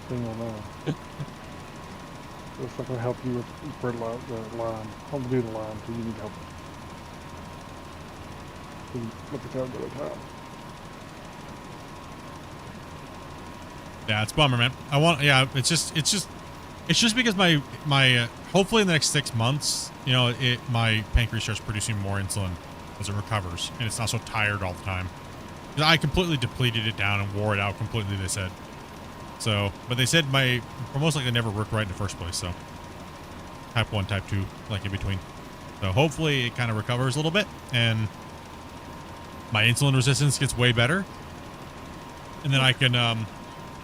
Thing on that. It's not gonna help you with the line. I'll do the line because you need help. You can look at that another time. Yeah, it's a bummer, man. It's just because my hopefully in the next 6 months, you know, my pancreas starts producing more insulin as it recovers, and it's not so tired all the time. 'Cause I completely depleted it down and wore it out completely, they said. So, but they said most likely never worked right in the first place, so. Type 1, type 2, like in between. So hopefully it kind of recovers a little bit, and my insulin resistance gets way better. And then I can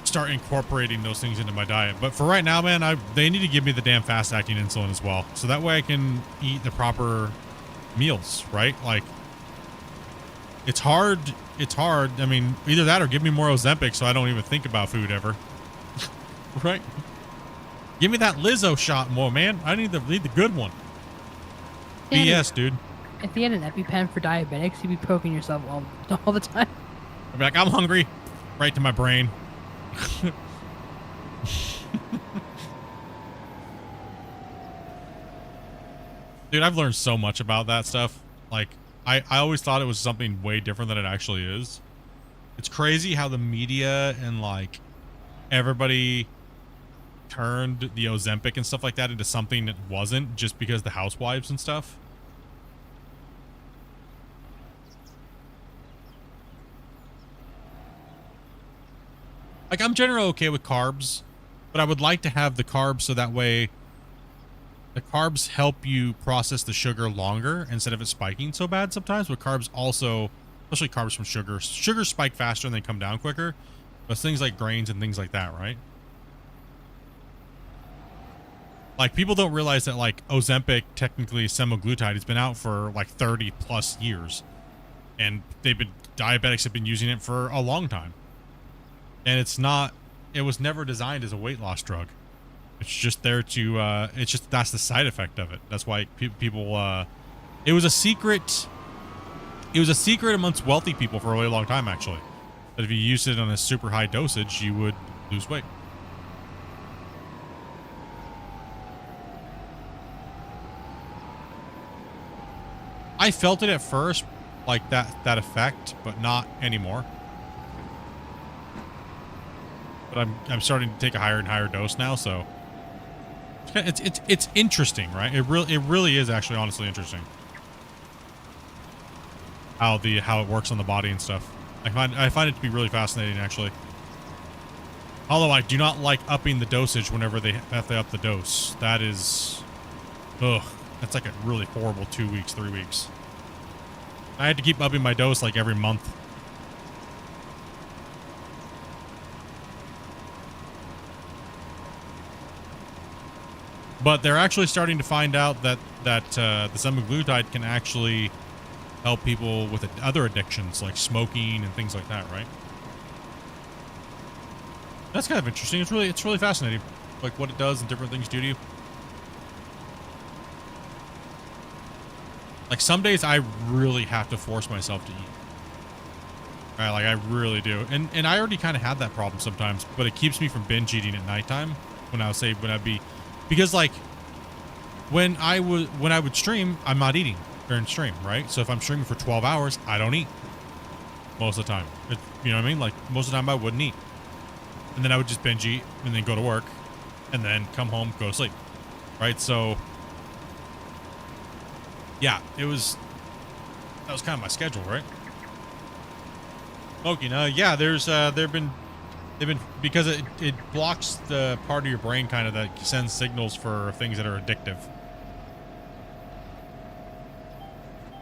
start incorporating those things into my diet. But for right now, man, they need to give me the damn fast-acting insulin as well. So that way I can eat the proper meals, right? Like, it's hard. I mean, either that or give me more Ozempic so I don't even think about food ever. Right? Give me that Lizzo shot more, man. I need the good one. BS, dude. If you had an EpiPen for diabetics, you'd be poking yourself all the time. I'd be like, I'm hungry. Right to my brain. Dude, I've learned so much about that stuff. Like, I always thought it was something way different than it actually is. It's crazy how the media and, like, everybody turned the Ozempic and stuff like that into something that wasn't just because the housewives and stuff. Like, I'm generally okay with carbs, but I would like to have the carbs so that way the carbs help you process the sugar longer instead of it spiking so bad sometimes. But carbs also, especially carbs from sugar spike faster and they come down quicker. But things like grains and things like that, right? Like, people don't realize that, like, Ozempic, technically semaglutide, has been out for like 30 plus years, and diabetics have been using it for a long time. And it was never designed as a weight loss drug. It's just there to, that's the side effect of it. That's why people, it was a secret amongst wealthy people for a really long time, actually. That if you used it on a super high dosage, you would lose weight. I felt it at first, like that effect, but not anymore. But I'm starting to take a higher and higher dose now, so it's interesting, right? It really is actually honestly interesting how it works on the body and stuff. I find it to be really fascinating, actually. Although I do not like upping the dosage whenever they have to up the dose. That is, ugh, that's like a really horrible 2 weeks, 3 weeks. I had to keep upping my dose like every month. But they're actually starting to find out that the semaglutide can actually help people with other addictions like smoking and things like that, right? That's kind of interesting. It's really fascinating, like what it does and different things do to you. Like some days I really have to force myself to eat. Like I really do, and I already kind of had that problem sometimes, but it keeps me from binge eating at nighttime because like when I would stream, I'm not eating during stream, right? So if I'm streaming for 12 hours, I don't eat most of the time. You know what I mean? Like most of the time I wouldn't eat. And then I would just binge eat and then go to work and then come home, go to sleep. Right? So yeah, that was kind of my schedule, right? Smoking, yeah, they've been because it blocks the part of your brain kind of that sends signals for things that are addictive.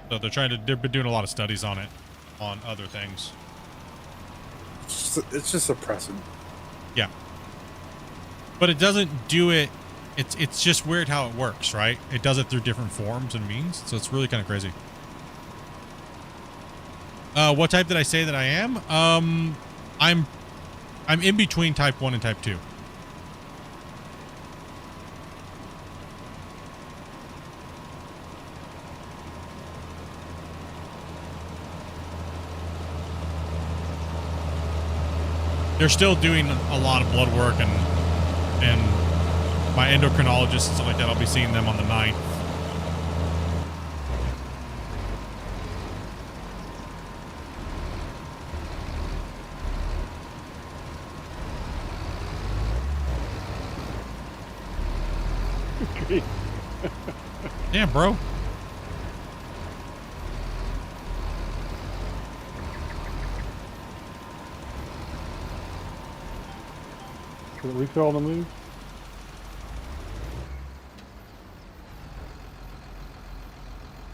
So they've been doing a lot of studies on it, on other things. It's just suppressant. Yeah. But it doesn't do it. It's just weird how it works, right? It does it through different forms and means. So it's really kind of crazy. What type did I say that I am? I'm in between type 1 and type 2. They're still doing a lot of blood work and my endocrinologist and stuff like that. I'll be seeing them on the 9th. Damn, bro. Can it refill on the move?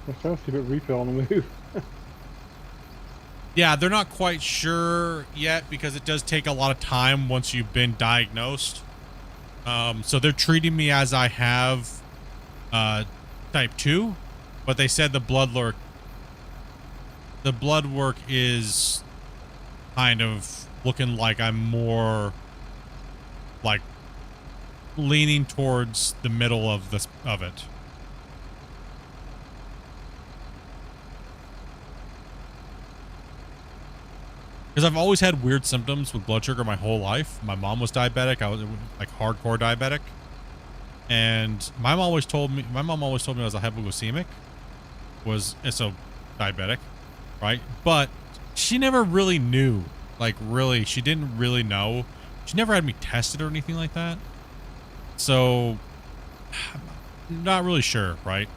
Let's try to see if it refill on the move. Yeah, they're not quite sure yet because it does take a lot of time once you've been diagnosed. So they're treating me as I have type 2, but they said the blood work is kind of looking like I'm more like leaning towards the middle of it. Because I've always had weird symptoms with blood sugar my whole life. My mom was diabetic. I was like hardcore diabetic. And my mom always told me I was a hypoglycemic. So diabetic, right? But she never really knew. Like really, she didn't really know. She never had me tested or anything like that. So not really sure, right?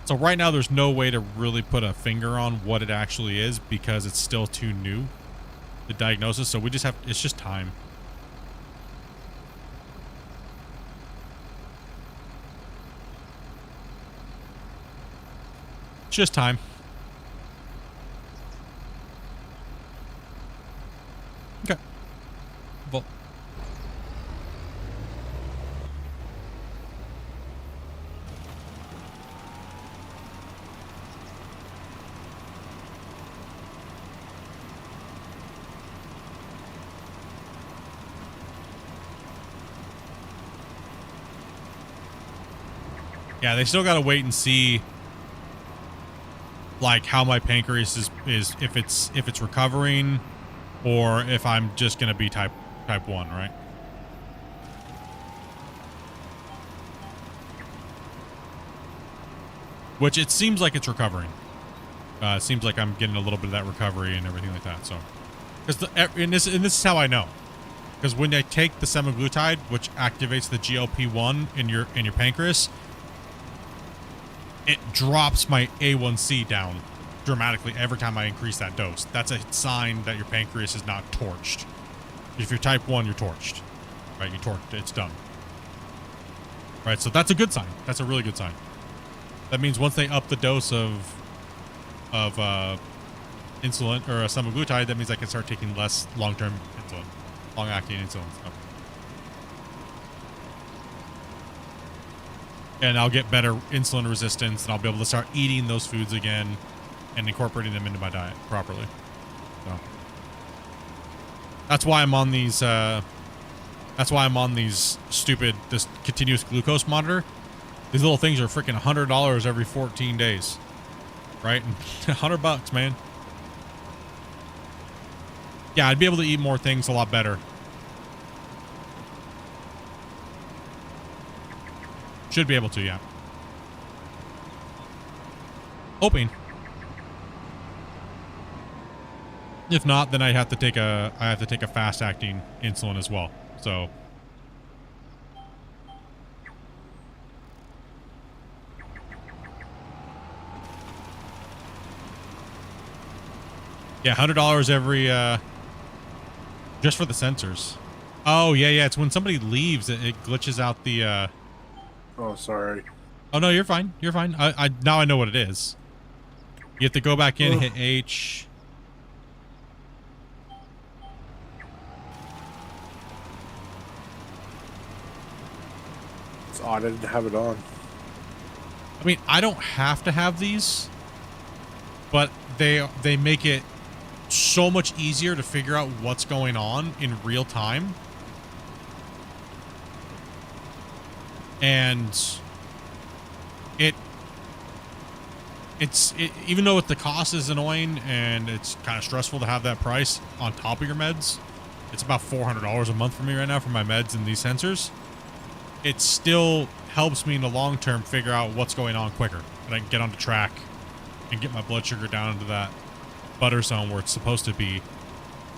So right now there's no way to really put a finger on what it actually is because it's still too new, the diagnosis. So we just have, it's just time. It's just time. Okay. Well. Yeah, they still got to wait and see like how my pancreas is if it's recovering or if I'm just going to be type 1, right? Which it seems like it's recovering. It seems like I'm getting a little bit of that recovery and everything like that. So, and this is how I know. Because when I take the semaglutide, which activates the GLP-1 in your pancreas, it drops my A1C down dramatically every time I increase that dose. That's a sign that your pancreas is not torched. If you're type 1, you're torched. Right? You torqued, it's done. Right? So that's a good sign. That's a really good sign. That means once they up the dose of insulin or semaglutide, that means I can start taking less long-term insulin, long-acting insulin stuff. And I'll get better insulin resistance, and I'll be able to start eating those foods again and incorporating them into my diet properly. So that's why I'm on these. That's why I'm on these this continuous glucose monitor. These little things are freaking $100 every 14 days, right? $100, man. Yeah, I'd be able to eat more things a lot better. Should be able to, yeah. Hoping. If not, then I have to take a fast acting insulin as well. So yeah, $100 every just for the sensors. Oh yeah, it's when somebody leaves it glitches out the Oh, sorry. Oh no, you're fine. You're fine. I now I know what it is. You have to go back in, hit H. It's odd I didn't have it on. I mean, I don't have to have these, but they make it so much easier to figure out what's going on in real time. And even though the cost is annoying and it's kind of stressful to have that price on top of your meds, it's about $400 a month for me right now for my meds and these sensors. It still helps me in the long term figure out what's going on quicker, and I can get on the track and get my blood sugar down into that butter zone where it's supposed to be,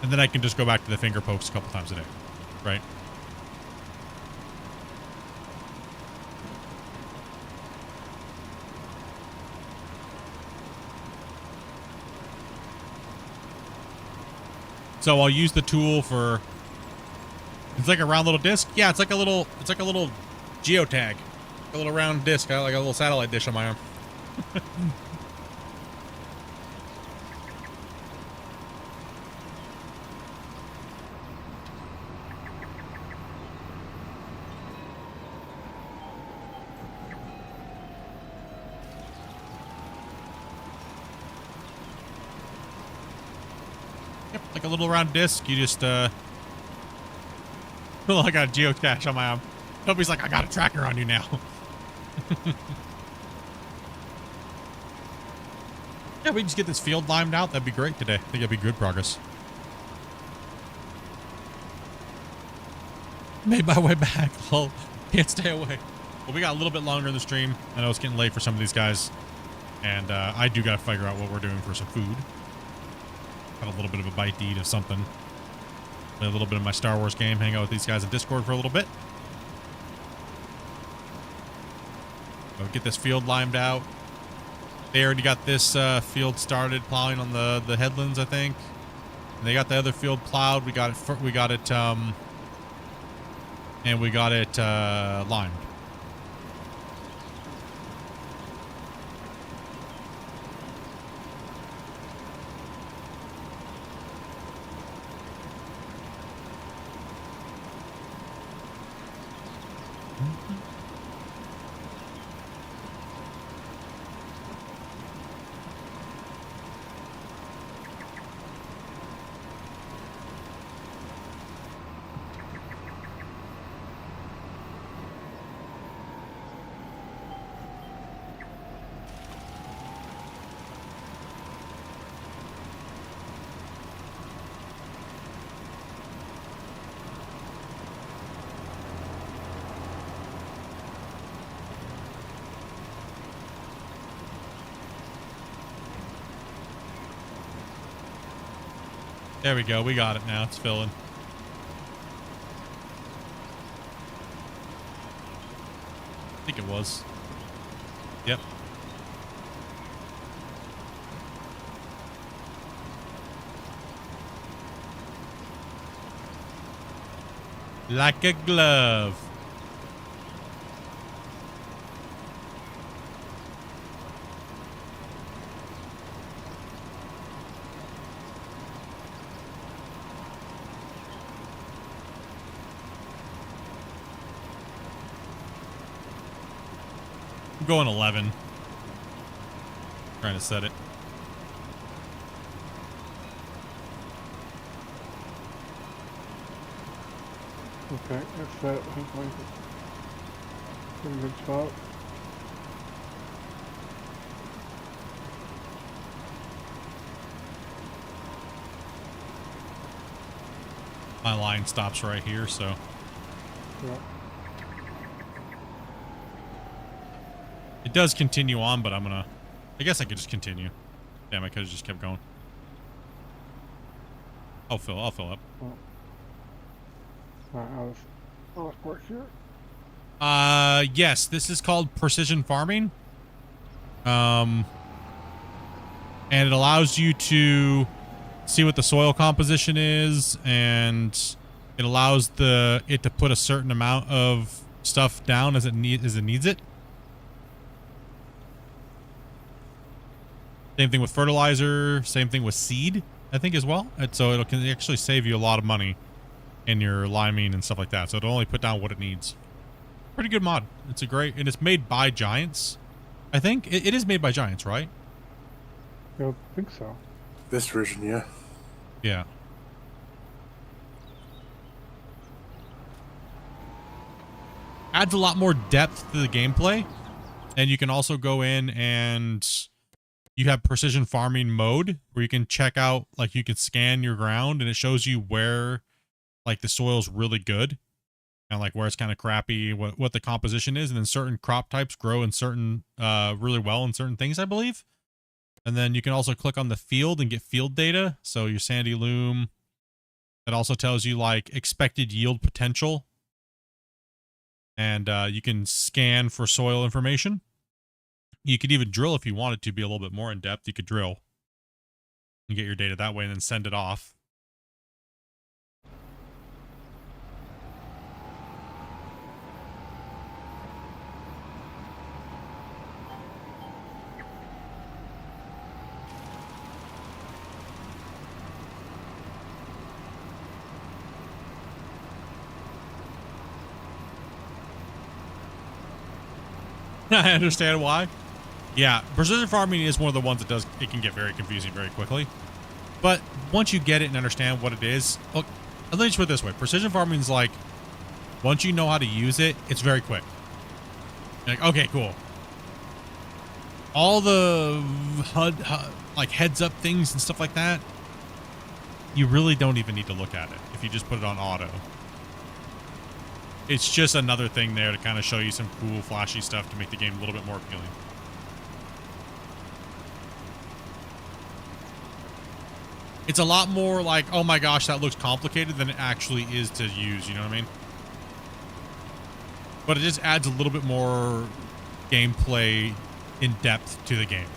and then I can just go back to the finger pokes a couple times a day, right? So I'll use the tool for. It's like a round little disc. Yeah, it's like a little geotag, a little round disc. I like a little satellite dish on my arm. Yep, like a little round disc. You just I got a geocache on my arm. Nobody's like, I got a tracker on you now. Yeah, we can just get this field limed out. That'd be great today. I think that'd be good progress. Made my way back. Lol. Can't stay away. Well, we got a little bit longer in the stream. I know it's getting late for some of these guys. And I do got to figure out what we're doing for some food. Got a little bit of a bite to eat of something. Play a little bit of my Star Wars game. Hang out with these guys in Discord for a little bit. Go get this field limed out. They already got this field started plowing on the headlands, I think. And they got the other field plowed. We got it limed. There we go. We got it now. It's filling. I think it was. Yep. Like a glove. I'm going 11. Trying to set it. Okay, that's that. I think like pretty good spot. My line stops right here, so. Yeah. It does continue on, but I'm gonna... I guess I could just continue. Damn, I could have just kept going. I'll fill up. Well, alright, I'll work here. Yes, this is called precision farming. And it allows you to see what the soil composition is, and it allows it to put a certain amount of stuff down as it needs it. Same thing with fertilizer, same thing with seed, I think, as well. And so it can actually save you a lot of money in your liming and stuff like that. So it'll only put down what it needs. Pretty good mod. It's and it's made by Giants. I think it is made by Giants, right? Yeah, I think so. This version, yeah. Yeah. Adds a lot more depth to the gameplay. And you can also go in and you have precision farming mode where you can check out, like, you can scan your ground and it shows you where, like, the soil's really good and, like, where it's kind of crappy, what the composition is. And then certain crop types grow in certain, really well in certain things, I believe. And then you can also click on the field and get field data. So your sandy loam. It also tells you, like, expected yield potential. And you can scan for soil information. You could even drill if you wanted to be a little bit more in depth. You could drill and get your data that way and then send it off. I understand why. Yeah, precision farming is one of the ones that it can get very confusing very quickly. But once you get it and understand what it is, look, let me just put it this way. Precision farming is like, once you know how to use it, it's very quick. You're like, okay, cool. All the like heads up things and stuff like that, you really don't even need to look at it if you just put it on auto. It's just another thing there to kind of show you some cool, flashy stuff to make the game a little bit more appealing. It's a lot more like, oh my gosh, that looks complicated than it actually is to use, you know what I mean? But it just adds a little bit more gameplay in depth to the game.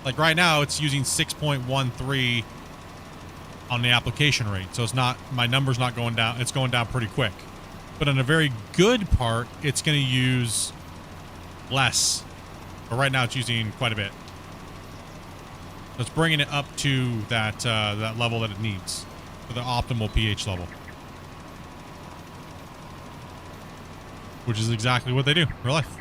Like right now, it's using 6.13 on the application rate. So it's not, my number's not going down. It's going down pretty quick. But on a very good part, it's going to use less. But right now, it's using quite a bit. So it's bringing it up to that that level that it needs for the optimal pH level. Which is exactly what they do in real life.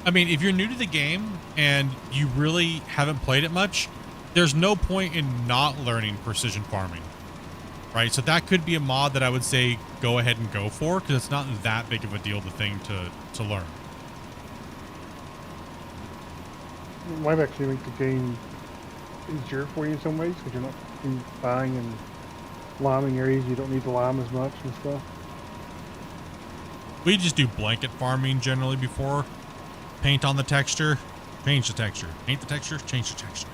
I mean, if you're new to the game and you really haven't played it much, there's no point in not learning precision farming, right? So that could be a mod that I would say go ahead and go for, because it's not that big of a deal, the thing to learn. It might actually make the game easier for you in some ways because you're not buying and liming areas you don't need to lime as much and stuff. We just do blanket farming generally before. Paint on the texture, change the texture. Paint the texture, change the texture.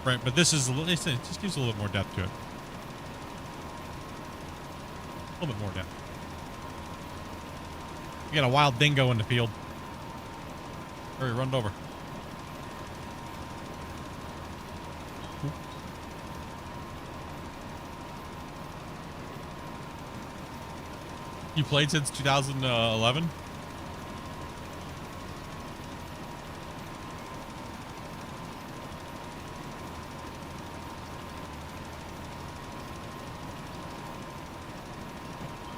Right, but this is a little, it just gives a little bit more depth to it. A little bit more depth. You got a wild dingo in the field. Hurry, run it over. You played since 2011?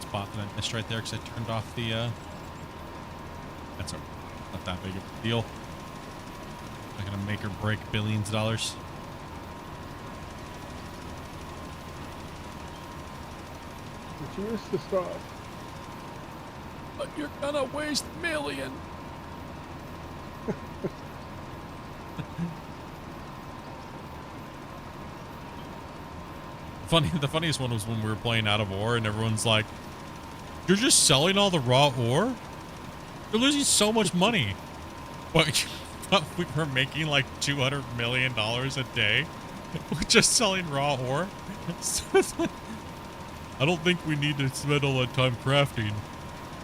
Spot that I missed right there because I turned off the, that's not that big of a deal. Not gonna make or break billions of dollars. But you missed the stop. But you're gonna waste million. The funniest one was when we were playing Out of Ore and everyone's like, "You're just selling all the raw ore? You're losing so much money." But we were making like $200 million a day. We're just selling raw ore. So it's like, I don't think we need to spend all that time crafting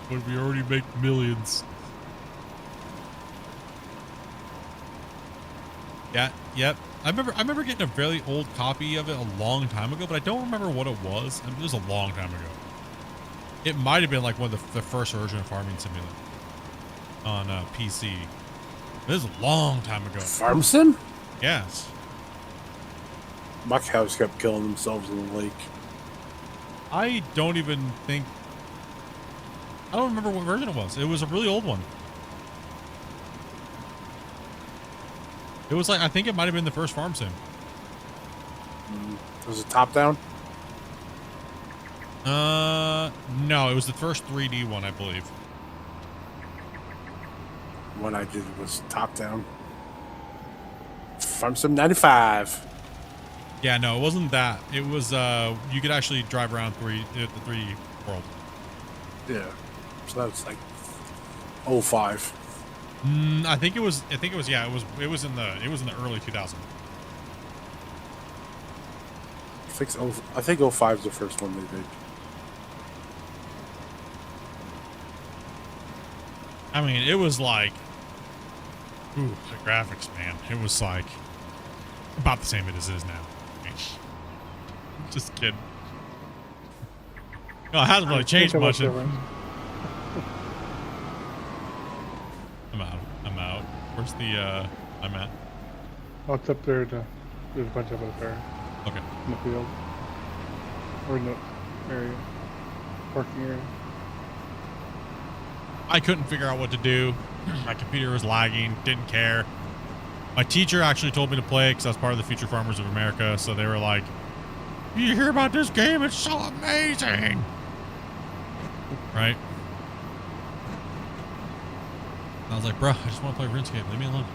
when we already make millions. Yeah, yep. I remember getting a very old copy of it a long time ago, but I don't remember what it was. I mean, it was a long time ago. It might have been like one of the first version of Farming Simulator on PC. This is a long time ago. Farm sim? Yes. My cows kept killing themselves in the lake. I don't even think... I don't remember what version it was. It was a really old one. It was like, I think it might have been the first farm sim. Was it top down? No, it was the first 3D one, I believe. One I did was top down. Farm Sim 95. Yeah, no, it wasn't that. It was, you could actually drive around the 3D world. Yeah. So that was like 05. I think it was, yeah, it was in the early 2000s. I think 05 is the first one they did. I mean, it was like, ooh, the graphics, man. It was like about the same as it is now. Just kidding. No, it hasn't really changed much. I'm out. Where's the, I'm at? Oh, it's up there. There's a bunch of it up there Okay. in the field. Or in the area. Parking area. I couldn't figure out what to do. My computer was lagging. Didn't care. My teacher actually told me to play it because I was part of the Future Farmers of America. So they were like, "You hear about this game? It's so amazing." Right? And I was like, bro, I just want to play RuneScape. Leave me alone.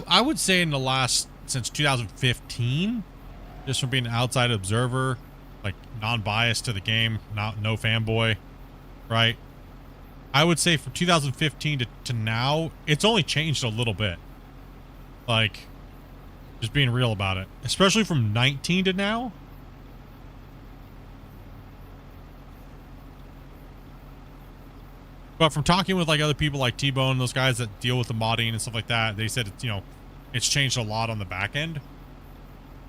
I would say in the last, since 2015, just from being an outside observer, like non-biased to the game, no fanboy, right? I would say from 2015 to now, it's only changed a little bit. Like, just being real about it. Especially from 19 to now. But from talking with like other people like T-Bone, those guys that deal with the modding and stuff like that, they said it's, you know, it's changed a lot on the back end.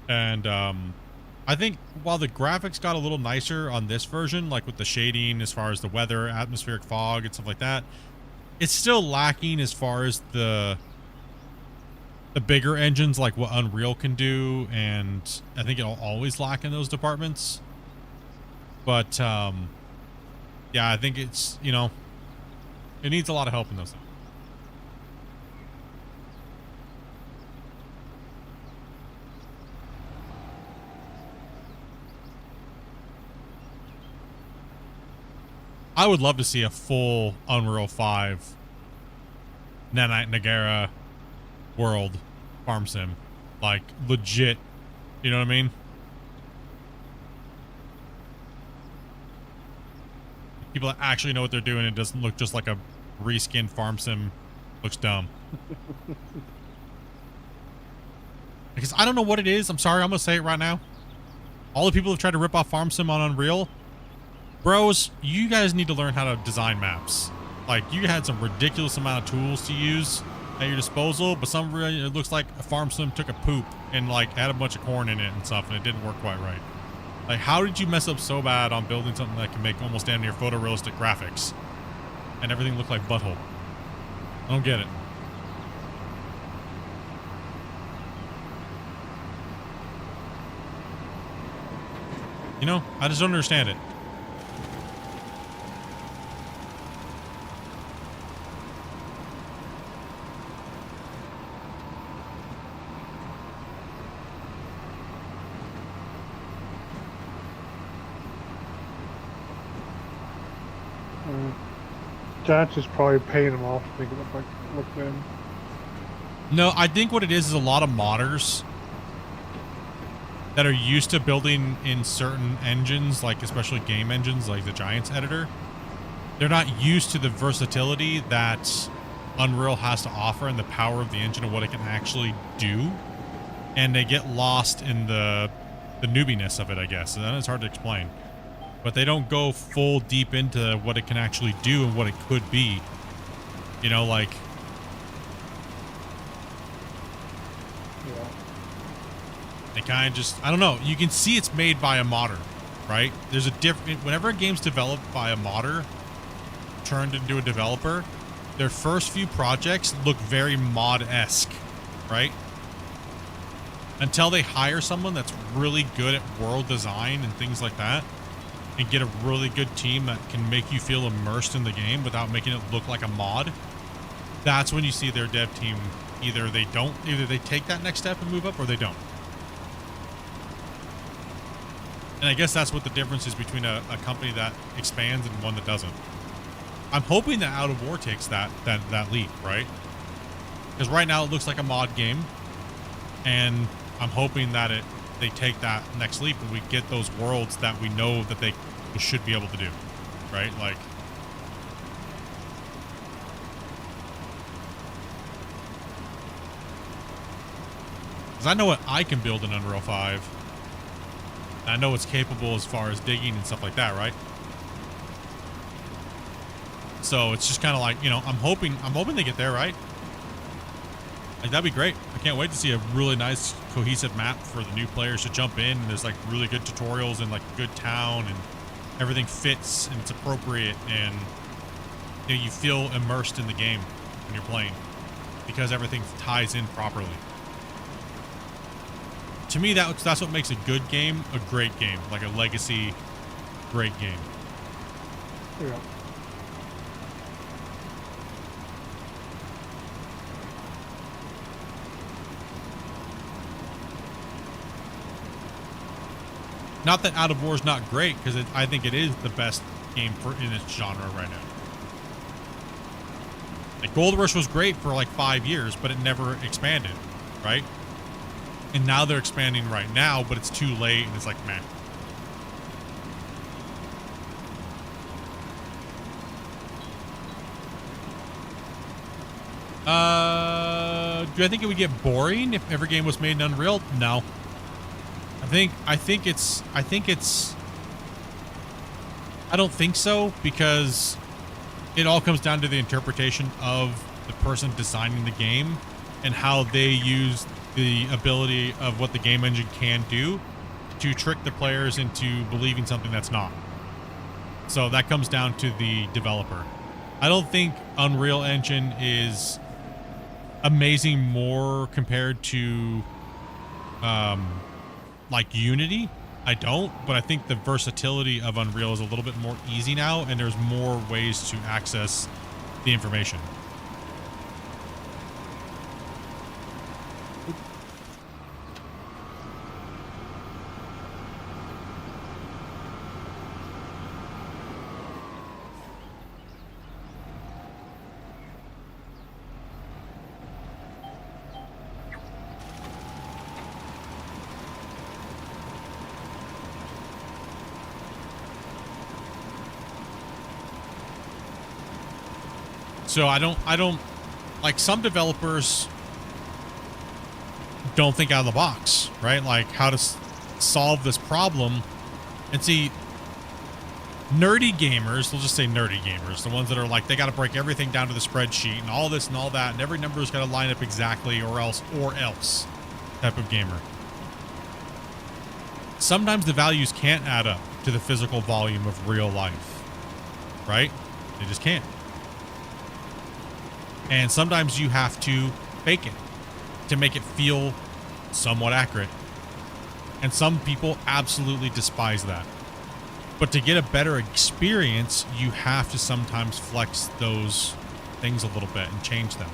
And I think while the graphics got a little nicer on this version, like with the shading as far as the weather, atmospheric fog and stuff like that, it's still lacking as far as the bigger engines like what Unreal can do, and I think it'll always lack in those departments. But yeah, I think it's, you know, it needs a lot of help in those things. I would love to see a full Unreal 5 Nanite Nagara world farm sim. Like, legit. You know what I mean? People that actually know what they're doing. It doesn't look just like a reskinned farm sim. Looks dumb. Because I don't know what it is. I'm sorry. I'm going to say it right now. All the people who've tried to rip off farm sim on Unreal, bros, you guys need to learn how to design maps. Like, you had some ridiculous amount of tools to use at your disposal, but it looks like a farm sim took a poop and like had a bunch of corn in it and stuff, and it didn't work quite right. Like, how did you mess up so bad on building something that can make almost damn near photorealistic graphics and everything look like butthole? I don't get it. You know, I just don't understand it. Giants is probably paying them off to make it look good. No, I think what it is a lot of modders that are used to building in certain engines, like especially game engines like the Giants editor. They're not used to the versatility that Unreal has to offer and the power of the engine and what it can actually do. And they get lost in the newbiness of it, I guess. And then it's hard to explain. But they don't go full deep into what it can actually do and what it could be. You know, like... Yeah. They kind of just... I don't know. You can see it's made by a modder, right? There's a different... Whenever a game's developed by a modder, turned into a developer, their first few projects look very mod-esque, right? Until they hire someone that's really good at world design and things like that, and get a really good team that can make you feel immersed in the game without making it look like a mod, that's when you see their dev team, either they take that next step and move up, or they don't. And I guess that's what the difference is between a company that expands and one that doesn't. I'm hoping that Out of War takes that leap, right? Because right now it looks like a mod game, and I'm hoping that they take that next leap and we get those worlds that we know that they should be able to do, right? Like, because I know what I can build in Unreal 5. And I know it's capable as far as digging and stuff like that, right? So it's just kind of like, you know, I'm hoping they get there, right? Like, that'd be great. I can't wait to see a really nice cohesive map for the new players to jump in. And there's like really good tutorials and like a good town, and everything fits and it's appropriate, and you know, you feel immersed in the game when you're playing because everything ties in properly. To me, that's what makes a good game a great game, like a legacy great game. Yeah. Not that Out of War is not great, because I think it is the best game in its genre right now. Like, Gold Rush was great for like 5 years, but it never expanded, right? And now they're expanding right now, but it's too late, and it's like, meh. Do I think it would get boring if every game was made in Unreal? No. I don't think so, because it all comes down to the interpretation of the person designing the game and how they use the ability of what the game engine can do to trick the players into believing something that's not. So that comes down to the developer. I don't think Unreal Engine is amazing more compared to like Unity. I don't, but I think the versatility of Unreal is a little bit more easy now, and there's more ways to access the information. So I don't like some developers don't think out of the box, right? Like how to solve this problem. And see, nerdy gamers, we'll just say nerdy gamers, the ones that are like, they got to break everything down to the spreadsheet and all this and all that, and every number's got to line up exactly or else type of gamer. Sometimes the values can't add up to the physical volume of real life, right? They just can't. And sometimes you have to fake it to make it feel somewhat accurate. And some people absolutely despise that. But to get a better experience, you have to sometimes flex those things a little bit and change them.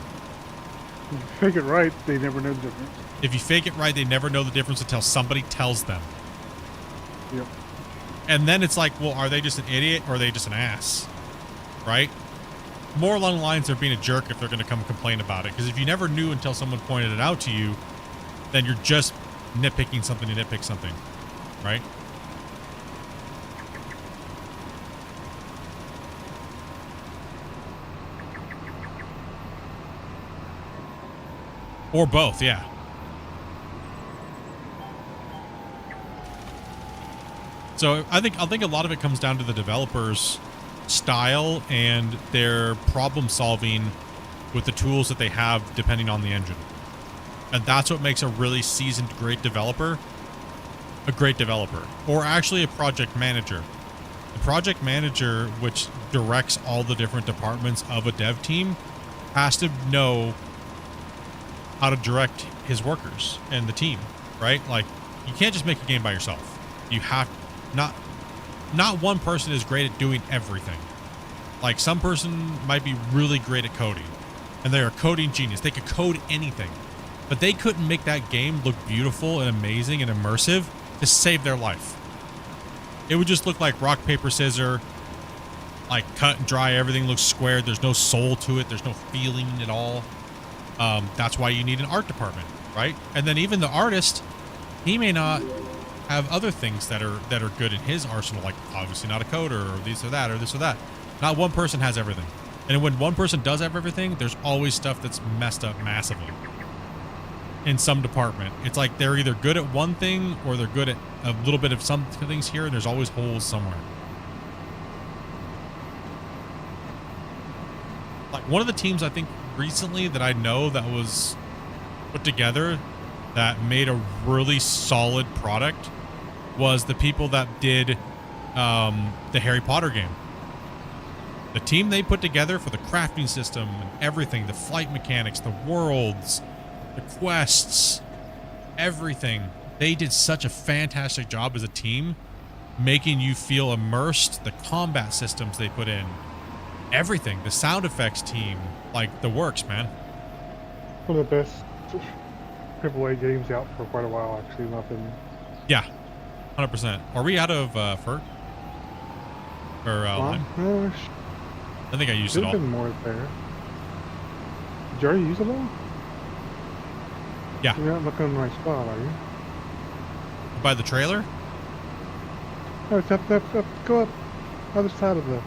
If you fake it right, they never know the difference. If you fake it right, they never know the difference until somebody tells them. Yep. And then it's like, well, are they just an idiot or are they just an ass? Right? More along the lines of being a jerk if they're going to come complain about it. Because if you never knew until someone pointed it out to you, then you're just nitpicking something to nitpick something. Right? Or both, yeah. So I think a lot of it comes down to the developers' style and their problem solving with the tools that they have depending on the engine. And that's what makes a really seasoned great developer a great developer, or actually a project manager. The project manager, which directs all the different departments of a dev team, has to know how to direct his workers and the team, right? Like, you can't just make a game by yourself. You have not one person is great at doing everything. Like, some person might be really great at coding and they're a coding genius. They could code anything, but they couldn't make that game look beautiful and amazing and immersive to save their life. It would just look like rock, paper, scissors, like cut and dry. Everything looks squared. There's no soul to it. There's no feeling at all. That's why you need an art department, right? And then even the artist, he may not have other things that are good in his arsenal, like obviously not a coder or this or that or this or that. Not one person has everything. And when one person does have everything, there's always stuff that's messed up massively. In some department, it's like they're either good at one thing or they're good at a little bit of some things here, and there's always holes somewhere. Like one of the teams I think recently that I know that was put together that made a really solid product was the people that did the Harry Potter game. The team they put together for the crafting system and everything, the flight mechanics, the worlds, the quests, everything. They did such a fantastic job as a team, making you feel immersed. The combat systems they put in, everything, the sound effects team, like the works, man. One of the best AAA games out for quite a while, actually. Nothing. Yeah, 100%. Are we out of Fur? Or lime? I think I used it all. There's been more there. Did you already use it all? Yeah. You're not looking in the right spot, are you? By the trailer? No, it's up, go up, other side of the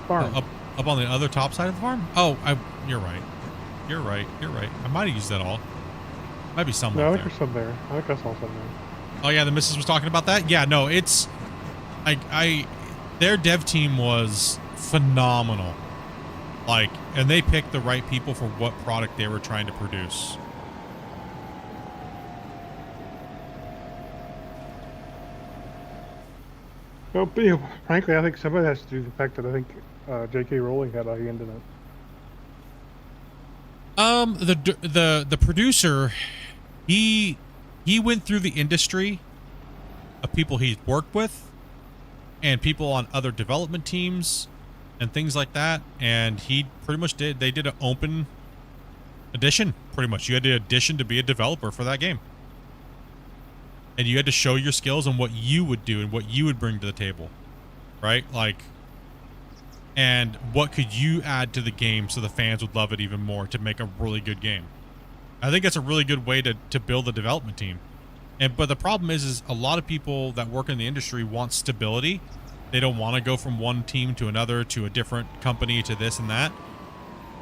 farm. Up on the other top side of the farm? Oh, you're right. You're right. I might have used that all. Might be some No, I left think there's some there. I think I saw some there. Oh yeah, the missus was talking about that? Yeah, no, it's... Their dev team was phenomenal. Like, and they picked the right people for what product they were trying to produce. Well, frankly, I think some of that has to do with the fact that I think J.K. Rowling had a hand in it. The producer, he went through the industry of people he's worked with and people on other development teams and things like that, and he pretty much they did an open audition. Pretty much, you had to audition to be a developer for that game, and you had to show your skills and what you would do and what you would bring to the table, right? Like, and what could you add to the game so the fans would love it even more to make a really good game. I think that's a really good way to build a development team. But the problem is a lot of people that work in the industry want stability. They don't want to go from one team to another, to a different company, to this and that.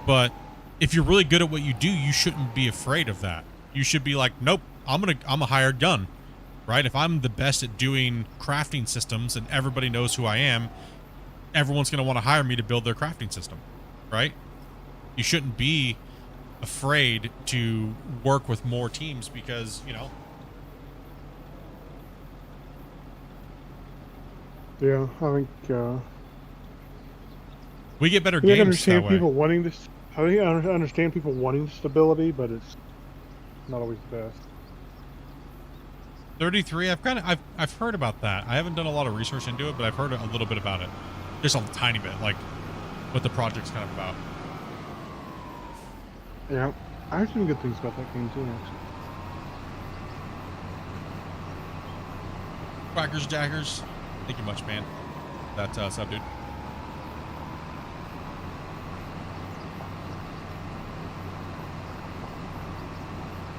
But if you're really good at what you do, you shouldn't be afraid of that. You should be like, nope, I'm a hired gun, right? If I'm the best at doing crafting systems and everybody knows who I am, everyone's going to want to hire me to build their crafting system, right? You shouldn't be afraid to work with more teams because, you know. Yeah, I think We get better I games understand that way. people wanting this. I think I understand people wanting stability, but it's not always the best. 33, I've heard about that. I haven't done a lot of research into it, but I've heard a little bit about it. Just a tiny bit, like what the project's kind of about. Yeah, I heard some good things about that game too. Actually, Quackers Jackers, thank you much, man. That's sub, dude.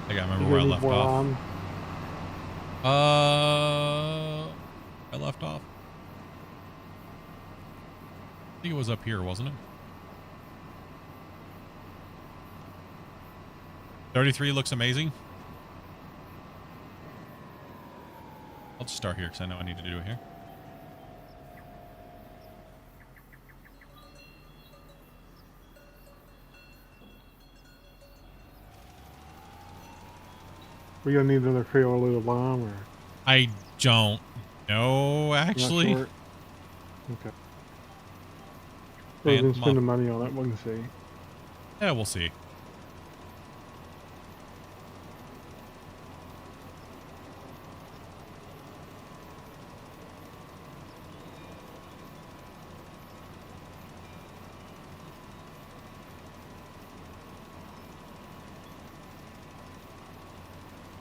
I gotta remember where I left off. I left off. I think it was up here, wasn't it? 33 looks amazing. I'll just start here because I know I need to do it here. we gonna need another trailer load of lime, or I don't know, not actually. sure? Okay. Rather Man, than come spending on. money on it, we can see. Yeah, we'll see.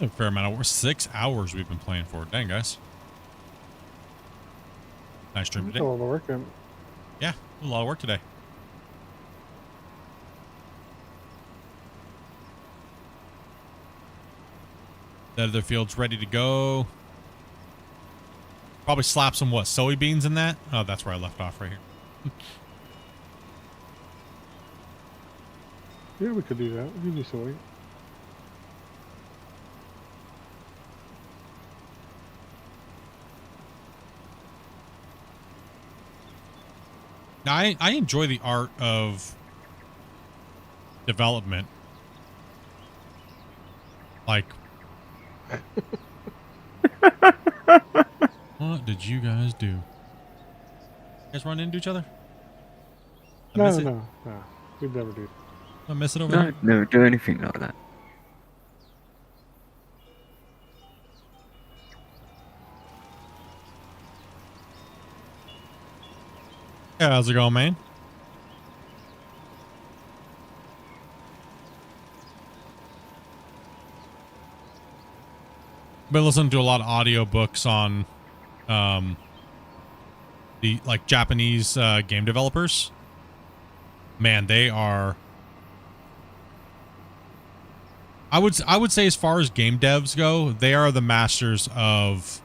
A fair amount of work. 6 hours we've been playing for. Dang, guys. Nice stream That's today. a lot of work. Yeah, a lot of work today. The other field's ready to go. Probably slap some what? Soybeans in that? Oh, that's where I left off right here. Yeah, we could do that. We could do soy. Now, I enjoy the art of development. Like, what did you guys do? You guys run into each other? I miss it. No. We'd never do. I miss it over No, there. never do anything like that. Yeah, how's it going, man? Been listening to a lot of audiobooks on the like Japanese game developers. Man, they are, I would say as far as game devs go, they are the masters of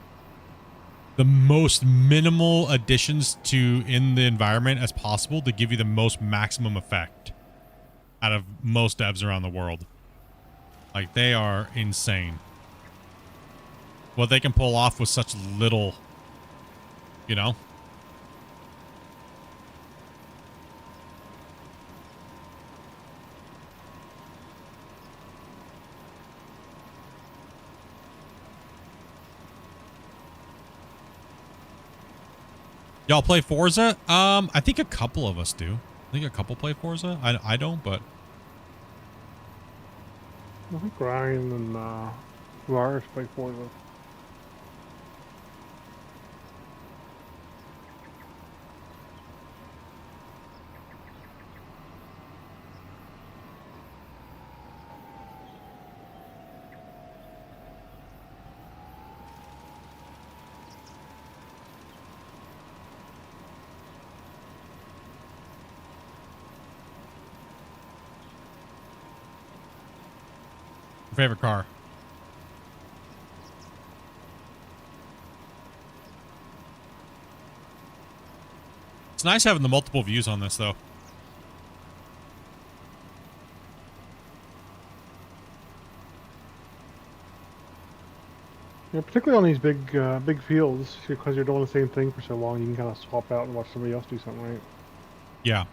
the most minimal additions to in the environment as possible to give you the most maximum effect out of most devs around the world. Like, they are insane. What they can pull off with such little, you know? Y'all play Forza? I think a couple of us do. I think a couple play Forza. I don't, but I think Ryan and Lars play Forza. favorite car. It's nice having the multiple views on this, though. Yeah, particularly on these big fields, because you're doing the same thing for so long, you can kind of swap out and watch somebody else do something, right? Yeah.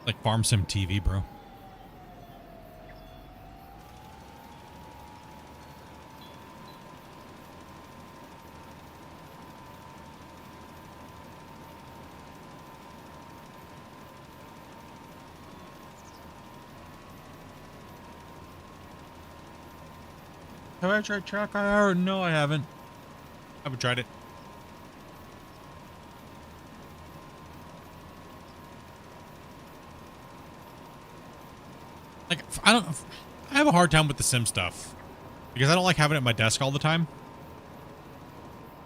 Like Farm Sim TV, bro. Have I tried track IR? No, I haven't. I haven't tried it. Like, I have a hard time with the sim stuff because I don't like having it at my desk all the time.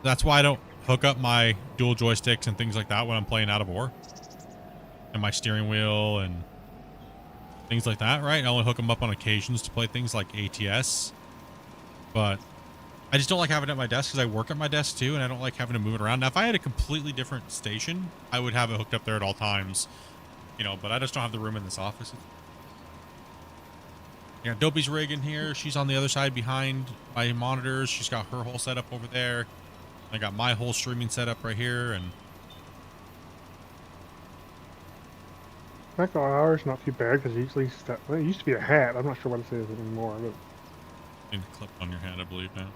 That's why I don't hook up my dual joysticks and things like that when I'm playing Out of War. And my steering wheel and things like that, right? I only hook them up on occasions to play things like ATS. But I just don't like having it at my desk because I work at my desk too, and I don't like having to move it around. Now, if I had a completely different station, I would have it hooked up there at all times, you know, but I just don't have the room in this office. Yeah, Dopey's rig in here. She's on the other side behind my monitors. She's got her whole setup over there. I got my whole streaming setup right here, and That IR is not too bad because usually well, it used to be a hat. I'm not sure what it is anymore, but in clip on your hand, I believe now.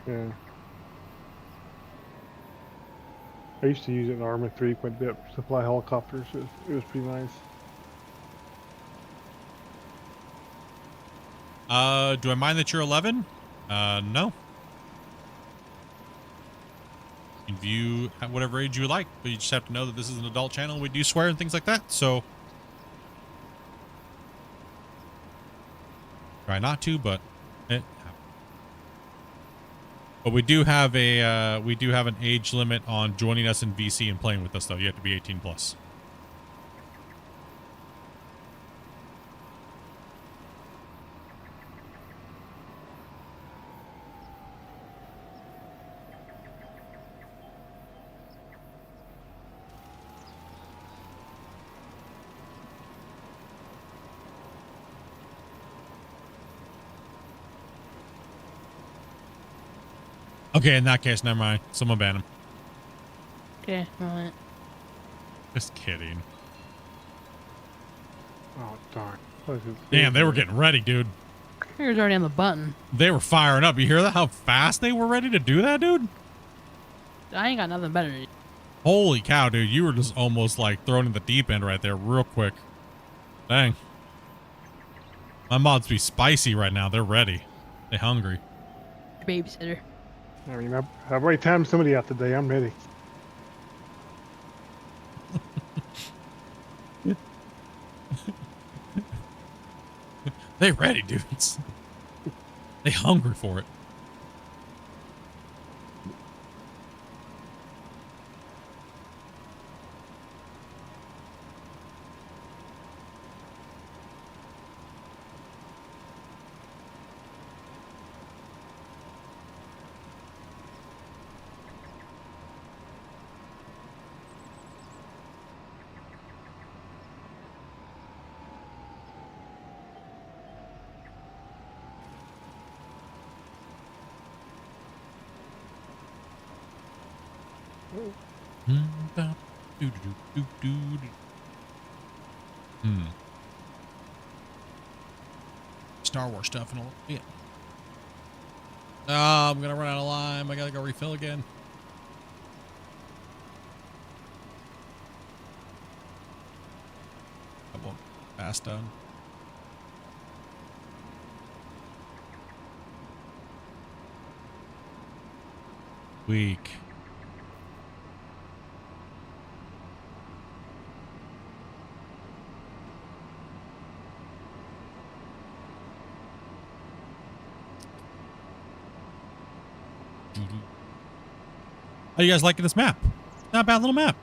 yeah. I used to use it in Arma 3 quite a bit to fly helicopters. It was pretty nice. Do I mind that you're 11? No. You can view at whatever age you like, but you just have to know that this is an adult channel. We do swear and things like that, so try not to, but but we do have an age limit on joining us in VC and playing with us, though. You have to be 18 plus. Okay, in that case, never mind. Someone ban him. Okay, alright. Just kidding. Oh darn! What is it? Damn, they were getting ready, dude. He was already on the button. They were firing up. You hear that? How fast they were ready to do that, dude? I ain't got nothing better. Holy cow, dude. You were just almost like thrown in the deep end right there real quick. Dang. My mods be spicy right now. They're ready. They hungry. Babysitter. I mean, I've already timed somebody out today. I'm ready. They ready, dudes. They hungry for it. Star Wars stuff in a little bit. Oh, I'm gonna run out of lime. I gotta go refill again. I won't fast done. Weak. How you guys liking this map? Not a bad little map.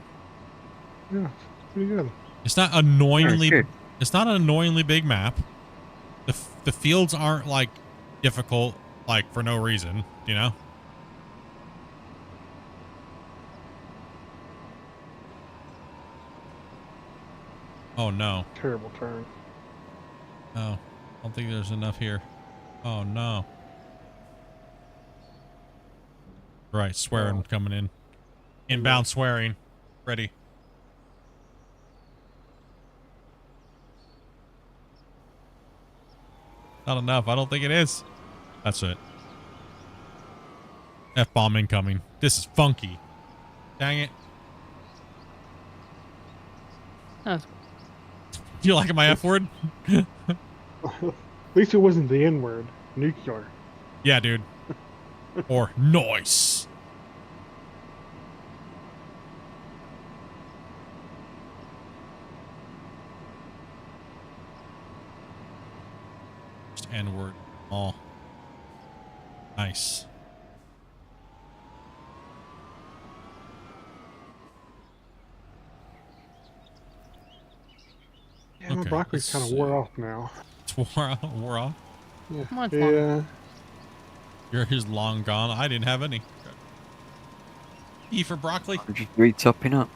Yeah, it's pretty good. It's not annoyingly. Yeah, it's good. It's not an annoyingly big map. The fields aren't like difficult, like for no reason, you know. Oh no. Terrible turn. Oh, I don't think there's enough here. Oh no. Right, swearing coming in. Inbound swearing. Ready. Not enough. I don't think it is. That's it. F-bomb incoming. This is funky. Dang it. That's Do you like my F word? At least it wasn't the N word. Nuclear. Yeah, dude. Or noise. Just N word. Oh. Nice. Yeah, my Okay, broccoli's kind of wore off now. It's wore off. Yeah. Much longer. Yours is long gone. I didn't have any. E for broccoli. I'm just re-topping up.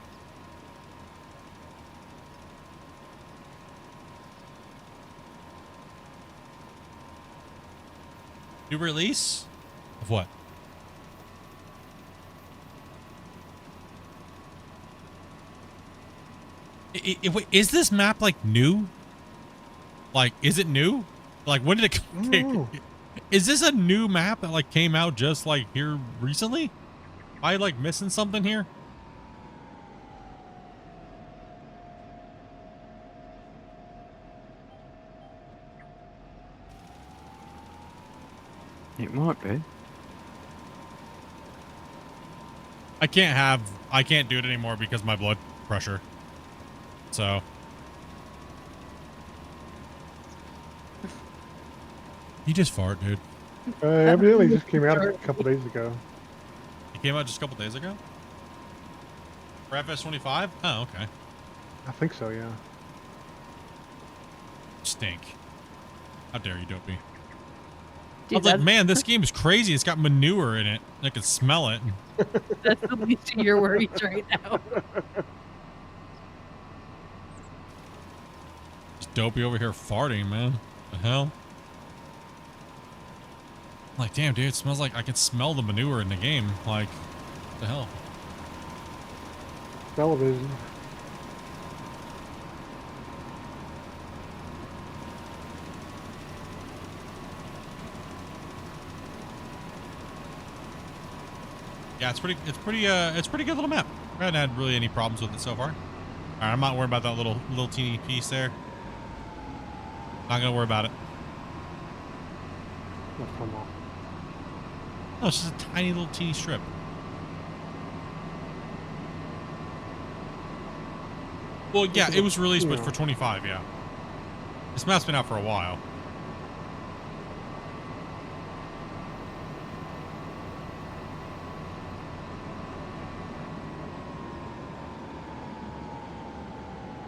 New release? Of what? Wait, is this map like new? Like, is it new? Like, when did it know. Is this a new map that like came out just like here recently? Am I like missing something here? It might be. I can't do it anymore because of my blood pressure. So. You just fart, dude. Evidently just came out a couple days ago. It came out just a couple days ago? For FS25? Oh, okay. I think so, yeah. Stink. How dare you, Dopey. Dude, I was like, man, this game is crazy. It's got manure in it. I can smell it. that's the least of your worries right now. Just Dopey over here farting, man. The hell? I'm like, damn, dude, it smells like I can smell the manure in the game. Like, what the hell? Television. Yeah, it's pretty good little map. I haven't had really any problems with it so far. All right, I'm not worried about that little teeny piece there. Not gonna worry about it. Oh, come on. No, it's just a tiny little teeny strip. Well, yeah, it was released, but for 25, yeah. This map's been out for a while.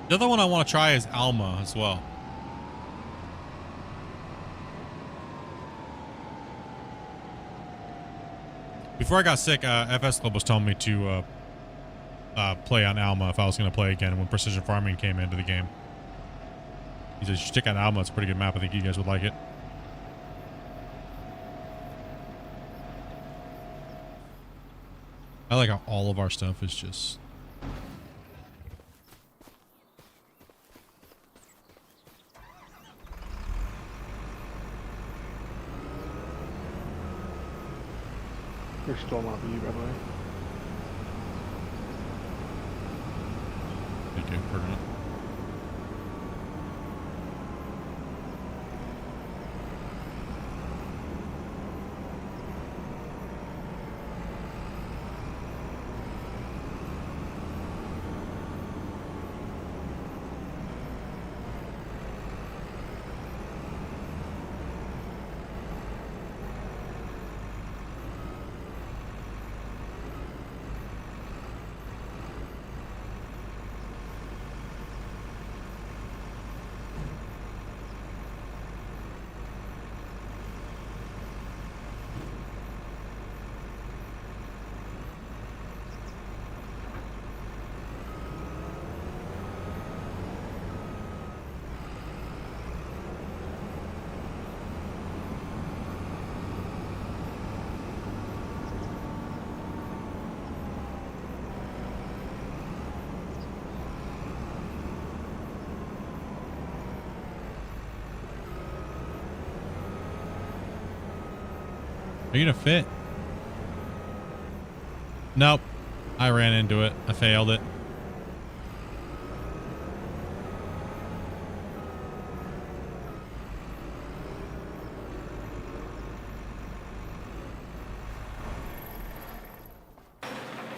The other one I want to try is Alma as well. Before I got sick, FS Club was telling me to play on Alma if I was going to play again when Precision Farming came into the game. He says, you should check out Alma. It's a pretty good map. I think you guys would like it. I like how all of our stuff is just... They're still not you, by the way. Thank you for that. Are you gonna fit? Nope. I ran into it. I failed it.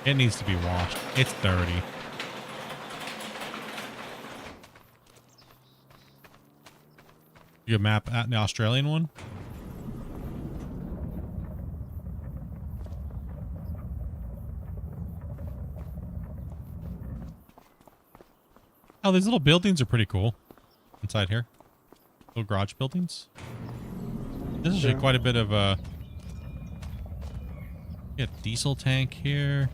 It needs to be washed. It's dirty. You map at the Australian one? Oh, these little buildings are pretty cool inside here. Little garage buildings. This is actually quite a bit of yeah, diesel tank here.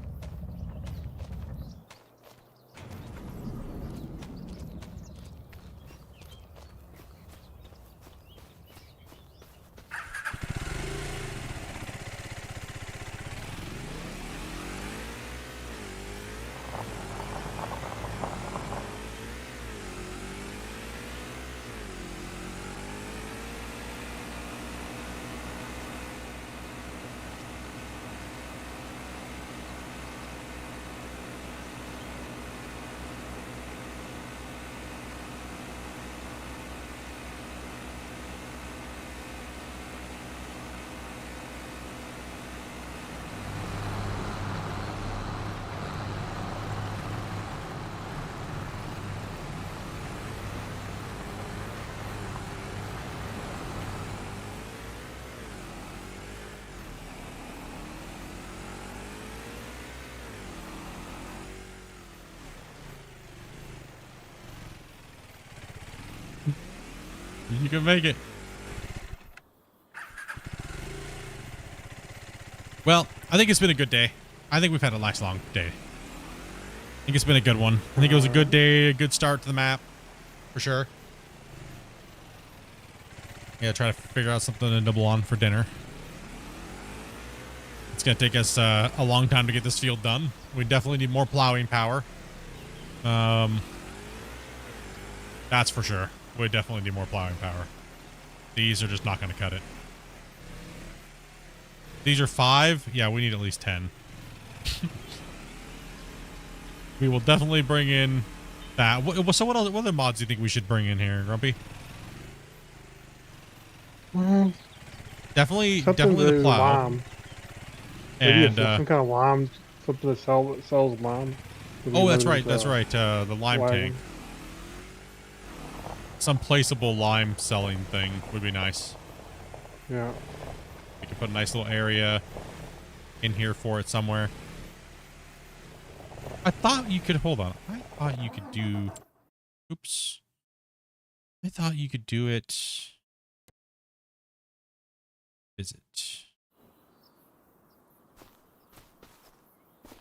You can make it. Well, I think it's been a good day. I think we've had a nice long day. I think it's been a good one. I think it was a good day, a good start to the map, for sure. Yeah, try to figure out something to nibble on for dinner. It's going to take us a long time to get this field done. We definitely need more plowing power. That's for sure. We definitely need more plowing power. These are just not going to cut it. These are 5. Yeah, we need at least 10. We will definitely bring in that. So what other mods do you think we should bring in here, Grumpy? Definitely the plow. Lime. And some kind of lime, something that sells lime. Oh, that's right. That's right. The lime wagon. tank. Some placeable lime selling thing would be nice. Yeah. We could put a nice little area in here for it somewhere. I thought you could, hold on. I thought you could do, oops. I thought you could do it. Is it?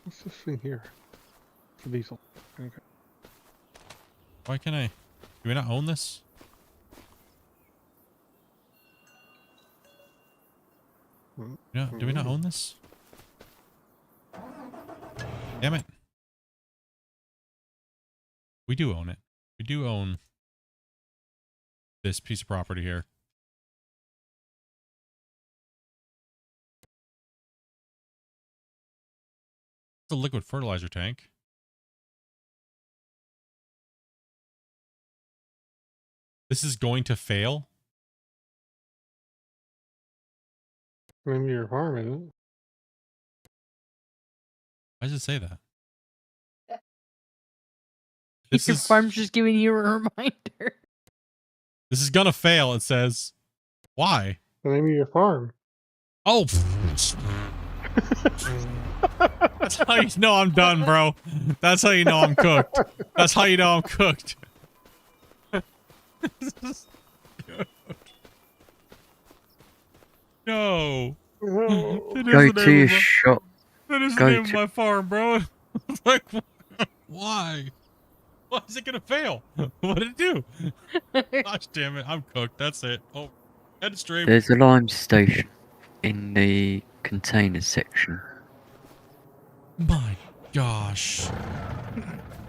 What's this thing here? It's a diesel. Okay. Why can't I? Do we not own this? No, do we not own this? Damn it. We do own it. We do own this piece of property here. It's a liquid fertilizer tank. This is going to fail. Maybe your farm, isn't it? Why does it say that? Your farm's just giving you a reminder. This is gonna fail, it says. Why? The name of your farm. Oh. That's how you know I'm done, bro. That's how you know I'm cooked. That's how you know I'm cooked. No. Go to your shop. That is the name of my farm, bro. Like, why? Why is it gonna fail? What did it do? Gosh damn it, I'm cooked. That's it. Oh, head straight. There's a lime station in the container section. My gosh.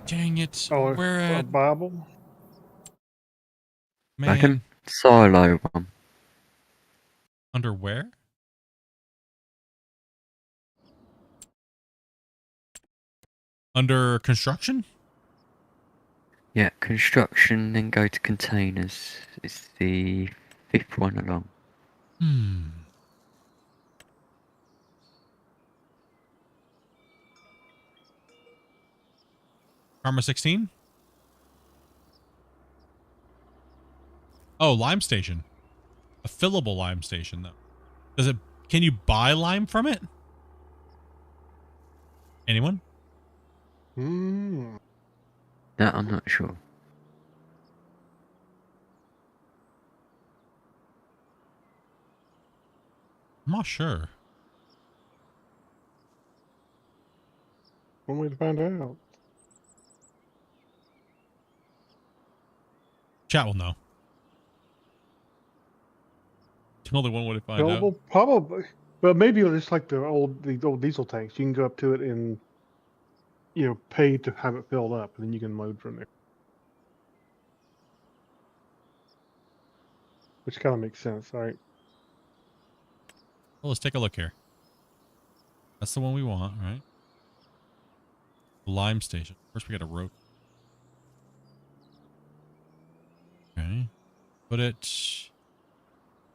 Dang it. Oh, Where a at? Bible? Man. I can silo one. Under where? Under construction? Yeah, construction, then go to containers. It's the 5th one along. Karma 16? Oh, lime station. A fillable lime station, though. Does it... Can you buy lime from it? Anyone? Hmm. That I'm not sure. I'm not sure. One way to find out. Chat will know. Only one way to find out. Well, probably. Well, maybe just like the old diesel tanks. You can go up to it and pay to have it filled up, and then you can load from there. Which kind of makes sense, right? Well, let's take a look here. That's the one we want, right? Lime station. First, we got to rope. Okay. Put it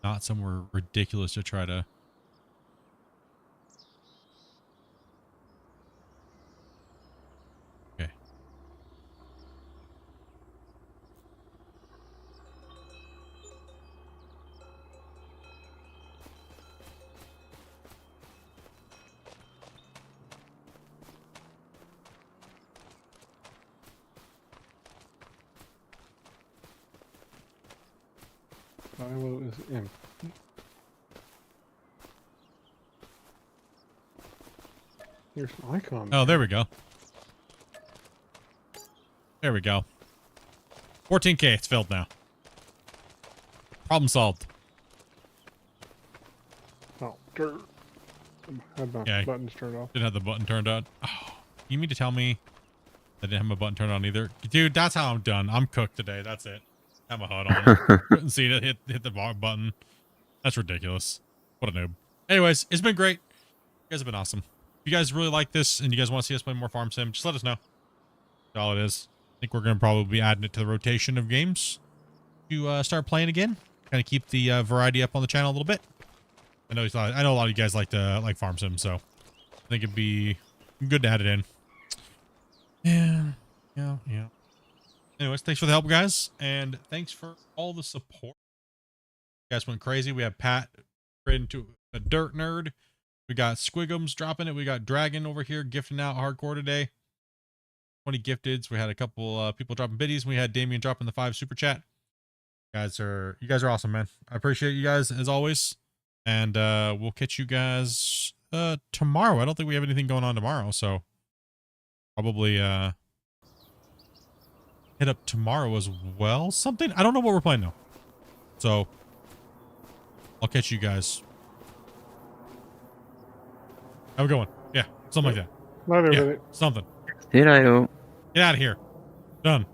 not somewhere ridiculous to try to... Okay. Silo is empty. Here's an icon. Oh, there we go. There we go. 14K. It's filled now. Problem solved. Oh, dirt. Had my Yeah. buttons turned off. Didn't have the button turned on. Oh, you mean to tell me I didn't have my button turned on either? Dude, that's how I'm done. I'm cooked today. That's it. Have my HUD on. Couldn't see it. Hit the button. That's ridiculous. What a noob. Anyways, it's been great. You guys have been awesome. If you guys really like this and you guys want to see us play more Farm Sim, just let us know. That's all it is. I think we're going to probably be adding it to the rotation of games to start playing again. Kind of keep the variety up on the channel a little bit. I know a lot of you guys like Farm Sim, so I think it'd be good to add it in. Yeah. Anyways, thanks for the help, guys, and thanks for all the support. You guys went crazy. We have Pat into a dirt nerd. We got Squigums dropping it. We got Dragon over here gifting out hardcore today. 20 gifteds. We had a couple people dropping biddies. We had Damien dropping the 5 super chat. You guys are awesome, man. I appreciate you guys as always. And we'll catch you guys tomorrow. I don't think we have anything going on tomorrow, so probably hit up tomorrow as well. Something. I don't know what we're playing though. So I'll catch you guys. Have a good one. Yeah, something like that. Not everything. Yeah, something. See you later. Get out of here. Done.